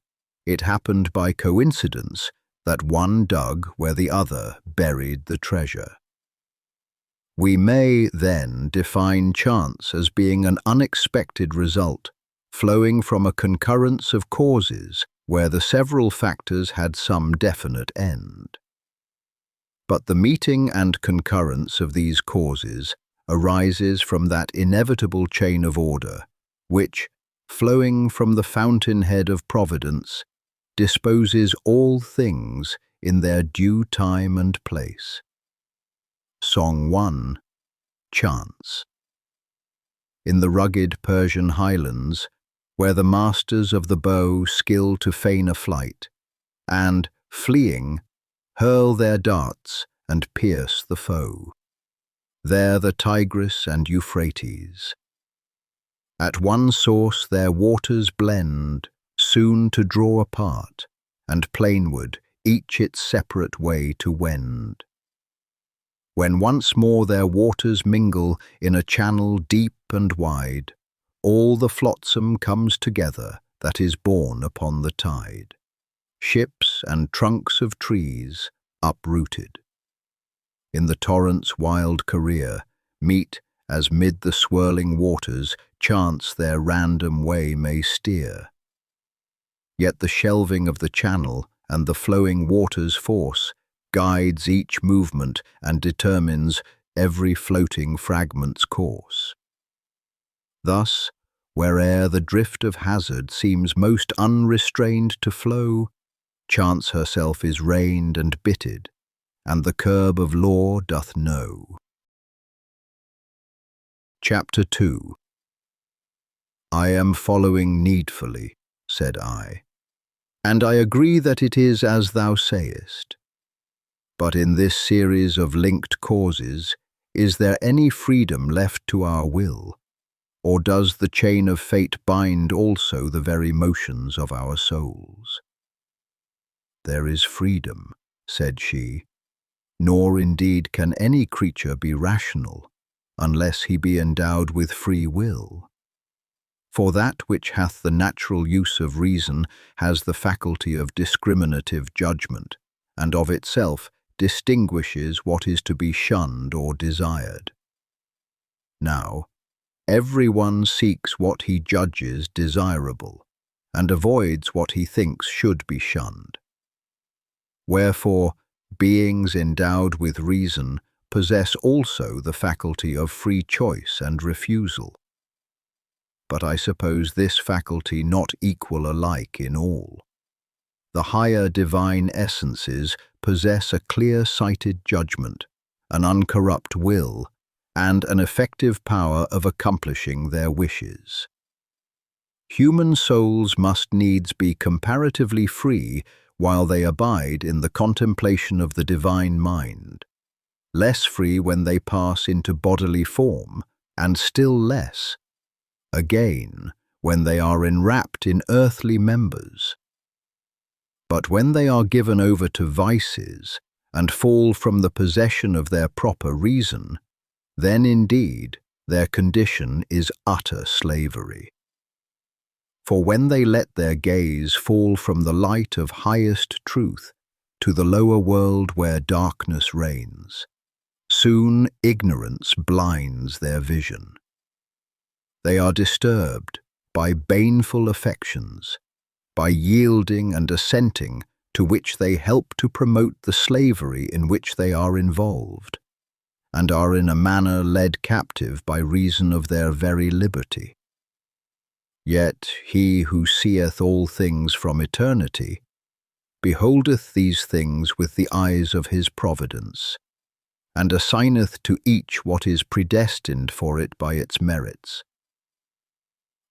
it happened by coincidence that one dug where the other buried the treasure. We may, then, define chance as being an unexpected result flowing from a concurrence of causes where the several factors had some definite end. But the meeting and concurrence of these causes arises from that inevitable chain of order, which, flowing from the fountainhead of providence, disposes all things in their due time and place. Song 1. Chance. In the rugged Persian highlands, where the masters of the bow skill to feign a flight, and, fleeing, hurl their darts and pierce the foe. There the Tigris and Euphrates. At one source their waters blend, soon to draw apart, and plainward each its separate way to wend. When once more their waters mingle in a channel deep and wide, all the flotsam comes together that is borne upon the tide, ships and trunks of trees uprooted. In the torrent's wild career, meet as mid the swirling waters chance their random way may steer. Yet the shelving of the channel and the flowing water's force guides each movement and determines every floating fragment's course. Thus, where'er the drift of hazard seems most unrestrained to flow, chance herself is reined and bitted, and the curb of law doth know. Chapter 2. I am following needfully, said I, and I agree that it is as thou sayest. But in this series of linked causes, is there any freedom left to our will, or does the chain of fate bind also the very motions of our souls? There is freedom, said she, nor indeed can any creature be rational, unless he be endowed with free will. For that which hath the natural use of reason has the faculty of discriminative judgment, and of itself distinguishes what is to be shunned or desired. Now, every one seeks what he judges desirable, and avoids what he thinks should be shunned. Wherefore, beings endowed with reason possess also the faculty of free choice and refusal. But I suppose this faculty not equal alike in all. The higher divine essences possess a clear-sighted judgment, an uncorrupt will, and an effective power of accomplishing their wishes. Human souls must needs be comparatively free while they abide in the contemplation of the divine mind, less free when they pass into bodily form, and still less, again, when they are enwrapped in earthly members. But when they are given over to vices and fall from the possession of their proper reason, then indeed their condition is utter slavery. For when they let their gaze fall from the light of highest truth to the lower world where darkness reigns, soon ignorance blinds their vision. They are disturbed by baneful affections, by yielding and assenting to which they help to promote the slavery in which they are involved, and are in a manner led captive by reason of their very liberty. Yet he who seeth all things from eternity beholdeth these things with the eyes of his providence, and assigneth to each what is predestined for it by its merits.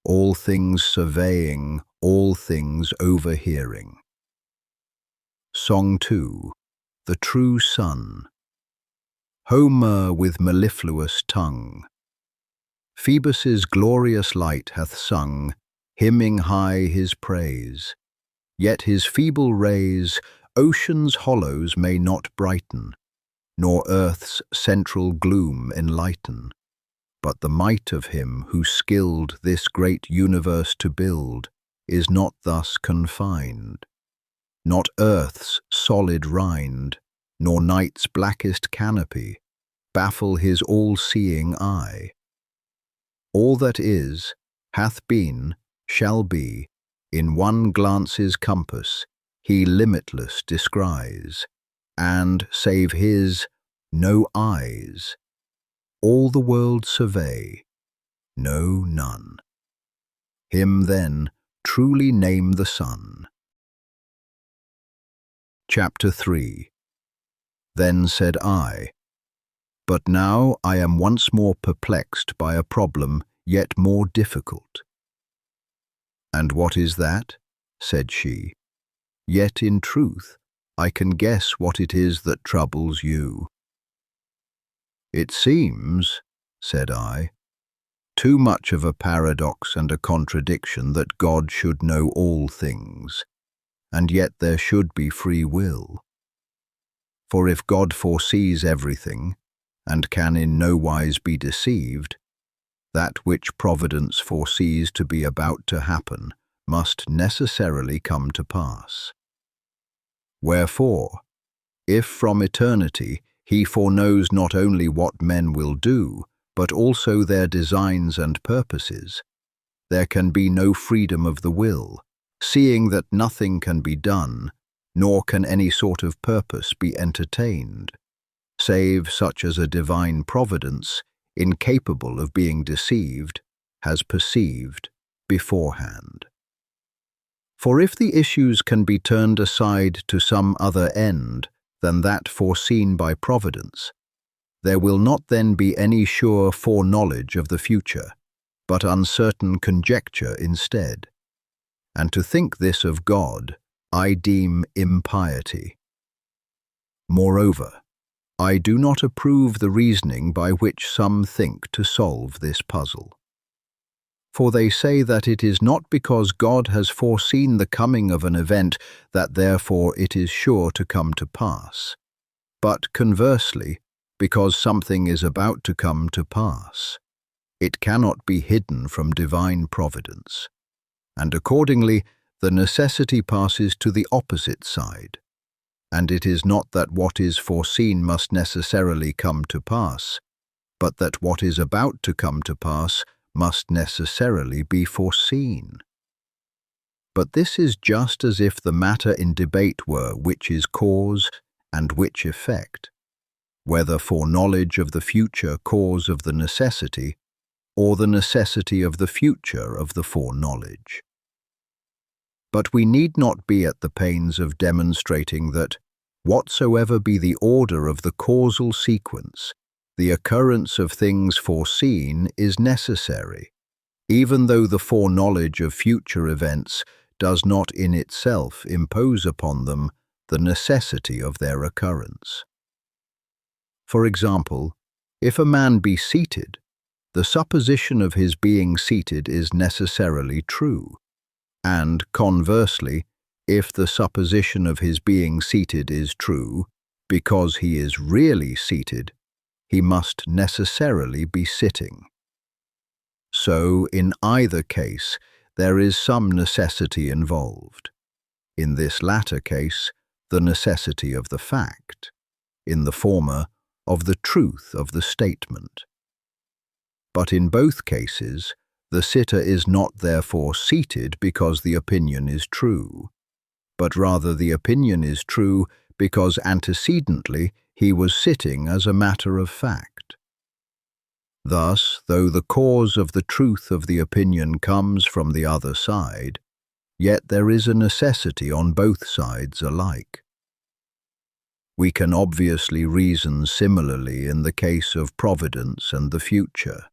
All things surveying, all things overhearing. Song 2. The True Sun. Homer with mellifluous tongue Phoebus's glorious light hath sung, hymning high his praise. Yet his feeble rays ocean's hollows may not brighten, nor earth's central gloom enlighten. But the might of him who skilled this great universe to build is not thus confined. Not earth's solid rind, nor night's blackest canopy, baffle his all-seeing eye. All that is, hath been, shall be, in one glance's compass, he limitless descries, and, save his, no eyes. All the world survey, no none. Him then truly name the sun. Chapter 3. Then said I, but now I am once more perplexed by a problem yet more difficult. And what is that? Said she. Yet in truth I can guess what it is that troubles you. It seems, said I, too much of a paradox and a contradiction that God should know all things, and yet there should be free will. For if God foresees everything, and can in no wise be deceived, that which Providence foresees to be about to happen must necessarily come to pass. Wherefore, if from eternity he foreknows not only what men will do, but also their designs and purposes, there can be no freedom of the will, seeing that nothing can be done, nor can any sort of purpose be entertained, save such as a divine providence, incapable of being deceived, has perceived beforehand. For if the issues can be turned aside to some other end than that foreseen by Providence, there will not then be any sure foreknowledge of the future, but uncertain conjecture instead. And to think this of God, I deem impiety. Moreover, I do not approve the reasoning by which some think to solve this puzzle. For they say that it is not because God has foreseen the coming of an event that therefore it is sure to come to pass, but conversely, because something is about to come to pass. It cannot be hidden from divine providence, and accordingly the necessity passes to the opposite side. And it is not that what is foreseen must necessarily come to pass, but that what is about to come to pass must necessarily be foreseen. But this is just as if the matter in debate were which is cause and which effect, whether foreknowledge of the future cause of the necessity, or the necessity of the future of the foreknowledge. But we need not be at the pains of demonstrating that, whatsoever be the order of the causal sequence, the occurrence of things foreseen is necessary, even though the foreknowledge of future events does not in itself impose upon them the necessity of their occurrence. For example, if a man be seated, the supposition of his being seated is necessarily true, and conversely, if the supposition of his being seated is true, because he is really seated, he must necessarily be sitting. So, in either case, there is some necessity involved. In this latter case, the necessity of the fact. In the former, of the truth of the statement. But in both cases, the sitter is not therefore seated because the opinion is true, but rather the opinion is true because antecedently he was sitting as a matter of fact. Thus, though the cause of the truth of the opinion comes from the other side, yet there is a necessity on both sides alike. We can obviously reason similarly in the case of providence and the future.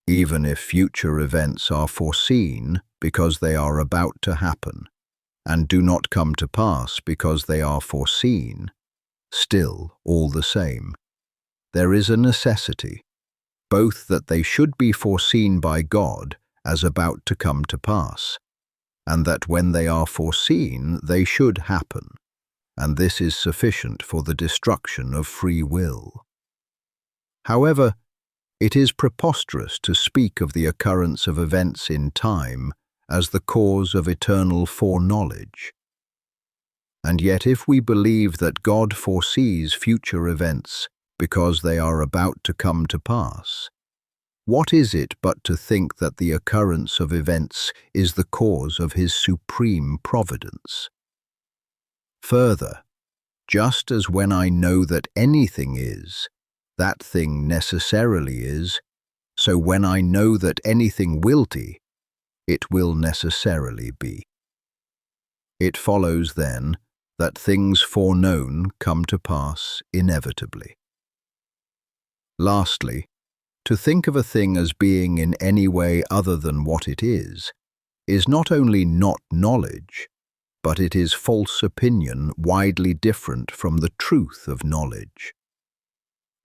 Even if future events are foreseen because they are about to happen, and do not come to pass because they are foreseen, still, all the same, there is a necessity, both that they should be foreseen by God as about to come to pass, and that when they are foreseen they should happen, and this is sufficient for the destruction of free will. However, it is preposterous to speak of the occurrence of events in time as the cause of eternal foreknowledge. And yet if we believe that God foresees future events because they are about to come to pass, what is it but to think that the occurrence of events is the cause of his supreme providence? Further, just as when I know that anything is, that thing necessarily is, so when I know that anything will be, it will necessarily be. It follows, then, that things foreknown come to pass inevitably. Lastly, to think of a thing as being in any way other than what it is not only not knowledge, but it is false opinion widely different from the truth of knowledge.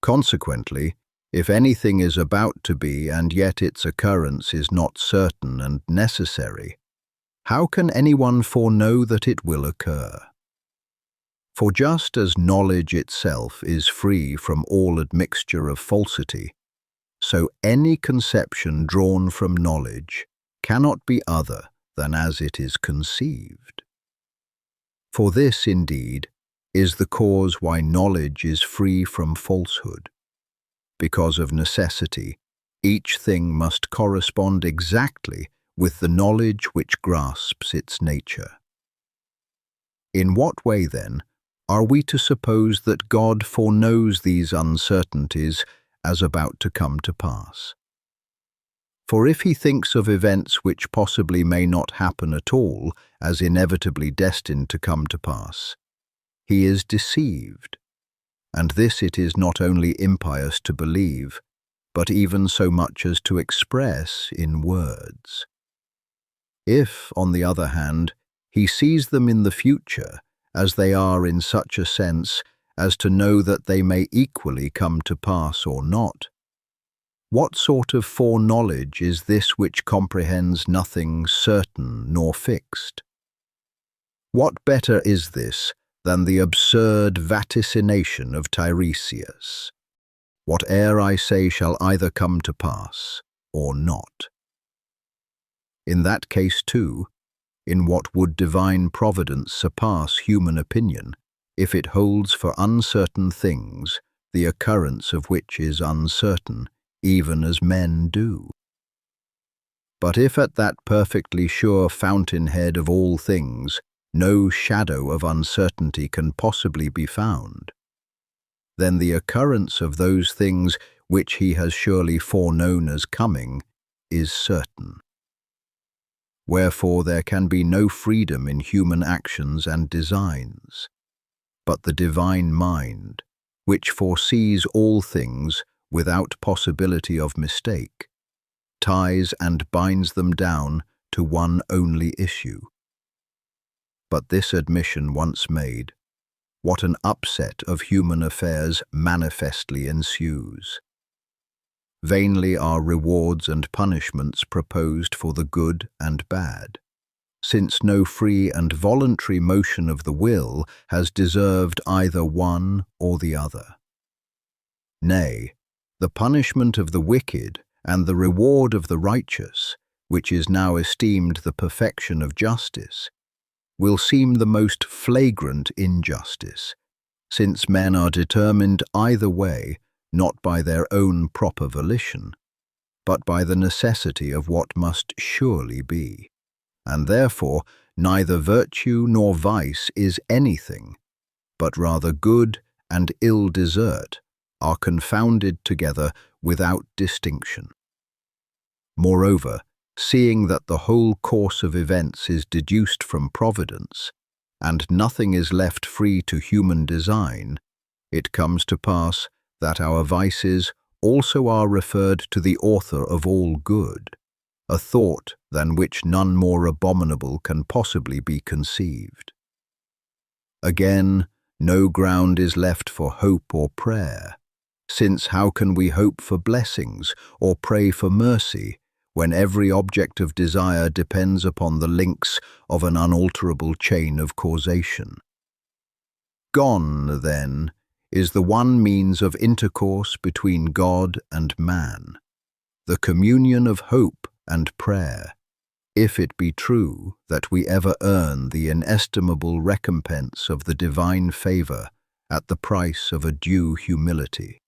Consequently, if anything is about to be and yet its occurrence is not certain and necessary, how can anyone foreknow that it will occur? For just as knowledge itself is free from all admixture of falsity, so any conception drawn from knowledge cannot be other than as it is conceived. For this, indeed, is the cause why knowledge is free from falsehood. Because of necessity, each thing must correspond exactly with the knowledge which grasps its nature. In what way, then, are we to suppose that God foreknows these uncertainties as about to come to pass? For if he thinks of events which possibly may not happen at all as inevitably destined to come to pass, he is deceived, and this it is not only impious to believe, but even so much as to express in words. If, on the other hand, he sees them in the future as they are in such a sense as to know that they may equally come to pass or not, what sort of foreknowledge is this which comprehends nothing certain nor fixed? What better is this than the absurd vaticination of Tiresias? Whate'er I say shall either come to pass or not. In that case, too, in what would divine providence surpass human opinion, if it holds for uncertain things the occurrence of which is uncertain, even as men do? But if at that perfectly sure fountainhead of all things no shadow of uncertainty can possibly be found, then the occurrence of those things which he has surely foreknown as coming is certain. Wherefore there can be no freedom in human actions and designs, but the divine mind, which foresees all things without possibility of mistake, ties and binds them down to one only issue. But this admission once made, what an upset of human affairs manifestly ensues. Vainly are rewards and punishments proposed for the good and bad, since no free and voluntary motion of the will has deserved either one or the other. Nay, the punishment of the wicked and the reward of the righteous, which is now esteemed the perfection of justice, will seem the most flagrant injustice, since men are determined either way, not by their own proper volition, but by the necessity of what must surely be. And therefore neither virtue nor vice is anything, but rather good and ill desert are confounded together without distinction. Moreover, seeing that the whole course of events is deduced from providence, and nothing is left free to human design, it comes to pass that our vices also are referred to the author of all good, a thought than which none more abominable can possibly be conceived. Again, no ground is left for hope or prayer, since how can we hope for blessings or pray for mercy when every object of desire depends upon the links of an unalterable chain of causation? Gone, then, is the one means of intercourse between God and man, the communion of hope and prayer, if it be true that we ever earn the inestimable recompense of the divine favor at the price of a due humility.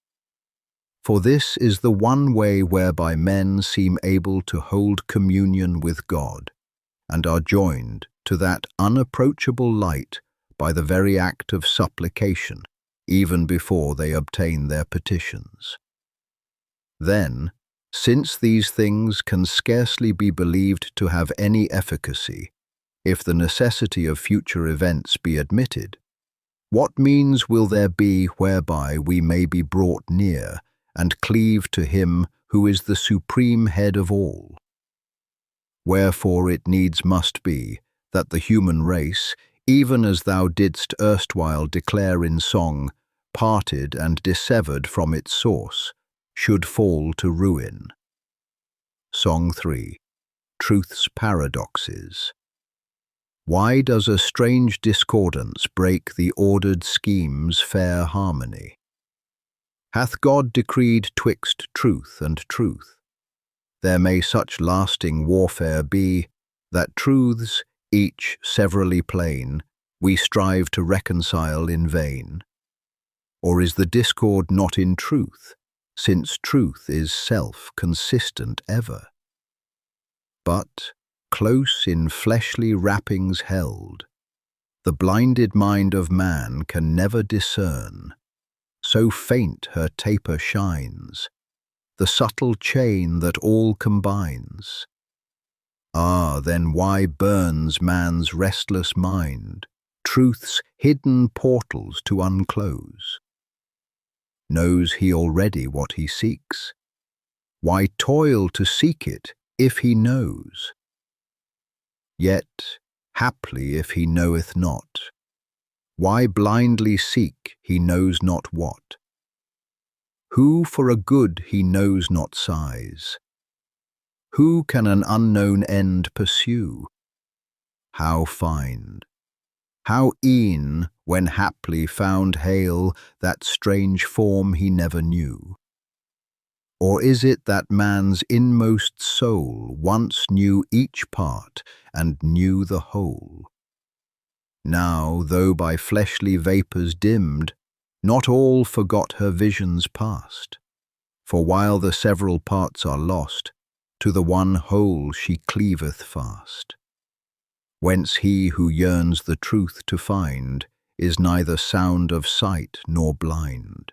For this is the one way whereby men seem able to hold communion with God, and are joined to that unapproachable light by the very act of supplication, even before they obtain their petitions. Then, since these things can scarcely be believed to have any efficacy, if the necessity of future events be admitted, what means will there be whereby we may be brought near and cleave to him who is the supreme head of all? Wherefore it needs must be that the human race, even as thou didst erstwhile declare in song, parted and dissevered from its source, should fall to ruin. Song 3. Truth's Paradoxes. Why does a strange discordance break the ordered scheme's fair harmony? Hath God decreed twixt truth and truth? There may such lasting warfare be, that truths, each severally plain, we strive to reconcile in vain. Or is the discord not in truth, since truth is self-consistent ever? But, close in fleshly wrappings held, the blinded mind of man can never discern, so faint her taper shines, the subtle chain that all combines. Ah, then why burns man's restless mind, truth's hidden portals to unclose? Knows he already what he seeks? Why toil to seek it if he knows? Yet, haply if he knoweth not, why blindly seek he knows not what? Who for a good he knows not sighs? Who can an unknown end pursue? How find? How e'en, when haply found hail that strange form he never knew? Or is it that man's inmost soul once knew each part and knew the whole? Now, though by fleshly vapours dimmed, not all forgot her visions past, for while the several parts are lost, to the one whole she cleaveth fast. Whence he who yearns the truth to find is neither sound of sight nor blind.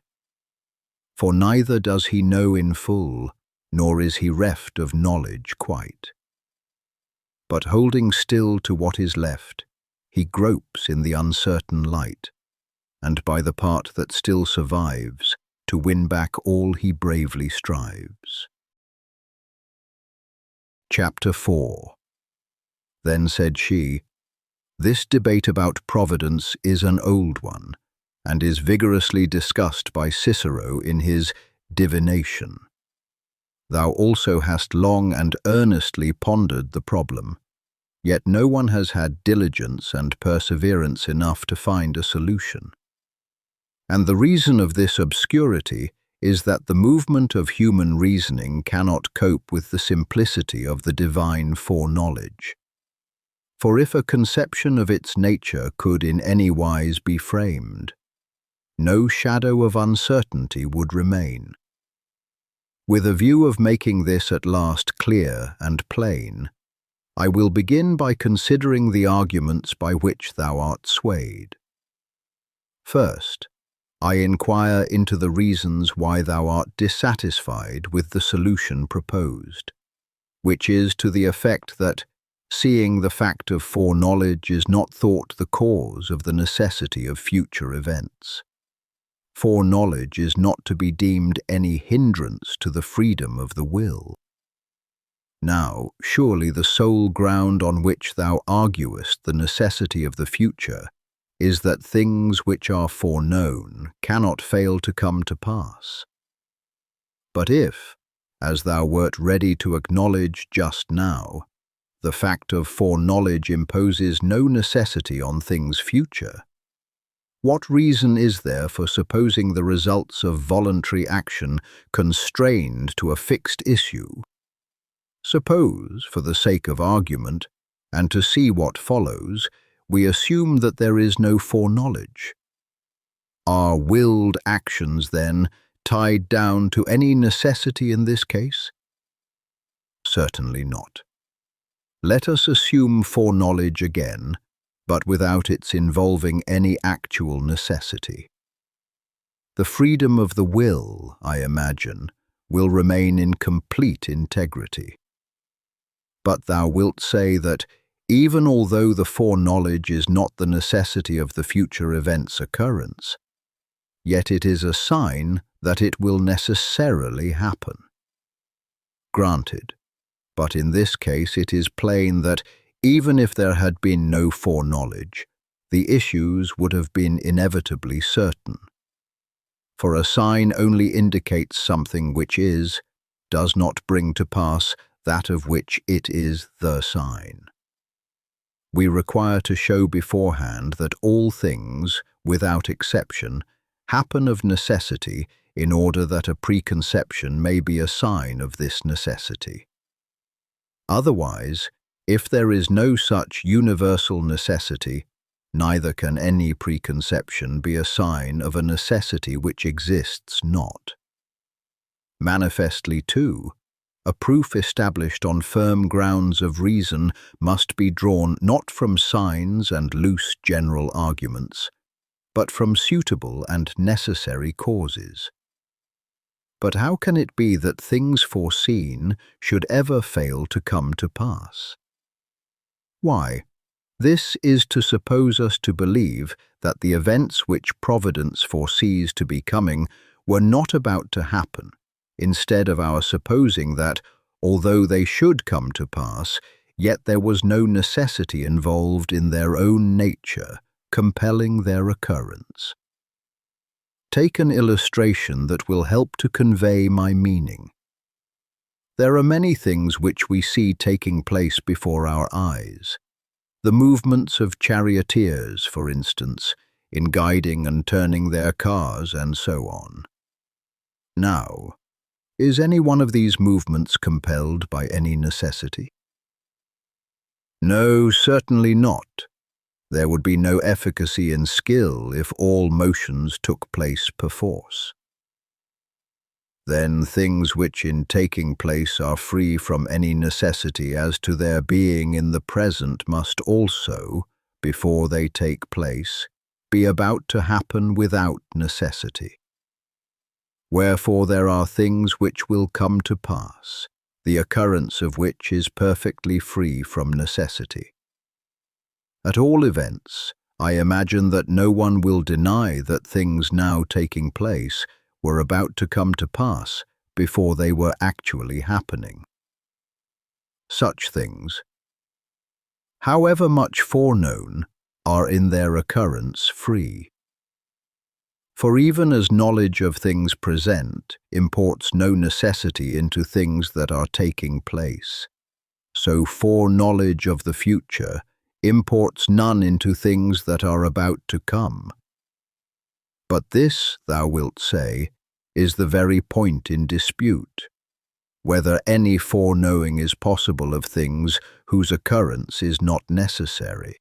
For neither does he know in full, nor is he reft of knowledge quite. But holding still to what is left, he gropes in the uncertain light, and by the part that still survives, to win back all he bravely strives. Chapter 4. Then said she, "This debate about providence is an old one, and is vigorously discussed by Cicero in his Divination. Thou also hast long and earnestly pondered the problem, yet no one has had diligence and perseverance enough to find a solution. And the reason of this obscurity is that the movement of human reasoning cannot cope with the simplicity of the divine foreknowledge. For if a conception of its nature could in any wise be framed, no shadow of uncertainty would remain. With a view of making this at last clear and plain, I will begin by considering the arguments by which thou art swayed. First, I inquire into the reasons why thou art dissatisfied with the solution proposed, which is to the effect that, seeing the fact of foreknowledge is not thought the cause of the necessity of future events. Foreknowledge is not to be deemed any hindrance to the freedom of the will. Now, surely the sole ground on which thou arguest the necessity of the future is that things which are foreknown cannot fail to come to pass. But if, as thou wert ready to acknowledge just now, the fact of foreknowledge imposes no necessity on things future, what reason is there for supposing the results of voluntary action constrained to a fixed issue? Suppose, for the sake of argument, and to see what follows, we assume that there is no foreknowledge. Are willed actions, then, tied down to any necessity in this case? Certainly not. Let us assume foreknowledge again, but without its involving any actual necessity. The freedom of the will, I imagine, will remain in complete integrity. But thou wilt say that, even although the foreknowledge is not the necessity of the future event's occurrence, yet it is a sign that it will necessarily happen. Granted, but in this case it is plain that, even if there had been no foreknowledge, the issues would have been inevitably certain. For a sign only indicates something which does not bring to pass that of which it is the sign. We require to show beforehand that all things, without exception, happen of necessity in order that a preconception may be a sign of this necessity. Otherwise, if there is no such universal necessity, neither can any preconception be a sign of a necessity which exists not. Manifestly, too, a proof established on firm grounds of reason must be drawn not from signs and loose general arguments, but from suitable and necessary causes. But how can it be that things foreseen should ever fail to come to pass? Why, this is to suppose us to believe that the events which Providence foresees to be coming were not about to happen, instead of our supposing that, although they should come to pass, yet there was no necessity involved in their own nature compelling their occurrence. Take an illustration that will help to convey my meaning. There are many things which we see taking place before our eyes. The movements of charioteers, for instance, in guiding and turning their cars and so on. Now, is any one of these movements compelled by any necessity? No, certainly not. There would be no efficacy in skill if all motions took place perforce. Then things which in taking place are free from any necessity as to their being in the present must also, before they take place, be about to happen without necessity. Wherefore there are things which will come to pass, the occurrence of which is perfectly free from necessity. At all events, I imagine that no one will deny that things now taking place were about to come to pass before they were actually happening. Such things, however much foreknown, are in their occurrence free. For even as knowledge of things present imports no necessity into things that are taking place, so foreknowledge of the future imports none into things that are about to come. But this, thou wilt say, is the very point in dispute, whether any foreknowing is possible of things whose occurrence is not necessary.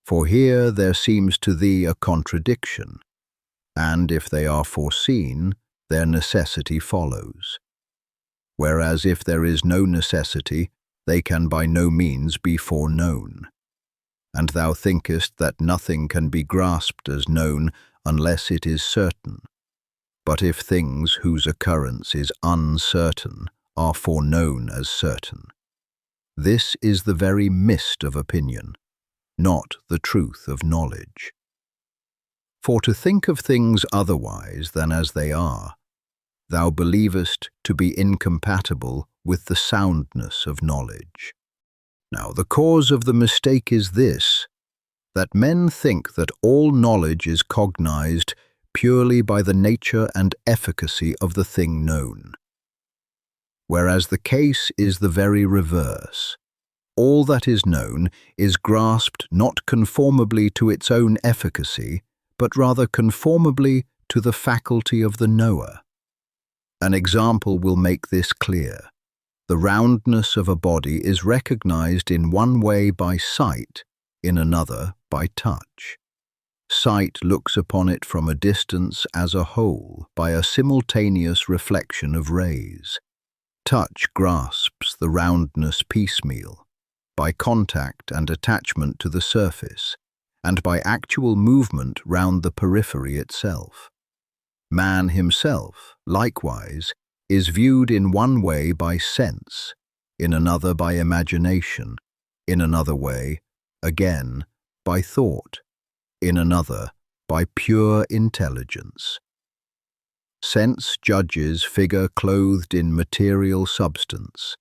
For here there seems to thee a contradiction, and if they are foreseen, their necessity follows. Whereas if there is no necessity, they can by no means be foreknown. And thou thinkest that nothing can be grasped as known unless it is certain. But if things whose occurrence is uncertain are foreknown as certain, this is the very mist of opinion, not the truth of knowledge. For to think of things otherwise than as they are, thou believest to be incompatible with the soundness of knowledge. Now the cause of the mistake is this, that men think that all knowledge is cognized purely by the nature and efficacy of the thing known. Whereas the case is the very reverse. All that is known is grasped not conformably to its own efficacy, but rather conformably to the faculty of the knower. An example will make this clear. The roundness of a body is recognized in one way by sight, in another by touch. Sight looks upon it from a distance as a whole by a simultaneous reflection of rays. Touch grasps the roundness piecemeal, by contact and attachment to the surface, and by actual movement round the periphery itself. Man himself, likewise, is viewed in one way by sense, in another by imagination, in another way, again, by thought, in another by pure intelligence. Sense judges figure clothed in material substance,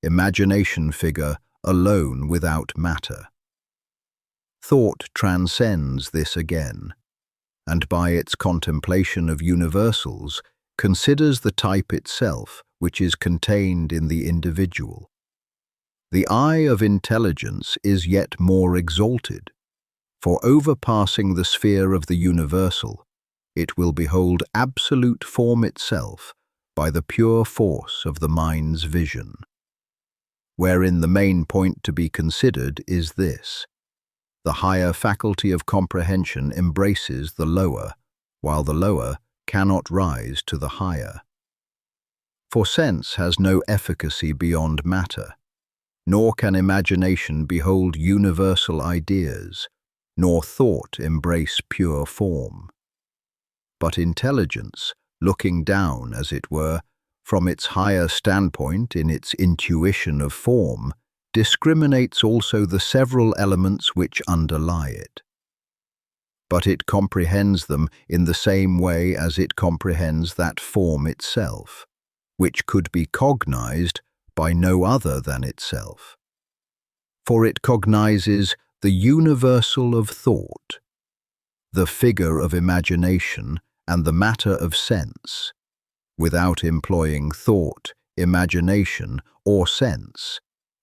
imagination figure alone without matter. Thought transcends this again, and by its contemplation of universals considers the type itself which is contained in the individual. The eye of intelligence is yet more exalted, for overpassing the sphere of the universal, it will behold absolute form itself by the pure force of the mind's vision. Wherein the main point to be considered is this: the higher faculty of comprehension embraces the lower, while the lower cannot rise to the higher. For sense has no efficacy beyond matter, nor can imagination behold universal ideas, nor thought embrace pure form. But intelligence, looking down, as it were, from its higher standpoint in its intuition of form, discriminates also the several elements which underlie it. But it comprehends them in the same way as it comprehends that form itself, which could be cognized by no other than itself. For it cognizes the universal of thought, the figure of imagination, and the matter of sense, without employing thought, imagination, or sense,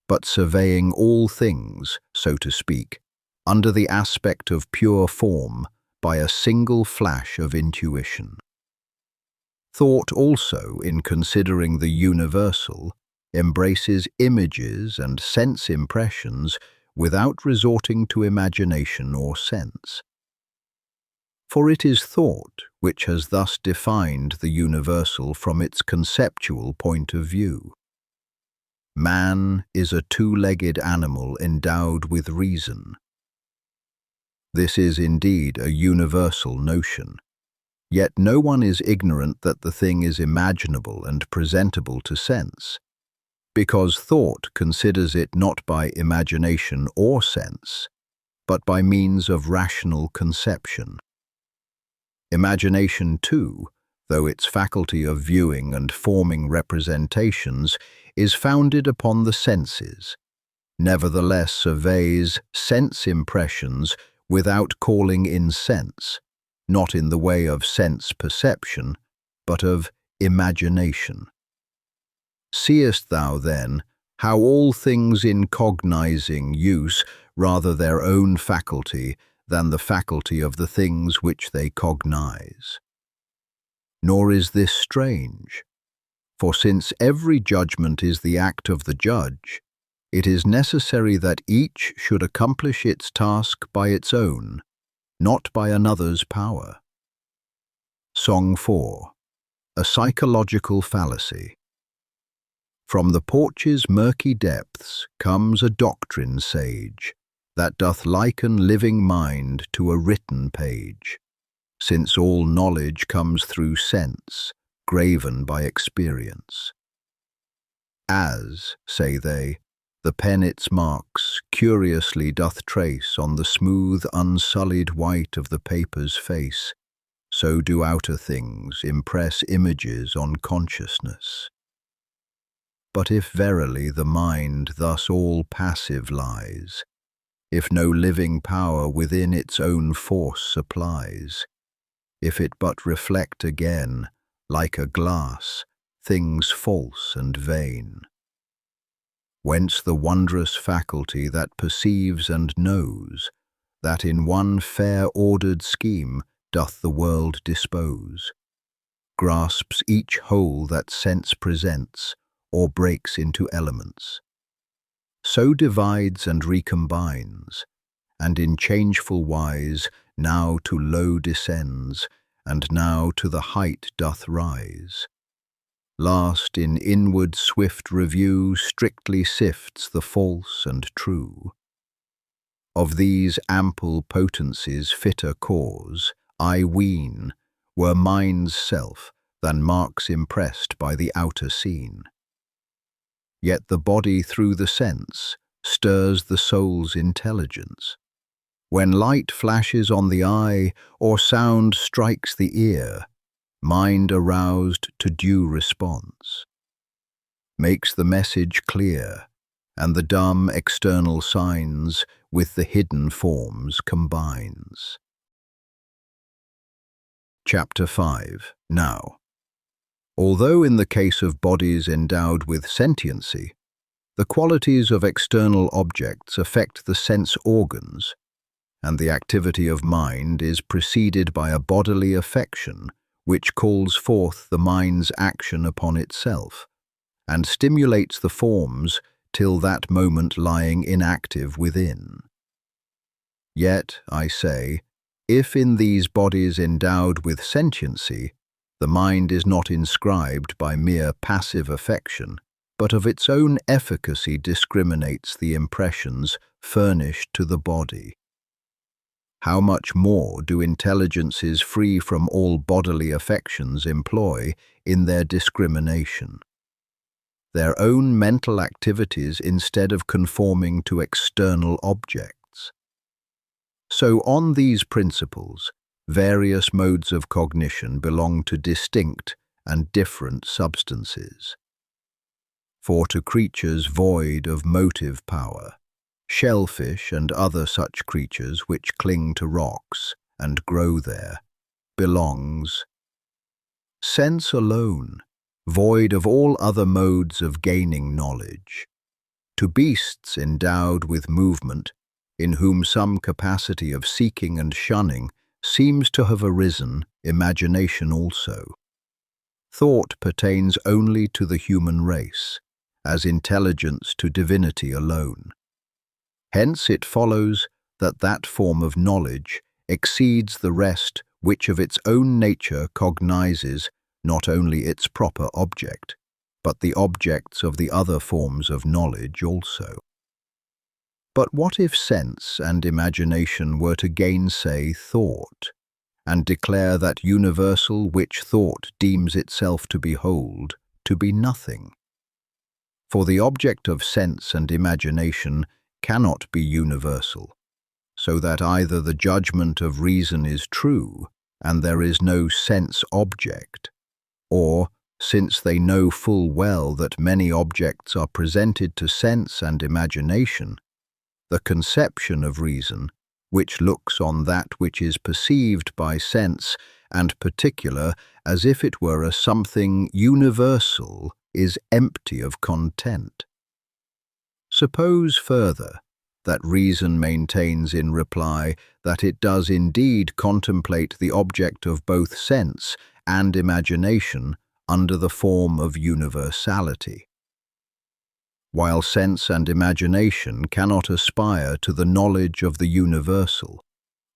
but surveying all things, so to speak, under the aspect of pure form by a single flash of intuition. Thought also, in considering the universal, embraces images and sense impressions without resorting to imagination or sense. For it is thought which has thus defined the universal from its conceptual point of view. Man is a two-legged animal endowed with reason. This is indeed a universal notion, yet no one is ignorant that the thing is imaginable and presentable to sense, because thought considers it not by imagination or sense, but by means of rational conception. Imagination, too, though its faculty of viewing and forming representations is founded upon the senses, nevertheless surveys sense impressions without calling in sense, not in the way of sense perception, but of imagination. Seest thou, then, how all things in cognizing use rather their own faculty than the faculty of the things which they cognize? Nor is this strange, for since every judgment is the act of the judge, it is necessary that each should accomplish its task by its own, not by another's power. Song 4. A Psychological Fallacy. From the porch's murky depths comes a doctrine sage, that doth liken living mind to a written page, since all knowledge comes through sense, graven by experience. As, say they, the pen its marks curiously doth trace on the smooth, unsullied white of the paper's face, so do outer things impress images on consciousness. But if verily the mind thus all passive lies, if no living power within its own force supplies, if it but reflect again, like a glass, things false and vain, whence the wondrous faculty that perceives and knows, that in one fair ordered scheme doth the world dispose, grasps each whole that sense presents, or breaks into elements, so divides and recombines, and in changeful wise now to low descends, and now to the height doth rise. Last in inward swift review strictly sifts the false and true. Of these ample potencies fitter cause, I ween, were mind's self than marks impressed by the outer scene. Yet the body through the sense stirs the soul's intelligence. When light flashes on the eye or sound strikes the ear, mind aroused to due response makes the message clear, and the dumb external signs with the hidden forms combines. Chapter 5. Now, although in the case of bodies endowed with sentiency, the qualities of external objects affect the sense organs, and the activity of mind is preceded by a bodily affection which calls forth the mind's action upon itself, and stimulates the forms till that moment lying inactive within. Yet, I say, if in these bodies endowed with sentiency, the mind is not inscribed by mere passive affection, but of its own efficacy discriminates the impressions furnished to the body, how much more do intelligences free from all bodily affections employ in their discrimination their own mental activities instead of conforming to external objects? So on these principles, various modes of cognition belong to distinct and different substances. For to creatures void of motive power, shellfish and other such creatures which cling to rocks and grow there, belongs sense alone, void of all other modes of gaining knowledge. To beasts endowed with movement, in whom some capacity of seeking and shunning seems to have arisen, imagination also. Thought pertains only to the human race, as intelligence to divinity alone. Hence it follows that that form of knowledge exceeds the rest which of its own nature cognizes not only its proper object, but the objects of the other forms of knowledge also. But what if sense and imagination were to gainsay thought, and declare that universal which thought deems itself to behold to be nothing? For the object of sense and imagination cannot be universal, so that either the judgment of reason is true, and there is no sense object, or, since they know full well that many objects are presented to sense and imagination, the conception of reason which looks on that which is perceived by sense and particular as if it were a something universal, is empty of content. Suppose further that reason maintains in reply that it does indeed contemplate the object of both sense and imagination under the form of universality. While sense and imagination cannot aspire to the knowledge of the universal,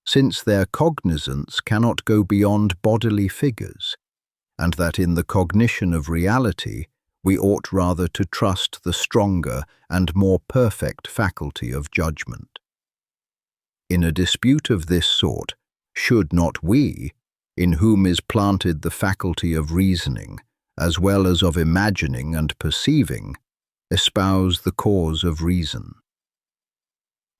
since their cognizance cannot go beyond bodily figures, and that in the cognition of reality we ought rather to trust the stronger and more perfect faculty of judgment. In a dispute of this sort, should not we, in whom is planted the faculty of reasoning, as well as of imagining and perceiving, espouse the cause of reason?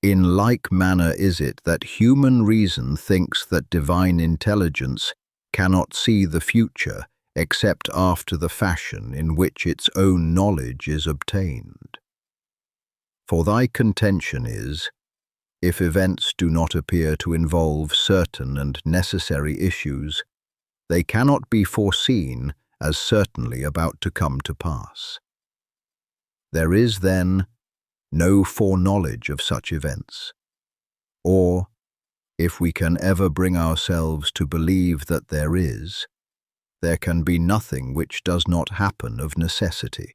In like manner is it that human reason thinks that divine intelligence cannot see the future except after the fashion in which its own knowledge is obtained. For thy contention is, if events do not appear to involve certain and necessary issues, they cannot be foreseen as certainly about to come to pass. There is, then, no foreknowledge of such events, or, if we can ever bring ourselves to believe that there is, there can be nothing which does not happen of necessity.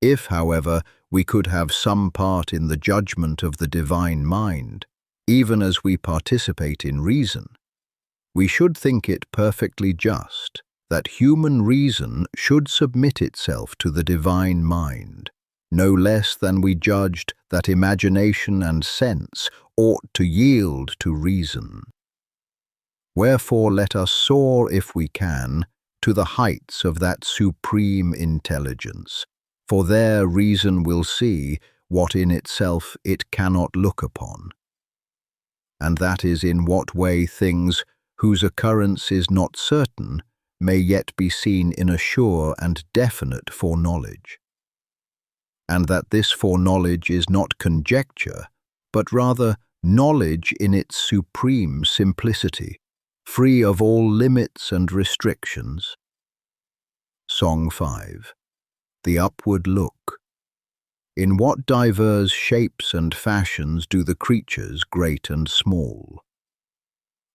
If, however, we could have some part in the judgment of the divine mind, even as we participate in reason, we should think it perfectly just that human reason should submit itself to the divine mind, no less than we judged that imagination and sense ought to yield to reason. Wherefore let us soar, if we can, to the heights of that supreme intelligence, for there reason will see what in itself it cannot look upon. And that is in what way things whose occurrence is not certain may yet be seen in a sure and definite foreknowledge. And that this foreknowledge is not conjecture, but rather knowledge in its supreme simplicity, free of all limits and restrictions. Song 5. The Upward Look. In what divers shapes and fashions do the creatures, great and small,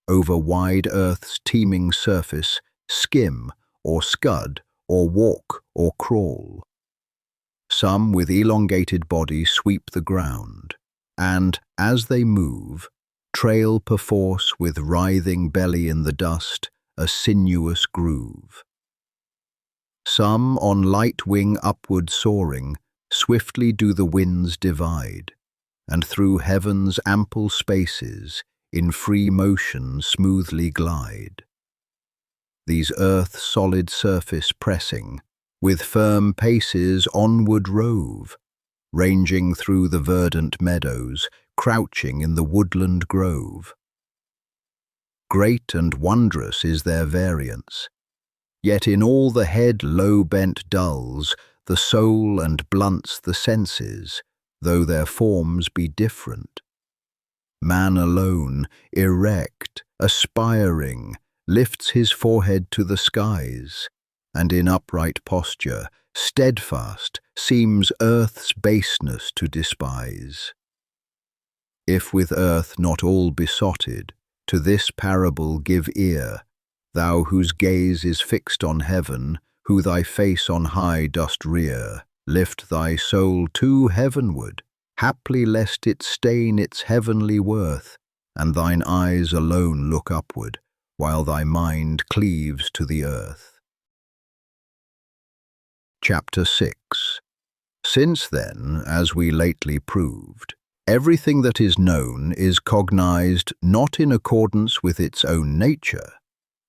over wide earth's teeming surface skim, or scud, or walk, or crawl. Some with elongated body sweep the ground, and, as they move, trail perforce with writhing belly in the dust a sinuous groove. Some, on light wing upward soaring, swiftly do the winds divide, and through heaven's ample spaces in free motion smoothly glide. These earth's solid surface pressing, with firm paces onward rove, ranging through the verdant meadows, crouching in the woodland grove. Great and wondrous is their variance, yet in all the head low-bent dulls the soul and blunts the senses, though their forms be different. Man alone, erect, aspiring, lifts his forehead to the skies, and in upright posture, steadfast, seems earth's baseness to despise. If with earth not all besotted, to this parable give ear, thou whose gaze is fixed on heaven, who thy face on high dost rear, lift thy soul too heavenward, haply lest it stain its heavenly worth, and thine eyes alone look upward, while thy mind cleaves to the earth. Chapter 6. Since then, as we lately proved, everything that is known is cognized not in accordance with its own nature,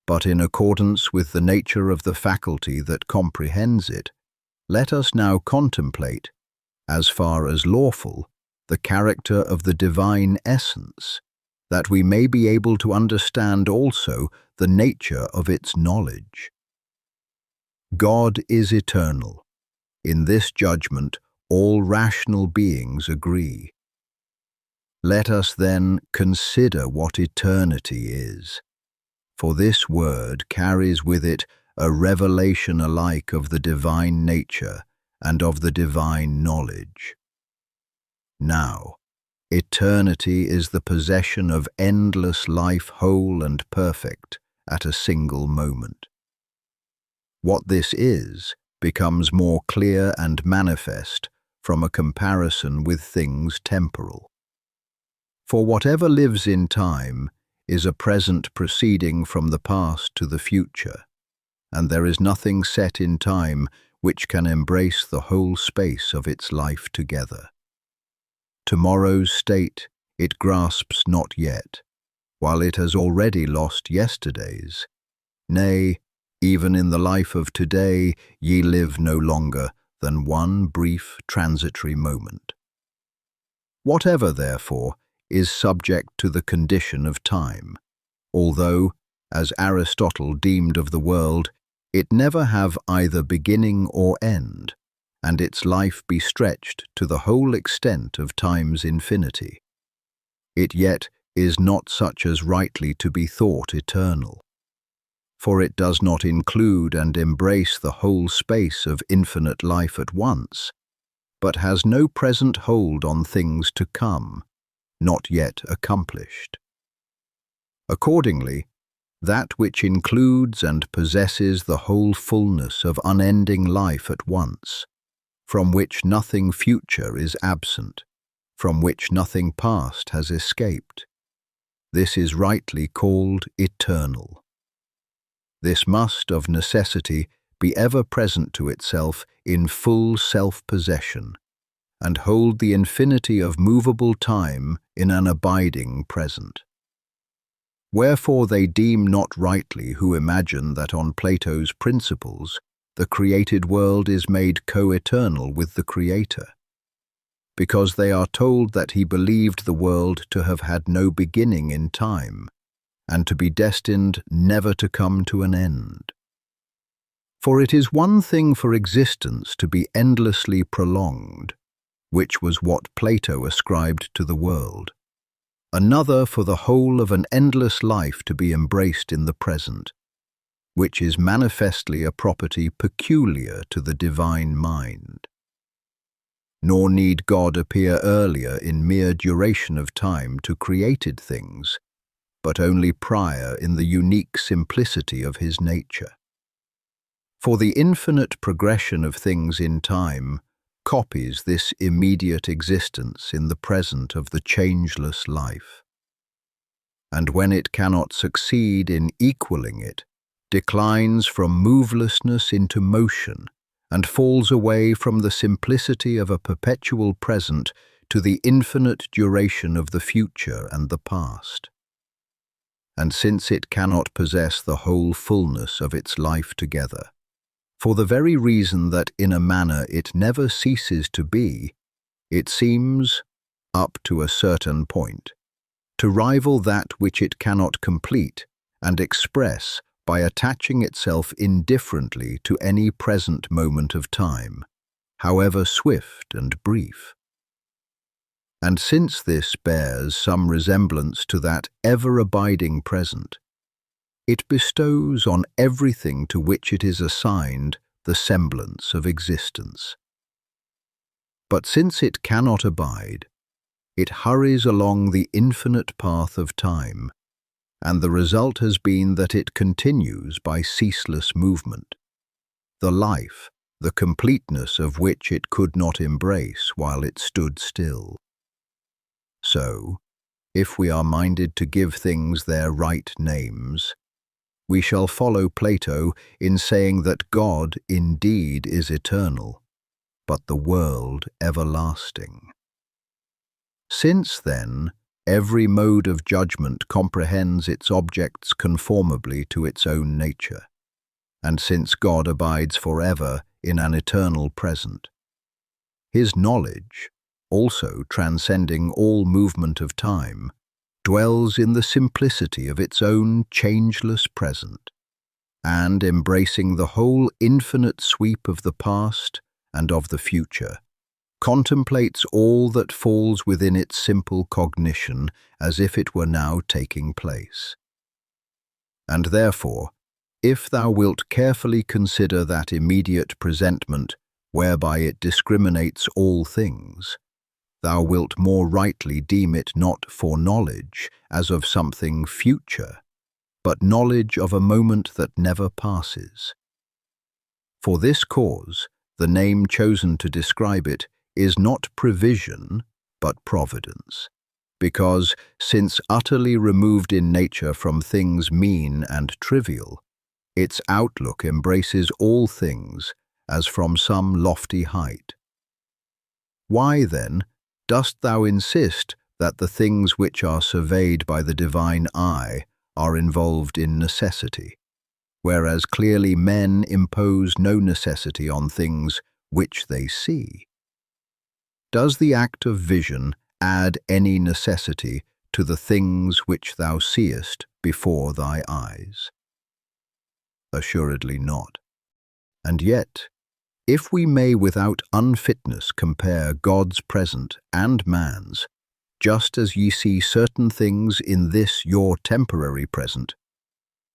but in accordance with the nature of the faculty that comprehends it, let us now contemplate, as far as lawful, the character of the divine essence, that we may be able to understand also the nature of its knowledge. God is eternal. In this judgment all rational beings agree. Let us then consider what eternity is, for this word carries with it a revelation alike of the divine nature and of the divine knowledge. Now, eternity is the possession of endless life, whole and perfect, at a single moment. What this is becomes more clear and manifest from a comparison with things temporal. For whatever lives in time is a present proceeding from the past to the future, and there is nothing set in time which can embrace the whole space of its life together. Tomorrow's state it grasps not yet, while it has already lost yesterday's. Nay, even in the life of today ye live no longer than one brief transitory moment. Whatever, therefore, is subject to the condition of time, although, as Aristotle deemed of the world, it never have either beginning or end, and its life be stretched to the whole extent of time's infinity. It yet is not such as rightly to be thought eternal, for it does not include and embrace the whole space of infinite life at once, but has no present hold on things to come, not yet accomplished. Accordingly, that which includes and possesses the whole fullness of unending life at once, from which nothing future is absent, from which nothing past has escaped, this is rightly called eternal. This must of necessity be ever present to itself in full self-possession, and hold the infinity of movable time in an abiding present. Wherefore they deem not rightly who imagine that on Plato's principles the created world is made co-eternal with the Creator, because they are told that he believed the world to have had no beginning in time, and to be destined never to come to an end. For it is one thing for existence to be endlessly prolonged, which was what Plato ascribed to the world, another for the whole of an endless life to be embraced in the present, which is manifestly a property peculiar to the divine mind. Nor need God appear earlier in mere duration of time to created things, but only prior in the unique simplicity of his nature. For the infinite progression of things in time copies this immediate existence in the present of the changeless life, and when it cannot succeed in equaling it, declines from movelessness into motion, and falls away from the simplicity of a perpetual present to the infinite duration of the future and the past. And since it cannot possess the whole fullness of its life together, for the very reason that in a manner it never ceases to be, it seems, up to a certain point, to rival that which it cannot complete and express by attaching itself indifferently to any present moment of time, however swift and brief. And since this bears some resemblance to that ever-abiding present, it bestows on everything to which it is assigned the semblance of existence. But since it cannot abide, it hurries along the infinite path of time, and the result has been that it continues by ceaseless movement, the life, the completeness of which it could not embrace while it stood still. So, if we are minded to give things their right names, we shall follow Plato in saying that God indeed is eternal, but the world everlasting. Since, then, every mode of judgment comprehends its objects conformably to its own nature, and since God abides forever in an eternal present, his knowledge, also transcending all movement of time, dwells in the simplicity of its own changeless present, and embracing the whole infinite sweep of the past and of the future, contemplates all that falls within its simple cognition as if it were now taking place. And therefore, if thou wilt carefully consider that immediate presentment whereby it discriminates all things, thou wilt more rightly deem it not for knowledge as of something future, but knowledge of a moment that never passes. For this cause, the name chosen to describe it is not prevision, but providence, because, since utterly removed in nature from things mean and trivial, its outlook embraces all things as from some lofty height. Why, then, dost thou insist that the things which are surveyed by the divine eye are involved in necessity, whereas clearly men impose no necessity on things which they see? Does the act of vision add any necessity to the things which thou seest before thy eyes? Assuredly not. And yet, if we may without unfitness compare God's present and man's, just as ye see certain things in this your temporary present,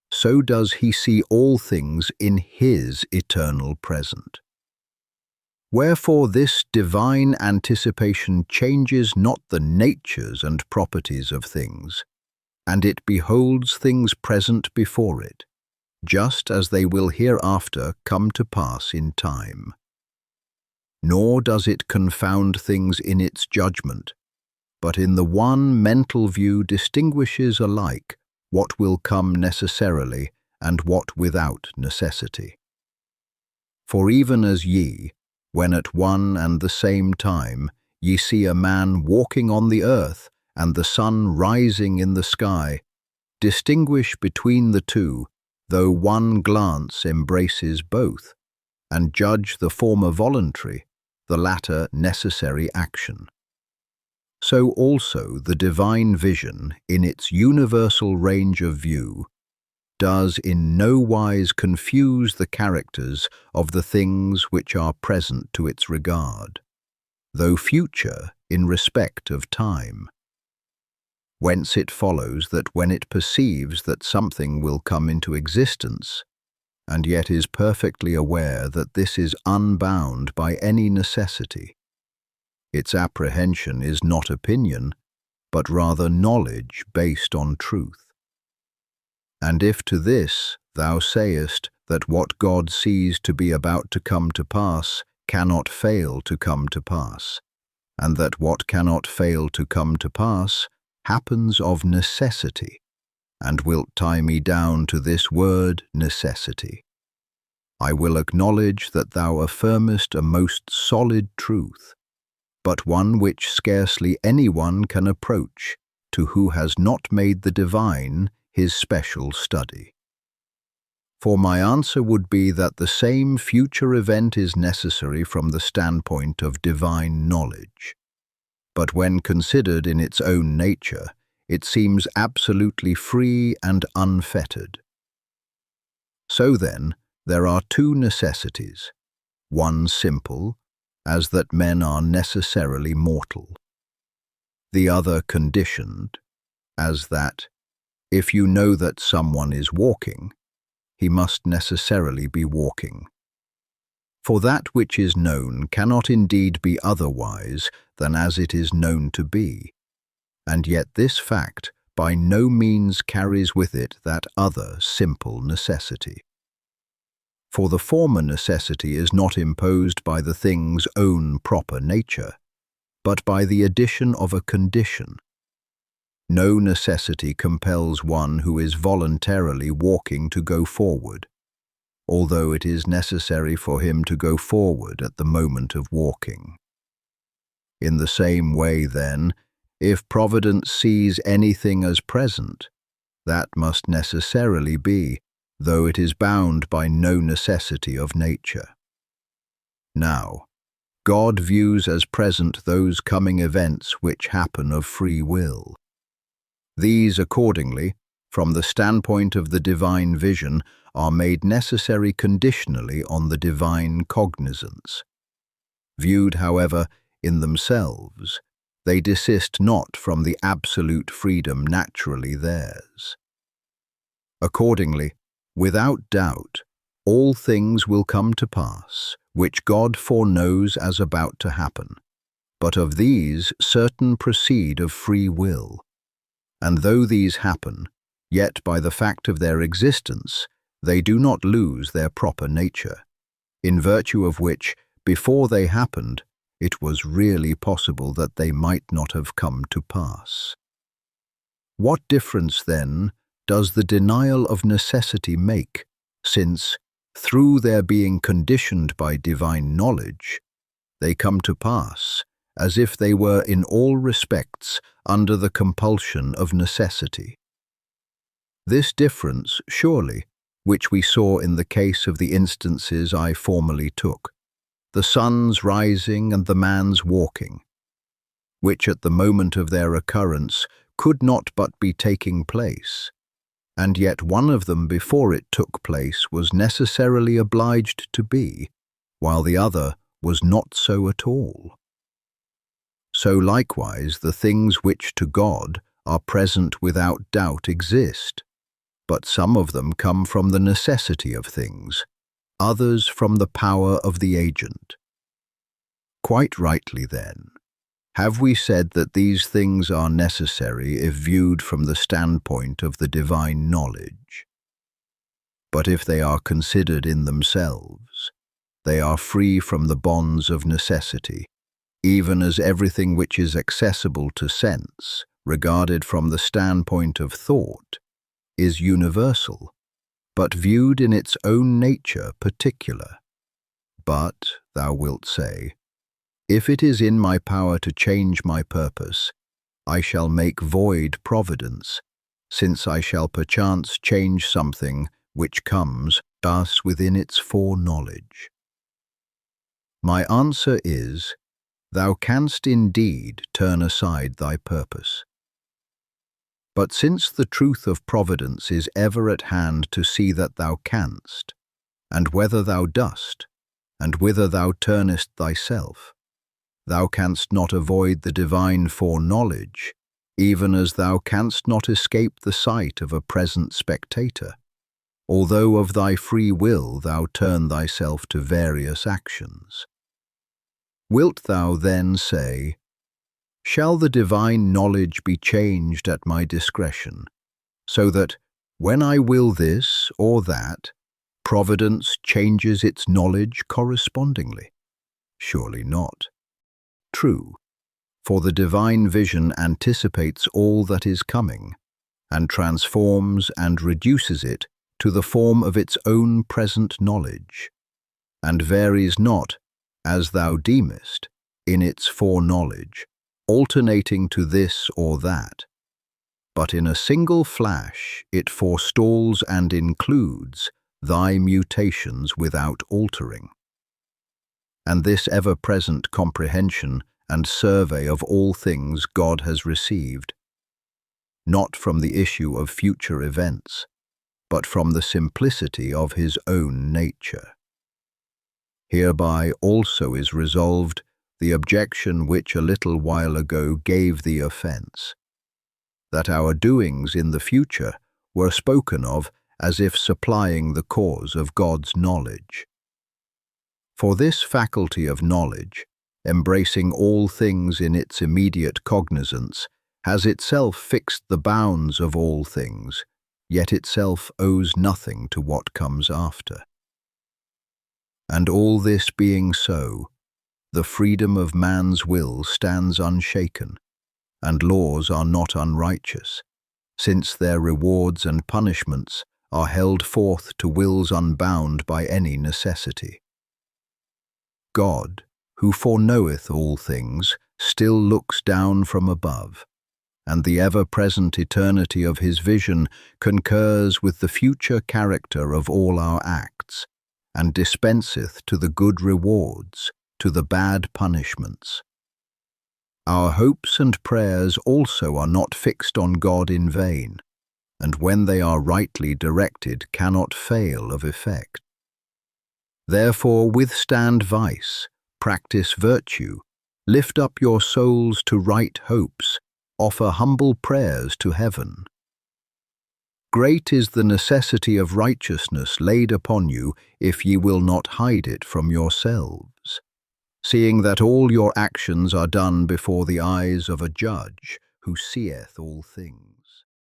so does he see all things in his eternal present. Wherefore this divine anticipation changes not the natures and properties of things, and it beholds things present before it, just as they will hereafter come to pass in time. Nor does it confound things in its judgment, but in the one mental view distinguishes alike what will come necessarily and what without necessity. For even as ye, when at one and the same time ye see a man walking on the earth and the sun rising in the sky, distinguish between the two, though one glance embraces both, and judge the former voluntary, the latter necessary action. So also the divine vision, in its universal range of view, does in no wise confuse the characters of the things which are present to its regard, though future in respect of time. Whence it follows that when it perceives that something will come into existence, and yet is perfectly aware that this is unbound by any necessity, its apprehension is not opinion, but rather knowledge based on truth. And if to this thou sayest that what God sees to be about to come to pass cannot fail to come to pass, and that what cannot fail to come to pass happens of necessity, and wilt tie me down to this word necessity, I will acknowledge that thou affirmest a most solid truth, but one which scarcely anyone can approach to who has not made the divine his special study. For my answer would be that the same future event is necessary from the standpoint of divine knowledge, but when considered in its own nature, it seems absolutely free and unfettered. So then, there are two necessities, one simple, as that men are necessarily mortal, the other conditioned, as that, if you know that someone is walking, he must necessarily be walking. For that which is known cannot indeed be otherwise than as it is known to be, and yet this fact by no means carries with it that other simple necessity. For the former necessity is not imposed by the thing's own proper nature, but by the addition of a condition. No necessity compels one who is voluntarily walking to go forward, although it is necessary for him to go forward at the moment of walking. In the same way, then, if Providence sees anything as present, that must necessarily be, though it is bound by no necessity of nature. Now, God views as present those coming events which happen of free will. These, accordingly, from the standpoint of the divine vision, are made necessary conditionally on the divine cognizance. Viewed, however, in themselves, they desist not from the absolute freedom naturally theirs. Accordingly, without doubt, all things will come to pass, which God foreknows as about to happen. But of these certain proceed of free will. And though these happen, yet by the fact of their existence, they do not lose their proper nature, in virtue of which, before they happened, it was really possible that they might not have come to pass. What difference, then, does the denial of necessity make, since, through their being conditioned by divine knowledge, they come to pass, as if they were in all respects under the compulsion of necessity? This difference, surely, which we saw in the case of the instances I formerly took, the sun's rising and the man's walking, which at the moment of their occurrence could not but be taking place, and yet one of them before it took place was necessarily obliged to be, while the other was not so at all. So likewise the things which to God are present without doubt exist, but some of them come from the necessity of things, others from the power of the agent. Quite rightly, then, have we said that these things are necessary if viewed from the standpoint of the divine knowledge. But if they are considered in themselves, they are free from the bonds of necessity, even as everything which is accessible to sense, regarded from the standpoint of thought, is universal, but viewed in its own nature particular. But, thou wilt say, if it is in my power to change my purpose, I shall make void providence, since I shall perchance change something which comes thus within its foreknowledge. My answer is, thou canst indeed turn aside thy purpose. But since the truth of providence is ever at hand to see that thou canst, and whether thou dost, and whither thou turnest thyself, thou canst not avoid the divine foreknowledge, even as thou canst not escape the sight of a present spectator, although of thy free will thou turn thyself to various actions. Wilt thou then say, shall the divine knowledge be changed at my discretion, so that, when I will this or that, providence changes its knowledge correspondingly? Surely not. True, for the divine vision anticipates all that is coming, and transforms and reduces it to the form of its own present knowledge, and varies not, as thou deemest, in its foreknowledge, alternating to this or that, but in a single flash it forestalls and includes thy mutations without altering. And this ever-present comprehension and survey of all things God has received, not from the issue of future events, but from the simplicity of his own nature. Hereby also is resolved the objection which a little while ago gave thee offence, that our doings in the future were spoken of as if supplying the cause of God's knowledge. For this faculty of knowledge, embracing all things in its immediate cognizance, has itself fixed the bounds of all things, yet itself owes nothing to what comes after. And all this being so, the freedom of man's will stands unshaken, and laws are not unrighteous, since their rewards and punishments are held forth to wills unbound by any necessity. God, who foreknoweth all things, still looks down from above, and the ever-present eternity of his vision concurs with the future character of all our acts, and dispenseth to the good rewards, to the bad punishments. Our hopes and prayers also are not fixed on God in vain, and when they are rightly directed cannot fail of effect. Therefore withstand vice, practice virtue, Lift up your souls to right hopes, offer humble prayers to heaven. Great is the necessity of righteousness laid upon you, if ye will not hide it from yourselves, seeing that all your actions are done before the eyes of a judge who seeth all things.